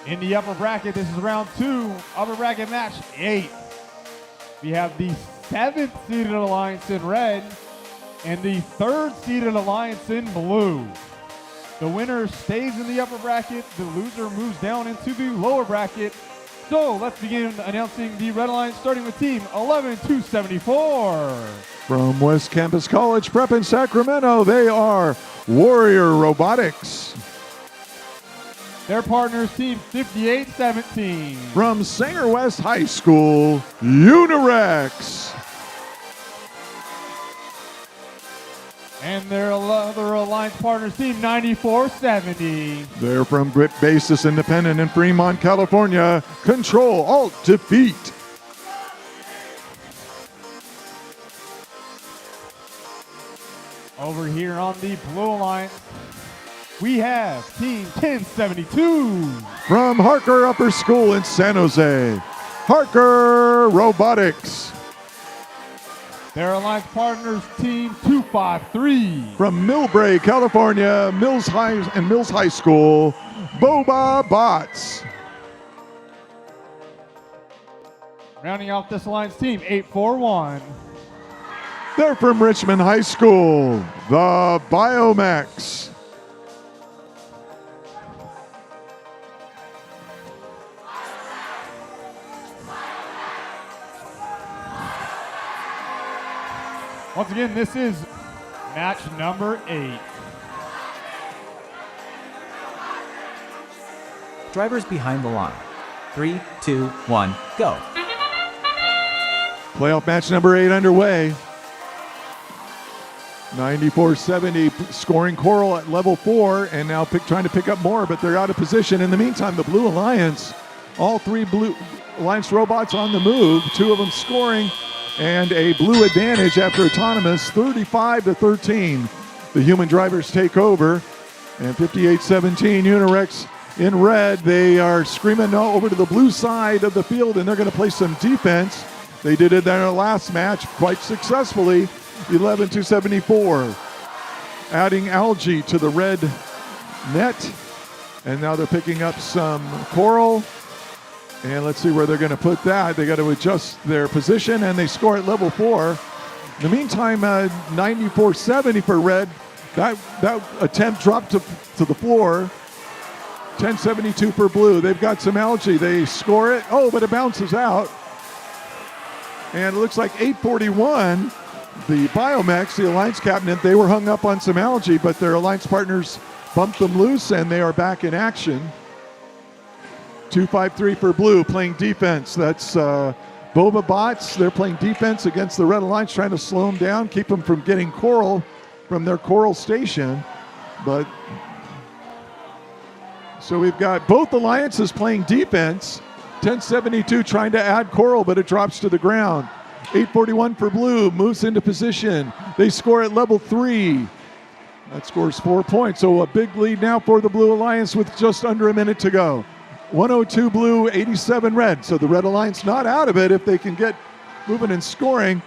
In the upper bracket, this is round 2, upper bracket match 8. We have the 7th seeded alliance in red and the 3rd seeded alliance in blue. The winner stays in the upper bracket, the loser moves down into the lower bracket. So let's begin announcing the red alliance, starting with team 11274. From West Campus College Prep in Sacramento, they are Warrior Robotics. Their partners, team 5817. From Sanger West High School, Unirex. And their other alliance partners, team 9470. They're from Grip Basis Independent in Fremont, California, Control Alt Defeat. Over here on the blue alliance, we have team 1072. From Harker Upper School in San Jose, Harker Robotics. Their alliance partners, team 253. From Millbrae, California, Mills High School, Boba Bots. Rounding off this alliance, team 841. They're from Richmond High School, the Biomax. Once again, this is match number 8. Drivers behind the line. 3, 2, 1, go. Playoff match number 8 underway. 9470 scoring Coral at level 4 and now trying to pick up more, but they're out of position. In the meantime, the Blue Alliance, all 3 Blue Alliance robots on the move, 2 of them scoring, and a blue advantage after autonomous, 35-13. The human drivers take over, and 5817 Unirex in red. They are screaming no over to the blue side of the field, and they're going to play some defense. They did it in their last match quite successfully. 11-274, adding algae to the red net, and now they're picking up some coral, and let's see where they're going to put that. They got to adjust their position, and they score at level 4. In the meantime, 9470 for red. That attempt dropped to the floor. 1072 for blue. They've got some algae. They score it. Oh, but it bounces out. And it looks like 841, the Biomex, the Alliance cabinet, they were hung up on some algae, but their Alliance partners bumped them loose, and they are back in action. 253 for blue, playing defense. That's Boba Bots. They're playing defense against the Red Alliance, trying to slow them down, keep them from getting coral from their coral station. But so we've got both alliances playing defense. 1072 trying to add coral, but it drops to the ground. 841 for blue, moves into position. They score at level 3. That scores 4 points. So a big lead now for the Blue Alliance with just under a minute to go. 102 blue, 87 red. So the Red Alliance not out of it if they can get moving and scoring.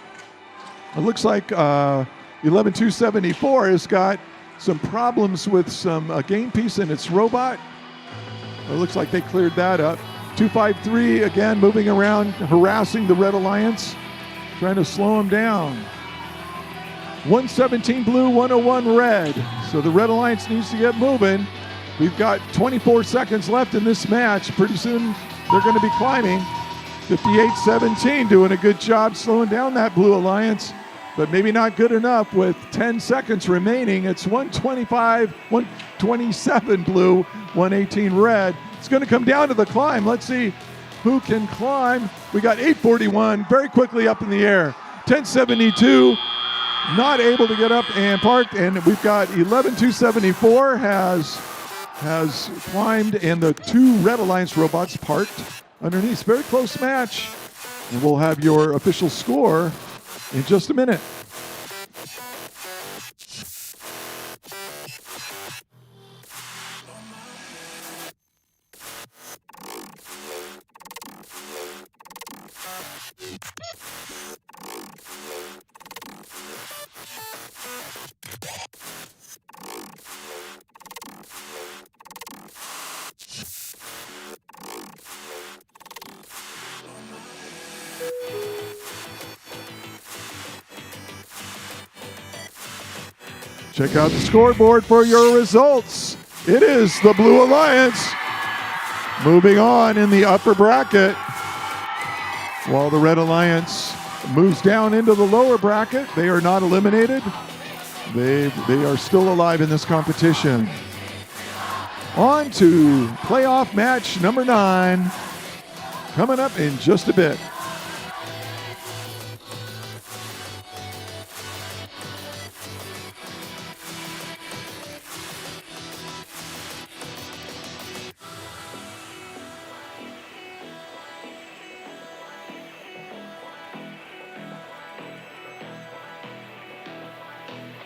It looks like 11274 has got some problems with some game piece in its robot. It looks like they cleared that up. 253 again moving around, harassing the Red Alliance, trying to slow them down. 117 blue, 101 red. So the Red Alliance needs to get moving. We've got 24 seconds left in this match. Pretty soon they're going to be climbing. 58-17 doing a good job slowing down that Blue Alliance, but maybe not good enough with 10 seconds remaining. It's 125, 127 blue, 118 red. It's going to come down to the climb. Let's see who can climb. We got 841 very quickly up in the air. 1072 not able to get up and parked, and we've got 11274 has climbed, and the 2 Red Alliance robots parked underneath. Very close match, and we'll have your official score in just a minute. Check out the scoreboard for your results. It is the Blue Alliance moving on in the upper bracket, while the Red Alliance moves down into the lower bracket. They are not eliminated. They are still alive in this competition. On to playoff match number 9, coming up in just a bit.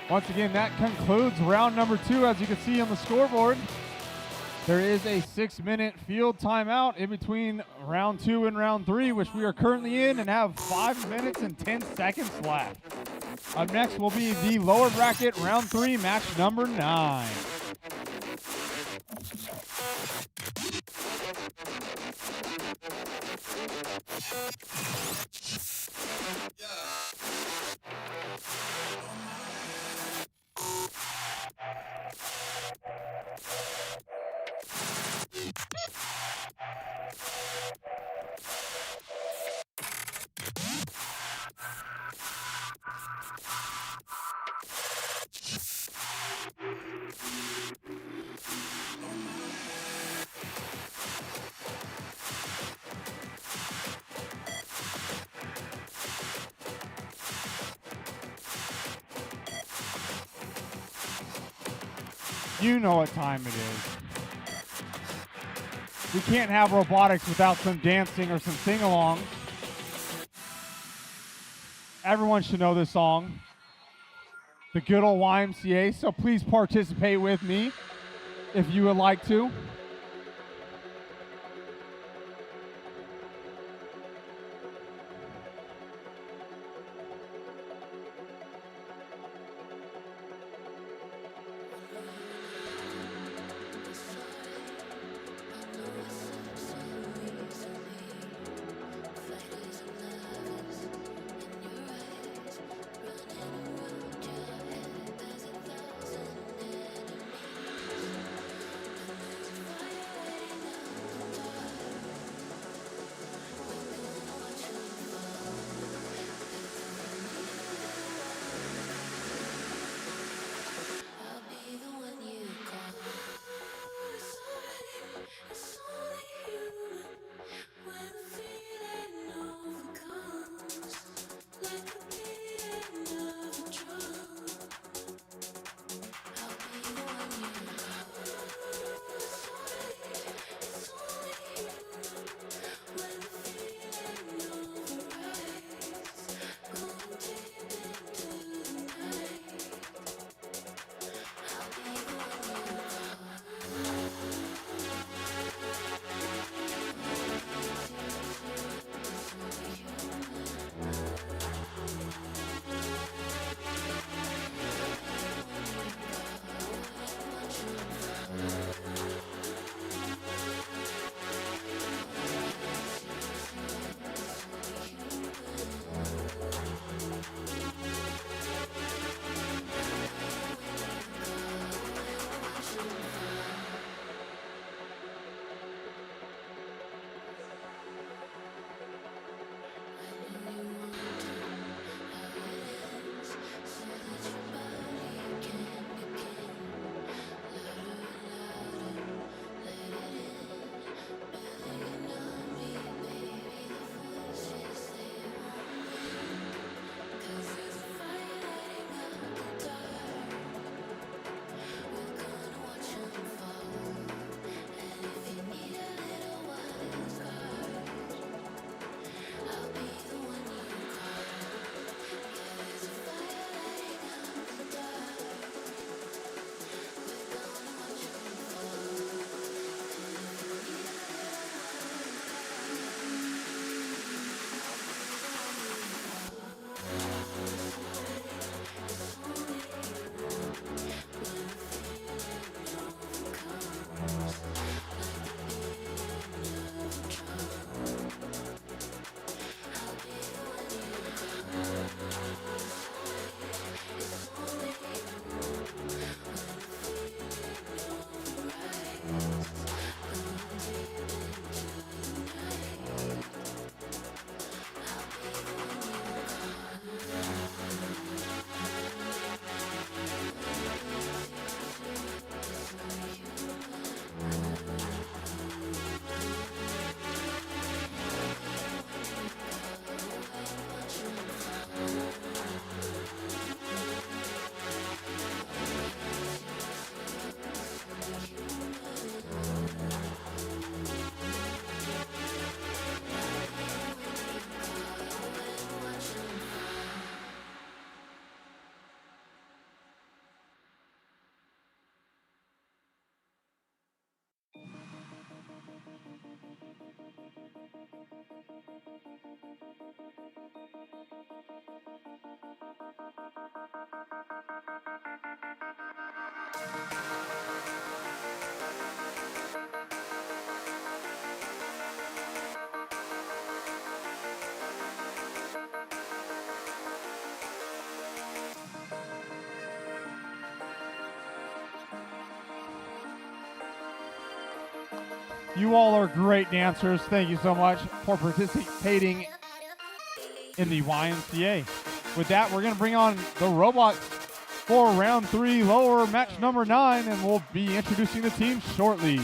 Once again, that concludes round number 2. As you can see on the scoreboard, there is a 6-minute field timeout in between round 2 and round 3, which we are currently in and have 5 minutes and 10 seconds left. Up next will be the lower bracket round 3, match number 9. You know what time it is. We can't have robotics without some dancing or some sing-along. Everyone should know this song, the good old YMCA, so please participate with me if you would like to. You all are great dancers. Thank you so much for participating in the YMCA. With that, we're going to bring on the robots for round 3 lower match number 9, and we'll be introducing the team shortly.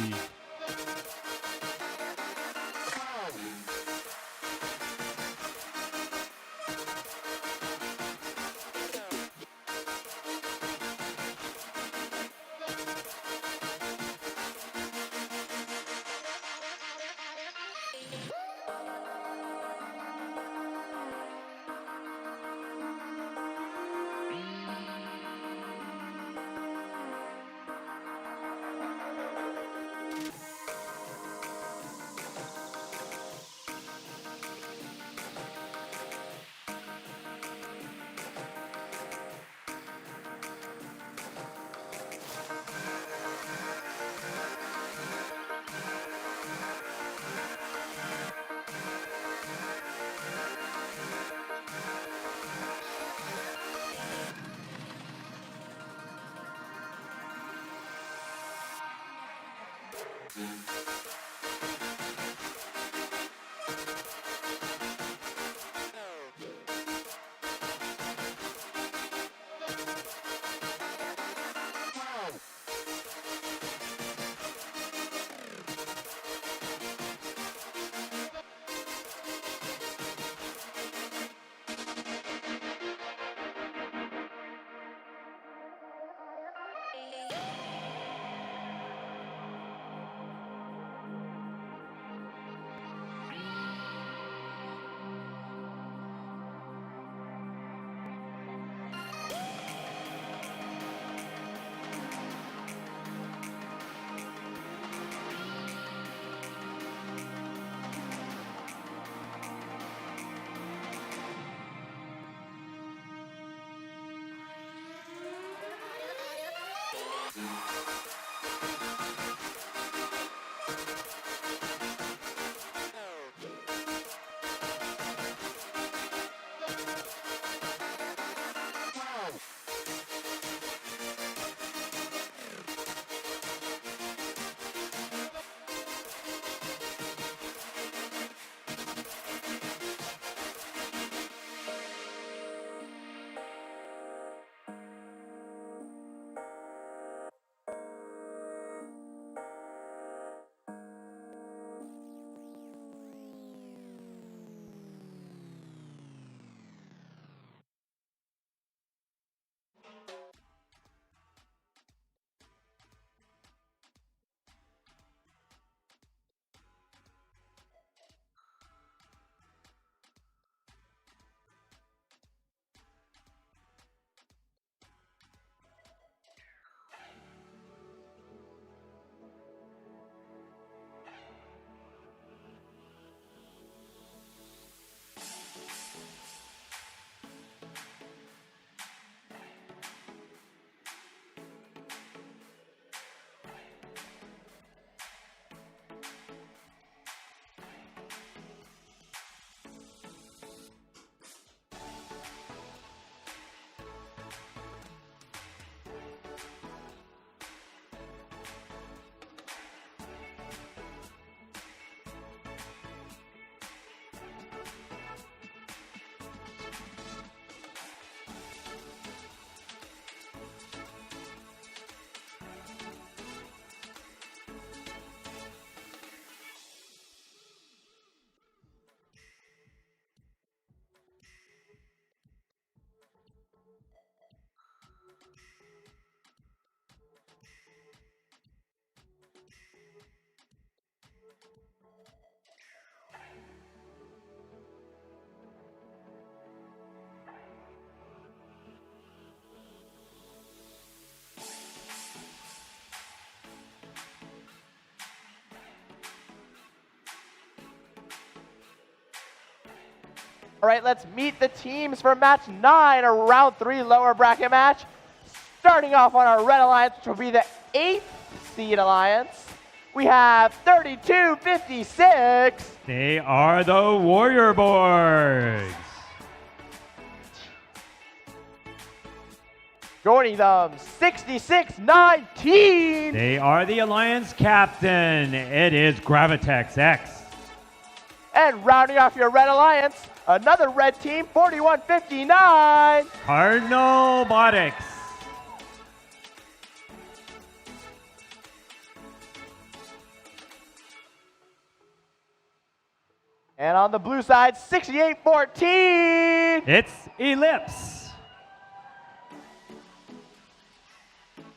All right, let's meet the teams for match 9, a round 3 lower bracket match. Starting off on our red alliance, which will be the 8th seed alliance, we have 3256. They are the Warrior Boards. Joining them, 6619. They are the Alliance Captain. It is Gravitex X. And rounding off your red alliance, another red team, 4159. Cardinal Robotics. And on the blue side, 6814. It's Ellipse.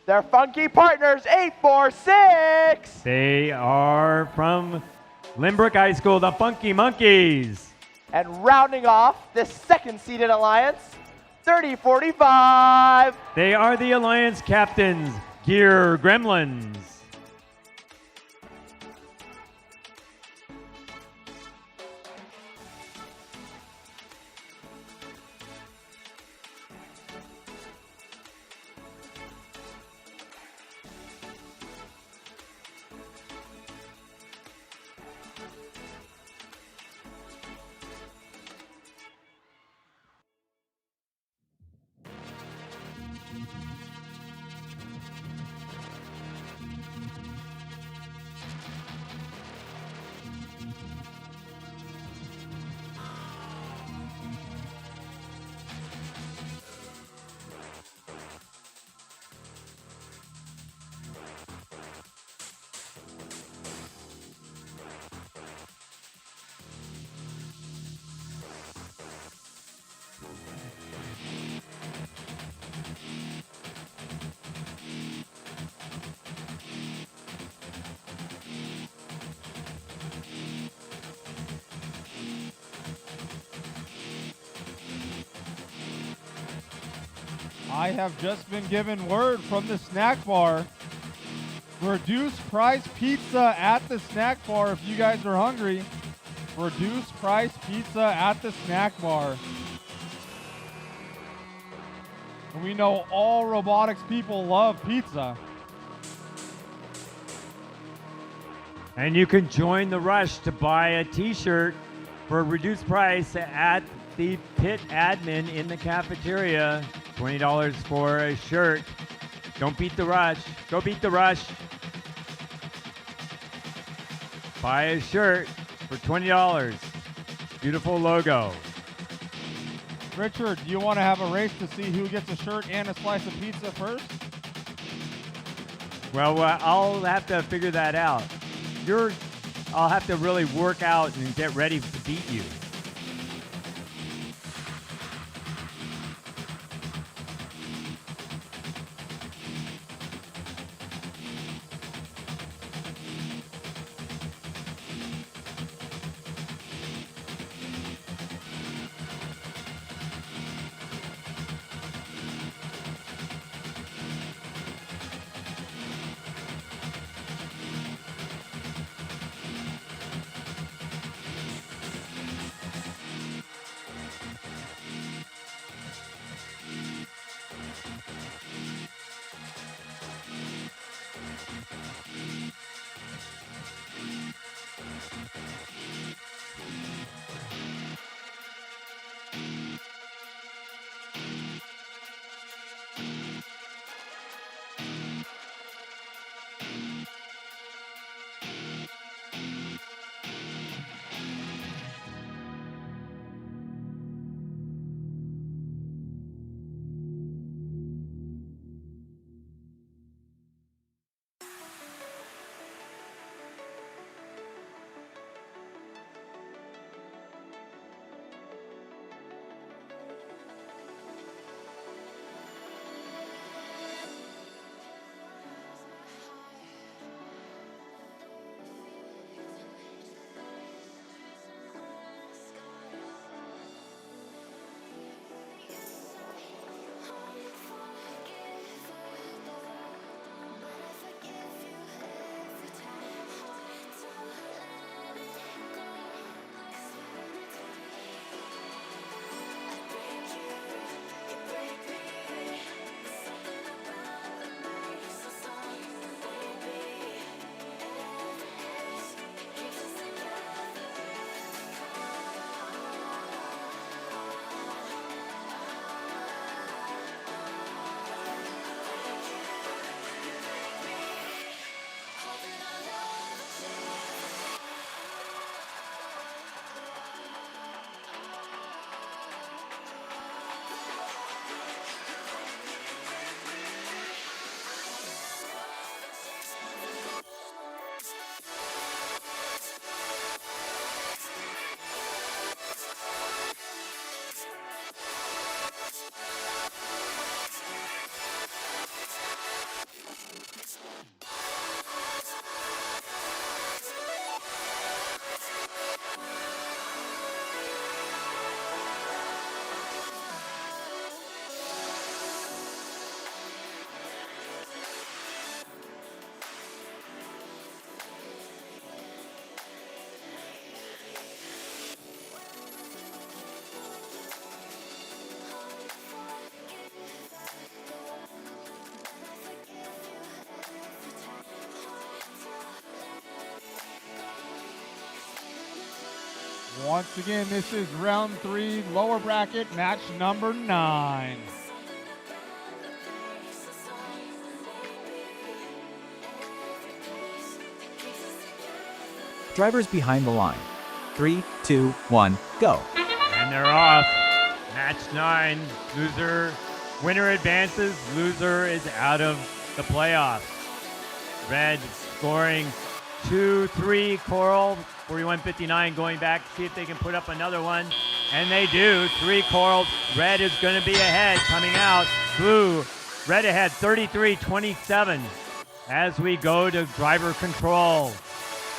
Their funky partners, 846. They are from Limbrook High School, the Funky Monkeys. And rounding off this second seeded alliance, 3045. They are the Alliance Captains, Gear Gremlins. I have just been given word from the snack bar. Reduced price pizza at the snack bar if you guys are hungry. Reduced price pizza at the snack bar. And we know all robotics people love pizza. And you can join the rush to buy a t-shirt for a reduced price at the pit admin in the cafeteria. $20 for a shirt. Don't beat the rush. Go beat the rush. Buy a shirt for $20. Beautiful logo. Richard, do you want to have a race to see who gets a shirt and a slice of pizza first? Well, I'll have to figure that out. I'll have to really work out and get ready to beat you. Once again, this is round 3, lower bracket, match number 9. Drivers behind the line. 3, 2, 1, go. And they're off. Match 9. Winner advances. Loser is out of the playoffs. Red scoring 2-3 Coral. 41-59 going back to see if they can put up another one. And they do. 3 Corals. Red is going to be ahead coming out. Blue. Red ahead 33-27 as we go to driver control.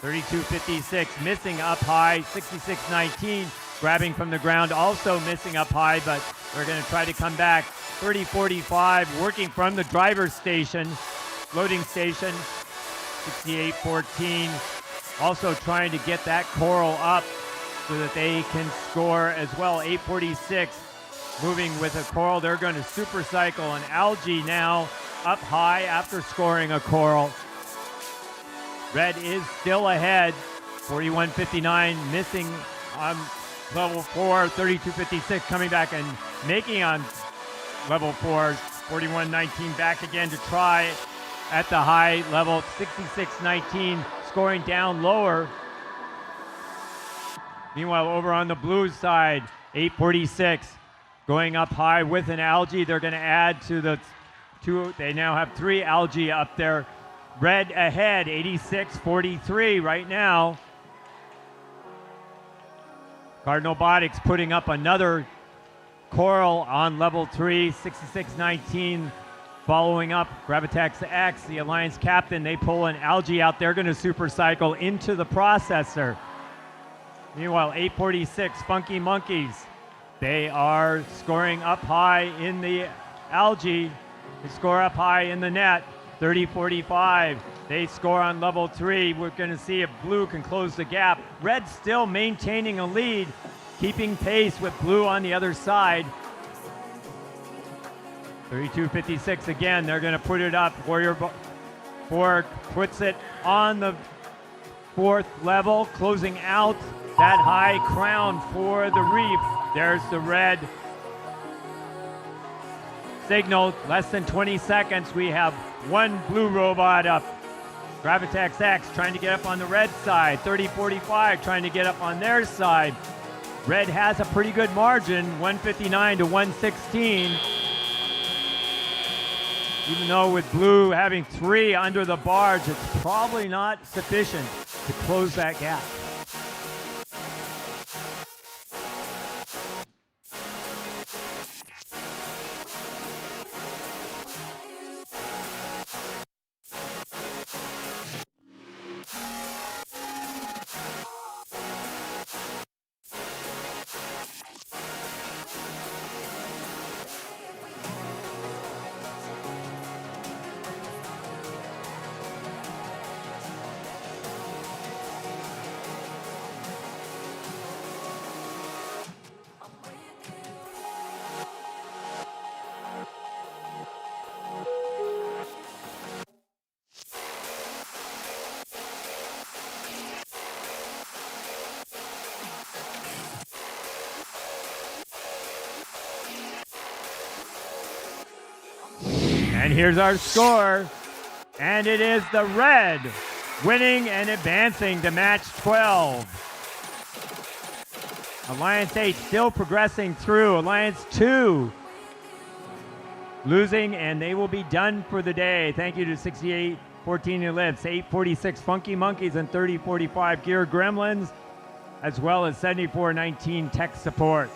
32-56 missing up high. 66-19 grabbing from the ground, also missing up high, but they're going to try to come back. 30-45 working from the driver's station, loading station. 68-14 also trying to get that Coral up so that they can score as well. 8:46 moving with a Coral. They're going to super cycle an Algae now up high after scoring a Coral. Red is still ahead. 41-59 missing on level 4. 32-56 coming back and making on level 4. 41-19 back again to try at the high level. 66-19 scoring down lower. Meanwhile, over on the blue side, 8:46 going up high with an Algae. They're going to add to the 2. They now have 3 Algae up there. Red ahead, 86-43 right now. Robotics putting up another Coral on level 3, 66-19. Following up, Robotics X, the Alliance captain, they pull an Algae out. They're going to super cycle into the processor. Meanwhile, 8:46, Funky Monkeys. They are scoring up high in the Algae. They score up high in the net. 30-45. They score on level 3. We're going to see if blue can close the gap. Red still maintaining a lead, keeping pace with blue on the other side. 32-56 again. They're going to put it up. Warrior 4 puts it on the 4th level, closing out that high crown for the reef. There's the red signal. Less than 20 seconds. We have 1 blue robot up. Robotics X trying to get up on the red side. 30-45 trying to get up on their side. Red has a pretty good margin, 159 to 116. Even though with blue having 3 under the barge, it's probably not sufficient to close that gap. And here's our score. And it is the red winning and advancing to match 12. Alliance 8 still progressing through. Alliance 2 losing, and they will be done for the day. Thank you to 68-14 Ellipse, 8:46 Funky Monkeys, and 30-45 Gear Gremlins, as well as 74-19 Tech Support.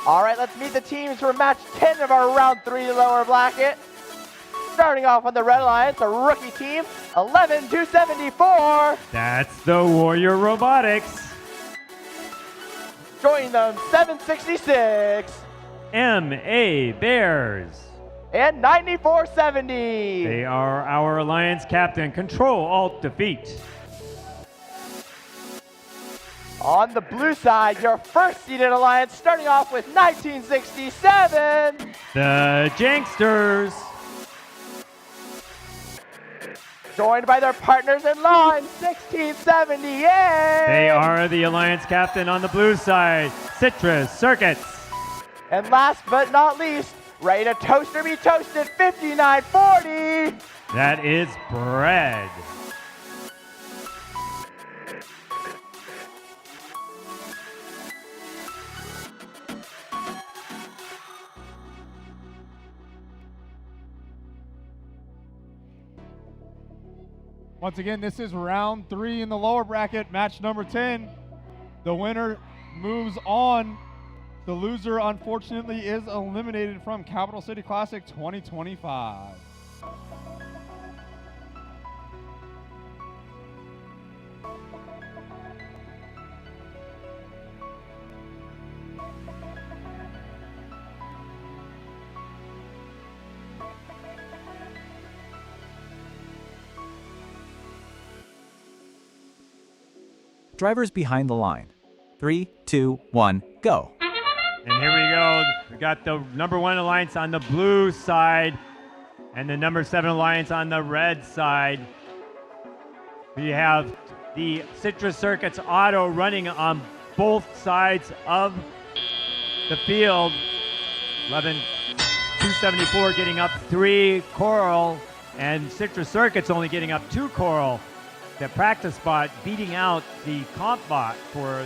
All right, let's meet the teams for match 10 of our round 3 lower bracket. Starting off on the Red Alliance, a rookie team, 11-274. That's the Warrior Robotics. Join them, 766. MA Bears. And 9470. They are our Alliance captain. Control, Alt, Defeat. On the blue side, your first seeded alliance, starting off with 1967. The Janksters. Joined by their partners in line, 1678. They are the Alliance captain on the blue side. Citrus Circuits. And last but not least, ready to toast or be toasted, 5940. That is Bread. Once again, this is round 3 in the lower bracket, match number 10. The winner moves on. The loser, unfortunately, is eliminated from Capital City Classic 2025. Drivers behind the line. 3, 2, 1, go. And here we go. We got the number 1 Alliance on the blue side and the number 7 Alliance on the red side. We have the Citrus Circuits Auto running on both sides of the field. 11-274 getting up 3 Coral, and Citrus Circuits only getting up 2 Coral. The practice bot beating out the comp bot for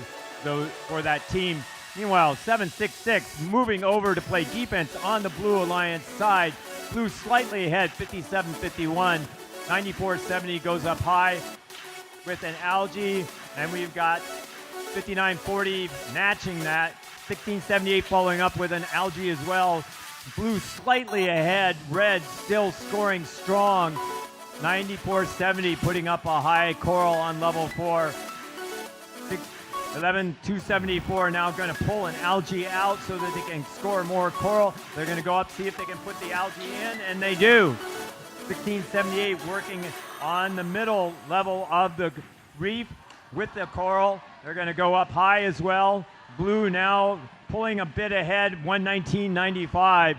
that team. Meanwhile, 766 moving over to play defense on the Blue Alliance side. Blue slightly ahead, 57-51. 9470 goes up high with an Algae, and we've got 5940 matching that. 1678 following up with an Algae as well. Blue slightly ahead, red still scoring strong. 9470 putting up a high Coral on level 4. 11-274 now going to pull an Algae out so that they can score more Coral. They're going to go up, see if they can put the Algae in, and they do. 1678 working on the middle level of the reef with the Coral. They're going to go up high as well. Blue now pulling a bit ahead, 119.95.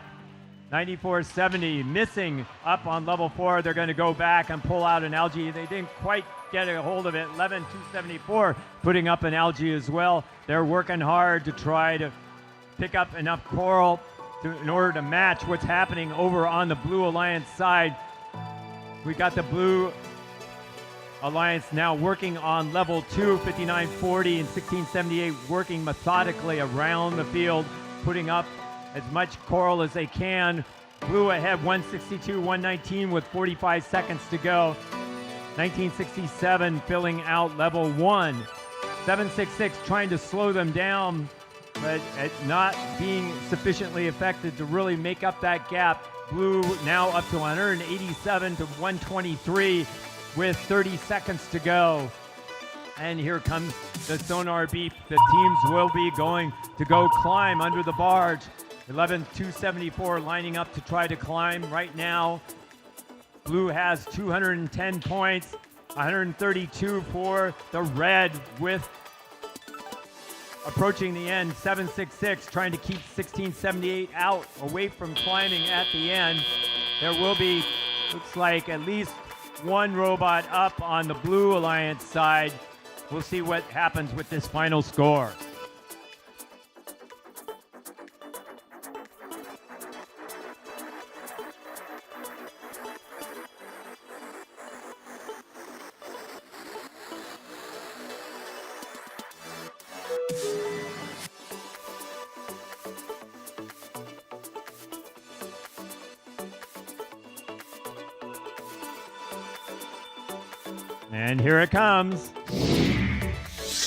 9470 missing up on level 4. They're going to go back and pull out an Algae. They didn't quite get a hold of it. 11-274 putting up an Algae as well. They're working hard to try to pick up enough Coral in order to match what's happening over on the Blue Alliance side. We got the Blue Alliance now working on level 2, 5940 and 1678 working methodically around the field, putting up as much Coral as they can. Blue ahead 162, 119 with 45 seconds to go. 1967 filling out level 1. 766 trying to slow them down. but not being sufficiently effective to really make up that gap. Blue now up to 187 to 123 with 30 seconds to go. And here comes the sonar beep. The teams will be going to go climb under the barge. 11,274 lining up to try to climb right now. Blue has 210 points, 132 for the red with approaching the end, 766, trying to keep 1678 out, away from climbing at the end. There will be, looks like, at least one robot up on the Blue Alliance side. We'll see what happens with this final score. And here it comes.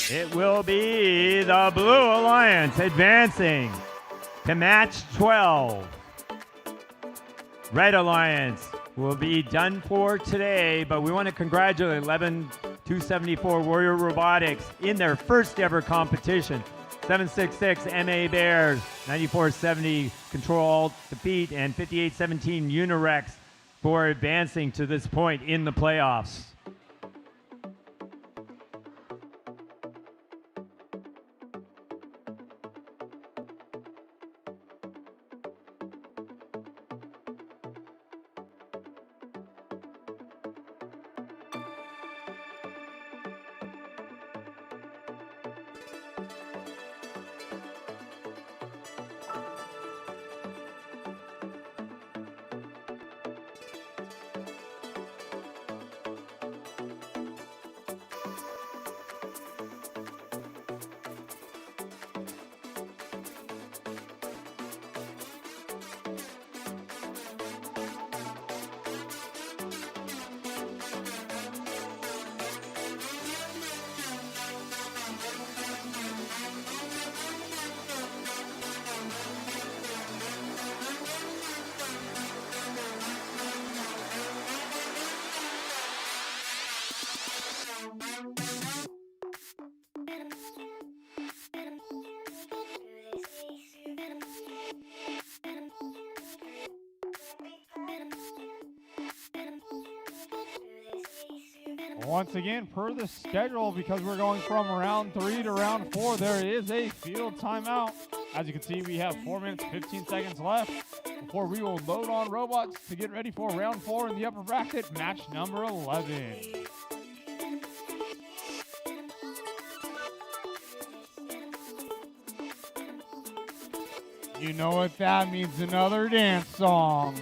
It will be the Blue Alliance advancing to match 12. Red Alliance will be done for today, but we want to congratulate 11,274 Warrior Robotics in their first ever competition. 766 MA Bears, 9470 Control Alt Defeat, and 5817 Unirex for advancing to this point in the playoffs. Once again, per the schedule, because we're going from round 3 to round 4, there is a field timeout. As you can see, we have 4 minutes, 15 seconds left before we will load on robots to get ready for round 4 in the upper bracket, match number 11. You know what that means, another dance song.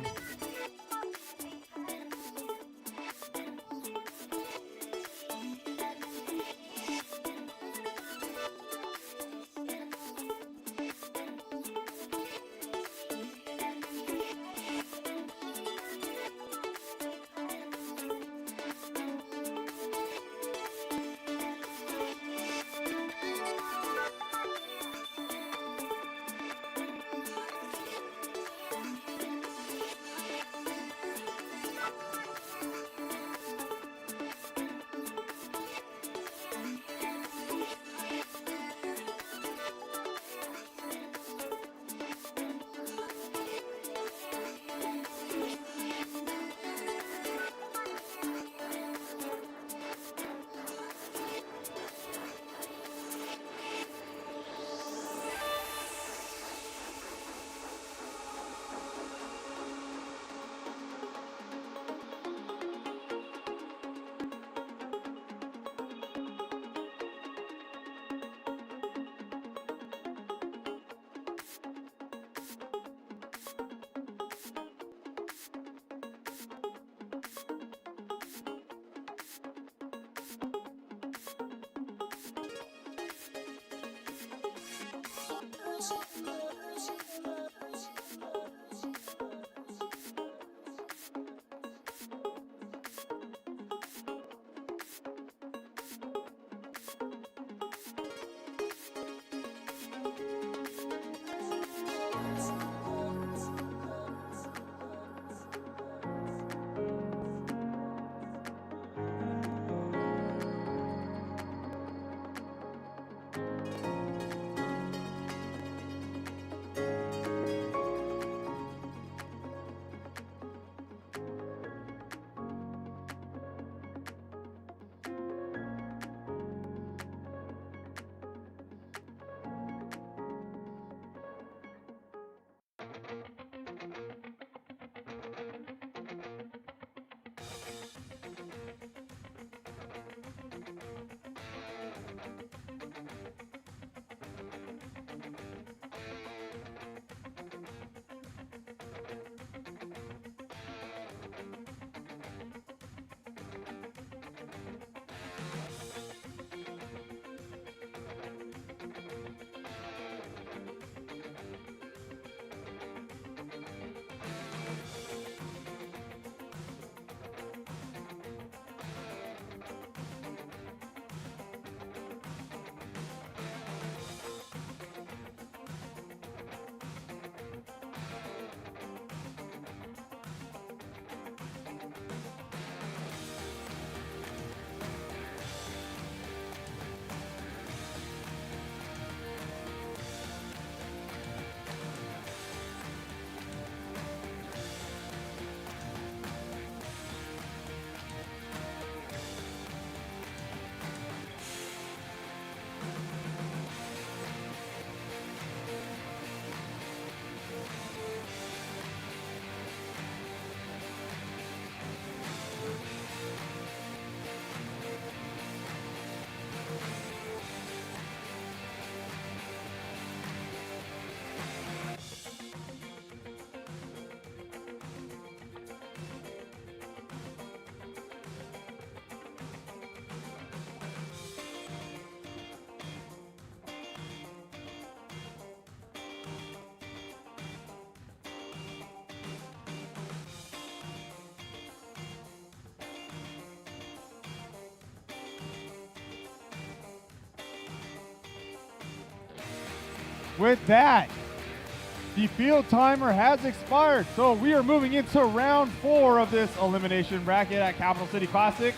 with that, the field timer has expired. So we are moving into round 4 of this elimination bracket at Capital City Classic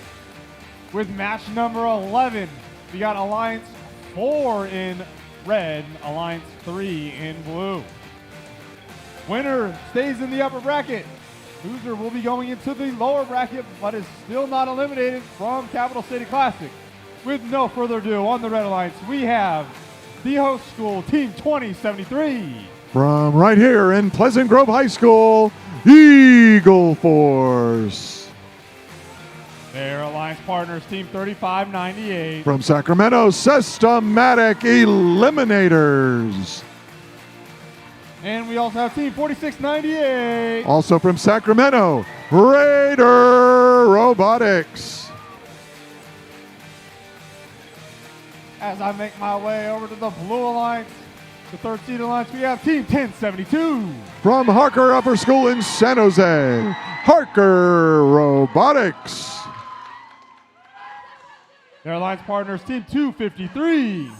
with match number 11. We got Alliance 4 in red, Alliance 3 in blue. Winner stays in the upper bracket. Loser will be going into the lower bracket, but is still not eliminated from Capital City Classic. With no further ado, on the Red Alliance, we have the host school, Team 2073. From right here in Pleasant Grove High School, Eagle Force. Their alliance partners, Team 3598. From Sacramento, Systematic Eliminators. And we also have Team 4698. Also from Sacramento, Raider Robotics. As I make my way over to the Blue Alliance, the third seed alliance, we have Team 1072. From Harker Upper School in San Jose, Harker Robotics. Their alliance partners, Team 253.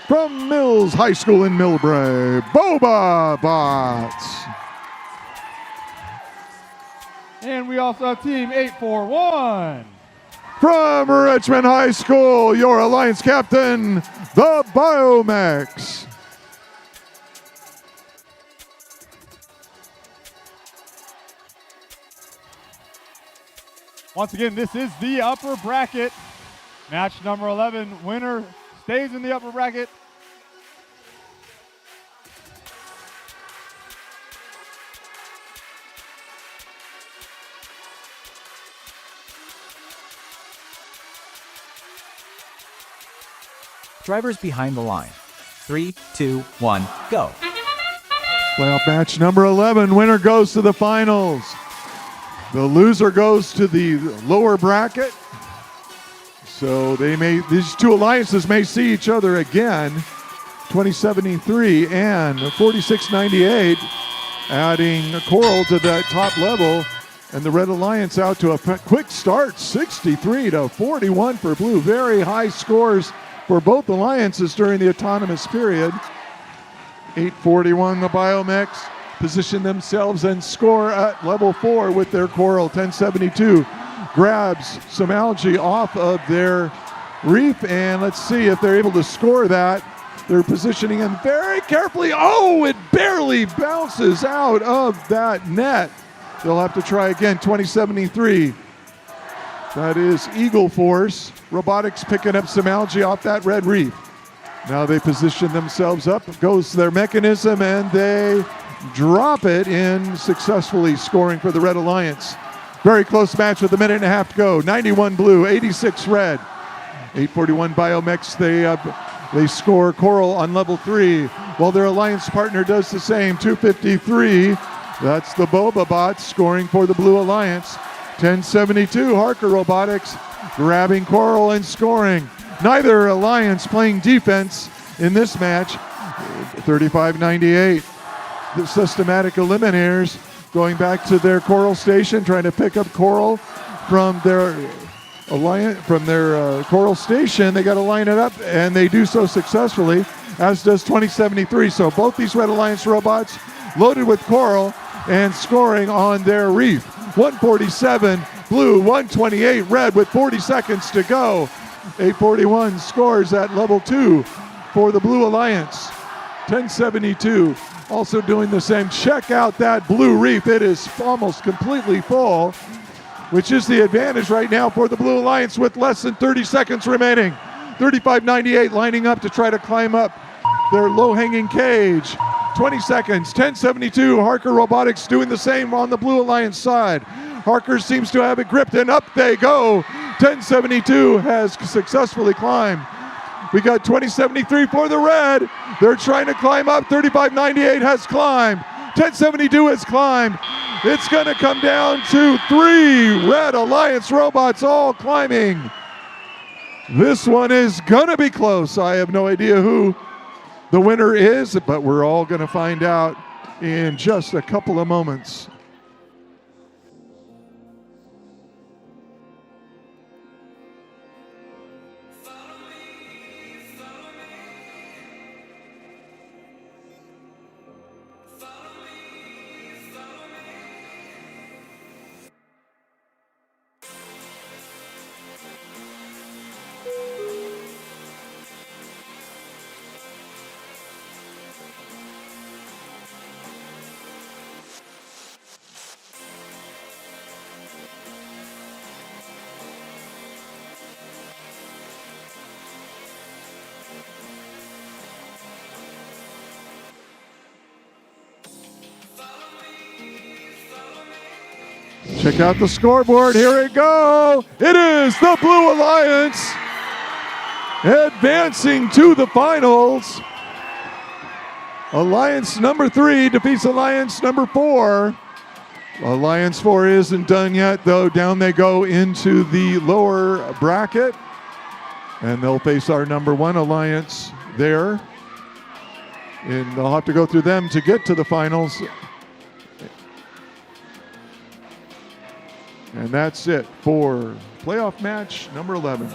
From Mills High School in Millbrae, Boba Bots. And we also have Team 841. From Richmond High School, your alliance captain, the Biomex. Once again, this is the upper bracket. Match number 11, winner stays in the upper bracket. Drivers behind the line. 3, 2, 1, go. Playoff match number 11, winner goes to the finals. The loser goes to the lower bracket. So these two alliances may see each other again. 2073 and 4698, adding Coral to that top level. And the Red Alliance out to a quick start, 63-41 for Blue. Very high scores for both alliances during the autonomous period. 841, the Biomex position themselves and score at level 4 with their Coral. 1072 grabs some algae off of their reef, and let's see if they're able to score that. They're positioning them very carefully. Oh, it barely bounces out of that net. They'll have to try again. 2073. That is Eagle Force. Robotics picking up some algae off that red reef. Now they position themselves up. Goes their mechanism, and they drop it in, successfully scoring for the Red Alliance. Very close match with a minute and a half to go. 91 Blue, 86 Red. 841 Biomex, they score Coral on level 3, while their alliance partner does the same. 253. That's the Boba Bots scoring for the Blue Alliance. 1072 Harker Robotics grabbing Coral and scoring. Neither alliance playing defense in this match. 3598. The Systematic Eliminators going back to their Coral station, trying to pick up Coral from their Coral station. They got to line it up, and they do so successfully, as does 2073. So both these Red Alliance robots loaded with Coral and scoring on their reef. 147 Blue, 128 Red with 40 seconds to go. 841 scores at level 2 for the Blue Alliance. 1072 also doing the same. Check out that blue reef. It is almost completely full, which is the advantage right now for the Blue Alliance with less than 30 seconds remaining. 3598 lining up to try to climb up their low-hanging cage. 20 seconds. 1072 Harker Robotics doing the same on the Blue Alliance side. Harker seems to have it gripped, and up they go. 1072 has successfully climbed. We got 2073 for the Red. They're trying to climb up. 3598 has climbed. 1072 has climbed. It's going to come down to 3 Red Alliance robots all climbing. This one is going to be close. I have no idea who the winner is, but we're all going to find out in just a couple of moments. Check out the scoreboard. Here we go. It is the Blue Alliance advancing to the finals. Alliance number 3 defeats Alliance number 4. Alliance 4 isn't done yet, though. Down they go into the lower bracket. And they'll face our number 1 Alliance there. And they'll have to go through them to get to the finals. And that's it for playoff match number 11.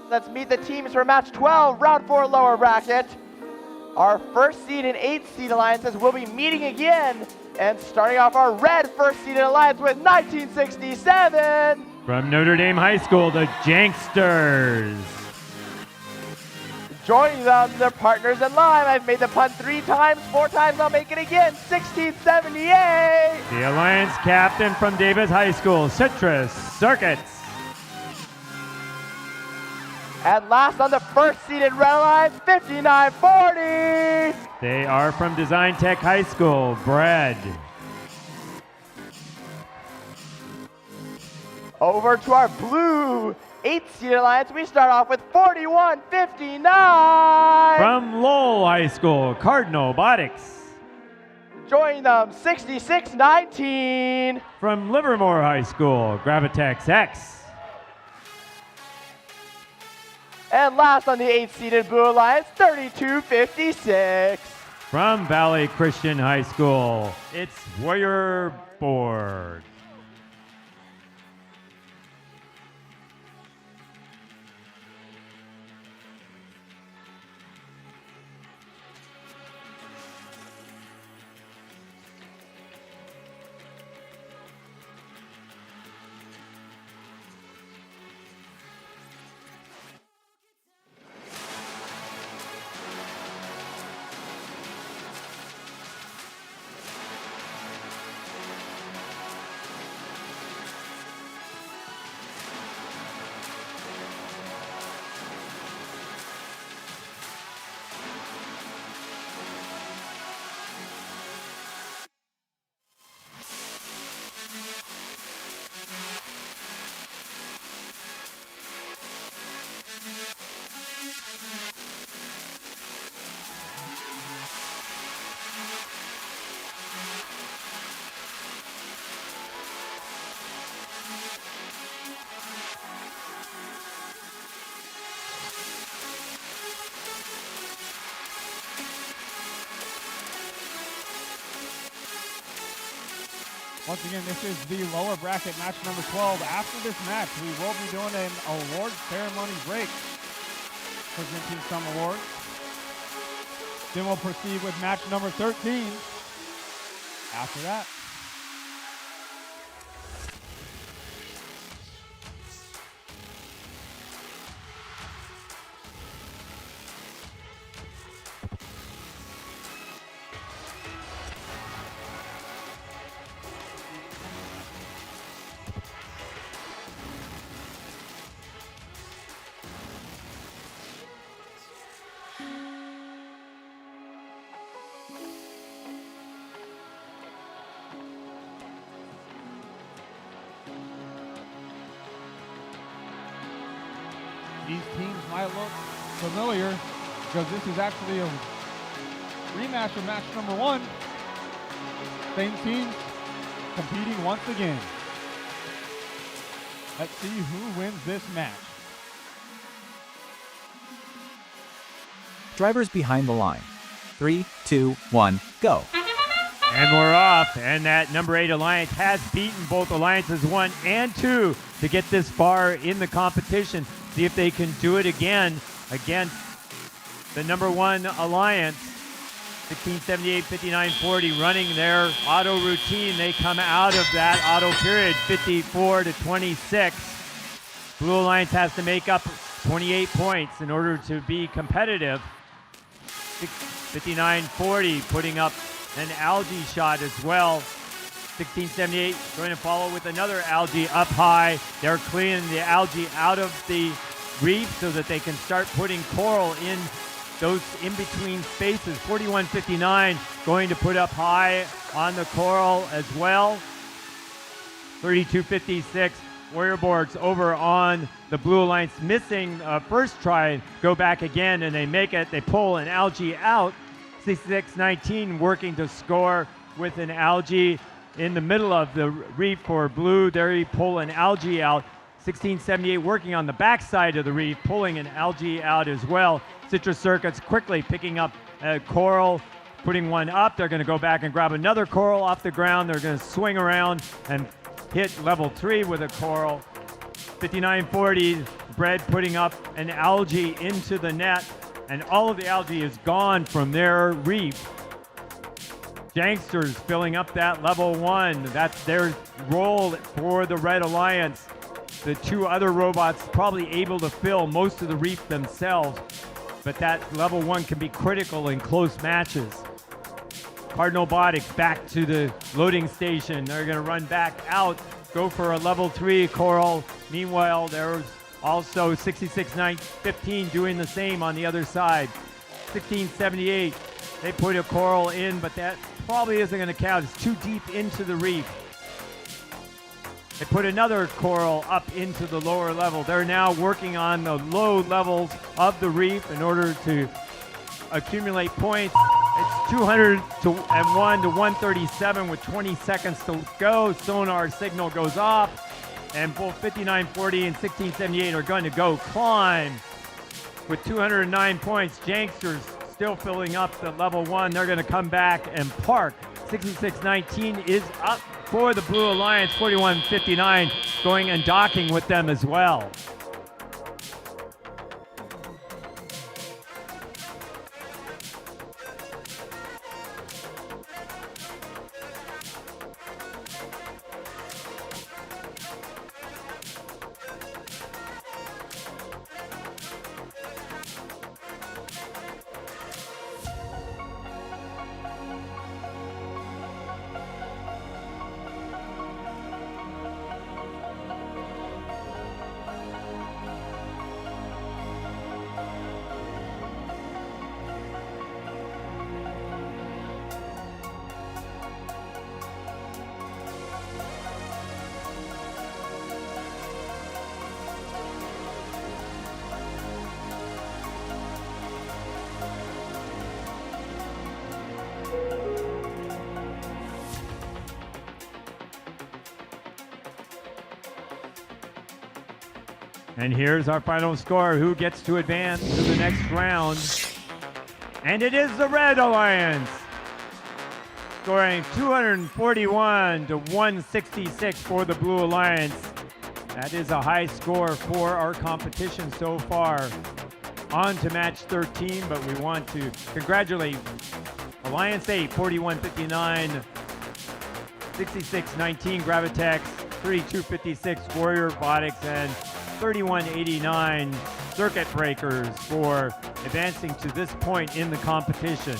Let's meet the teams for match 12, round 4 lower bracket. Our first seed and 8th seed alliances will be meeting again. And starting off our red first seeded alliance with 1967. From Notre Dame High School, the Janksters. Joining them, their partners in line. I've made the punt 3 times, 4 times I'll make it again. 1678. The Alliance captain from Davis High School, Citrus Circuits. And last on the first seeded red line, 5940. They are from Design Tech High School, Bread. Over to our blue 8-seed alliance, we start off with 41-59. From Lowell High School, Cardinal Robotics. Join them, 66-19. From Livermore High School, Gravitex X. And last on the 8-seeded Blue Alliance, 32-56. From Valley Christian High School, it's Warrior Board. Once again, this is the lower bracket match number 12. After this match, we will be doing an award ceremony break, presenting some awards. Then we'll proceed with match number 13 after that. These teams might look familiar because this is actually a rematch of match number 1. Same teams competing once again. Let's see who wins this match. Drivers behind the line. 3, 2, 1, go. And we're off, and that number 8 alliance has beaten both alliances 1 and 2 to get this far in the competition. See if they can do it again against the number 1 alliance. 1678, 5940 running their auto routine. They come out of that auto period 54-26. Blue Alliance has to make up 28 points in order to be competitive. 5940 putting up an algae shot as well. 1678 going to follow with another algae up high. They're cleaning the algae out of the reef so that they can start putting coral in those in-between spaces. 4159 going to put up high on the coral as well. 3256 Warrior Boards over on the Blue Alliance, missing first try, go back again, and they make it. They pull an algae out. 6619 working to score with an algae in the middle of the reef for Blue. There he pull an algae out. 1678 working on the backside of the reef, pulling an algae out as well. Citrus Circuits quickly picking up a coral, putting one up. They're going to go back and grab another coral off the ground. They're going to swing around and hit level 3 with a coral. 5940 Bread putting up an algae into the net, and all of the algae is gone from their reef. Janksters filling up that level 1. That's their role for the Red Alliance. The 2 other robots probably able to fill most of the reef themselves, but that level 1 can be critical in close matches. Cardinal Robotics back to the loading station. They're going to run back out, go for a level 3 coral. Meanwhile, there's also 6615 doing the same on the other side. 1678, they put a coral in, but that probably isn't going to count. It's too deep into the reef. They put another coral up into the lower level. They're now working on the low levels of the reef in order to accumulate points. It's 201 to 137 with 20 seconds to go. Sonar signal goes off, and both 5940 and 1678 are going to go climb with 209 points. Janksters still filling up the level 1. They're going to come back and park. 6619 is up for the Blue Alliance. 4159 going and docking with them as well. And here's our final score. Who gets to advance to the next round? And it is the Red Alliance, scoring 241 to 166 for the Blue Alliance. That is a high score for our competition so far. On to match 13, but we want to congratulate Alliance 8, 4159, 6619 Gravitex, 3256 Warrior Robotics, and 3189 Circuit Breakers for advancing to this point in the competition.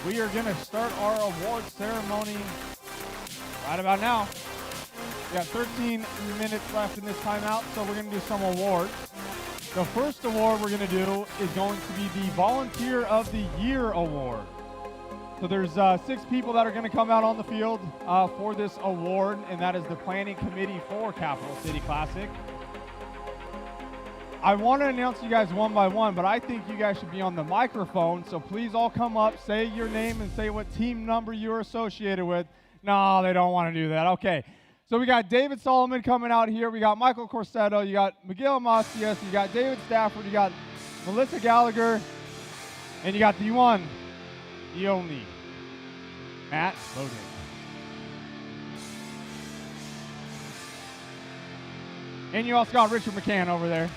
We are going to start our award ceremony right about now. We got 13 minutes left in this timeout, so we're going to do some awards. The first award we're going to do is going to be the Volunteer of the Year award. So there's 6 people that are going to come out on the field for this award, and that is the planning committee for Capital City Classic. I want to announce you guys one by one, but I think you guys should be on the microphone, so please all come up, say your name, and say what team number you're associated with. No, they don't want to do that. Okay, so we got David Solomon coming out here. We got Michael Corsetto. You got Miguel Macias. You got David Stafford. You got Melissa Gallagher. And you got the one, the only, Matt Bowden. And you also got Richard McCann over there.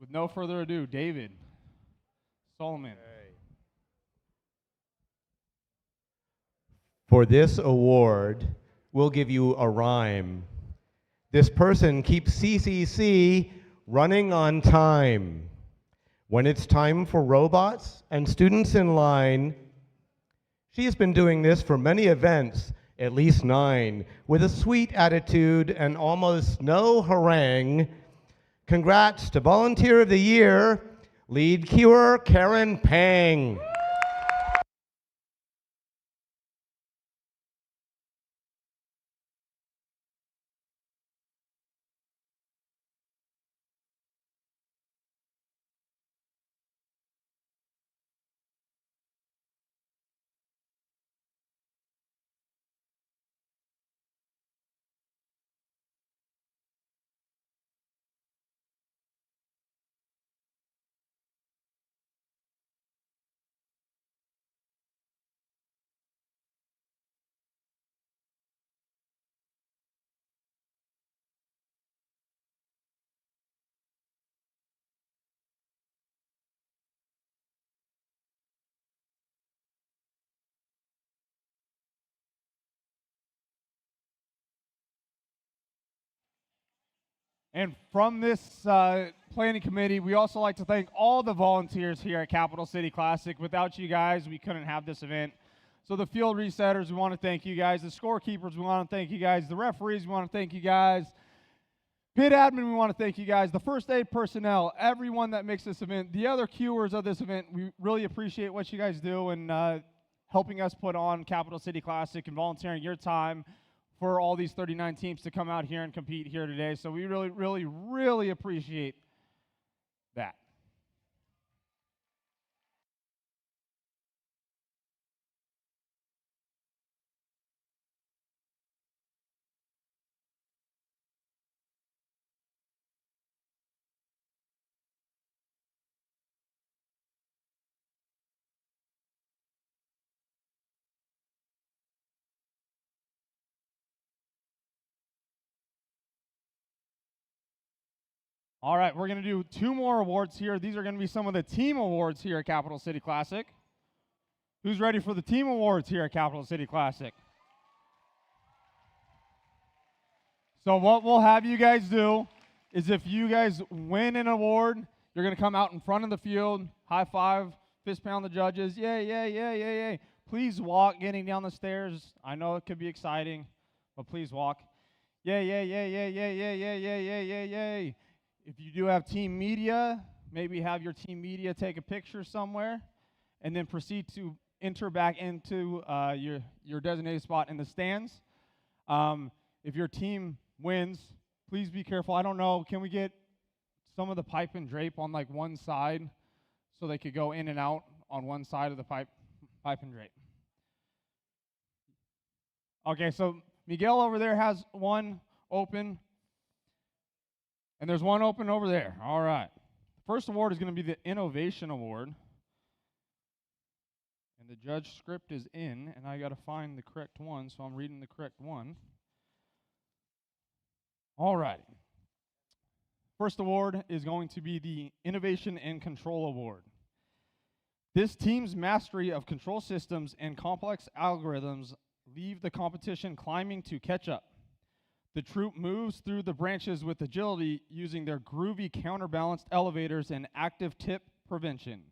With no further ado, David Solomon. For this award, we'll give you a rhyme. This person keeps CCC running on time. When it's time for robots and students in line, she's been doing this for many events, at least 9, with a sweet attitude and almost no harangue. Congrats to Volunteer of the Year, Lead Kewer Karen Pang. And from this planning committee, we also like to thank all the volunteers here at Capital City Classic. Without you guys, we couldn't have this event. So the field resetters, we want to thank you guys. The scorekeepers, we want to thank you guys. The referees, we want to thank you guys. Pit admin, we want to thank you guys. The first aid personnel, everyone that makes this event, the other cuers of this event, we really appreciate what you guys do and helping us put on Capital City Classic and volunteering your time for all these 39 teams to come out here and compete here today. So we really, really, really appreciate that. All right, we're going to do 2 more awards here. These are going to be some of the team awards here at Capital City Classic. Who's ready for the team awards here at Capital City Classic? So what we'll have you guys do is if you guys win an award, you're going to come out in front of the field, high five, fist pound the judges. Yay, yay, yay, yay, yay. Please walk getting down the stairs. I know it could be exciting, but please walk. Yay, yay, yay, yay, yay, yay, yay, yay, yay, yay, yay. If you do have team media, maybe have your team media take a picture somewhere and then proceed to enter back into your designated spot in the stands. If your team wins, please be careful. I don't know, can we get some of the pipe and drape on like one side so they could go in and out on one side of the pipe and drape? Okay, so Miguel over there has one open. And there's one open over there. All right. The first award is going to be the Innovation Award. And the judge script is in, and I got to find the correct one, so I'm reading the correct one. All right. First award is going to be the Innovation and Control Award. This team's mastery of control systems and complex algorithms leave the competition climbing to catch up. The troop moves through the branches with agility using their groovy counterbalanced elevators and active tip prevention.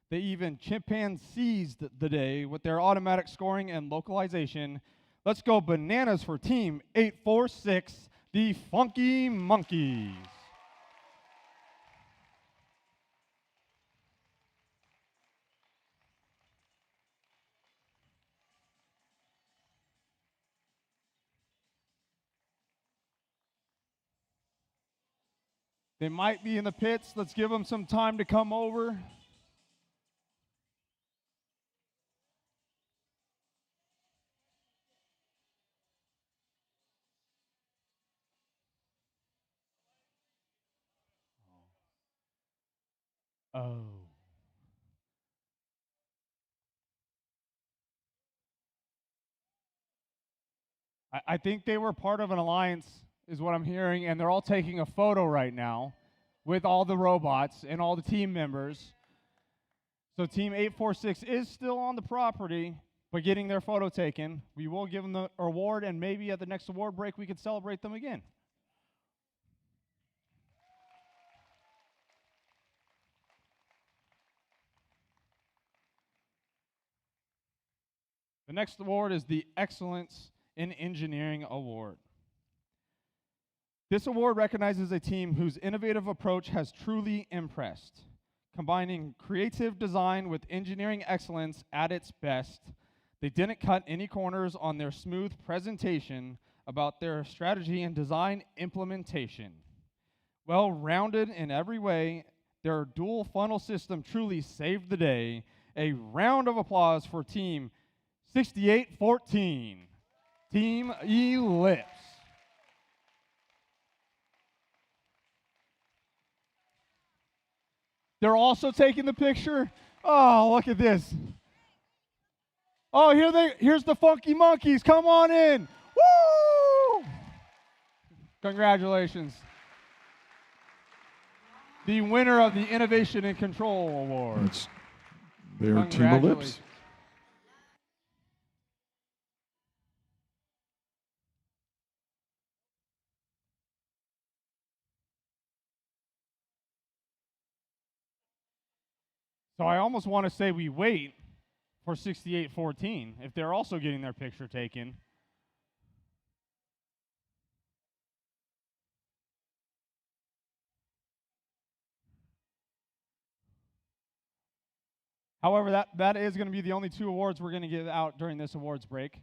They even chimpanzeed the day with their automatic scoring and localization. Let's go bananas for Team 846, the Funky Monkeys. They might be in the pits. Let's give them some time to come over. Oh. I think they were part of an alliance, is what I'm hearing, and they're all taking a photo right now with all the robots and all the team members. So Team 846 is still on the property, but getting their photo taken. We will give them the award, and maybe at the next award break we could celebrate them again. The next award is the Excellence in Engineering Award. This award recognizes a team whose innovative approach has truly impressed. Combining creative design with engineering excellence at its best, they didn't cut any corners on their smooth presentation about their strategy and design implementation. Well-rounded in every way, their dual funnel system truly saved the day. A round of applause for Team 6814, Team Ellipse. They're also taking the picture. Oh, look at this. Oh, here's the Funky Monkeys. Come on in. Woo! Congratulations. The winner of the Innovation and Control Award. That's their Team Ellipse. So I almost want to say we wait for 6814 if they're also getting their picture taken. However, that is going to be the only 2 awards we're going to give out during this awards break.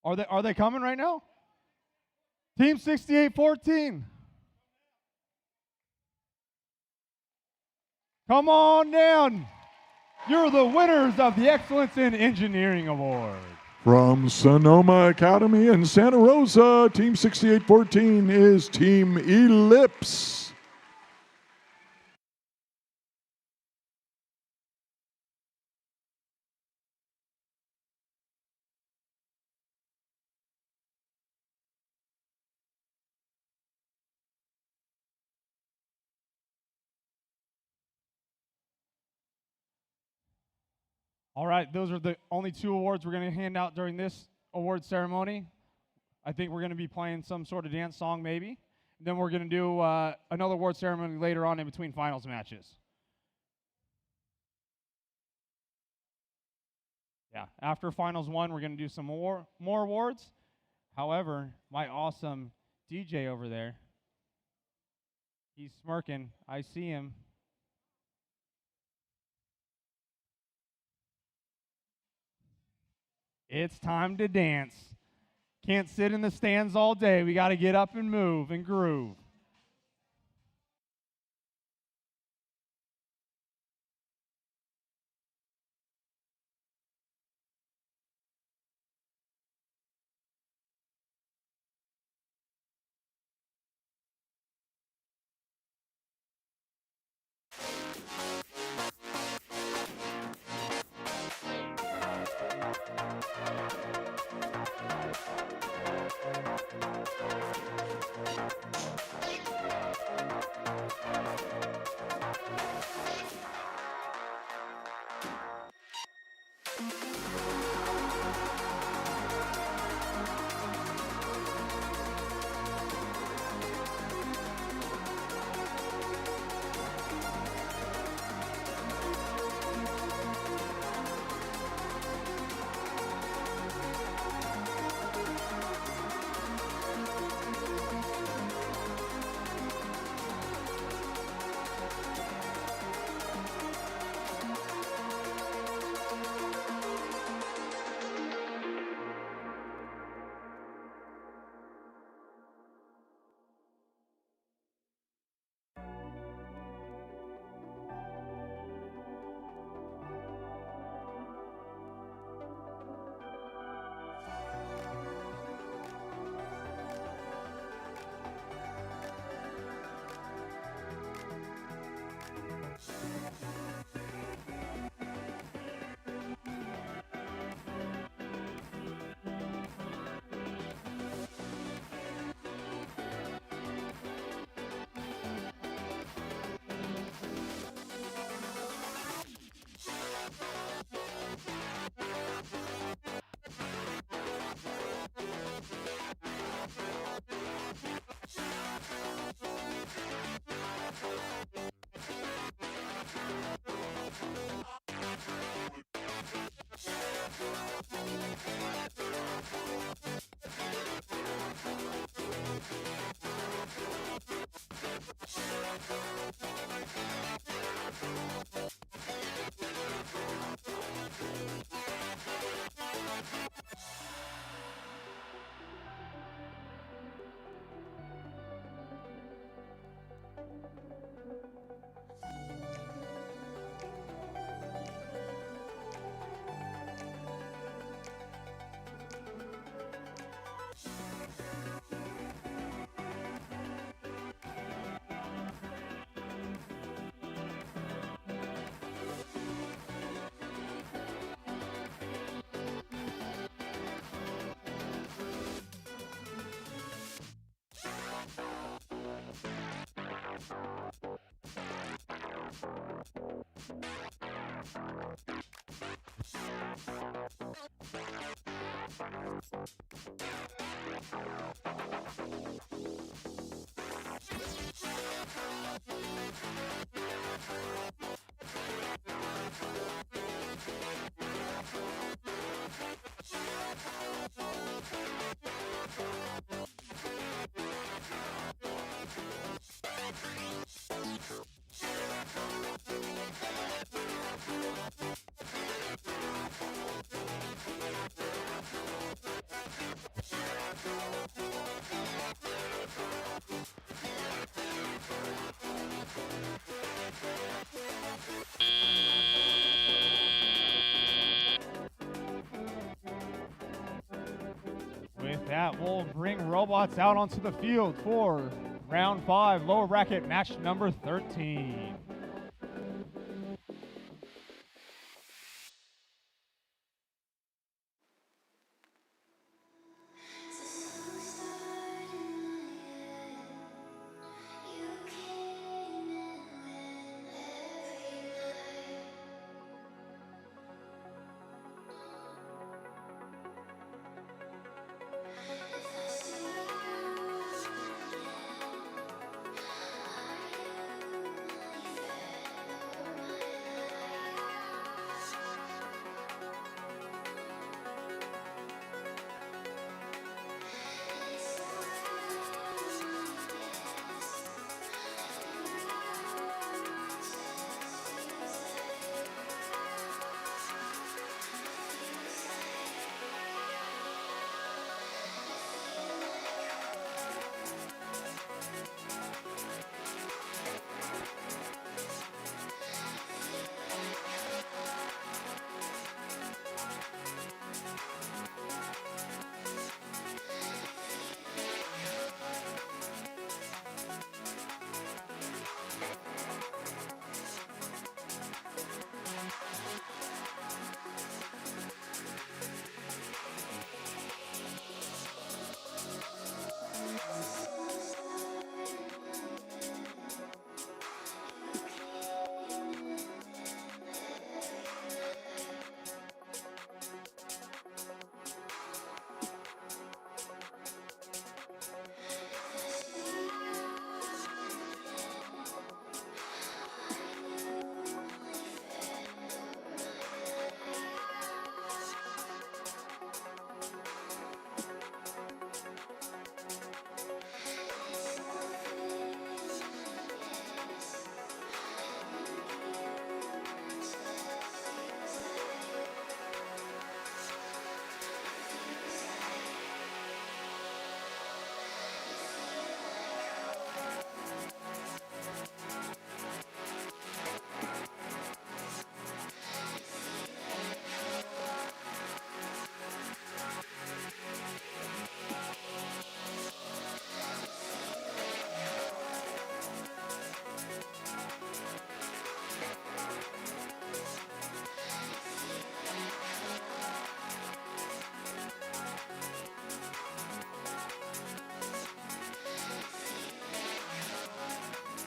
Are they coming right now? Team 6814. Come on down. You're the winners of the Excellence in Engineering Award. From Sonoma Academy in Santa Rosa, Team 6814 is Team Ellipse. All right, those are the only 2 awards we're going to hand out during this award ceremony. I think we're going to be playing some sort of dance song maybe. Then we're going to do another award ceremony later on in between finals matches. Yeah, after finals 1, we're going to do some more awards. However, my awesome DJ over there, he's smirking. I see him. It's time to dance. Can't sit in the stands all day. We got to get up and move and groove. With that, we'll bring robots out onto the field for round 5, lower bracket match number 13.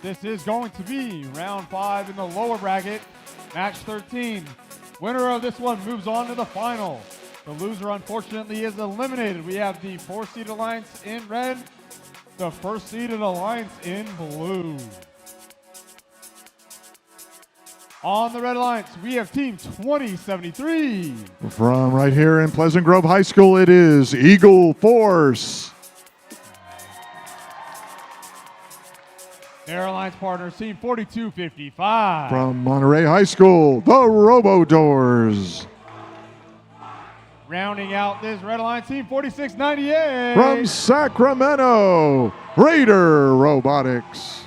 This is going to be round 5 in the lower bracket, match 13. Winner of this one moves on to the final. The loser, unfortunately, is eliminated. We have the 4-seed alliance in red, the 1st-seeded alliance in blue. On the red alliance, we have team 2073. From right here in Pleasant Grove High School, it is Eagle Force. Their alliance partner, team 4255. From Monterey High School, the Robo-Doors. Rounding out this red alliance, team 4698. From Sacramento, Raider Robotics.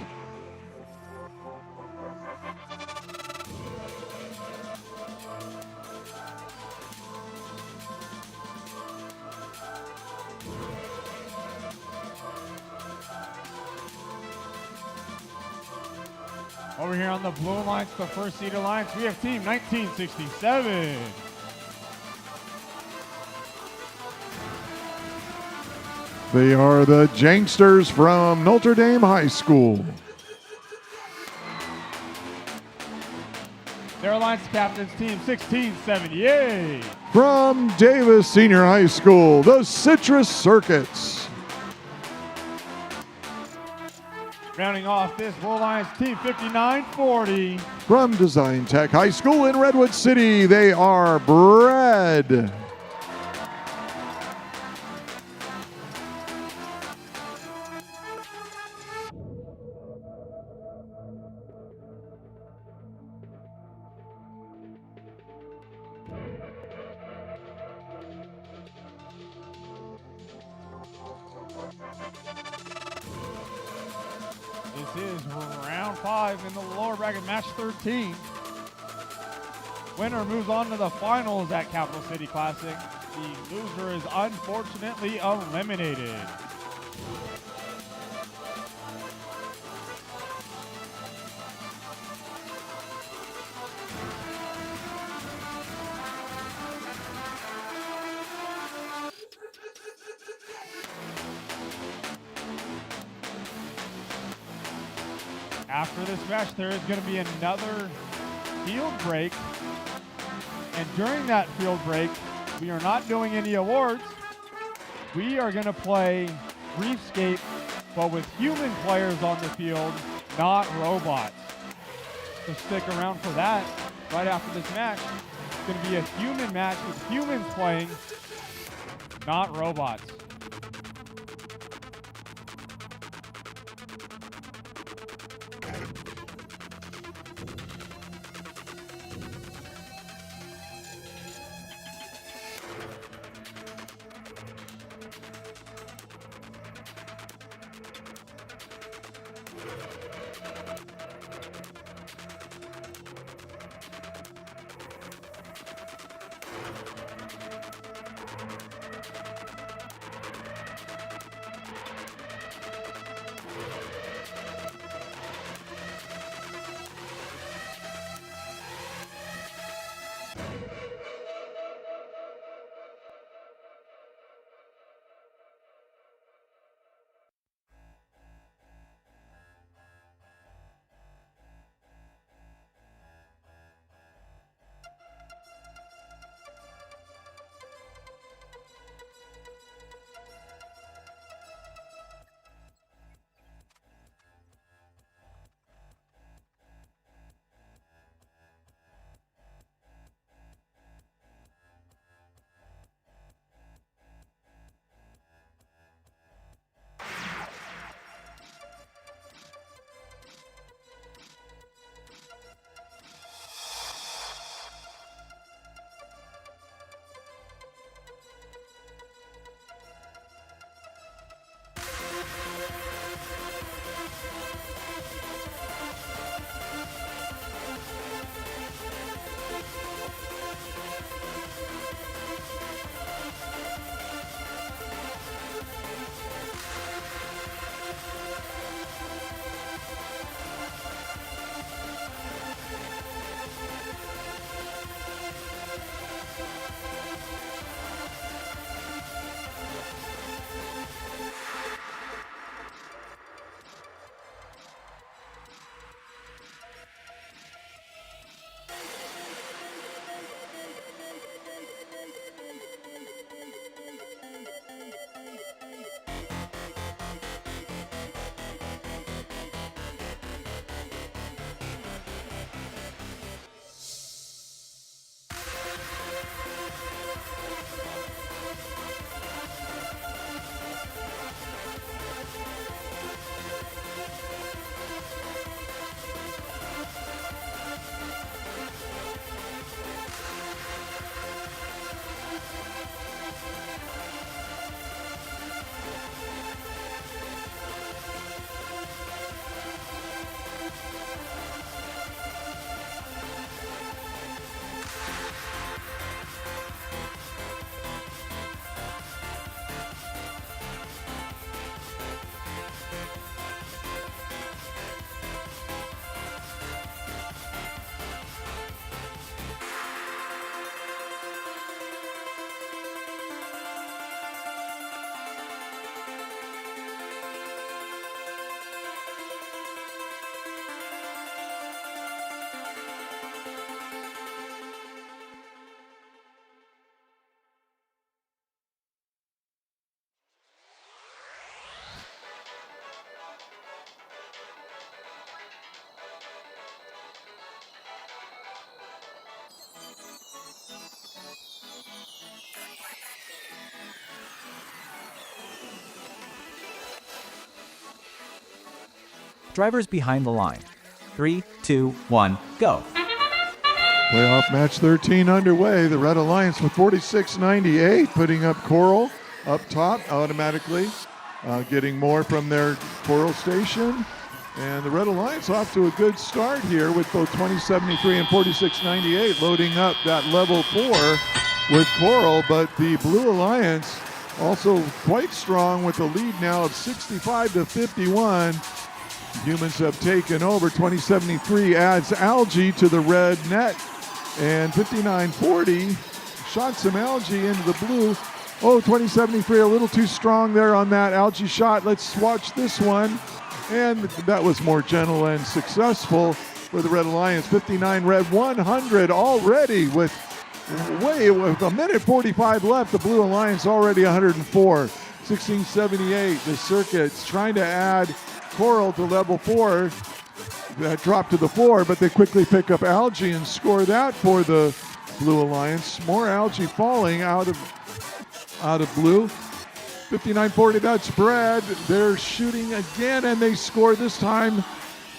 Over here on the blue alliance, the 1st-seed alliance, we have team 1967. They are the Janksters from Notre Dame High School. Their alliance captains, team 1678. From Davis Senior High School, the Citrus Circuits. Rounding off this Blue Alliance, team 5940. From Design Tech High School in Redwood City, they are Bread. This is round 5 in the lower bracket, match 13. Winner moves on to the finals at Capital City Classic. The loser is unfortunately eliminated. After this match, there is going to be another field break. And during that field break, we are not doing any awards. We are going to play Reefscape, but with human players on the field, not robots. So stick around for that. Right after this match, it's going to be a human match with humans playing, not robots. Drivers behind the line. 3, 2, 1, go. Playoff match 13 underway. The Red Alliance with 46-98, putting up Coral up top automatically, getting more from their Coral station. And the Red Alliance off to a good start here with both 2073 and 4698 loading up that level 4 with Coral, but the Blue Alliance also quite strong with a lead now of 65-51. Humans have taken over. 2073 adds Algae to the red net, and 5940 shot some Algae into the blue. Oh, 2073 a little too strong there on that Algae shot. Let's watch this one. And that was more gentle and successful for the Red Alliance. 59 red, 100 already with a minute 45 left. The Blue Alliance already 104. 1678, the Circuits trying to add Coral to level 4. That dropped to the floor, but they quickly pick up Algae and score that for the Blue Alliance. More Algae falling out of blue. 59-40, that spread. They're shooting again, and they score this time.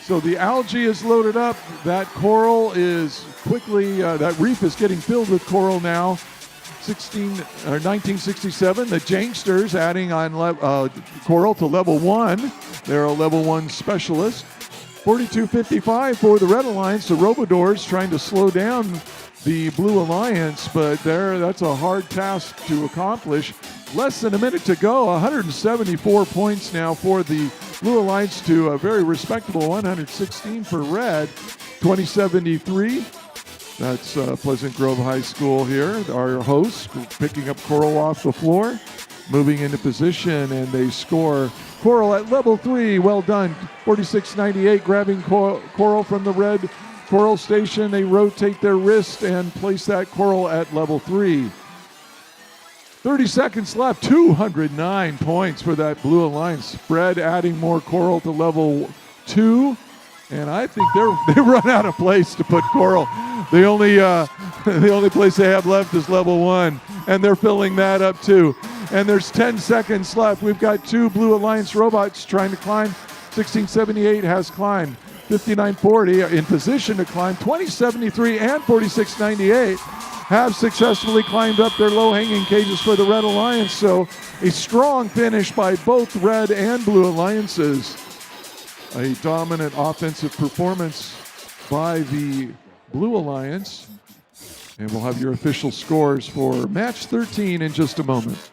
So the Algae is loaded up. That Coral is quickly, that reef is getting filled with Coral now. 1967, the Janksters adding on Coral to level 1. They're a level 1 specialist. 42-55 for the Red Alliance. The Robodors trying to slow down the Blue Alliance, but that's a hard task to accomplish. Less than a minute to go. 174 points now for the Blue Alliance to a very respectable 116 for Red. 2073. That's Pleasant Grove High School here. Our hosts picking up Coral off the floor, moving into position, and they score Coral at level 3. Well done. 46-98 grabbing Coral from the red Coral station. They rotate their wrist and place that Coral at level 3. 30 seconds left. 209 points for that Blue Alliance spread, adding more Coral to level 2. And I think they run out of place to put Coral. The only place they have left is level 1, and they're filling that up too. And there's 10 seconds left. We've got 2 Blue Alliance robots trying to climb. 1678 has climbed. 5940 in position to climb. 2073 and 4698 have successfully climbed up their low-hanging cages for the Red Alliance. So a strong finish by both Red and Blue Alliances. A dominant offensive performance by the Blue Alliance. And we'll have your official scores for match 13 in just a moment.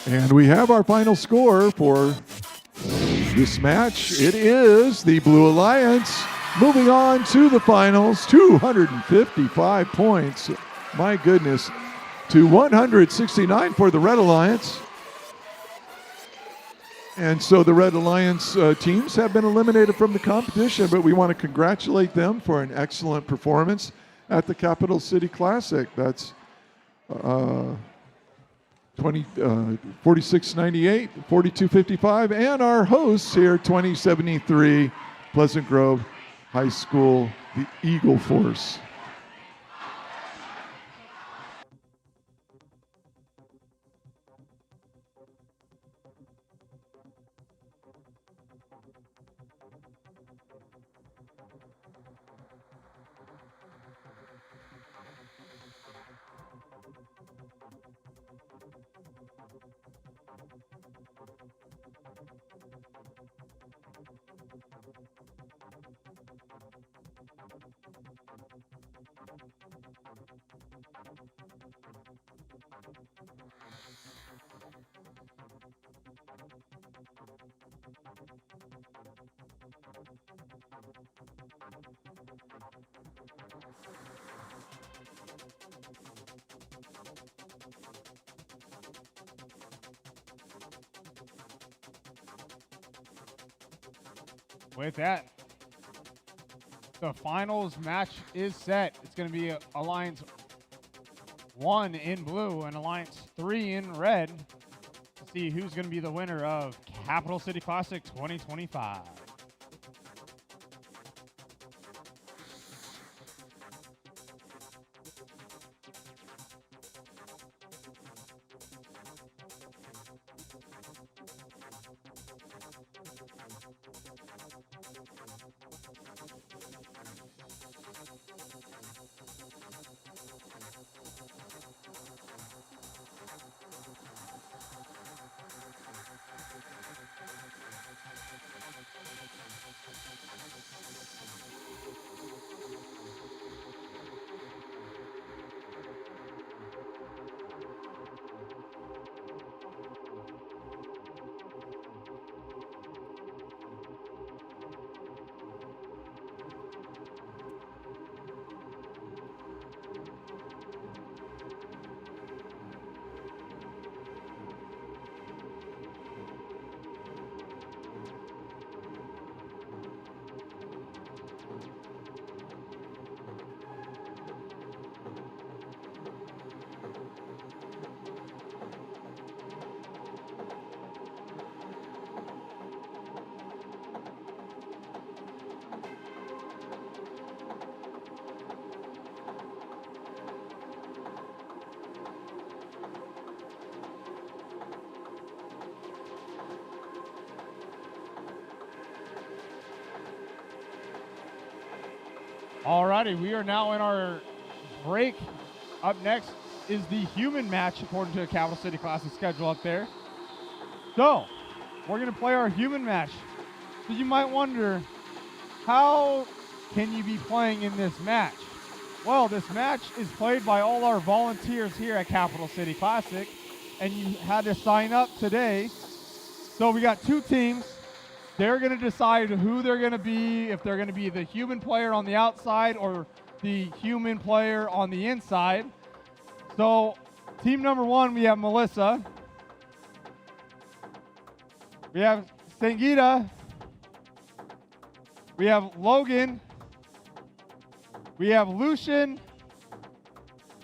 And we have our final score for this match. It is the Blue Alliance moving on to the finals. 255 points, my goodness, to 169 for the Red Alliance. And so the Red Alliance teams have been eliminated from the competition, but we want to congratulate them for an excellent performance at the Capital City Classic. That's 46-98, 42-55, and our hosts here, 2073, Pleasant Grove High School, the Eagle Force. With that, the finals match is set. It's going to be Alliance 1 in blue and Alliance 3 in red. see who's going to be the winner of Capital City Classic 2025. Alrighty, we are now in our break. Up next is the human match according to the Capital City Classic schedule up there. So, we're going to play our human match. So you might wonder, how can you be playing in this match? Well, this match is played by all our volunteers here at Capital City Classic, and you had to sign up today. So we got two teams. They're going to decide who they're going to be, if they're going to be the human player on the outside or the human player on the inside. So, team number one, we have Melissa. We have Sangita. We have Logan. We have Lucian.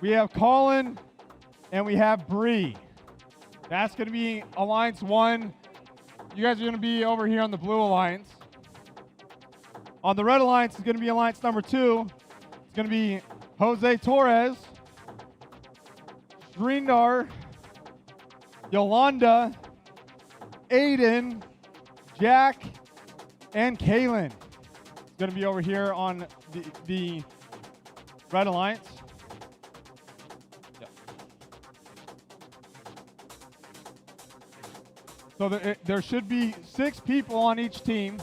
We have Colin. And we have Bree. That's going to be Alliance 1. You guys are going to be over here on the Blue Alliance. On the Red Alliance is going to be Alliance number 2. It's going to be Jose Torres, Srindar, Yolanda, Aiden, Jack, and Kaylin. It's going to be over here on the Red Alliance. So there should be 6 people on each team.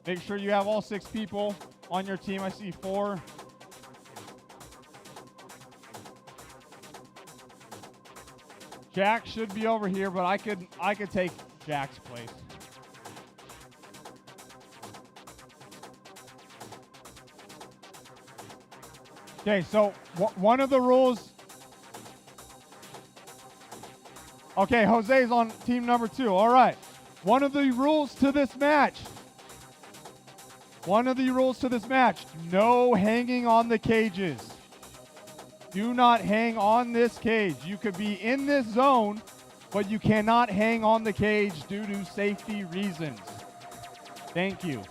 Make sure you have all 6 people on your team. I see 4. Jack should be over here, but I could take Jack's place. Okay, so one of the rules. Okay, Jose's on team number 2. All right. One of the rules to this match. No hanging on the cages. Do not hang on this cage. You could be in this zone, but you cannot hang on the cage due to safety reasons. Thank you.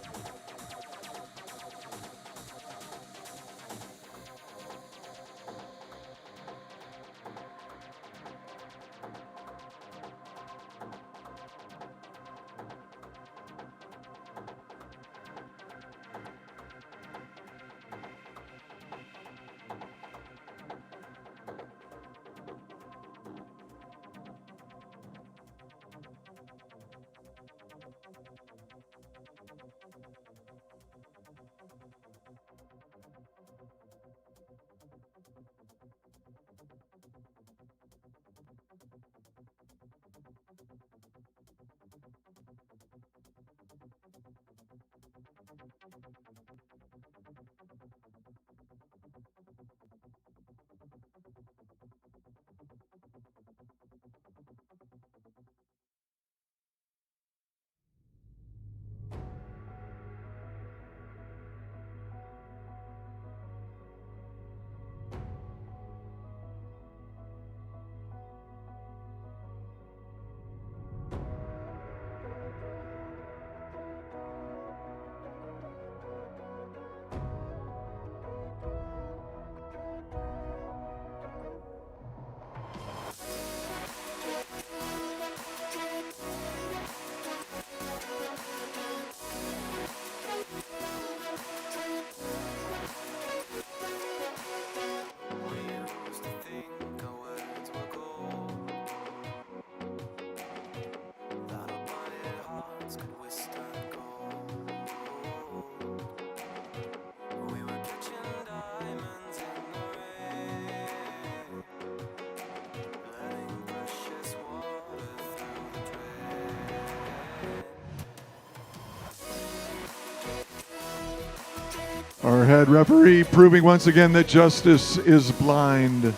Our head referee proving once again that justice is blind.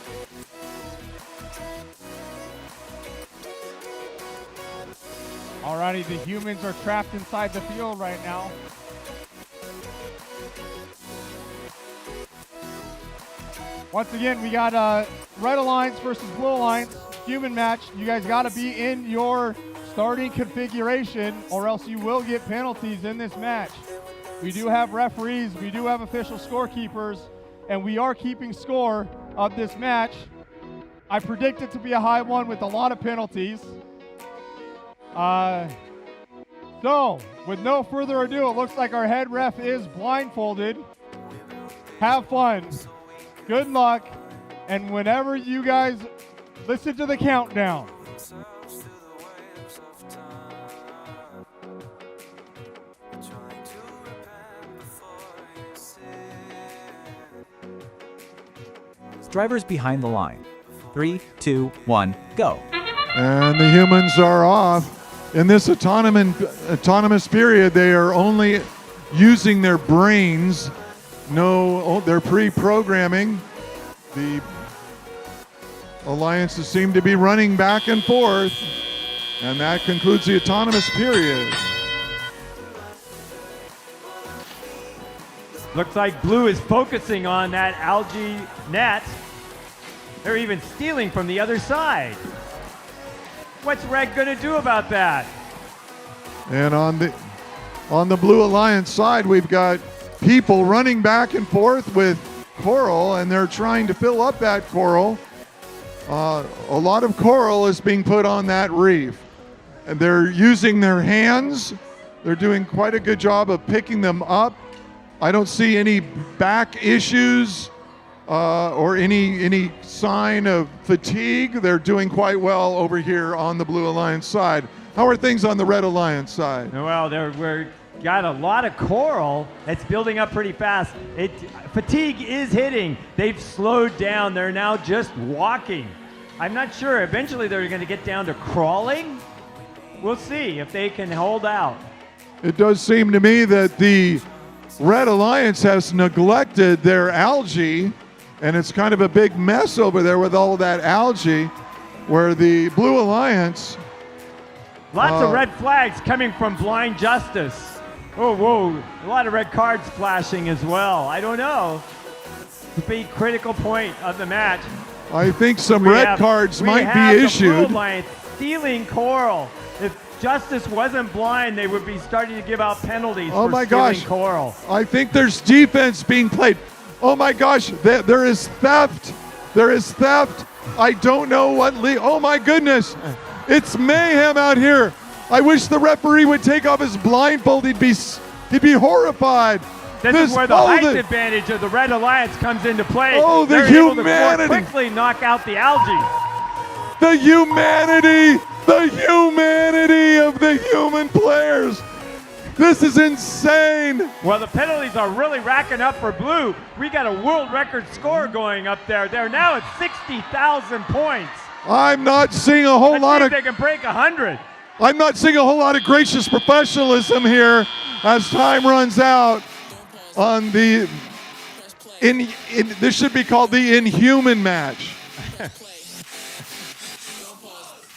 Alrighty, the humans are trapped inside the field right now. Once again, we got Red Alliance versus Blue Alliance human match. You guys got to be in your starting configuration or else you will get penalties in this match. We do have referees, we do have official scorekeepers, and we are keeping score of this match. I predict it to be a high one with a lot of penalties. So, with no further ado, it looks like our head ref is blindfolded. Have fun. Good luck. And whenever you guys listen to the countdown. Drivers behind the line. 3, 2, 1, go. And the humans are off. In this autonomous period, they are only using their brains. They're pre-programming. The alliances seem to be running back and forth. And that concludes the autonomous period. Looks like blue is focusing on that algae net. They're even stealing from the other side. What's red going to do about that? And on the Blue Alliance side, we've got people running back and forth with coral, and they're trying to fill up that coral. A lot of coral is being put on that reef, and they're using their hands. They're doing quite a good job of picking them up. I don't see any back issues or any sign of fatigue. They're doing quite well over here on the Blue Alliance side. How are things on the Red Alliance side? Well, we're got a lot of coral. It's building up pretty fast. Fatigue is hitting. They've slowed down. They're now just walking. I'm not sure. Eventually they're going to get down to crawling. We'll see if they can hold out. It does seem to me that the Red Alliance has neglected their algae, and it's kind of a big mess over there with all that algae, where the Blue Alliance... Lots of red flags coming from Blind Justice. Oh, whoa. A lot of red cards flashing as well. I don't know. The big critical point of the match. I think some red cards might be issued. The Blue Alliance stealing coral. If Justice wasn't blind, they would be starting to give out penalties for stealing coral. I think there's defense being played. Oh my gosh, there is theft. There is theft. I don't know what oh my goodness. It's mayhem out here. I wish the referee would take off his blindfold. He'd be horrified. This is where the height advantage of the Red Alliance comes into play. Oh, the They're humanity. able to more quickly knock out the algae. The humanity of the human players. This is insane. Well, the penalties are really racking up for blue. We got a world record score going up there. They're now at 60,000 points. I'm not seeing a whole lot of... they can break 100. I'm not seeing a whole lot of gracious professionalism here as time runs out on the... this should be called the inhuman match. I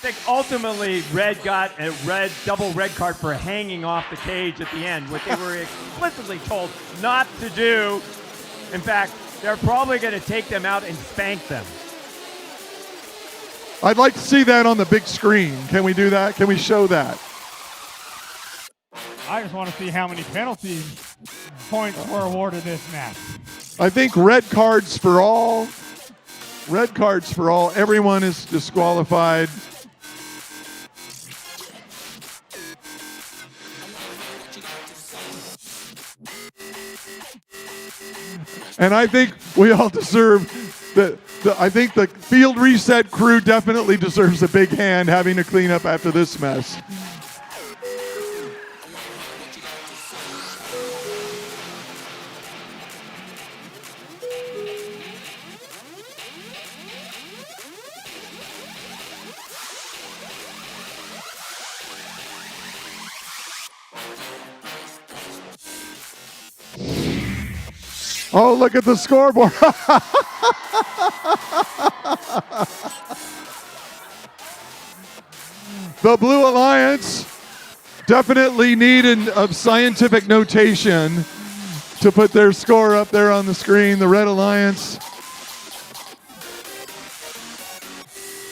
think ultimately Red got a double red card for hanging off the cage at the end, what they were explicitly told not to do. In fact, they're probably going to take them out and spank them. I'd like to see that on the big screen. Can we do that? Can we show that? I just want to see how many penalty points were awarded this match. I think red cards for all. Red cards for all. Everyone is disqualified. And I think we all deserve I think the field reset crew definitely deserves a big hand having to clean up after this mess. Oh, look at the scoreboard. The Blue Alliance definitely needed of scientific notation to put their score up there on the screen. The Red Alliance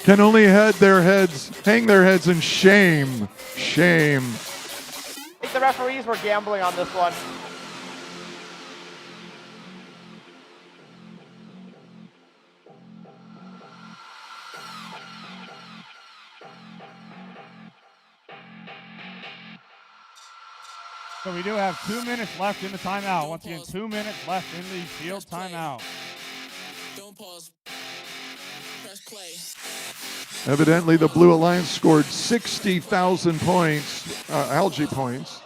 can only hang their heads in shame. Shame. I think the referees were gambling on this one. So we do have 2 minutes left in the timeout. Once again, 2 minutes left in the field timeout. Evidently, the Blue Alliance scored 60,000 points, algae points.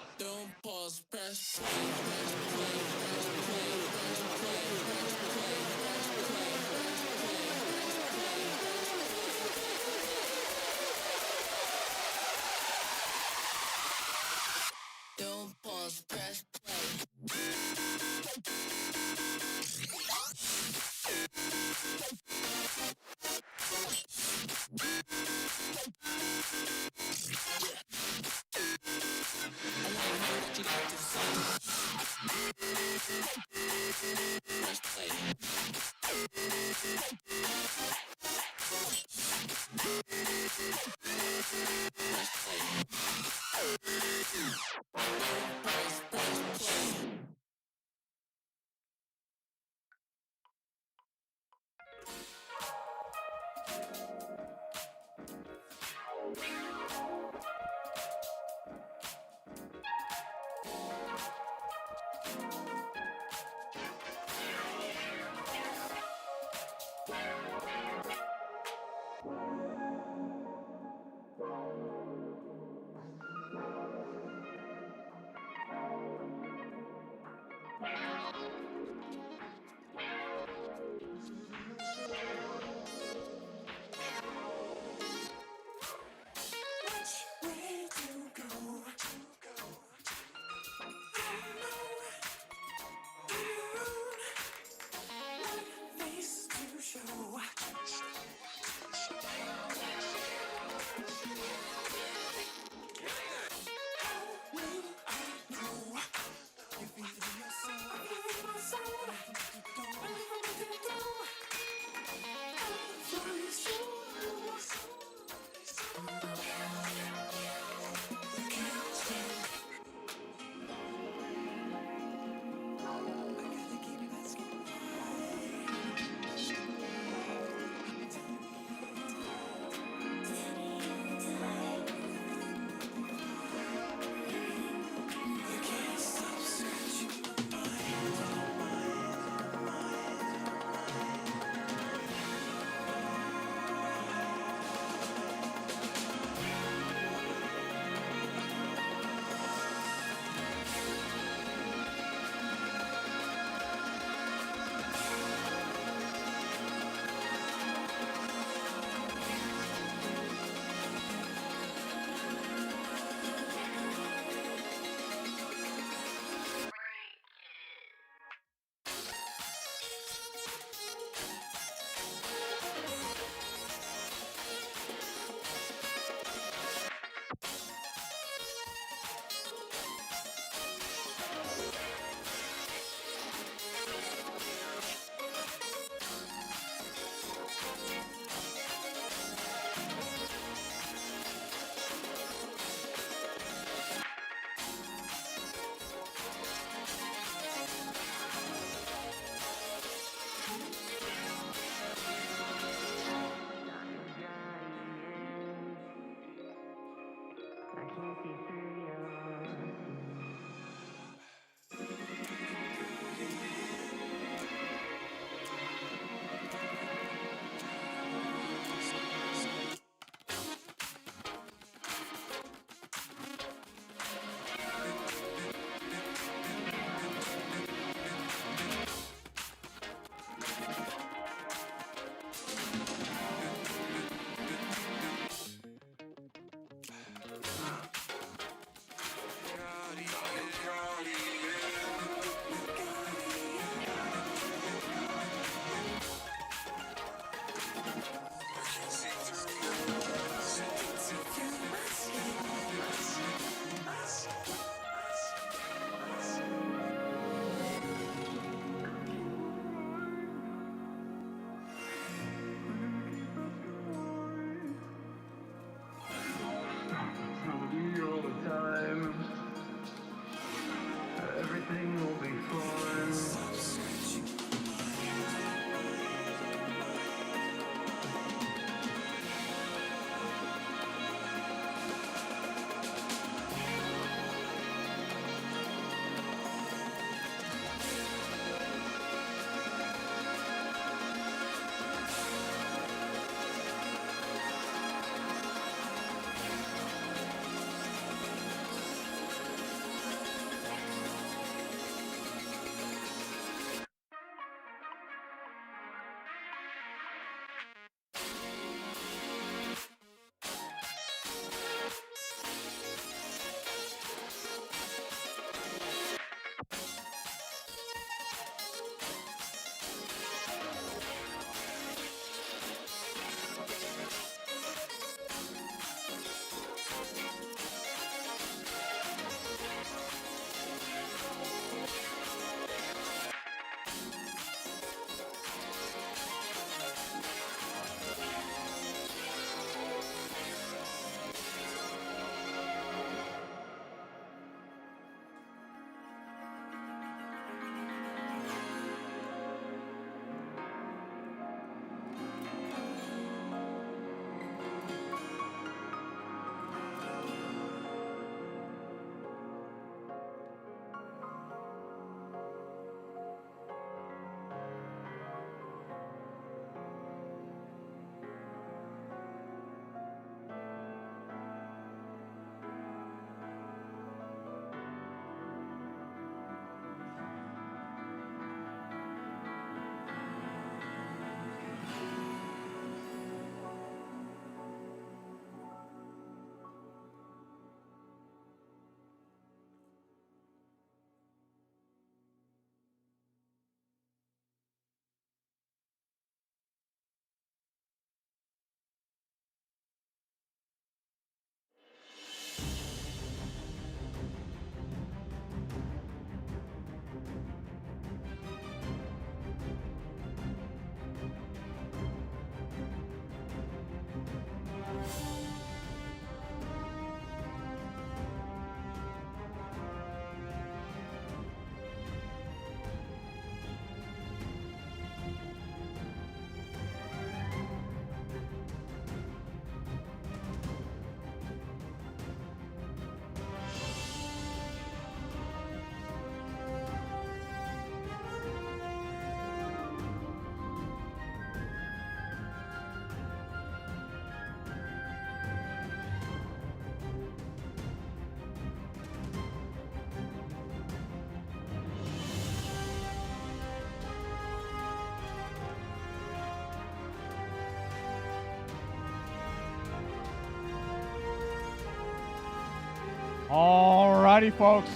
Alrighty, folks.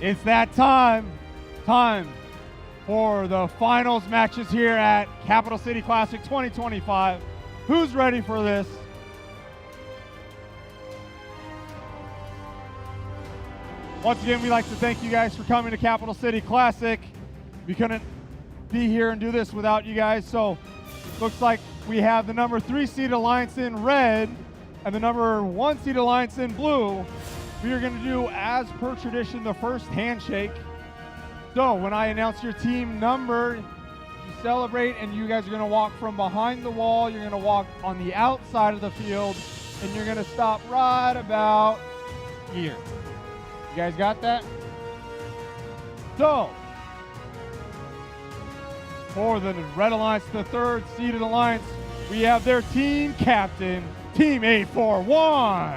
It's that time. Time for the finals matches here at Capital City Classic 2025. Who's ready for this? Once again, we'd like to thank you guys for coming to Capital City Classic. We couldn't be here and do this without you guys, so looks like we have the number 3 seed alliance in red and the number 1 seed alliance in blue. We are going to do, as per tradition, the first handshake. So when I announce your team number, you celebrate, and you guys are going to walk from behind the wall. You're going to walk on the outside of the field, and you're going to stop right about here. You guys got that? So, for the Red Alliance, the 3rd seeded alliance, we have their team captain, Team 841.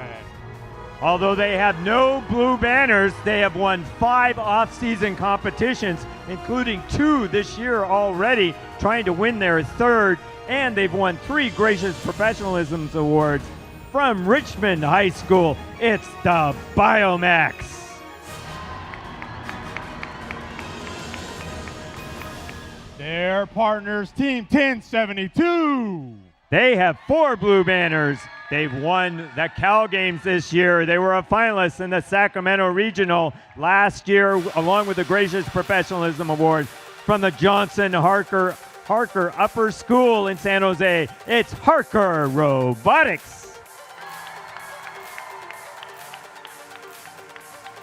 Although they have no blue banners, they have won 5 off-season competitions, including 2 this year already, trying to win their 3rd, and they've won 3 Gracious Professionalism Awards from Richmond High School. It's the Biomax. Their partners, Team 1072. They have 4 blue banners. They've won the Cal Games this year. They were a finalist in the Sacramento Regional last year, along with the Gracious Professionalism Award from the Johnson Harker Upper School in San Jose. It's Harker Robotics.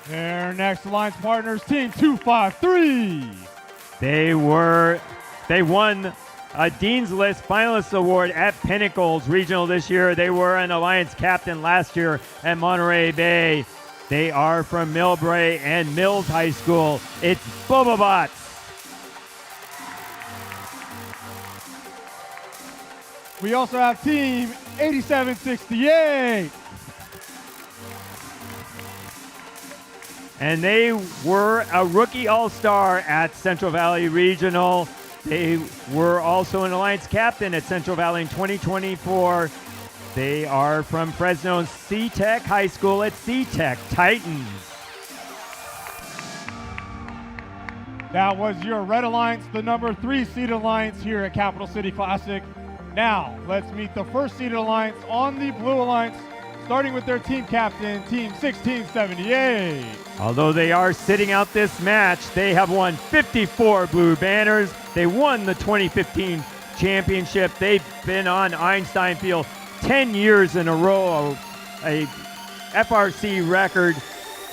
Their next alliance partners, Team 253. They won a Dean's List Finalist Award at Pinnacles Regional this year. They were an Alliance captain last year at Monterey Bay. They are from Millbrae and Mills High School. It's Bobobots. We also have Team 8768. And they were a rookie all-star at Central Valley Regional. They were also an Alliance captain at Central Valley in 2024. They are from Fresno's C-Tech High School at C-Tech Titans. That was your Red Alliance, the number 3 seeded alliance here at Capital City Classic. Now, let's meet the 1st seeded alliance on the Blue Alliance, starting with their team captain, Team 1678. Although they are sitting out this match, they have won 54 blue banners. They won the 2015 championship. They've been on Einstein Field 10 years in a row, a FRC record,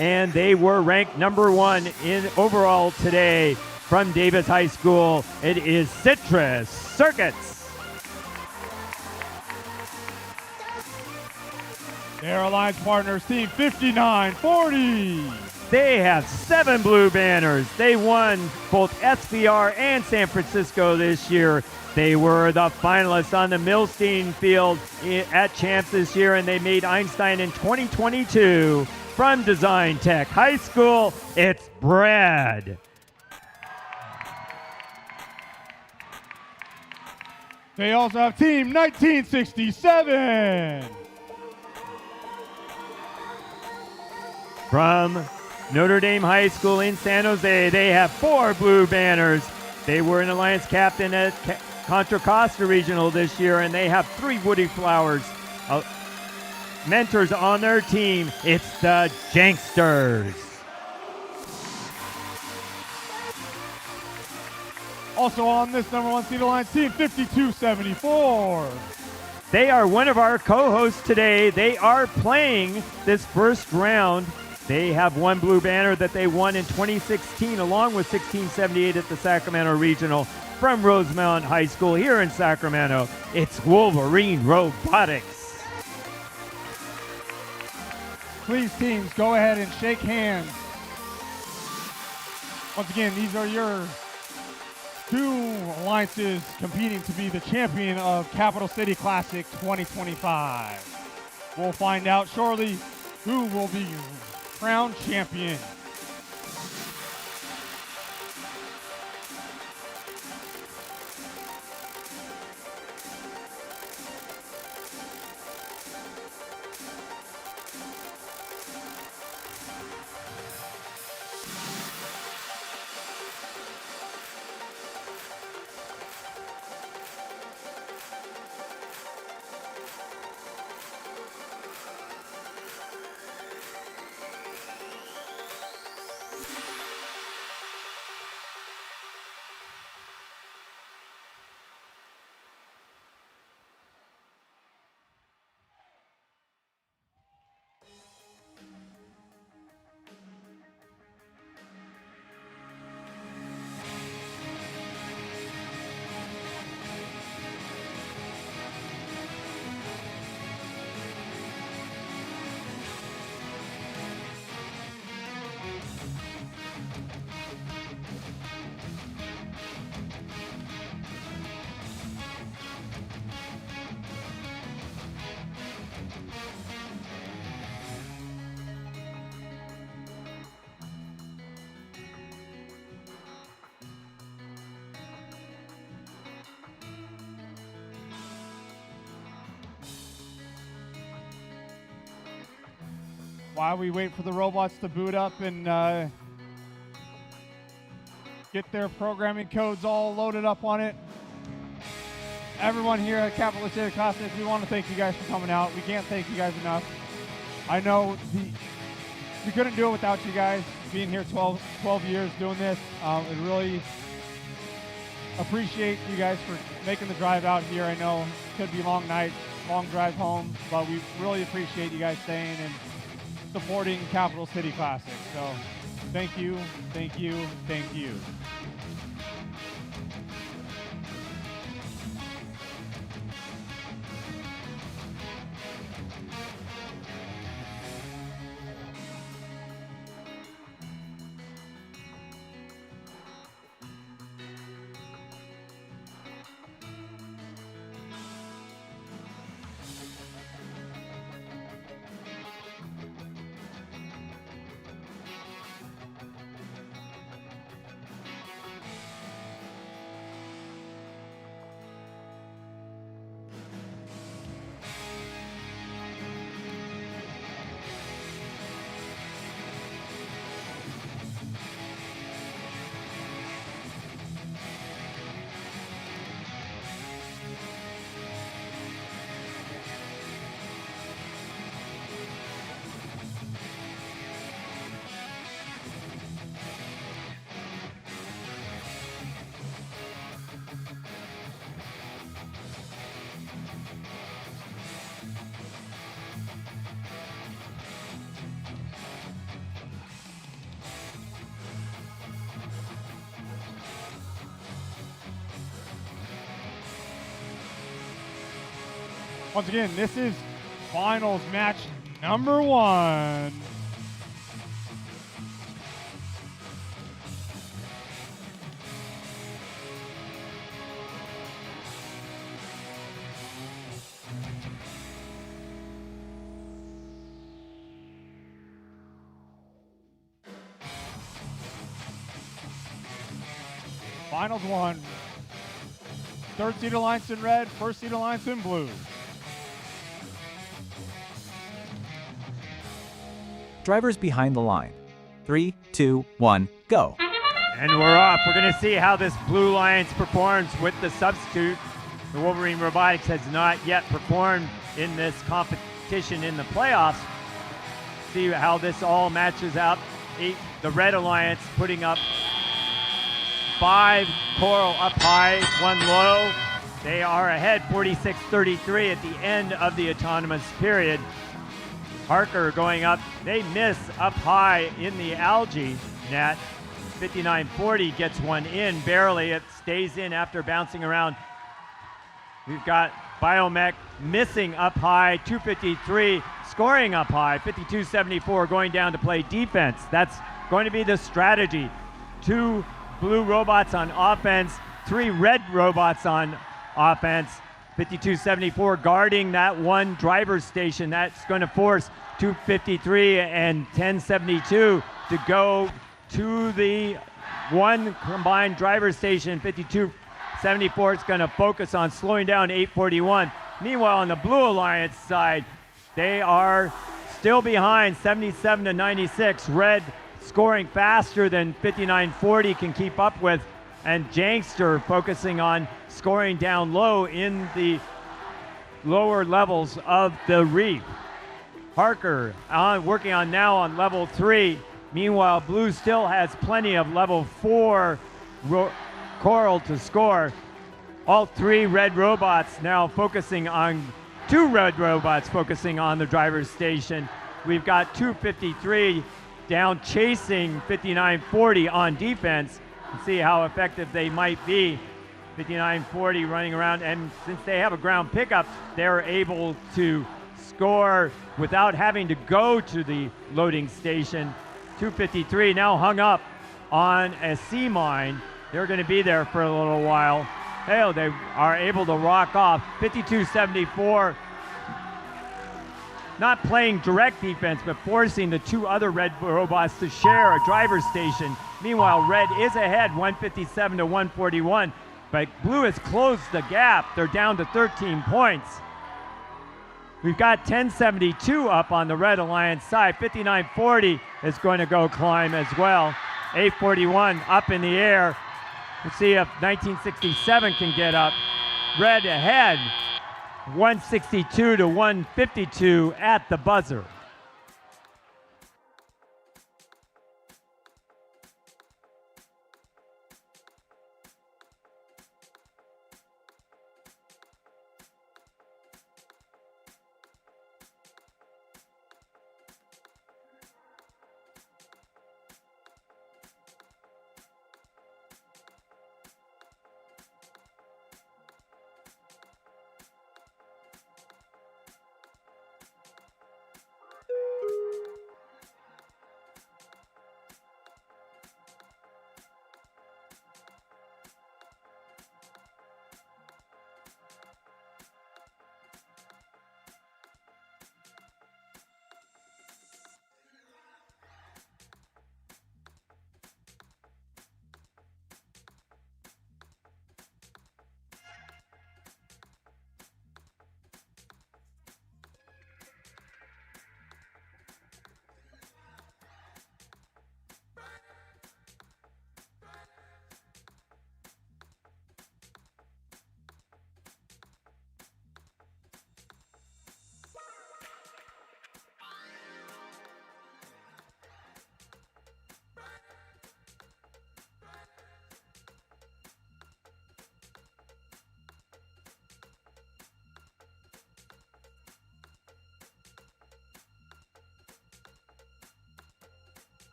and they were ranked number 1 in overall today from Davis High School. It is Citrus Circuits. Their alliance partners, Team 5940. They have 7 blue banners. They won both SVR and San Francisco this year. They were the finalists on the Milstein Field at Champs this year, and they made Einstein in 2022. From Design Tech High School, it's Brad. They also have Team 1967. From Notre Dame High School in San Jose, they have 4 blue banners. They were an Alliance captain at Contra Costa Regional this year, and they have 3 Woody Flowers mentors on their team. It's the Janksters. Also on this number 1 seed alliance, Team 5274. They are one of our co-hosts today. They are playing this first round. They have 1 blue banner that they won in 2016 along with 1678 at the Sacramento Regional from Rosemount High School here in Sacramento. It's Wolverine Robotics. Please, teams, go ahead and shake hands. Once again, these are your 2 alliances competing to be the champion of Capital City Classic 2025. We'll find out shortly who will be crowned champion. While we wait for the robots to boot up and get their programming codes all loaded up on it, everyone here at Capital City Classic, we want to thank you guys for coming out. We can't thank you guys enough. I know we couldn't do it without you guys being here 12 years doing this. I really appreciate you guys for making the drive out here. I know it could be long nights, long drive home, but we really appreciate you guys staying and supporting Capital City Classic. So thank you, thank you, thank you. Once again, this is finals match number 1. Finals 1. Third seed alliance in red, first seed alliance in blue. Drivers behind the line. 3, 2, 1, go. And we're off. We're going to see how this Blue Alliance performs with the substitute. The Wolverine Robotics has not yet performed in this competition in the playoffs. See how this all matches up. The Red Alliance putting up 5, Coral up high, 1 low. They are ahead 46-33 at the end of the autonomous period. Harker going up, they miss up high in the algae net. 59-40 gets one in, barely. It stays in after bouncing around. We've got Biomech missing up high, 253, scoring up high, 52-74, going down to play defense. That's going to be the strategy. 2 blue robots on offense, 3 red robots on offense. 52-74 guarding that one driver's station. That's going to force 253 and 1072 to go to the one combined driver's station. 52-74 is going to focus on slowing down 841. Meanwhile, on the Blue Alliance side, they are still behind 77-96. Red scoring faster than 59-40 can keep up with, and Jankster focusing on scoring down low in the lower levels of the reef. Harker working on now on level 3. Meanwhile, Blue still has plenty of level 4 Coral to score. All 3 red robots now focusing on 2 red robots focusing on the driver's station. We've got 253 down chasing 59-40 on defense. See how effective they might be. 59-40 running around, and since they have a ground pickup, they're able to score without having to go to the loading station. 253 now hung up on a sea mine. They're going to be there for a little while. Hell, they are able to rock off 52-74. Not playing direct defense, but forcing the two other red robots to share a driver's station. Meanwhile, red is ahead, 157-141. But blue has closed the gap. They're down to 13 points. We've got 1072 up on the Red Alliance side. 5940 is going to go climb as well. 841 up in the air. Let's see if 1967 can get up. Red ahead, 162-152 at the buzzer.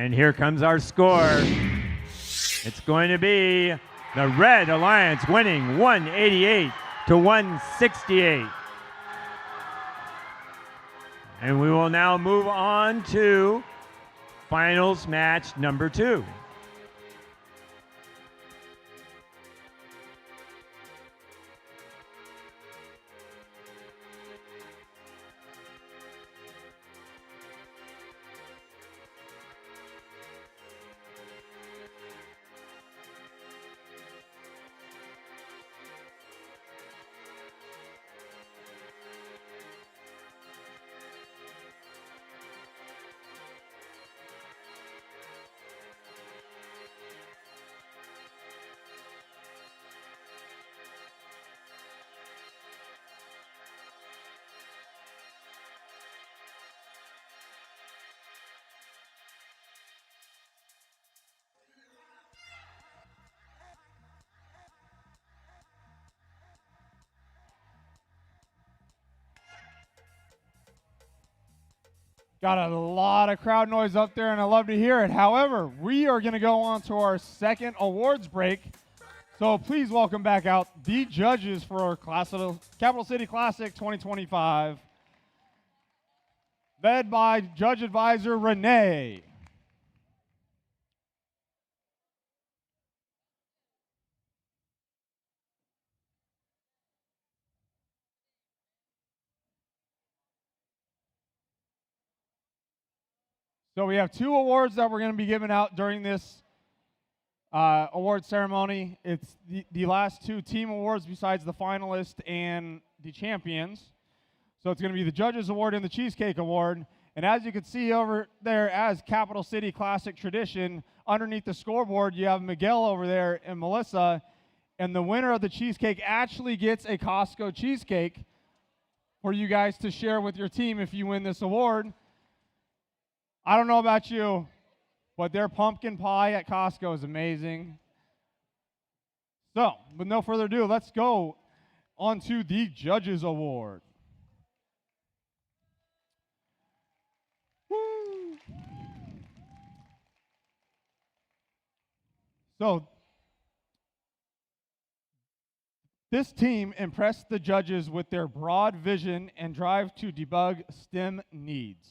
And here comes our score. It's going to be the Red Alliance winning 188-168. And we will now move on to finals match number 2. Got a lot of crowd noise up there, and I love to hear it. However, we are going to go on to our second awards break. So please welcome back out the judges for our Capital City Classic 2025, led by Judge Advisor Renee. So we have two awards that we're going to be giving out during this award ceremony. It's the last two team awards besides the finalists and the champions. So it's going to be the Judges Award and the Cheesecake Award. And as you can see over there, as Capital City Classic tradition, underneath the scoreboard, you have Miguel over there and Melissa. And the winner of the cheesecake actually gets a Costco cheesecake for you guys to share with your team if you win this award. I don't know about you, but their pumpkin pie at Costco is amazing. So, with no further ado, let's go on to the Judges Award. Woo. So, this team impressed the judges with their broad vision and drive to debug STEM needs.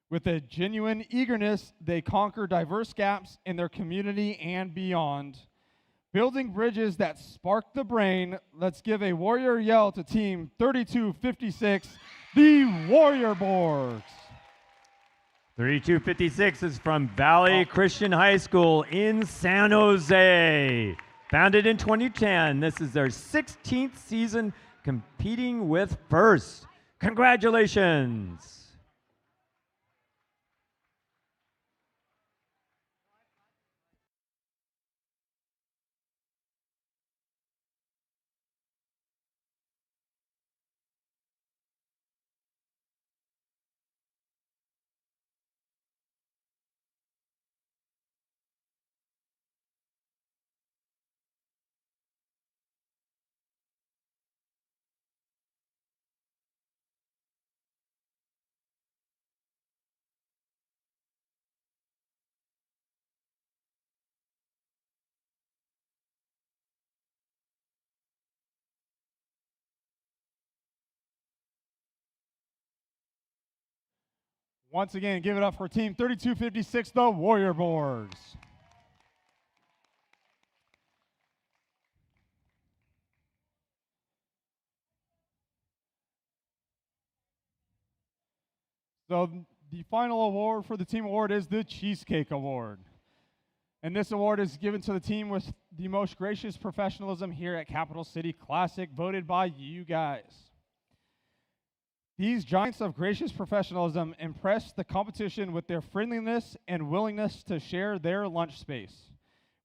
With a genuine eagerness, they conquer diverse gaps in their community and beyond. Building bridges that spark the brain, let's give a warrior yell to Team 3256, the Warrior Borgs. 3256 is from Valley Christian High School in San Jose. Founded in 2010, this is their 16th season competing with First. Congratulations. Once again, give it up for Team 3256, the Warrior Borgs. So the final award for the team award is the Cheesecake Award. And this award is given to the team with the most gracious professionalism here at Capital City Classic, voted by you guys. These giants of gracious professionalism impress the competition with their friendliness and willingness to share their lunch space.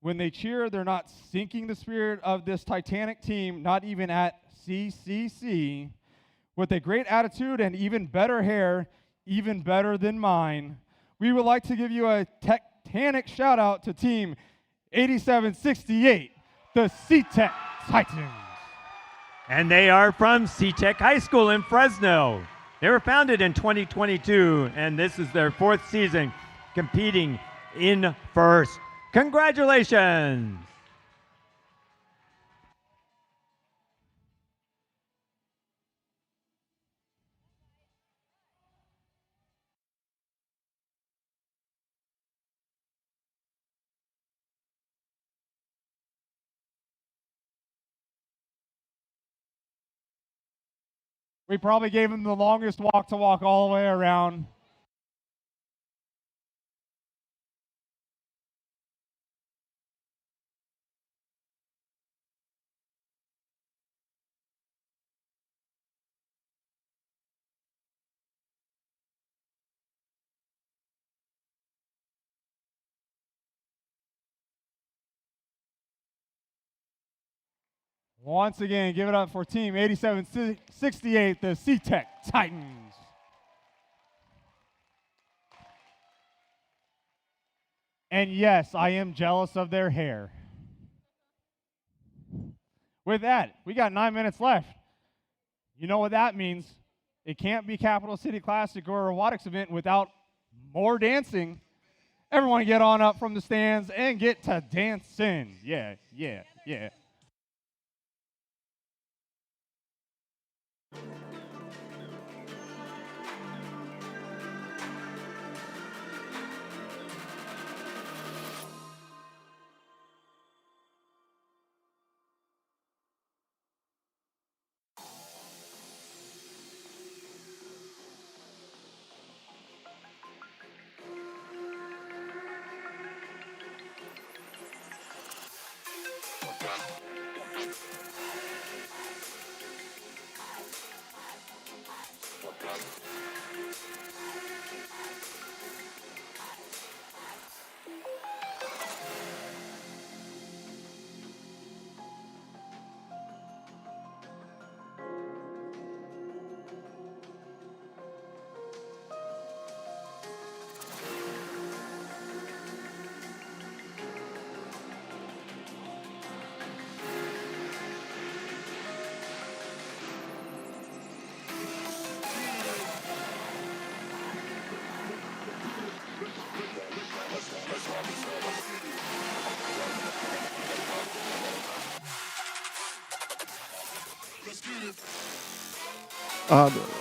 When they cheer, they're not sinking the spirit of this titanic team, not even at CCC. With a great attitude and even better hair, even better than mine, we would like to give you a titanic shout out to Team 8768, the C-Tech Titans. And they are from C-Tech High School in Fresno. They were founded in 2022, and this is their 4th season competing in First. Congratulations! We probably gave him the longest walk to walk all the way around. Once again, give it up for Team 8768, the C-Tech Titans. And yes, I am jealous of their hair. With that, we got 9 minutes left. You know what that means. It can't be Capital City Classic or a robotics event without more dancing. Everyone get on up from the stands and get to dancing. Yeah, yeah, yeah.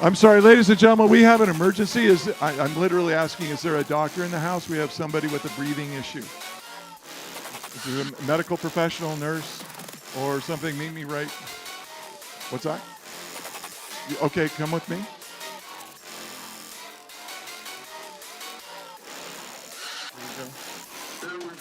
I'm sorry, ladies and gentlemen, we have an emergency. I'm literally asking, is there a doctor in the house? We have somebody with a breathing issue. Is it a medical professional, nurse, or something? Meet me right. What's that? Okay, come with me. There we go.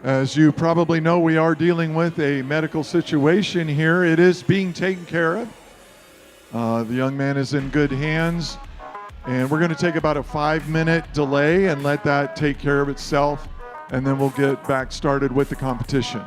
As you probably know, we are dealing with a medical situation here. It is being taken care of. The young man is in good hands, and we're going to take about a 5-minute delay and let that take care of itself, and then we'll get back started with the competition.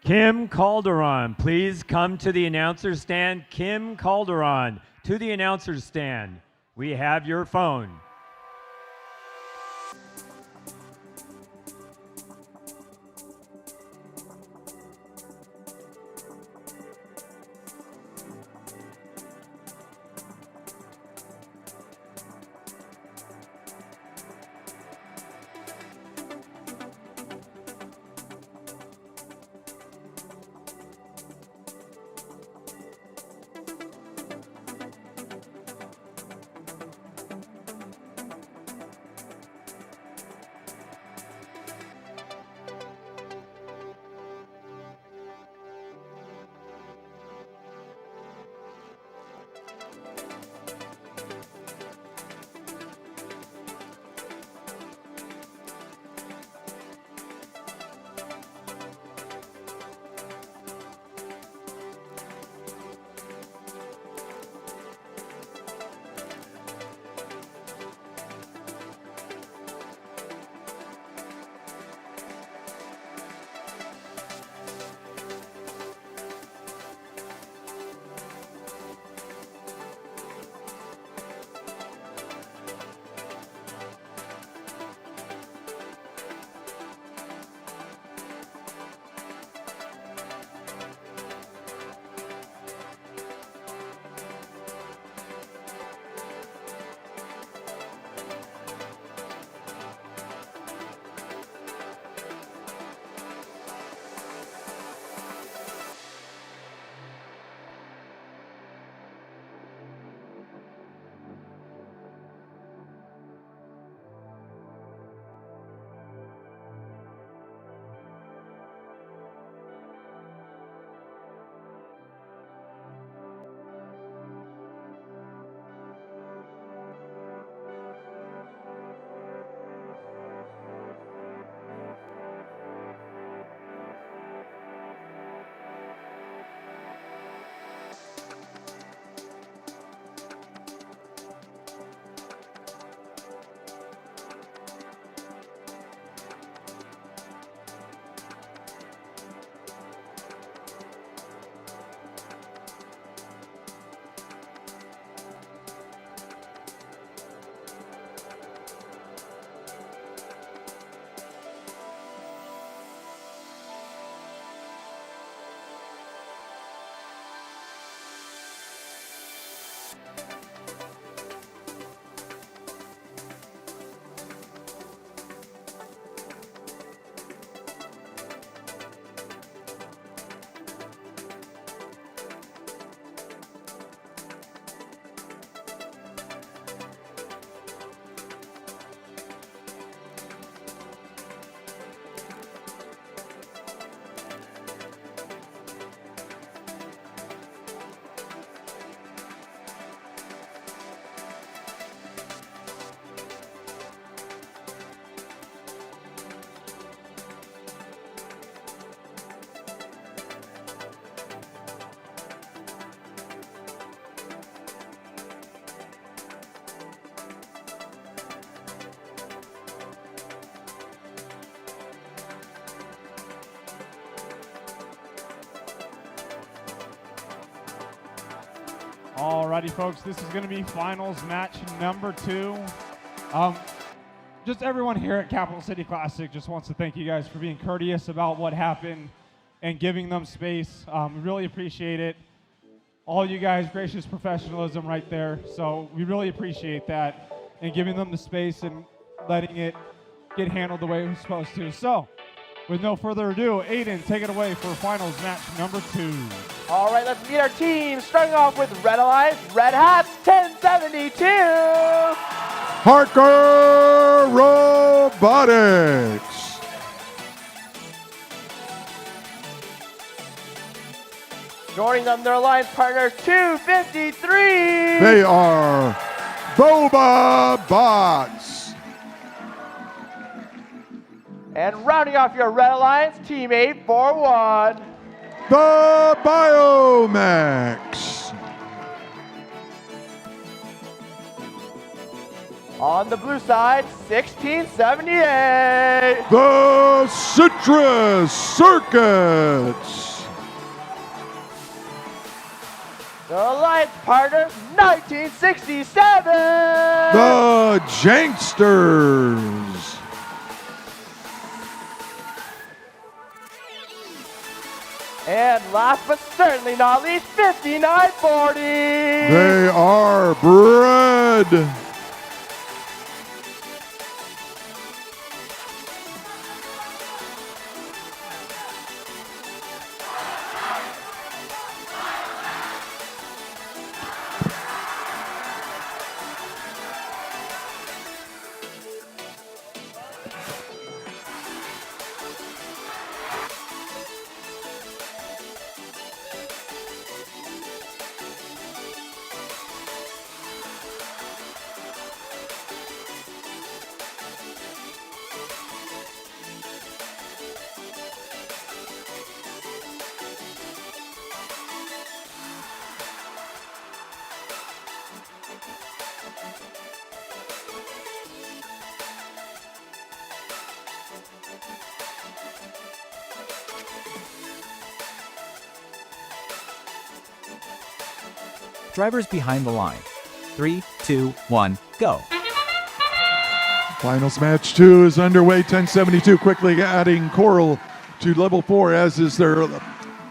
Kim Calderon, please come to the announcer's stand. Kim Calderon, to the announcer's stand. We have your phone. Alrighty, folks, this is going to be finals match number 2. Just everyone here at Capital City Classic just wants to thank you guys for being courteous about what happened and giving them space. We really appreciate it. All you guys, gracious professionalism right there. So we really appreciate that and giving them the space and letting it get handled the way it was supposed to. So with no further ado, Aiden, take it away for finals match number 2. All right, let's meet our team. Starting off with Red Alliance, Red Hats, 1072. Harker Robotics. Joining them, their alliance partner, 253. They are Boba Bots. And rounding off your Red Alliance, Team 841. The Biomax. On the blue side, 1678. The Citrus Circuits. The alliance partner, 1967. The Janksters. And last but certainly not least, 5940. They are Bread. Drivers behind the line. 3, 2, 1, go. Finals match 2 is underway. 1072 quickly adding Coral to level 4, as is their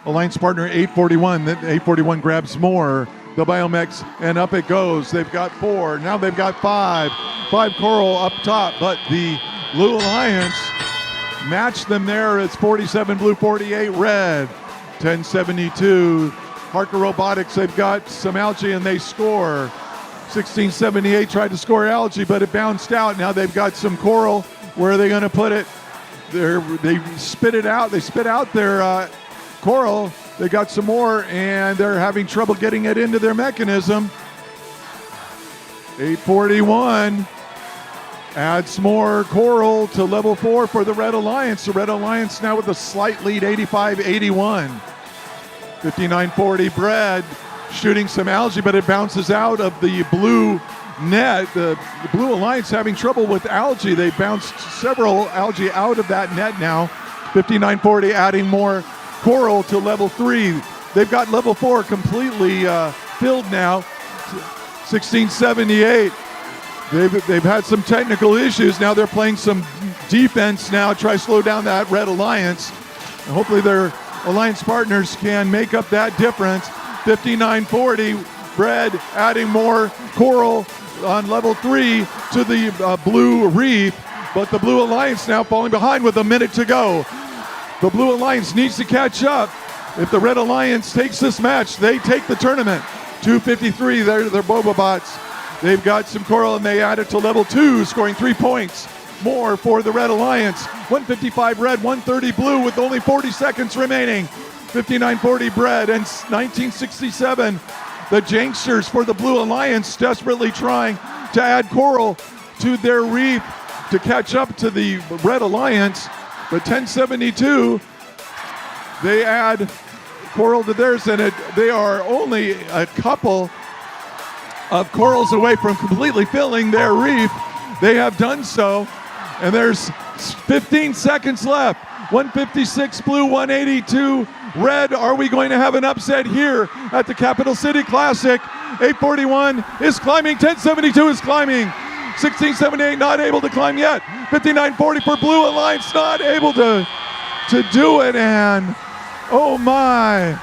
alliance partner 841. Then 841 grabs more. The Biomex, and up it goes. They've got 4. Now they've got 5. 5 Coral up top, but the Blue Alliance matched them there. It's 47 blue, 48 red. 1072. Harker Robotics, they've got some algae and they score. 1678 tried to score algae, but it bounced out. Now they've got some coral. Where are they going to put it? They spit it out. They spit out their coral. They got some more, and they're having trouble getting it into their mechanism. 841 adds more coral to level 4 for the Red Alliance. The Red Alliance now with a slight lead, 85-81. 5940 Bread shooting some algae, but it bounces out of the blue net. The Blue Alliance having trouble with algae. They bounced several algae out of that net now. 5940 adding more coral to level 3. They've got level 4 completely filled now. 1678. They've had some technical issues. Now they're playing some defense now, try to slow down that Red Alliance. And hopefully their alliance partners can make up that difference. 5940, Bread adding more coral on level 3 to the Blue Reef, but the Blue Alliance now falling behind with a minute to go. The Blue Alliance needs to catch up. If the Red Alliance takes this match, they take the tournament. 253, they're Boba Bots. They've got some coral and they add it to level 2, scoring 3 points more for the Red Alliance. 155 red, 130 blue with only 40 seconds remaining. 5940 Bread and 1967. The Janksters for the Blue Alliance desperately trying to add coral to their reef to catch up to the Red Alliance. But 1072, they add coral to theirs, and they are only a couple of corals away from completely filling their reef. They have done so, and there's 15 seconds left. 156 blue, 182 red. Are we going to have an upset here at the Capital City Classic? 841 is climbing, 1072 is climbing. 1678 not able to climb yet. 5940 for Blue Alliance, not able to do it, and Oh my.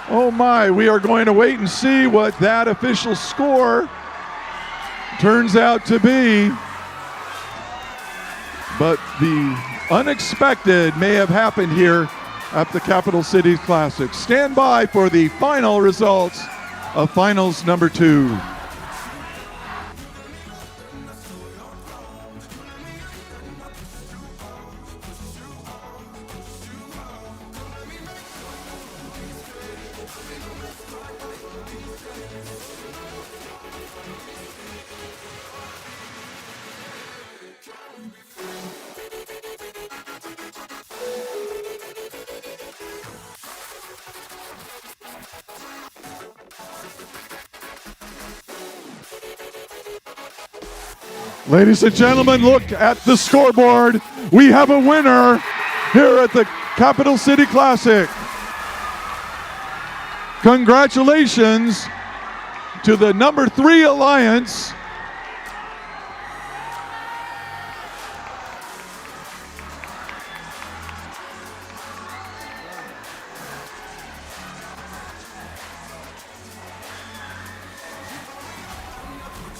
Oh my, we are going to wait and see what that official score turns out to be. But the unexpected may have happened here at the Capital City Classic. Stand by for the final results of finals number 2. Ladies and gentlemen, look at the scoreboard. We have a winner here at the Capital City Classic. Congratulations to the number 3 Alliance.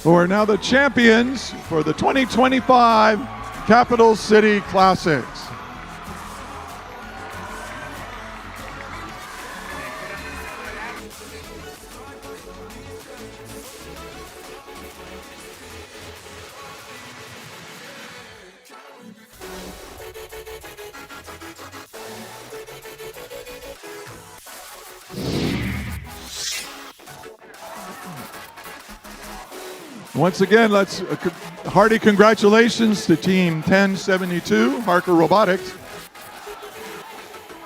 Who are now the champions for the 2025 Capital City Classics. Once again, let's hearty congratulations to Team 1072, Harker Robotics.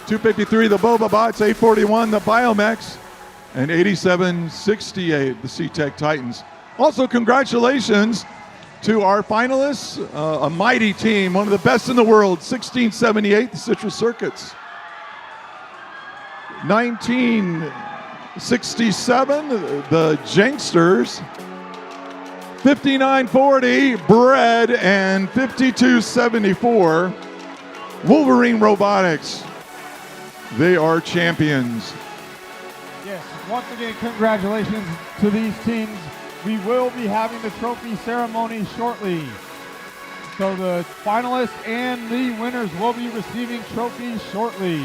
253, the Boba Bots, 841, the Biomex, and 8768, the C-Tech Titans. Also, congratulations to our finalists, a mighty team, one of the best in the world, 1678, the Citrus Circuits. 1967, the Janksters. 5940, Bread, and 5274, Wolverine Robotics. They are champions. Yes, once again, congratulations to these teams. We will be having the trophy ceremony shortly. So the finalists and the winners will be receiving trophies shortly.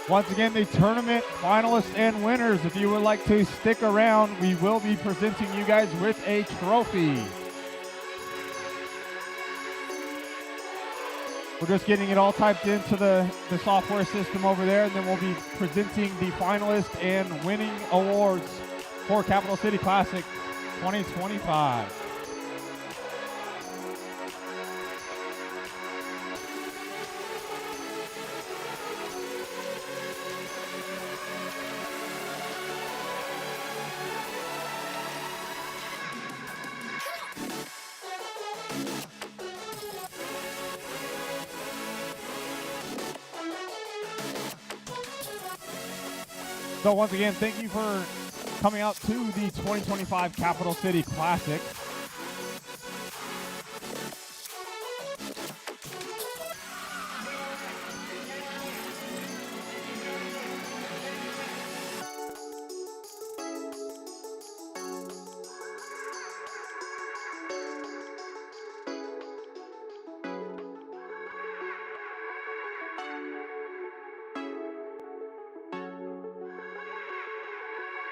Once again, the tournament finalists and winners, if you would like to stick around, we will be presenting you guys with a trophy. We're just getting it all typed into the software system over there, and then we'll be presenting the finalists and winning awards for Capital City Classic 2025. So once again, thank you for coming out to the 2025 Capital City Classic.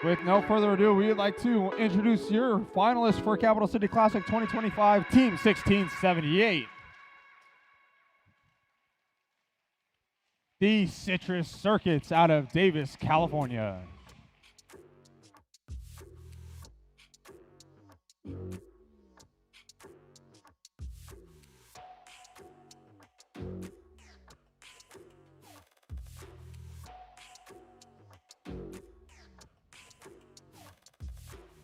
With no further ado, we would like to introduce your finalists for Capital City Classic 2025, Team 1678. The Citrus Circuits out of Davis, California.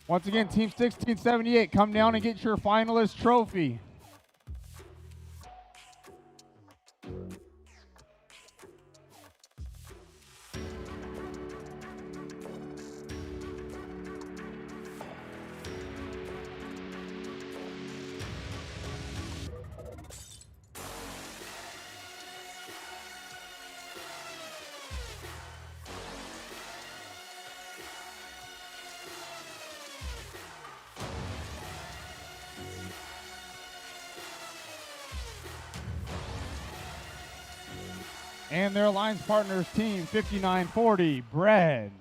Once again, Team 1678, come down and get your finalist trophy. And their alliance partners, Team 5940, Bread.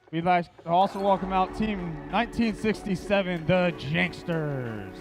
We'd like to also welcome out Team 1967, the Janksters.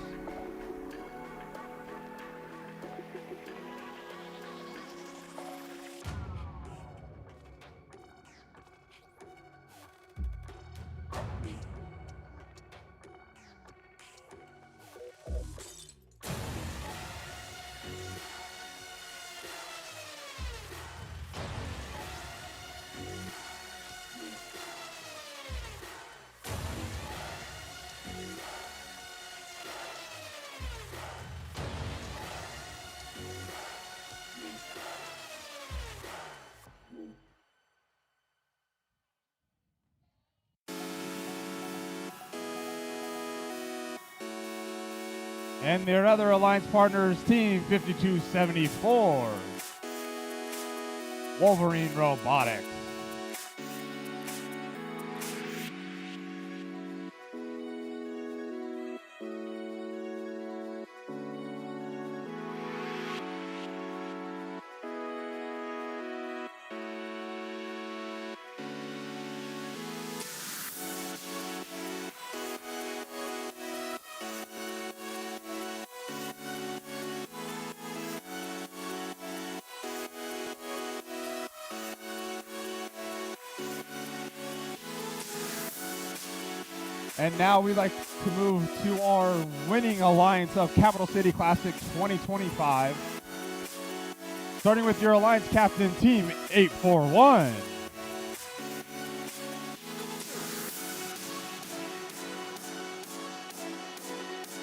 And their other alliance partners, Team 5274, Wolverine Robotics. And now we'd like to move to our winning alliance of Capital City Classic 2025. Starting with your alliance captain, Team 841.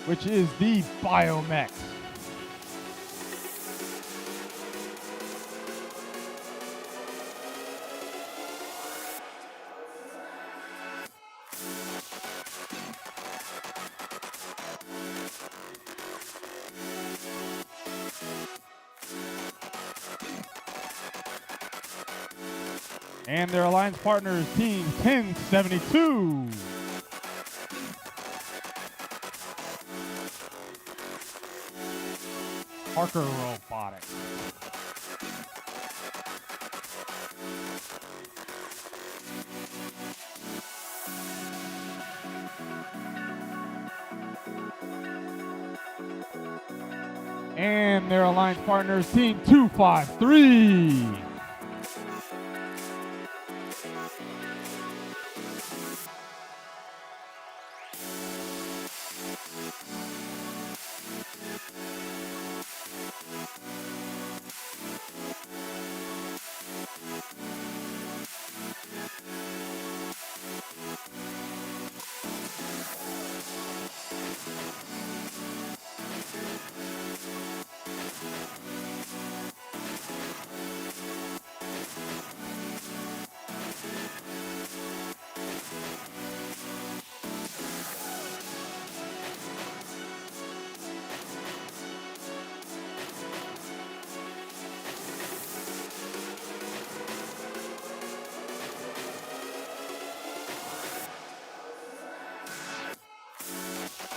Which is the Biomech. And their alliance partners, Team 1072. Parker Robotics. And their alliance partners, Team 253.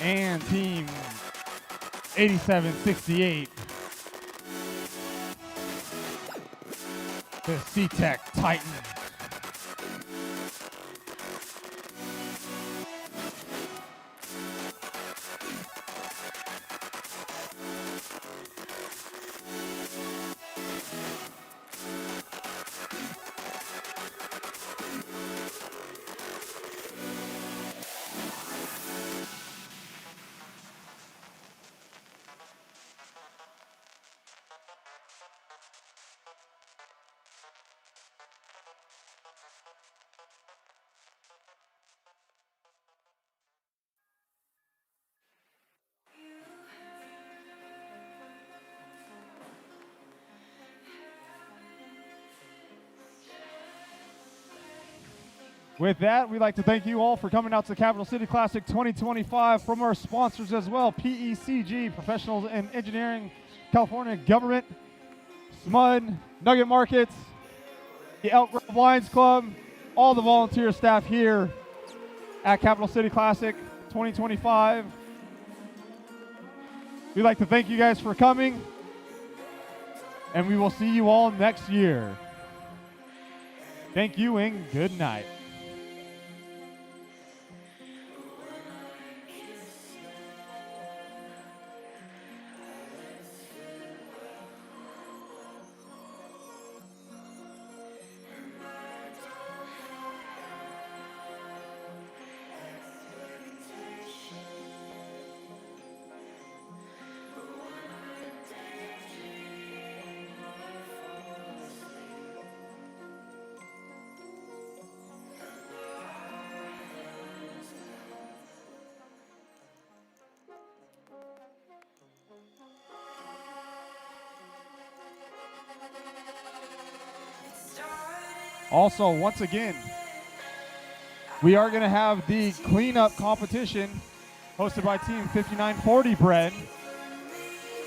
and Team 8768. The C-Tech Titan. With that, we'd like to thank you all for coming out to the Capital City Classic 2025. From our sponsors as well, PECG, Professionals in Engineering, California Government, SMUD, Nugget Markets, the Elk Grove Lions Club, all the volunteer staff here at Capital City Classic 2025. We'd like to thank you guys for coming, and we will see you all next year. Thank you and good night. Also, once again, we are going to have the cleanup competition hosted by Team 5940 Bread.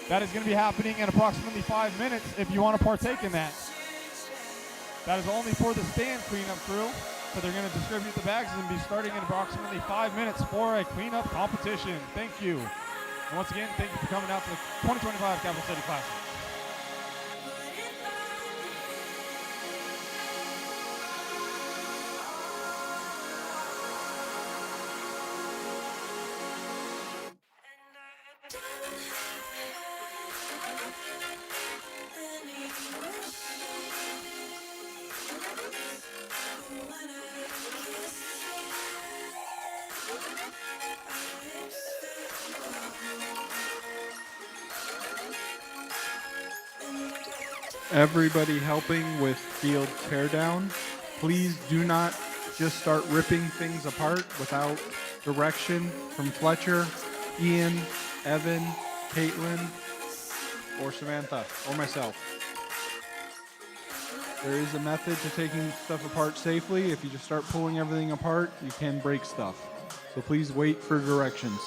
That is going to be happening in approximately 5 minutes if you want to partake in that. That is only for the stand cleanup crew, so they're going to distribute the bags and be starting in approximately 5 minutes for a cleanup competition. Thank you. And once again, thank you for coming out to the 2025 Capital City Classic. Everybody helping with field teardown, please do not just start ripping things apart without direction from Fletcher, Ian, Evan, Caitlin, or Samantha, or myself. There is a method to taking stuff apart safely. If you just start pulling everything apart, you can break stuff. So please wait for directions.